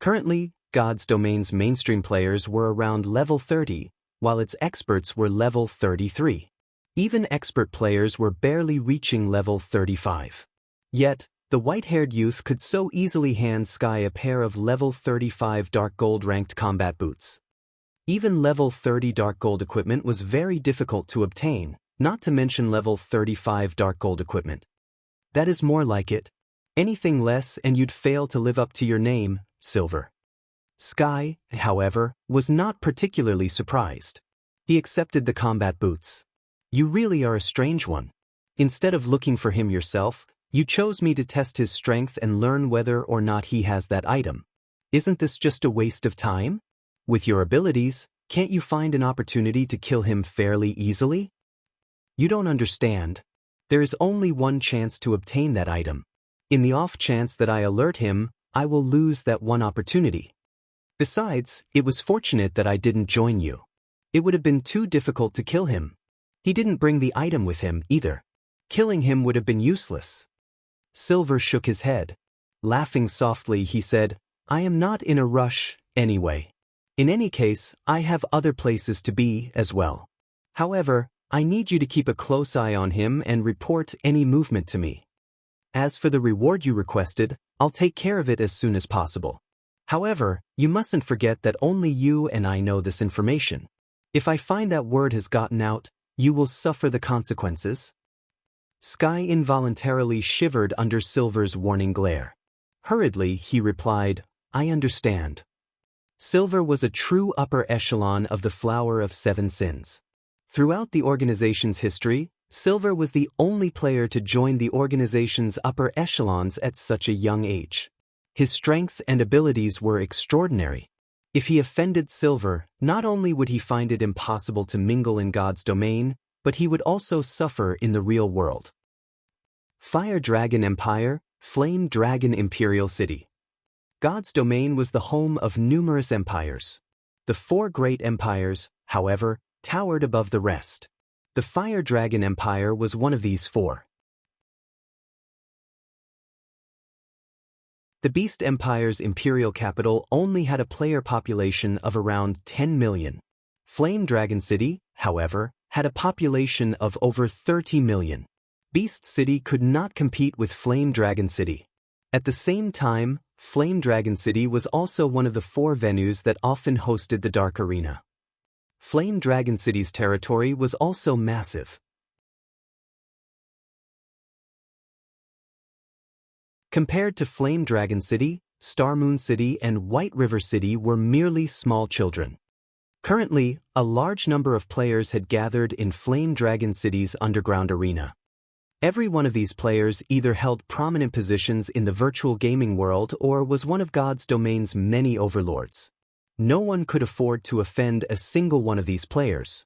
Currently, God's Domain's mainstream players were around level 30, while its experts were level 33. Even expert players were barely reaching level 35. Yet, the white-haired youth could so easily hand Sky a pair of level 35 dark gold ranked combat boots. Even level 30 dark gold equipment was very difficult to obtain, not to mention level 35 dark gold equipment. That is more like it. Anything less and you'd fail to live up to your name, Silver. Sky, however, was not particularly surprised. He accepted the combat boots. You really are a strange one. Instead of looking for him yourself, you chose me to test his strength and learn whether or not he has that item. Isn't this just a waste of time? With your abilities, can't you find an opportunity to kill him fairly easily? You don't understand. There is only one chance to obtain that item. In the off chance that I alert him, I will lose that one opportunity. Besides, it was fortunate that I didn't join you. It would have been too difficult to kill him. He didn't bring the item with him either. Killing him would have been useless. Silver shook his head. Laughing softly, he said, I am not in a rush, anyway. In any case, I have other places to be as well. However, I need you to keep a close eye on him and report any movement to me. As for the reward you requested, I'll take care of it as soon as possible. However, you mustn't forget that only you and I know this information. If I find that word has gotten out, you will suffer the consequences. Sky involuntarily shivered under Silver's warning glare. Hurriedly, he replied, I understand. Silver was a true upper echelon of the Flower of Seven Sins. Throughout the organization's history, Silver was the only player to join the organization's upper echelons at such a young age. His strength and abilities were extraordinary. If he offended Silver, not only would he find it impossible to mingle in God's domain, but he would also suffer in the real world. Fire Dragon Empire, Flame Dragon Imperial City. God's domain was the home of numerous empires. The 4 great empires, however, towered above the rest. The Fire Dragon Empire was one of these 4. The Beast Empire's imperial capital only had a player population of around 10 million. Flame Dragon City, however, had a population of over 30 million. Beast City could not compete with Flame Dragon City. At the same time, Flame Dragon City was also one of the 4 venues that often hosted the Dark Arena. Flame Dragon City's territory was also massive. Compared to Flame Dragon City, Star Moon City and White River City were merely small children. Currently, a large number of players had gathered in Flame Dragon City's underground arena. Every one of these players either held prominent positions in the virtual gaming world or was one of God's domain's many overlords. No one could afford to offend a single one of these players.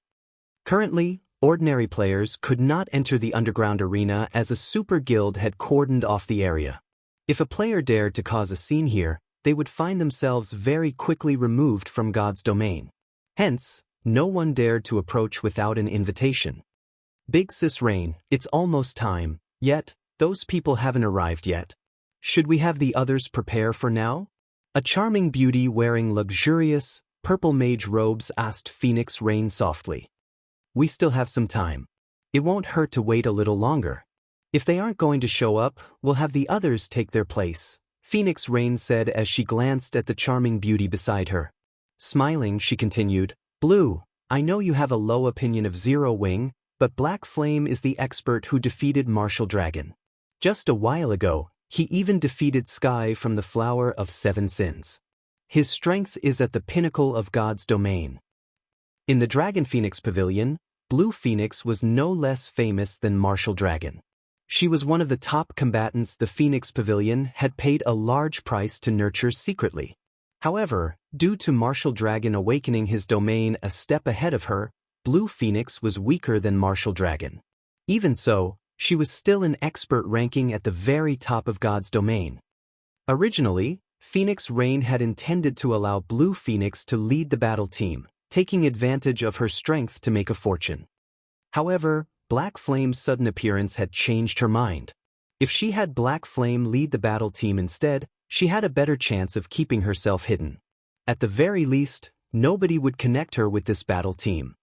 Currently, ordinary players could not enter the underground arena as a super guild had cordoned off the area. If a player dared to cause a scene here, they would find themselves very quickly removed from God's domain. Hence, no one dared to approach without an invitation. Big Sis Rain, it's almost time, yet, those people haven't arrived yet. Should we have the others prepare for now? A charming beauty wearing luxurious, purple mage robes asked Phoenix Rain softly. We still have some time. It won't hurt to wait a little longer. If they aren't going to show up, we'll have the others take their place, Phoenix Rain said as she glanced at the charming beauty beside her. Smiling, she continued, Blue, I know you have a low opinion of Zero Wing, but Black Flame is the expert who defeated Martial Dragon. Just a while ago, he even defeated Sky from the Flower of Seven Sins. His strength is at the pinnacle of God's domain. In the Dragon Phoenix Pavilion, Blue Phoenix was no less famous than Martial Dragon. She was one of the top combatants the Phoenix Pavilion had paid a large price to nurture secretly. However, due to Martial Dragon awakening his domain a step ahead of her, Blue Phoenix was weaker than Martial Dragon. Even so, she was still an expert ranking at the very top of God's domain. Originally, Phoenix Rain had intended to allow Blue Phoenix to lead the battle team, taking advantage of her strength to make a fortune. However, Black Flame's sudden appearance had changed her mind. If she had Black Flame lead the battle team instead, she had a better chance of keeping herself hidden. At the very least, nobody would connect her with this battle team.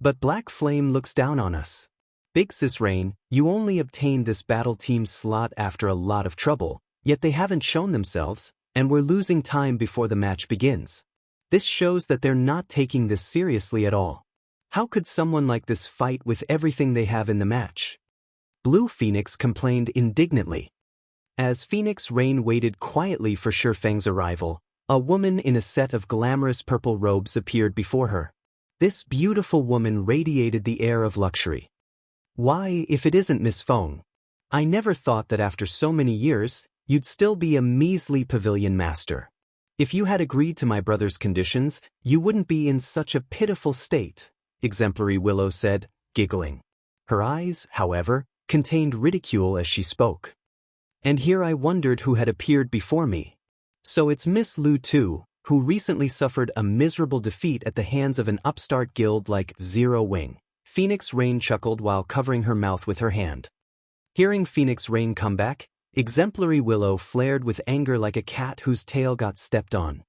But Black Flame looks down on us. Big Sis Rain, you only obtained this battle team slot after a lot of trouble, yet they haven't shown themselves, and we're losing time before the match begins. This shows that they're not taking this seriously at all. How could someone like this fight with everything they have in the match? Blue Phoenix complained indignantly. As Phoenix Rain waited quietly for Shifeng's arrival, a woman in a set of glamorous purple robes appeared before her. This beautiful woman radiated the air of luxury. Why, if it isn't Miss Feng? I never thought that after so many years, you'd still be a measly pavilion master. If you had agreed to my brother's conditions, you wouldn't be in such a pitiful state, Exemplary Willow said, giggling. Her eyes, however, contained ridicule as she spoke. And here I wondered who had appeared before me. So it's Miss Lu too, who recently suffered a miserable defeat at the hands of an upstart guild like Zero Wing. Phoenix Rain chuckled while covering her mouth with her hand. Hearing Phoenix Rain come back, Exemplary Willow flared with anger like a cat whose tail got stepped on.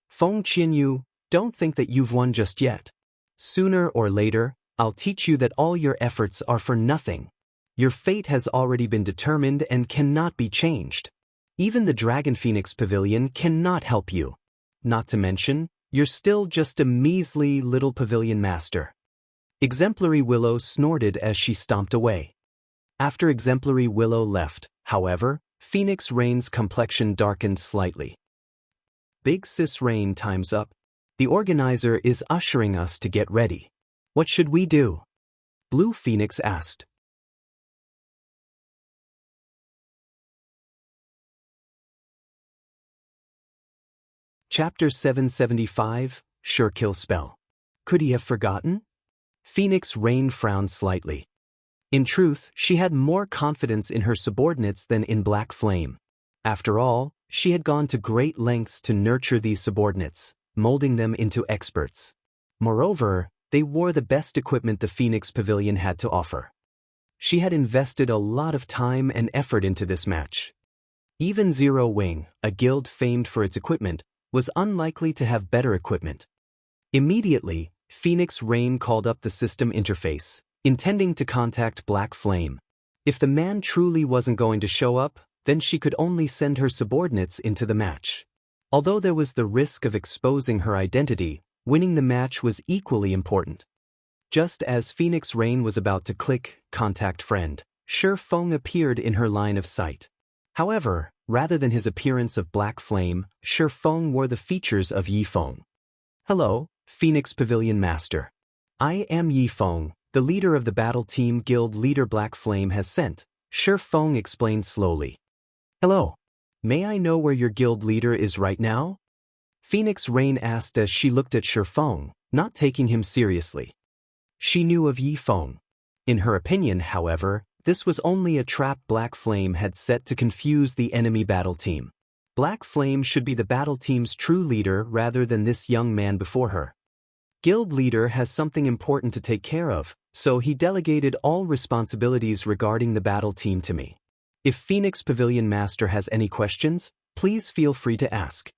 Feng Qianyu, don't think that you've won just yet. Sooner or later, I'll teach you that all your efforts are for nothing. Your fate has already been determined and cannot be changed. Even the Dragon Phoenix Pavilion cannot help you. Not to mention, you're still just a measly little pavilion master. Exemplary Willow snorted as she stomped away. After Exemplary Willow left, however, Phoenix Rain's complexion darkened slightly. Big Sis Rain, time's up. The organizer is ushering us to get ready. What should we do? Blue Phoenix asked. Chapter 775, Sure Kill Spell. Could he have forgotten? Phoenix Rain frowned slightly. In truth, she had more confidence in her subordinates than in Black Flame. After all, she had gone to great lengths to nurture these subordinates, molding them into experts. Moreover, they wore the best equipment the Phoenix Pavilion had to offer. She had invested a lot of time and effort into this match. Even Zero Wing, a guild famed for its equipment, was unlikely to have better equipment. Immediately, Phoenix Rain called up the system interface, intending to contact Black Flame. If the man truly wasn't going to show up, then she could only send her subordinates into the match. Although there was the risk of exposing her identity, winning the match was equally important. Just as Phoenix Rain was about to click Contact Friend, Shifeng appeared in her line of sight. However, rather than his appearance of Black Flame, Shifeng wore the features of Yifeng. Hello, Phoenix Pavilion Master. I am Yifeng, the leader of the battle team guild leader Black Flame has sent, Shifeng explained slowly. Hello. May I know where your guild leader is right now? Phoenix Rain asked as she looked at Shifeng, not taking him seriously. She knew of Yifeng. In her opinion, however, this was only a trap Black Flame had set to confuse the enemy battle team. Black Flame should be the battle team's true leader rather than this young man before her. Guild leader has something important to take care of, so he delegated all responsibilities regarding the battle team to me. If Phoenix Pavilion Master has any questions, please feel free to ask.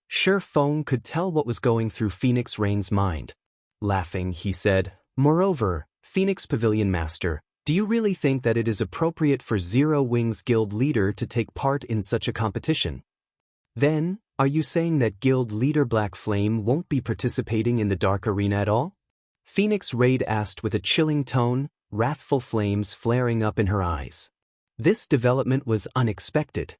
Shifeng could tell what was going through Phoenix Rain's mind. Laughing, he said, Moreover, Phoenix Pavilion Master, do you really think that it is appropriate for Zero Wing's guild leader to take part in such a competition? Then, are you saying that guild leader Black Flame won't be participating in the Dark Arena at all? Phoenix Raid asked with a chilling tone, wrathful flames flaring up in her eyes. This development was unexpected.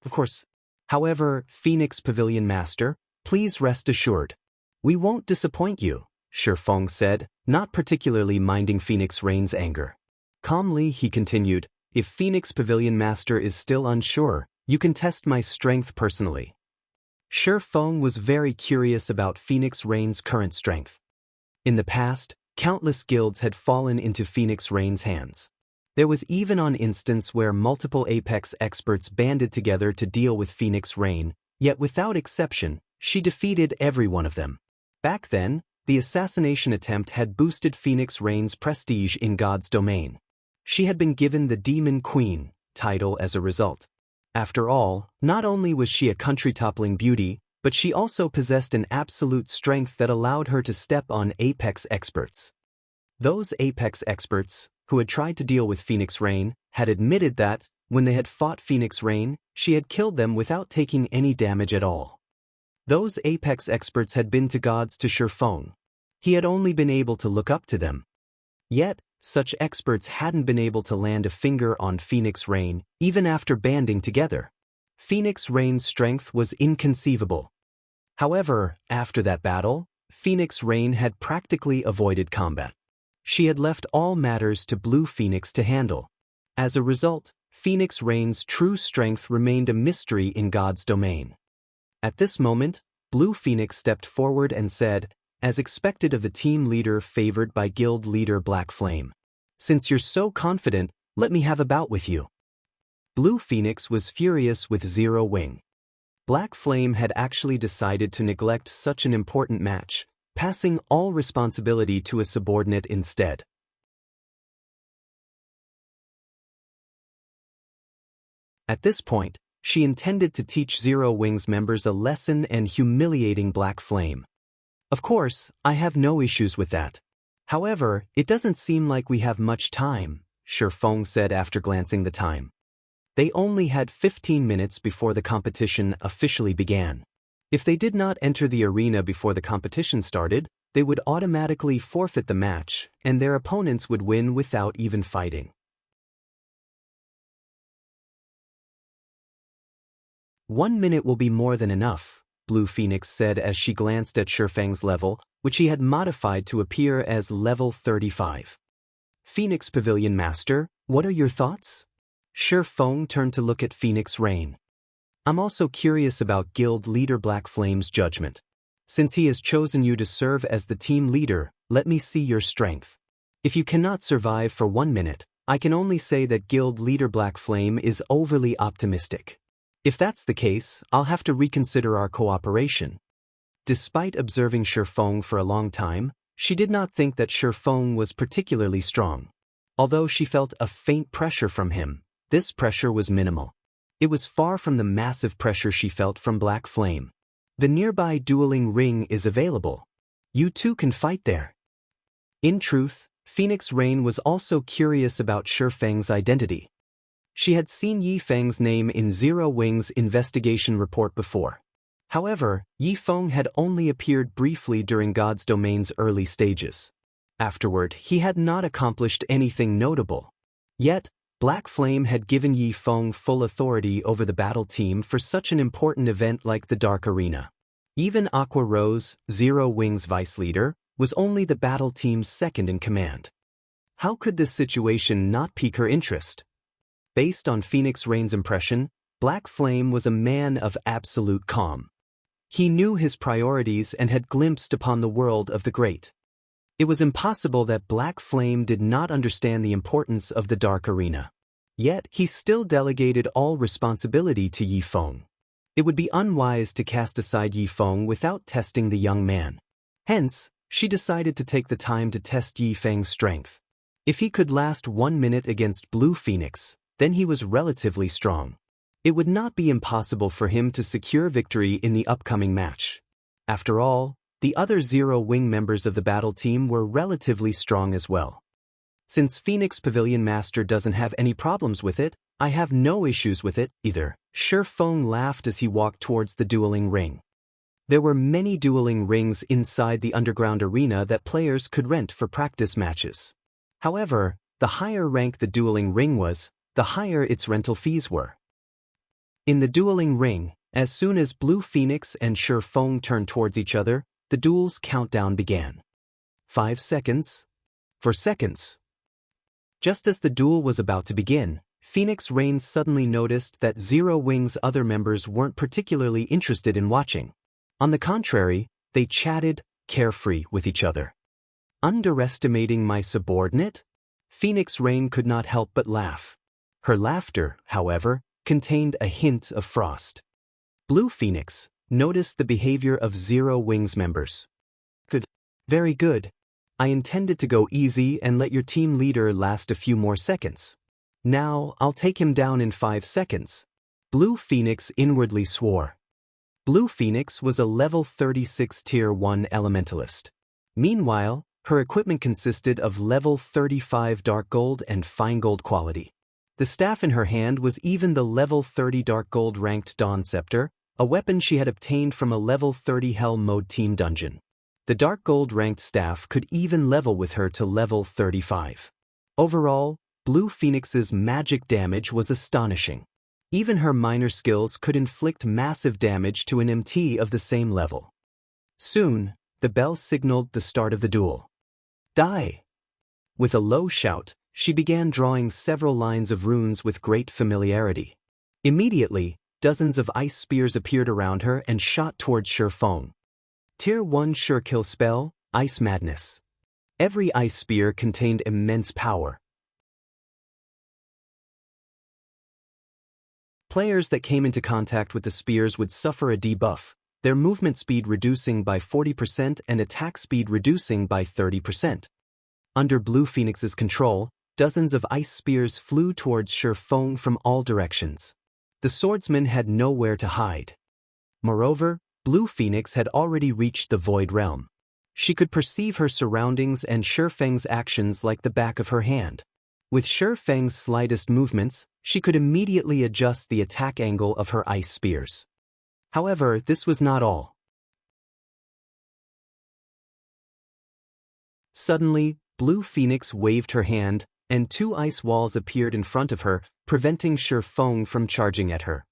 Of course. However, Phoenix Pavilion Master, please rest assured. We won't disappoint you, Shifeng said, not particularly minding Phoenix Rain's anger. Calmly, he continued, If Phoenix Pavilion Master is still unsure, you can test my strength personally. Shi Feng was very curious about Phoenix Rain's current strength. In the past, countless guilds had fallen into Phoenix Rain's hands. There was even an instance where multiple Apex experts banded together to deal with Phoenix Rain, yet without exception, she defeated every one of them. Back then, the assassination attempt had boosted Phoenix Rain's prestige in God's domain. She had been given the Demon Queen title as a result. After all, not only was she a country-toppling beauty, but she also possessed an absolute strength that allowed her to step on Apex experts. Those Apex experts, who had tried to deal with Phoenix Rain, had admitted that, when they had fought Phoenix Rain, she had killed them without taking any damage at all. Those Apex experts had been to gods to Shi Feng. He had only been able to look up to them. Yet, such experts hadn't been able to land a finger on Phoenix Rain, even after banding together. Phoenix Rain's strength was inconceivable. However, after that battle, Phoenix Rain had practically avoided combat. She had left all matters to Blue Phoenix to handle. As a result, Phoenix Rain's true strength remained a mystery in God's domain. At this moment, Blue Phoenix stepped forward and said, as expected of the team leader favored by guild leader Black Flame, "Since you're so confident, let me have a bout with you." Blue Phoenix was furious with Zero Wing. Black Flame had actually decided to neglect such an important match, passing all responsibility to a subordinate instead. At this point, she intended to teach Zero Wing's members a lesson and humiliating Black Flame. Of course, I have no issues with that. However, it doesn't seem like we have much time, Shi Feng said after glancing the time. They only had 15 minutes before the competition officially began. If they did not enter the arena before the competition started, they would automatically forfeit the match, and their opponents would win without even fighting. "1 minute will be more than enough," Blue Phoenix said as she glanced at Shi Feng's level, which he had modified to appear as level 35. "Phoenix Pavilion Master, what are your thoughts?" Shi Feng turned to look at Phoenix Rain. "I'm also curious about Guild Leader Black Flame's judgment. Since he has chosen you to serve as the team leader, let me see your strength. If you cannot survive for 1 minute, I can only say that Guild Leader Black Flame is overly optimistic. If that's the case, I'll have to reconsider our cooperation." Despite observing Shi Feng for a long time, she did not think that Shi Feng was particularly strong. Although she felt a faint pressure from him, this pressure was minimal. It was far from the massive pressure she felt from Black Flame. The nearby dueling ring is available. You two can fight there. In truth, Phoenix Rain was also curious about Shi Feng's identity. She had seen Yi Feng's name in Zero Wing's investigation report before. However, Yi Feng had only appeared briefly during God's domain's early stages. Afterward, he had not accomplished anything notable. Yet, Black Flame had given Yi Feng full authority over the battle team for such an important event like the Dark Arena. Even Aqua Rose, Zero Wing's vice leader, was only the battle team's second in command. How could this situation not pique her interest? Based on Phoenix Rain's impression, Black Flame was a man of absolute calm. He knew his priorities and had glimpsed upon the world of the great. It was impossible that Black Flame did not understand the importance of the Dark Arena. Yet, he still delegated all responsibility to Yi Feng. It would be unwise to cast aside Yi Feng without testing the young man. Hence, she decided to take the time to test Yi Feng's strength. If he could last 1 minute against Blue Phoenix, then he was relatively strong. It would not be impossible for him to secure victory in the upcoming match. After all, the other Zero Wing members of the battle team were relatively strong as well. Since Phoenix Pavilion Master doesn't have any problems with it, I have no issues with it either. Shi Feng laughed as he walked towards the dueling ring. There were many dueling rings inside the underground arena that players could rent for practice matches. However, the higher rank the dueling ring was, the higher its rental fees were. In the dueling ring, as soon as Blue Phoenix and Shi Feng turned towards each other, the duel's countdown began. 5 seconds. 4 seconds. Just as the duel was about to begin, Phoenix Rain suddenly noticed that Zero Wing's other members weren't particularly interested in watching. On the contrary, they chatted, carefree with each other. Underestimating my subordinate? Phoenix Rain could not help but laugh. Her laughter, however, contained a hint of frost. Blue Phoenix noticed the behavior of Zero Wing's members. Good. Very good. I intended to go easy and let your team leader last a few more seconds. Now, I'll take him down in 5 seconds. Blue Phoenix inwardly swore. Blue Phoenix was a level 36 Tier 1 Elementalist. Meanwhile, her equipment consisted of level 35 Dark Gold and Fine Gold quality. The staff in her hand was even the level 30 Dark Gold ranked Dawn Scepter, a weapon she had obtained from a level 30 Hell Mode team dungeon. The Dark Gold ranked staff could even level with her to level 35. Overall, Blue Phoenix's magic damage was astonishing. Even her minor skills could inflict massive damage to an MT of the same level. Soon, the bell signaled the start of the duel. Die! With a low shout, she began drawing several lines of runes with great familiarity. Immediately, dozens of ice spears appeared around her and shot towards Sure Feng. Tier 1 Sure Kill Spell, Ice Madness. Every ice spear contained immense power. Players that came into contact with the spears would suffer a debuff, their movement speed reducing by 40% and attack speed reducing by 30%. Under Blue Phoenix's control, dozens of ice spears flew towards Sure Feng from all directions. The swordsman had nowhere to hide. Moreover, Blue Phoenix had already reached the Void Realm. She could perceive her surroundings and Sure Feng's actions like the back of her hand. With Sure Feng's slightest movements, she could immediately adjust the attack angle of her ice spears. However, this was not all. Suddenly, Blue Phoenix waved her hand, and 2 ice walls appeared in front of her, preventing Sure Feng from charging at her.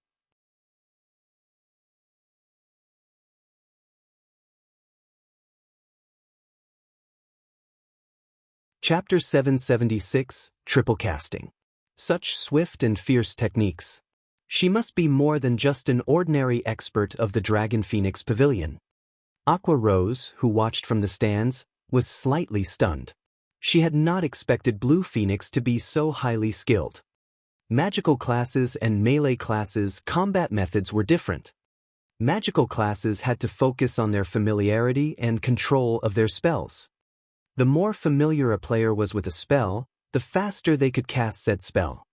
Chapter 776, Triple Casting. Such swift and fierce techniques. She must be more than just an ordinary expert of the Dragon Phoenix Pavilion. Aqua Rose, who watched from the stands, was slightly stunned. She had not expected Blue Phoenix to be so highly skilled. Magical classes and melee classes' combat methods were different. Magical classes had to focus on their familiarity and control of their spells. The more familiar a player was with a spell, the faster they could cast said spell.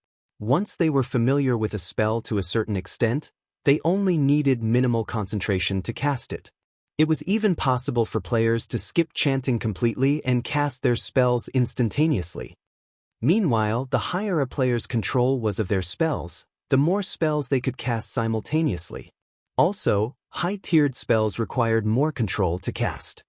Once they were familiar with a spell to a certain extent, they only needed minimal concentration to cast it. It was even possible for players to skip chanting completely and cast their spells instantaneously. Meanwhile, the higher a player's control was of their spells, the more spells they could cast simultaneously. Also, high-tiered spells required more control to cast.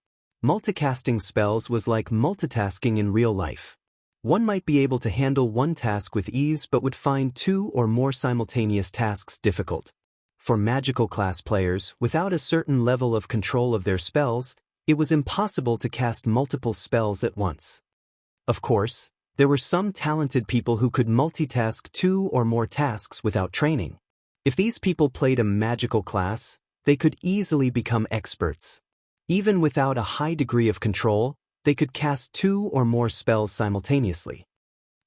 Multicasting spells was like multitasking in real life. One might be able to handle one task with ease but would find 2 or more simultaneous tasks difficult. For magical class players, without a certain level of control of their spells, it was impossible to cast multiple spells at once. Of course, there were some talented people who could multitask 2 or more tasks without training. If these people played a magical class, they could easily become experts. Even without a high degree of control, they could cast 2 or more spells simultaneously.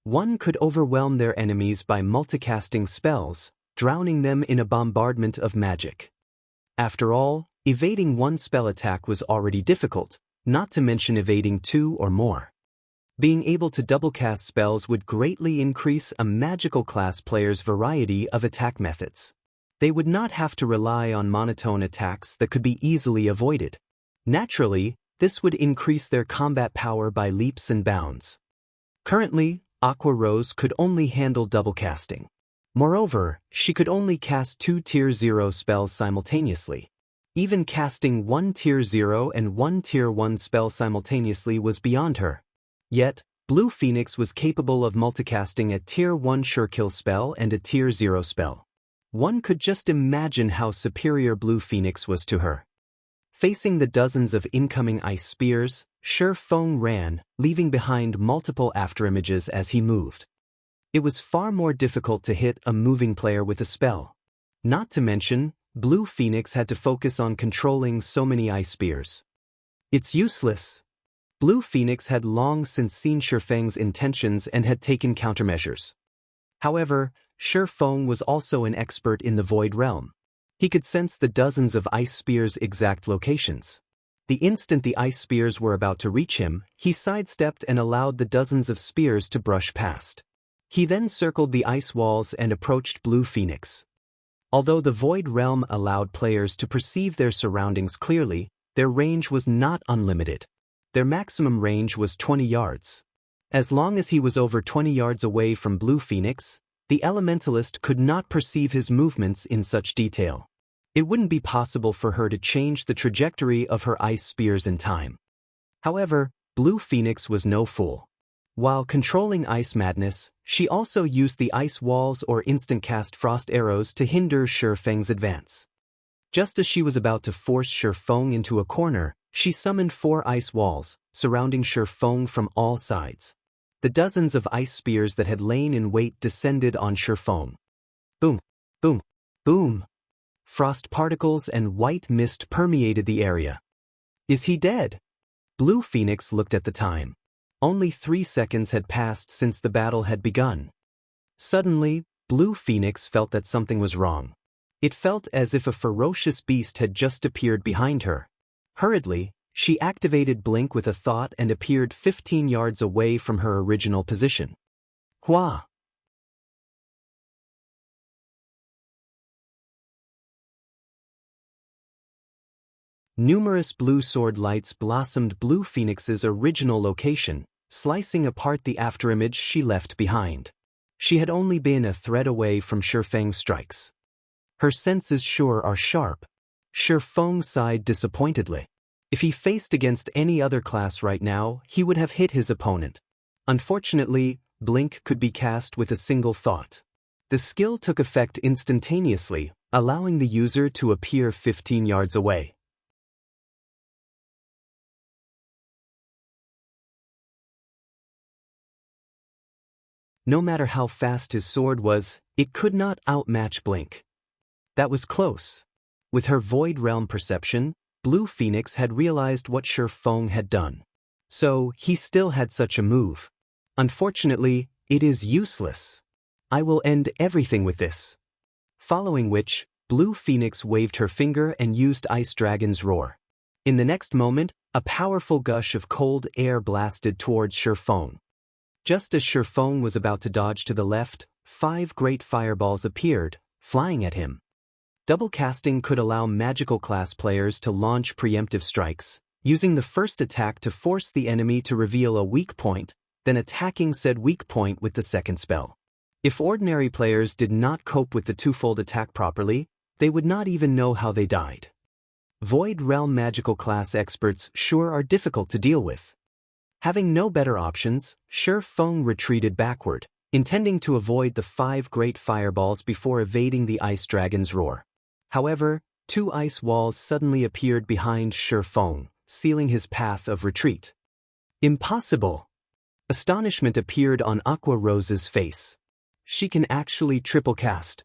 One could overwhelm their enemies by multicasting spells, drowning them in a bombardment of magic. After all, evading one spell attack was already difficult, not to mention evading 2 or more. Being able to double-cast spells would greatly increase a magical class player's variety of attack methods. They would not have to rely on monotone attacks that could be easily avoided. Naturally, this would increase their combat power by leaps and bounds. Currently, Aqua Rose could only handle double casting. Moreover, she could only cast 2 Tier 0 spells simultaneously. Even casting 1 Tier 0 and 1 Tier 1 spell simultaneously was beyond her. Yet, Blue Phoenix was capable of multicasting a Tier 1 Sure Kill spell and a Tier 0 spell. One could just imagine how superior Blue Phoenix was to her. Facing the dozens of incoming ice spears, Sure Feng ran, leaving behind multiple afterimages as he moved. It was far more difficult to hit a moving player with a spell. Not to mention, Blue Phoenix had to focus on controlling so many ice spears. It's useless. Blue Phoenix had long since seen Shifeng's intentions and had taken countermeasures. However, Shifeng was also an expert in the Void Realm. He could sense the dozens of ice spears' exact locations. The instant the ice spears were about to reach him, he sidestepped and allowed the dozens of spears to brush past. He then circled the ice walls and approached Blue Phoenix. Although the Void Realm allowed players to perceive their surroundings clearly, their range was not unlimited. Their maximum range was 20 yards. As long as he was over 20 yards away from Blue Phoenix, the Elementalist could not perceive his movements in such detail. It wouldn't be possible for her to change the trajectory of her ice spears in time. However, Blue Phoenix was no fool. While controlling ice madness, she also used the ice walls or instant-cast frost arrows to hinder Shifeng's advance. Just as she was about to force Shifeng into a corner, she summoned 4 ice walls, surrounding Shifeng from all sides. The dozens of ice spears that had lain in wait descended on Shifeng. Boom, boom, boom. Frost particles and white mist permeated the area. Is he dead? Blue Phoenix looked at the time. Only 3 seconds had passed since the battle had begun. Suddenly, Blue Phoenix felt that something was wrong. It felt as if a ferocious beast had just appeared behind her. Hurriedly, she activated Blink with a thought and appeared 15 yards away from her original position. Hua! Numerous blue sword lights blossomed Blue Phoenix's original location, slicing apart the afterimage she left behind. She had only been a thread away from Shifeng's strikes. Her senses sure are sharp. Shifeng sighed disappointedly. If he faced against any other class right now, he would have hit his opponent. Unfortunately, Blink could be cast with a single thought. The skill took effect instantaneously, allowing the user to appear 15 yards away. No matter how fast his sword was, it could not outmatch Blink. That was close. With her Void Realm perception, Blue Phoenix had realized what Shifeng had done. So, he still had such a move. Unfortunately, it is useless. I will end everything with this. Following which, Blue Phoenix waved her finger and used Ice Dragon's Roar. In the next moment, a powerful gush of cold air blasted towards Shifeng. Just as Shifeng was about to dodge to the left, 5 great fireballs appeared, flying at him. Double casting could allow magical class players to launch preemptive strikes, using the first attack to force the enemy to reveal a weak point, then attacking said weak point with the second spell. If ordinary players did not cope with the twofold attack properly, they would not even know how they died. Void Realm magical class experts sure are difficult to deal with. Having no better options, Shifeng retreated backward, intending to avoid the 5 great fireballs before evading the Ice Dragon's Roar. However, 2 ice walls suddenly appeared behind Shifeng, sealing his path of retreat. Impossible! Astonishment appeared on Aqua Rose's face. She can actually triple cast.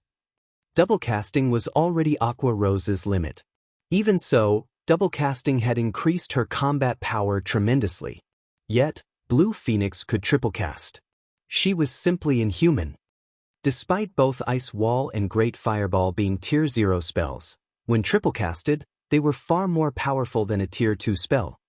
Double casting was already Aqua Rose's limit. Even so, double casting had increased her combat power tremendously. Yet, Blue Phoenix could triple cast. She was simply inhuman. Despite both Ice Wall and Great Fireball being Tier 0 spells, when triple casted, they were far more powerful than a Tier 2 spell.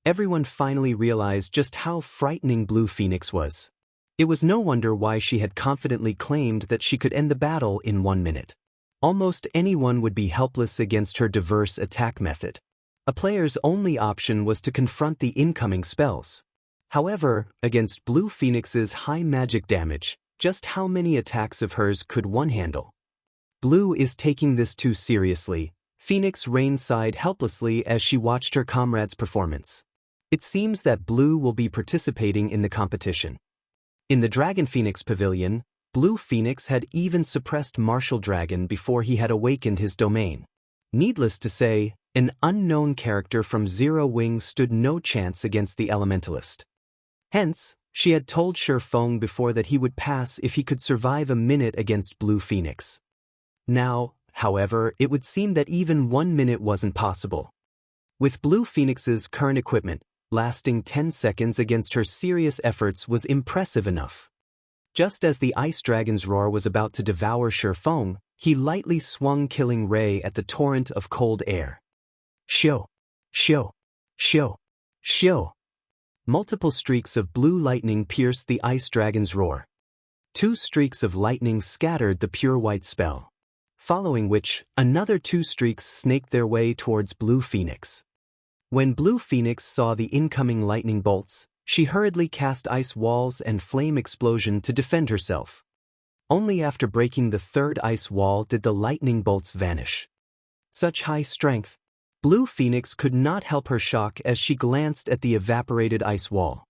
Everyone finally realized just how frightening Blue Phoenix was. It was no wonder why she had confidently claimed that she could end the battle in 1 minute. Almost anyone would be helpless against her diverse attack method. A player's only option was to confront the incoming spells. However, against Blue Phoenix's high magic damage, just how many attacks of hers could one handle? Blue is taking this too seriously. Phoenix Rain sighed helplessly as she watched her comrade's performance. It seems that Blue will be participating in the competition. In the Dragon Phoenix Pavilion, Blue Phoenix had even suppressed Martial Dragon before he had awakened his domain. Needless to say, an unknown character from Zero Wing stood no chance against the Elementalist. Hence, She had told Feng before that he would pass if he could survive a minute against Blue Phoenix. Now, however, it would seem that even 1 minute wasn't possible. With Blue Phoenix's current equipment, lasting 10 seconds against her serious efforts was impressive enough. Just as the Ice Dragon's roar was about to devour Feng, he lightly swung killing ray at the torrent of cold air. Shio! Shio! Shio! Shio! Multiple streaks of blue lightning pierced the Ice Dragon's roar. 2 streaks of lightning scattered the pure white spell, following which, another 2 streaks snaked their way towards Blue Phoenix. When Blue Phoenix saw the incoming lightning bolts, she hurriedly cast ice walls and flame explosion to defend herself. Only after breaking the 3rd ice wall did the lightning bolts vanish. Such high strength! Blue Phoenix could not help her shock as she glanced at the evaporated ice wall.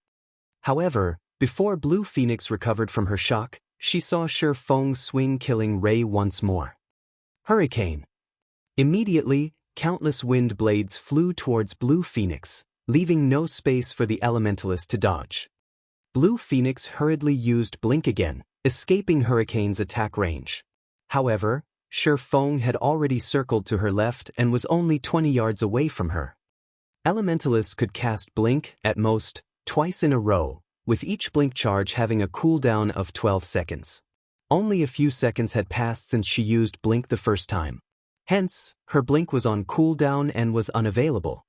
However, before Blue Phoenix recovered from her shock, she saw Feng swing killing ray once more. Hurricane! Immediately, countless wind blades flew towards Blue Phoenix, leaving no space for the elementalist to dodge. Blue Phoenix hurriedly used Blink again, escaping Hurricane's attack range. However, Feng had already circled to her left and was only 20 yards away from her. Elementalists could cast Blink, at most, twice in a row, with each Blink charge having a cooldown of 12 seconds. Only a few seconds had passed since she used Blink the first time. Hence, her Blink was on cooldown and was unavailable.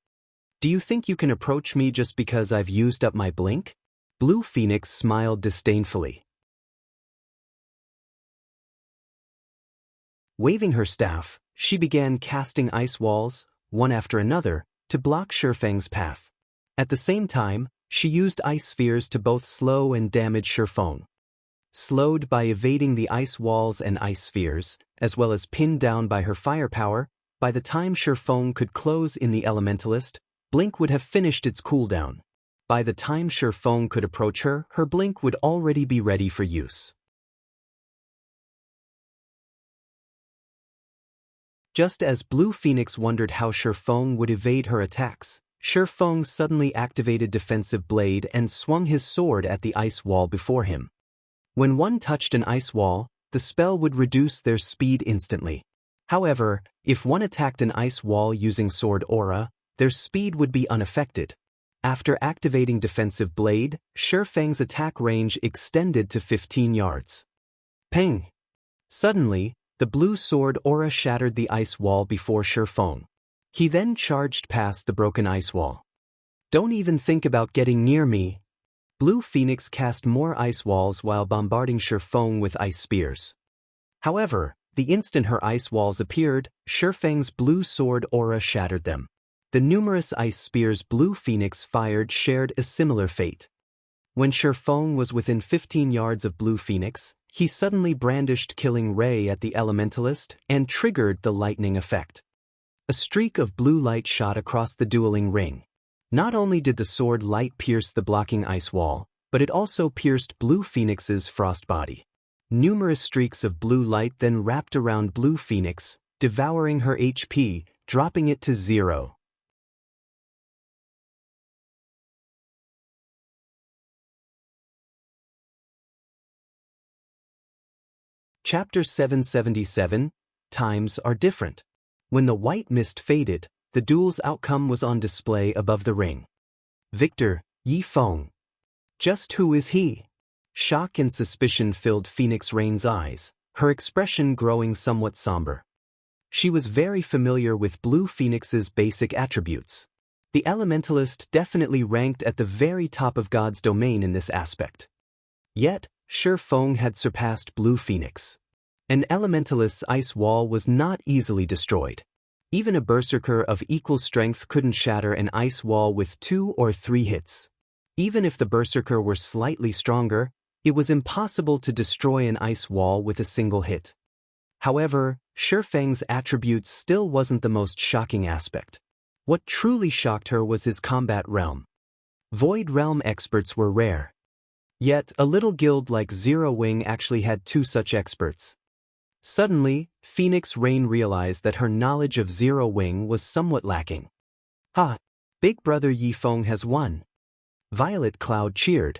Do you think you can approach me just because I've used up my Blink? Blue Phoenix smiled disdainfully. Waving her staff, she began casting ice walls, one after another, to block Feng's path. At the same time, she used ice spheres to both slow and damage Feng. Slowed by evading the ice walls and ice spheres, as well as pinned down by her firepower, by the time Feng could close in the elementalist, Blink would have finished its cooldown. By the time Feng could approach her, her Blink would already be ready for use. Just as Blue Phoenix wondered how Feng would evade her attacks, Feng suddenly activated Defensive Blade and swung his sword at the ice wall before him. When one touched an ice wall, the spell would reduce their speed instantly. However, if one attacked an ice wall using Sword Aura, their speed would be unaffected. After activating Defensive Blade, Feng's attack range extended to 15 yards. Ping! Suddenly, the blue sword aura shattered the ice wall before Feng. He then charged past the broken ice wall. Don't even think about getting near me. Blue Phoenix cast more ice walls while bombarding Feng with ice spears. However, the instant her ice walls appeared, Feng's blue sword aura shattered them. The numerous ice spears Blue Phoenix fired shared a similar fate. When Feng was within 15 yards of Blue Phoenix, he suddenly brandished Killing Ray at the elementalist and triggered the lightning effect. A streak of blue light shot across the dueling ring. Not only did the sword light pierce the blocking ice wall, but it also pierced Blue Phoenix's frost body. Numerous streaks of blue light then wrapped around Blue Phoenix, devouring her HP, dropping it to 0. Chapter 777, Times Are Different. When the white mist faded, the duel's outcome was on display above the ring. Victor, Feng. Just who is he? Shock and suspicion filled Phoenix Rain's eyes, her expression growing somewhat somber. She was very familiar with Blue Phoenix's basic attributes. The elementalist definitely ranked at the very top of God's domain in this aspect. Yet, Feng had surpassed Blue Phoenix. An elementalist's ice wall was not easily destroyed. Even a berserker of equal strength couldn't shatter an ice wall with 2 or 3 hits. Even if the berserker were slightly stronger, it was impossible to destroy an ice wall with a single hit. However, Feng's attributes still wasn't the most shocking aspect. What truly shocked her was his combat realm. Void Realm experts were rare. Yet, a little guild like Zero Wing actually had 2 such experts. Suddenly, Phoenix Rain realized that her knowledge of Zero Wing was somewhat lacking. Ha! Big brother Feng has won. Violet Cloud cheered.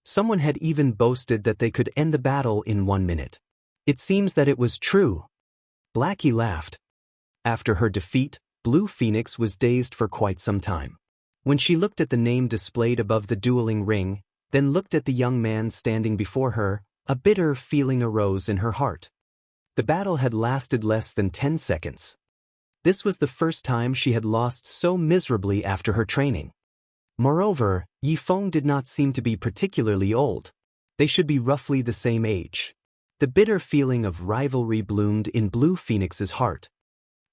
Someone had even boasted that they could end the battle in 1 minute. It seems that it was true. Blackie laughed. After her defeat, Blue Phoenix was dazed for quite some time. When she looked at the name displayed above the dueling ring, then looked at the young man standing before her, a bitter feeling arose in her heart. The battle had lasted less than 10 seconds. This was the first time she had lost so miserably after her training. Moreover, Yi Feng did not seem to be particularly old. They should be roughly the same age. The bitter feeling of rivalry bloomed in Blue Phoenix's heart.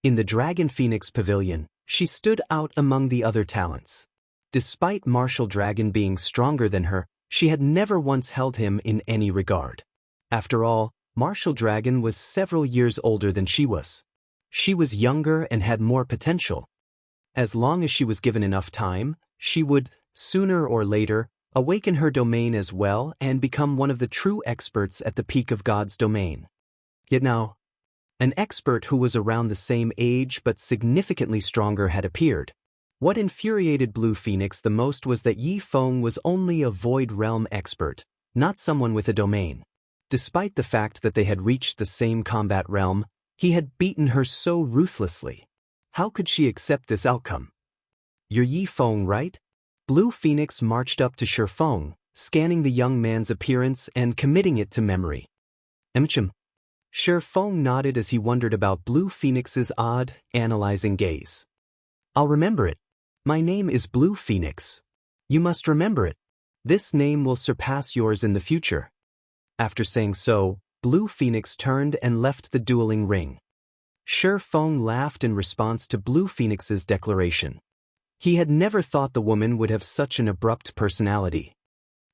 In the Dragon Phoenix Pavilion, she stood out among the other talents. Despite Martial Dragon being stronger than her, she had never once held him in any regard. After all, Martial Dragon was several years older than she was. She was younger and had more potential. As long as she was given enough time, she would, sooner or later, awaken her domain as well and become one of the true experts at the peak of God's domain. Yet now, an expert who was around the same age but significantly stronger had appeared. What infuriated Blue Phoenix the most was that Yi Feng was only a Void Realm expert, not someone with a domain. Despite the fact that they had reached the same combat realm, he had beaten her so ruthlessly. How could she accept this outcome? "You're Yi Feng, right?" Blue Phoenix marched up to Shi Feng, scanning the young man's appearance and committing it to memory. Shi Feng nodded as he wondered about Blue Phoenix's odd, analyzing gaze. "I'll remember it. My name is Blue Phoenix. You must remember it. This name will surpass yours in the future." After saying so, Blue Phoenix turned and left the dueling ring. Shi Feng laughed in response to Blue Phoenix's declaration. He had never thought the woman would have such an abrupt personality.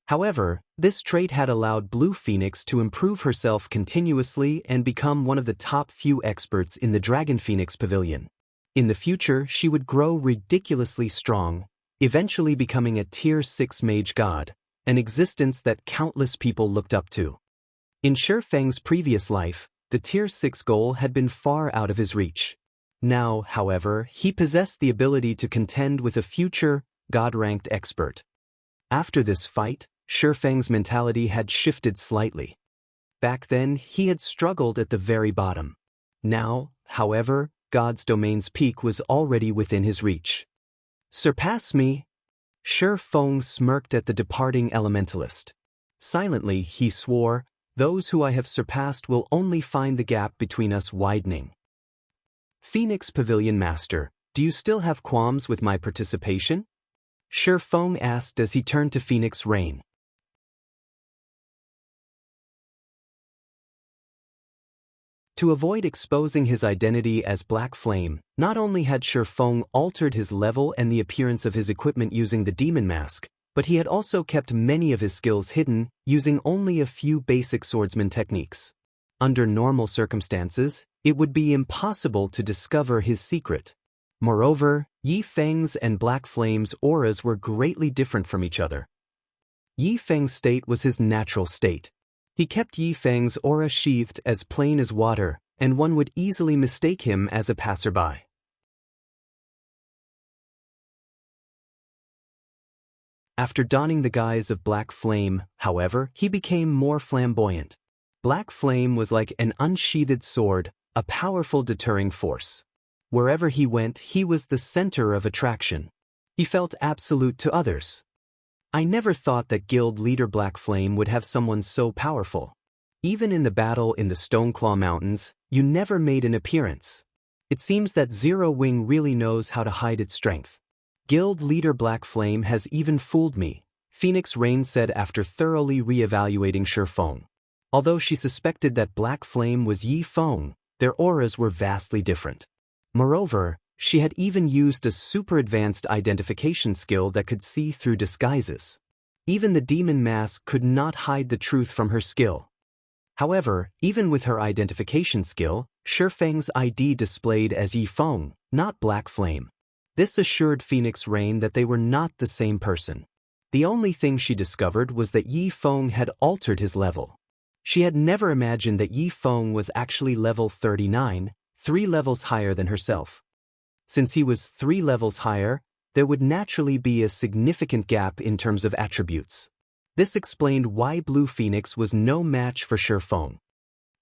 However, this trait had allowed Blue Phoenix to improve herself continuously and become one of the top few experts in the Dragon Phoenix Pavilion. In the future, she would grow ridiculously strong, eventually becoming a Tier 6 mage god, an existence that countless people looked up to. In Shi Feng's previous life, the Tier 6 goal had been far out of his reach. Now, however, he possessed the ability to contend with a future, god-ranked expert. After this fight, Shi Feng's mentality had shifted slightly. Back then, he had struggled at the very bottom. Now, however, God's domain's peak was already within his reach. "Surpass me?" Shi Feng smirked at the departing elementalist. Silently, he swore, "Those who I have surpassed will only find the gap between us widening." "Phoenix Pavilion Master, do you still have qualms with my participation?" Shi Feng asked as he turned to Phoenix Rain. To avoid exposing his identity as Black Flame, not only had Shi Feng altered his level and the appearance of his equipment using the demon mask, but he had also kept many of his skills hidden, using only a few basic swordsman techniques. Under normal circumstances, it would be impossible to discover his secret. Moreover, Yi Feng's and Black Flame's auras were greatly different from each other. Yi Feng's state was his natural state. He kept Yi Feng's aura sheathed as plain as water, and one would easily mistake him as a passerby. After donning the guise of Black Flame, however, he became more flamboyant. Black Flame was like an unsheathed sword, a powerful deterring force. Wherever he went, he was the center of attraction. He felt absolute to others. I never thought that guild leader Black Flame would have someone so powerful. Even in the battle in the Stoneclaw Mountains, you never made an appearance. It seems that Zero Wing really knows how to hide its strength. Guild leader Black Flame has even fooled me, Phoenix Rain said after thoroughly re-evaluating Shi Feng. Although she suspected that Black Flame was Yi Feng, their auras were vastly different. Moreover, she had even used a super-advanced identification skill that could see through disguises. Even the demon mask could not hide the truth from her skill. However, even with her identification skill, Shi Feng's ID displayed as Yi Feng, not Black Flame. This assured Phoenix Rain that they were not the same person. The only thing she discovered was that Yi Feng had altered his level. She had never imagined that Yi Feng was actually level 39, 3 levels higher than herself. Since he was 3 levels higher, there would naturally be a significant gap in terms of attributes. This explained why Blue Phoenix was no match for Shifeng.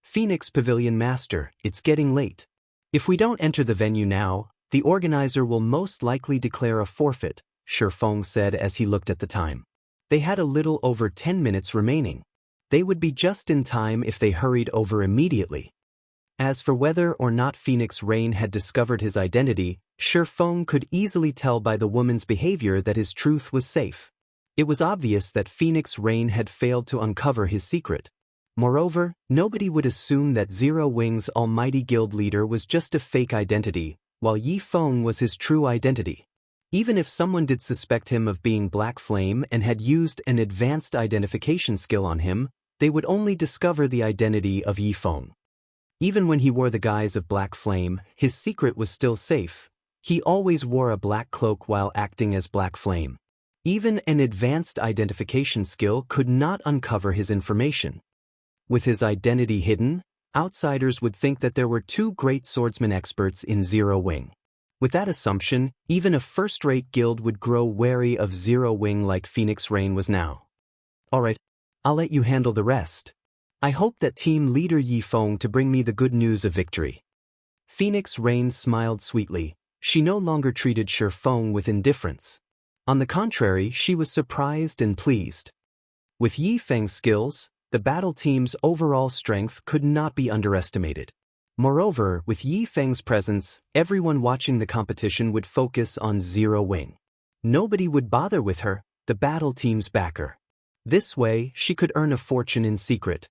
Phoenix Pavilion Master, it's getting late. If we don't enter the venue now, the organizer will most likely declare a forfeit, Shifeng said as he looked at the time. They had a little over 10 minutes remaining. They would be just in time if they hurried over immediately. As for whether or not Phoenix Rain had discovered his identity, Shifeng could easily tell by the woman's behavior that his truth was safe. It was obvious that Phoenix Rain had failed to uncover his secret. Moreover, nobody would assume that Zero Wing's almighty guild leader was just a fake identity, while Yi Feng was his true identity. Even if someone did suspect him of being Black Flame and had used an advanced identification skill on him, they would only discover the identity of Yi Feng. Even when he wore the guise of Black Flame, his secret was still safe. He always wore a black cloak while acting as Black Flame. Even an advanced identification skill could not uncover his information. With his identity hidden, outsiders would think that there were two great swordsman experts in Zero Wing. With that assumption, even a first-rate guild would grow wary of Zero Wing like Phoenix Rain was now. Alright, I'll let you handle the rest. I hope that team leader Yi Feng to bring me the good news of victory. Phoenix Rain smiled sweetly. She no longer treated Shifeng with indifference. On the contrary, she was surprised and pleased. With Yi Feng's skills, the battle team's overall strength could not be underestimated. Moreover, with Yi Feng's presence, everyone watching the competition would focus on Zero Wing. Nobody would bother with her, the battle team's backer. This way, she could earn a fortune in secret.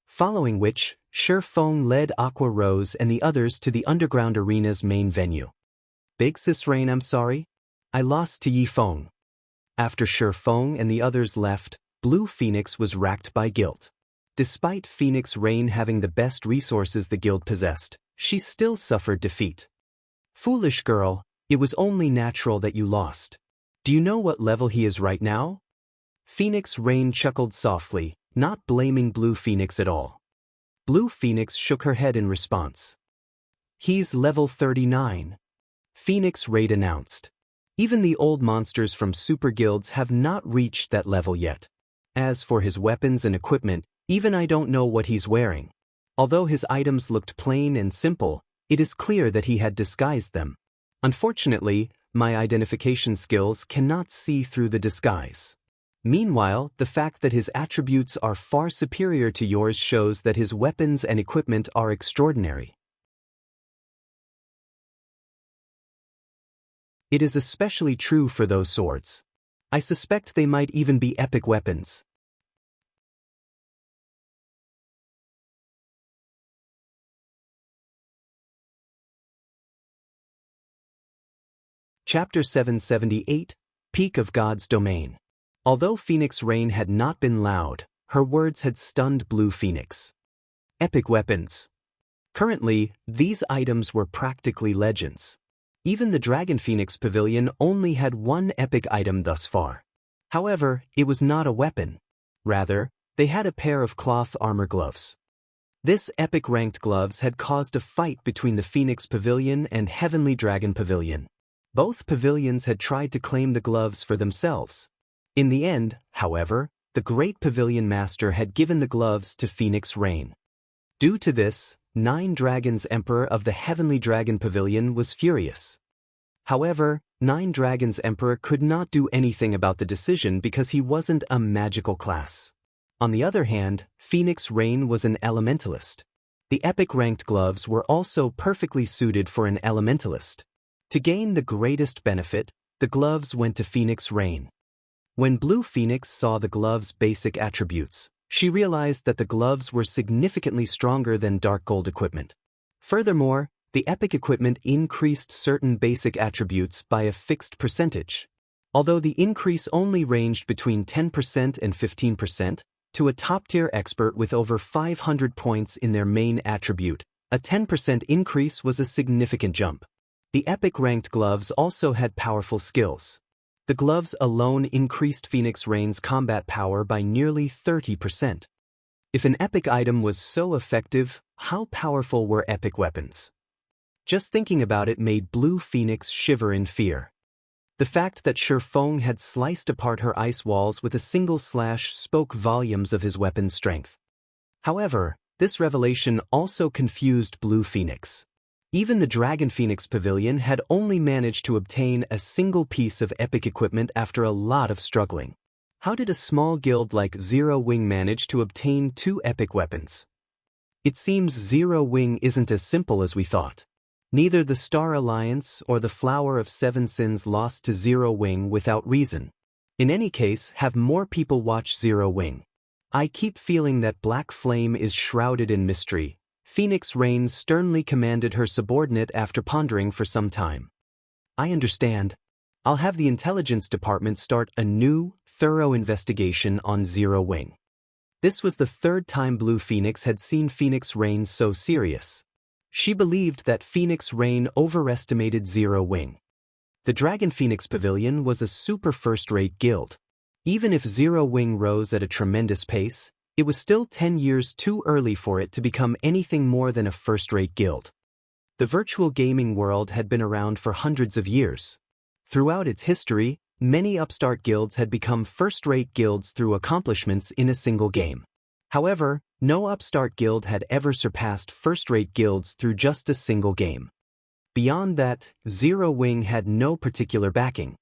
Following which, Shifeng led Aqua Rose and the others to the underground arena's main venue. Big Sis Rain, I'm sorry? I lost to Yi Feng. After Shifeng and the others left, Blue Phoenix was racked by guilt. Despite Phoenix Rain having the best resources the guild possessed, she still suffered defeat. Foolish girl, it was only natural that you lost. Do you know what level he is right now? Phoenix Rain chuckled softly, not blaming Blue Phoenix at all. Blue Phoenix shook her head in response. He's level 39. Phoenix Raid announced. Even the old monsters from super guilds have not reached that level yet. As for his weapons and equipment, even I don't know what he's wearing. Although his items looked plain and simple, it is clear that he had disguised them. Unfortunately, my identification skills cannot see through the disguise. Meanwhile, the fact that his attributes are far superior to yours shows that his weapons and equipment are extraordinary. It is especially true for those swords. I suspect they might even be epic weapons. Chapter 778, Peak of God's Domain. Although Phoenix Rain had not been loud, her words had stunned Blue Phoenix. Epic weapons. Currently, these items were practically legends. Even the Dragon Phoenix Pavilion only had one epic item thus far. However, it was not a weapon. Rather, they had a pair of cloth armor gloves. This epic ranked gloves had caused a fight between the Phoenix Pavilion and Heavenly Dragon Pavilion. Both pavilions had tried to claim the gloves for themselves. In the end, however, the Great Pavilion Master had given the gloves to Phoenix Rain. Due to this, Nine Dragons Emperor of the Heavenly Dragon Pavilion was furious. However, Nine Dragons Emperor could not do anything about the decision because he wasn't a magical class. On the other hand, Phoenix Rain was an elementalist. The epic ranked gloves were also perfectly suited for an elementalist. To gain the greatest benefit, the gloves went to Phoenix Rain. When Blue Phoenix saw the gloves' basic attributes, she realized that the gloves were significantly stronger than dark gold equipment. Furthermore, the epic equipment increased certain basic attributes by a fixed percentage. Although the increase only ranged between 10% and 15%, to a top-tier expert with over 500 points in their main attribute, a 10% increase was a significant jump. The epic-ranked gloves also had powerful skills. The gloves alone increased Phoenix Rain's combat power by nearly 30%. If an epic item was so effective, how powerful were epic weapons? Just thinking about it made Blue Phoenix shiver in fear. The fact that Shifeng had sliced apart her ice walls with a single slash spoke volumes of his weapon's strength. However, this revelation also confused Blue Phoenix. Even the Dragon Phoenix Pavilion had only managed to obtain a single piece of epic equipment after a lot of struggling. How did a small guild like Zero Wing manage to obtain 2 epic weapons? It seems Zero Wing isn't as simple as we thought. Neither the Star Alliance or the Flower of Seven Sins lost to Zero Wing without reason. In any case, have more people watch Zero Wing. I keep feeling that Black Flame is shrouded in mystery, Phoenix Rain sternly commanded her subordinate after pondering for some time. I understand. I'll have the intelligence department start a new, thorough investigation on Zero Wing. This was the 3rd time Blue Phoenix had seen Phoenix Rain so serious. She believed that Phoenix Rain overestimated Zero Wing. The Dragon Phoenix Pavilion was a super first-rate guild. Even if Zero Wing rose at a tremendous pace, it was still 10 years too early for it to become anything more than a first-rate guild. The virtual gaming world had been around for hundreds of years. Throughout its history, many upstart guilds had become first-rate guilds through accomplishments in a single game. However, no upstart guild had ever surpassed first-rate guilds through just a single game. Beyond that, Zero Wing had no particular backing.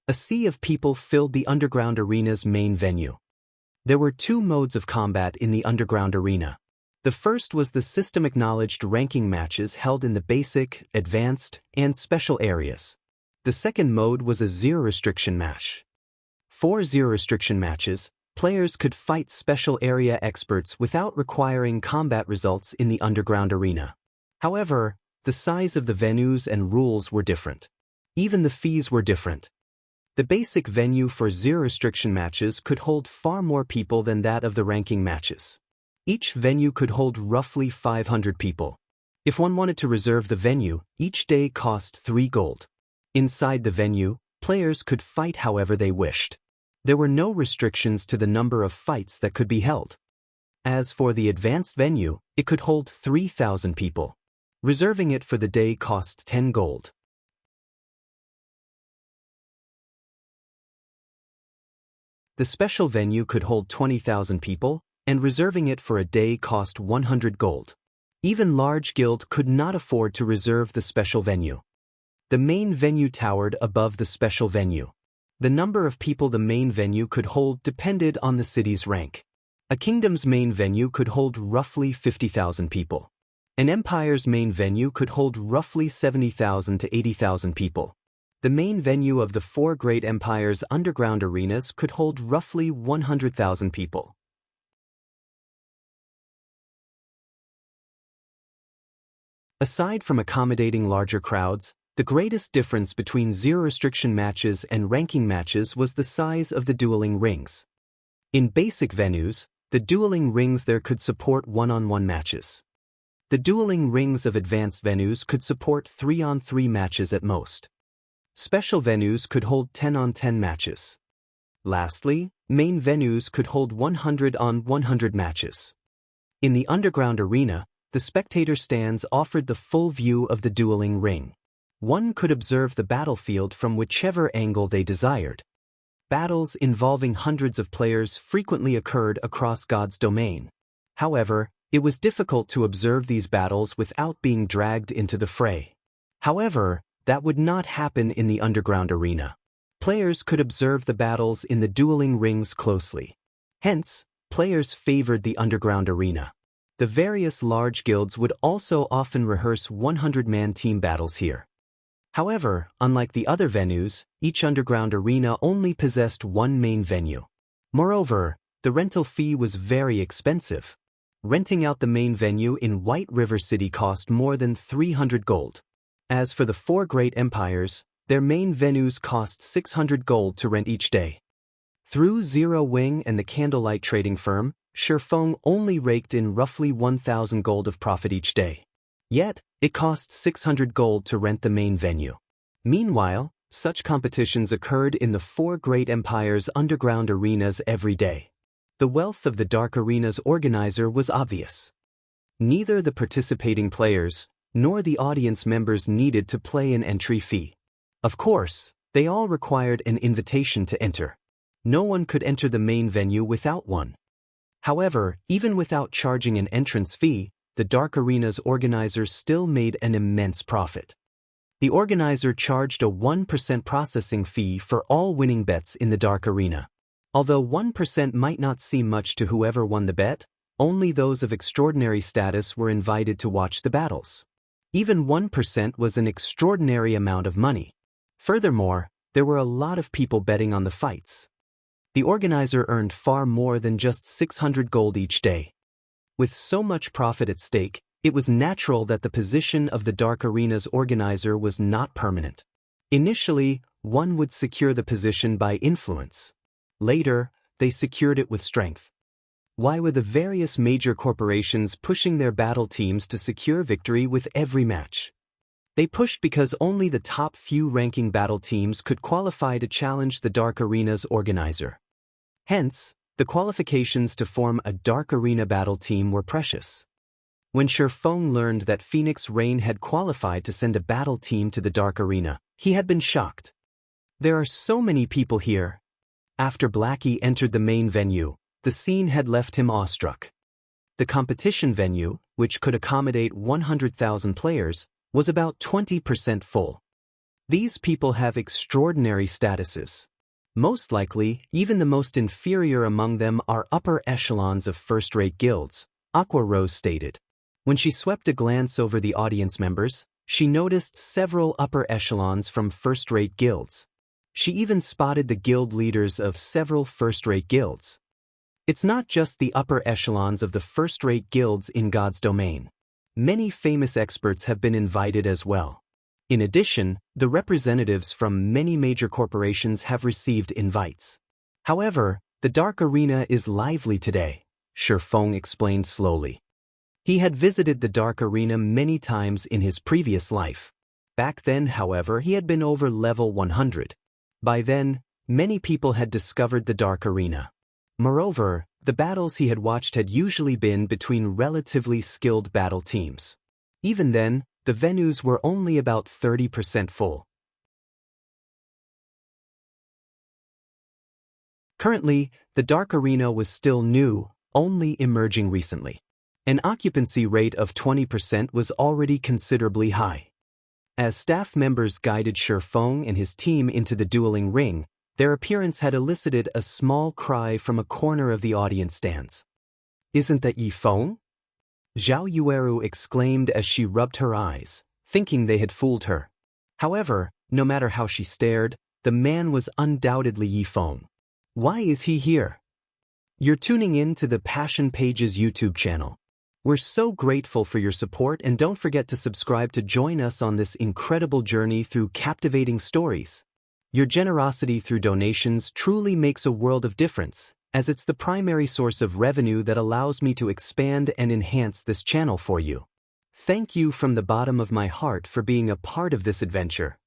A sea of people filled the underground arena's main venue. There were 2 modes of combat in the underground arena. The first was the system-acknowledged ranking matches held in the basic, advanced, and special areas. The second mode was a zero-restriction match. For zero-restriction matches, players could fight special area experts without requiring combat results in the underground arena. However, the size of the venues and rules were different. Even the fees were different. The basic venue for zero-restriction matches could hold far more people than that of the ranking matches. Each venue could hold roughly 500 people. If one wanted to reserve the venue, each day cost 3 gold. Inside the venue, players could fight however they wished. There were no restrictions to the number of fights that could be held. As for the advanced venue, it could hold 3,000 people. Reserving it for the day cost 10 gold. The special venue could hold 20,000 people, and reserving it for a day cost 100 gold. Even large guild could not afford to reserve the special venue. The main venue towered above the special venue. The number of people the main venue could hold depended on the city's rank. A kingdom's main venue could hold roughly 50,000 people. An empire's main venue could hold roughly 70,000 to 80,000 people. The main venue of the 4 great empires' underground arenas could hold roughly 100,000 people. Aside from accommodating larger crowds, the greatest difference between zero-restriction matches and ranking matches was the size of the dueling rings. In basic venues, the dueling rings there could support one-on-one matches. The dueling rings of advanced venues could support 3-on-3 matches at most. Special venues could hold 10-on-10 matches. Lastly, main venues could hold 100-on-100 matches. In the underground arena, the spectator stands offered the full view of the dueling ring. One could observe the battlefield from whichever angle they desired. Battles involving hundreds of players frequently occurred across God's domain. However, it was difficult to observe these battles without being dragged into the fray. However, that would not happen in the underground arena. Players could observe the battles in the dueling rings closely. Hence, players favored the underground arena. The various large guilds would also often rehearse 100-man team battles here. However, unlike the other venues, each underground arena only possessed one main venue. Moreover, the rental fee was very expensive. Renting out the main venue in White River City cost more than 300 gold. As for the 4 great empires, their main venues cost 600 gold to rent each day. Through Zero Wing and the Candlelight Trading Firm, Shifeng only raked in roughly 1,000 gold of profit each day. Yet, it cost 600 gold to rent the main venue. Meanwhile, such competitions occurred in the 4 great empires' underground arenas every day. The wealth of the Dark Arena's organizer was obvious. Neither the participating players nor the audience members needed to pay an entry fee. Of course, They all required an invitation to enter. No one could enter the main venue without one. However, even without charging an entrance fee, the Dark Arena's organizers still made an immense profit. The organizer charged a 1% processing fee for all winning bets in the Dark Arena. Although 1% might not seem much to whoever won the bet, only those of extraordinary status were invited to watch the battles. Even 1% was an extraordinary amount of money. Furthermore, there were a lot of people betting on the fights. The organizer earned far more than just 600 gold each day. With so much profit at stake, it was natural that the position of the Dark Arena's organizer was not permanent. Initially, one would secure the position by influence. Later, they secured it with strength. Why were the various major corporations pushing their battle teams to secure victory with every match? They pushed because only the top few ranking battle teams could qualify to challenge the Dark Arena's organizer. Hence, the qualifications to form a Dark Arena battle team were precious. When Shifeng learned that Phoenix Rain had qualified to send a battle team to the Dark Arena, he had been shocked. There are so many people here. After Blackie entered the main venue, the scene had left him awestruck. The competition venue, which could accommodate 100,000 players, was about 20% full. These people have extraordinary statuses. Most likely, even the most inferior among them are upper echelons of first-rate guilds, Aqua Rose stated. When she swept a glance over the audience members, she noticed several upper echelons from first-rate guilds. She even spotted the guild leaders of several first-rate guilds. It's not just the upper echelons of the first-rate guilds in God's domain. Many famous experts have been invited as well. In addition, the representatives from many major corporations have received invites. However, the Dark Arena is lively today, Shifeng explained slowly. He had visited the Dark Arena many times in his previous life. Back then, however, he had been over level 100. By then, many people had discovered the Dark Arena. Moreover, the battles he had watched had usually been between relatively skilled battle teams. Even then, the venues were only about 30% full. Currently, the Dark Arena was still new, only emerging recently. An occupancy rate of 20% was already considerably high. As staff members guided Shifeng and his team into the dueling ring, their appearance had elicited a small cry from a corner of the audience stands. "Isn't that Yifeng?" Zhao Yueru exclaimed as she rubbed her eyes, thinking they had fooled her. However, no matter how she stared, the man was undoubtedly Yifeng. Why is he here? You're tuning in to the Passion Pages YouTube channel. We're so grateful for your support, and don't forget to subscribe to join us on this incredible journey through captivating stories. Your generosity through donations truly makes a world of difference, as it's the primary source of revenue that allows me to expand and enhance this channel for you. Thank you from the bottom of my heart for being a part of this adventure.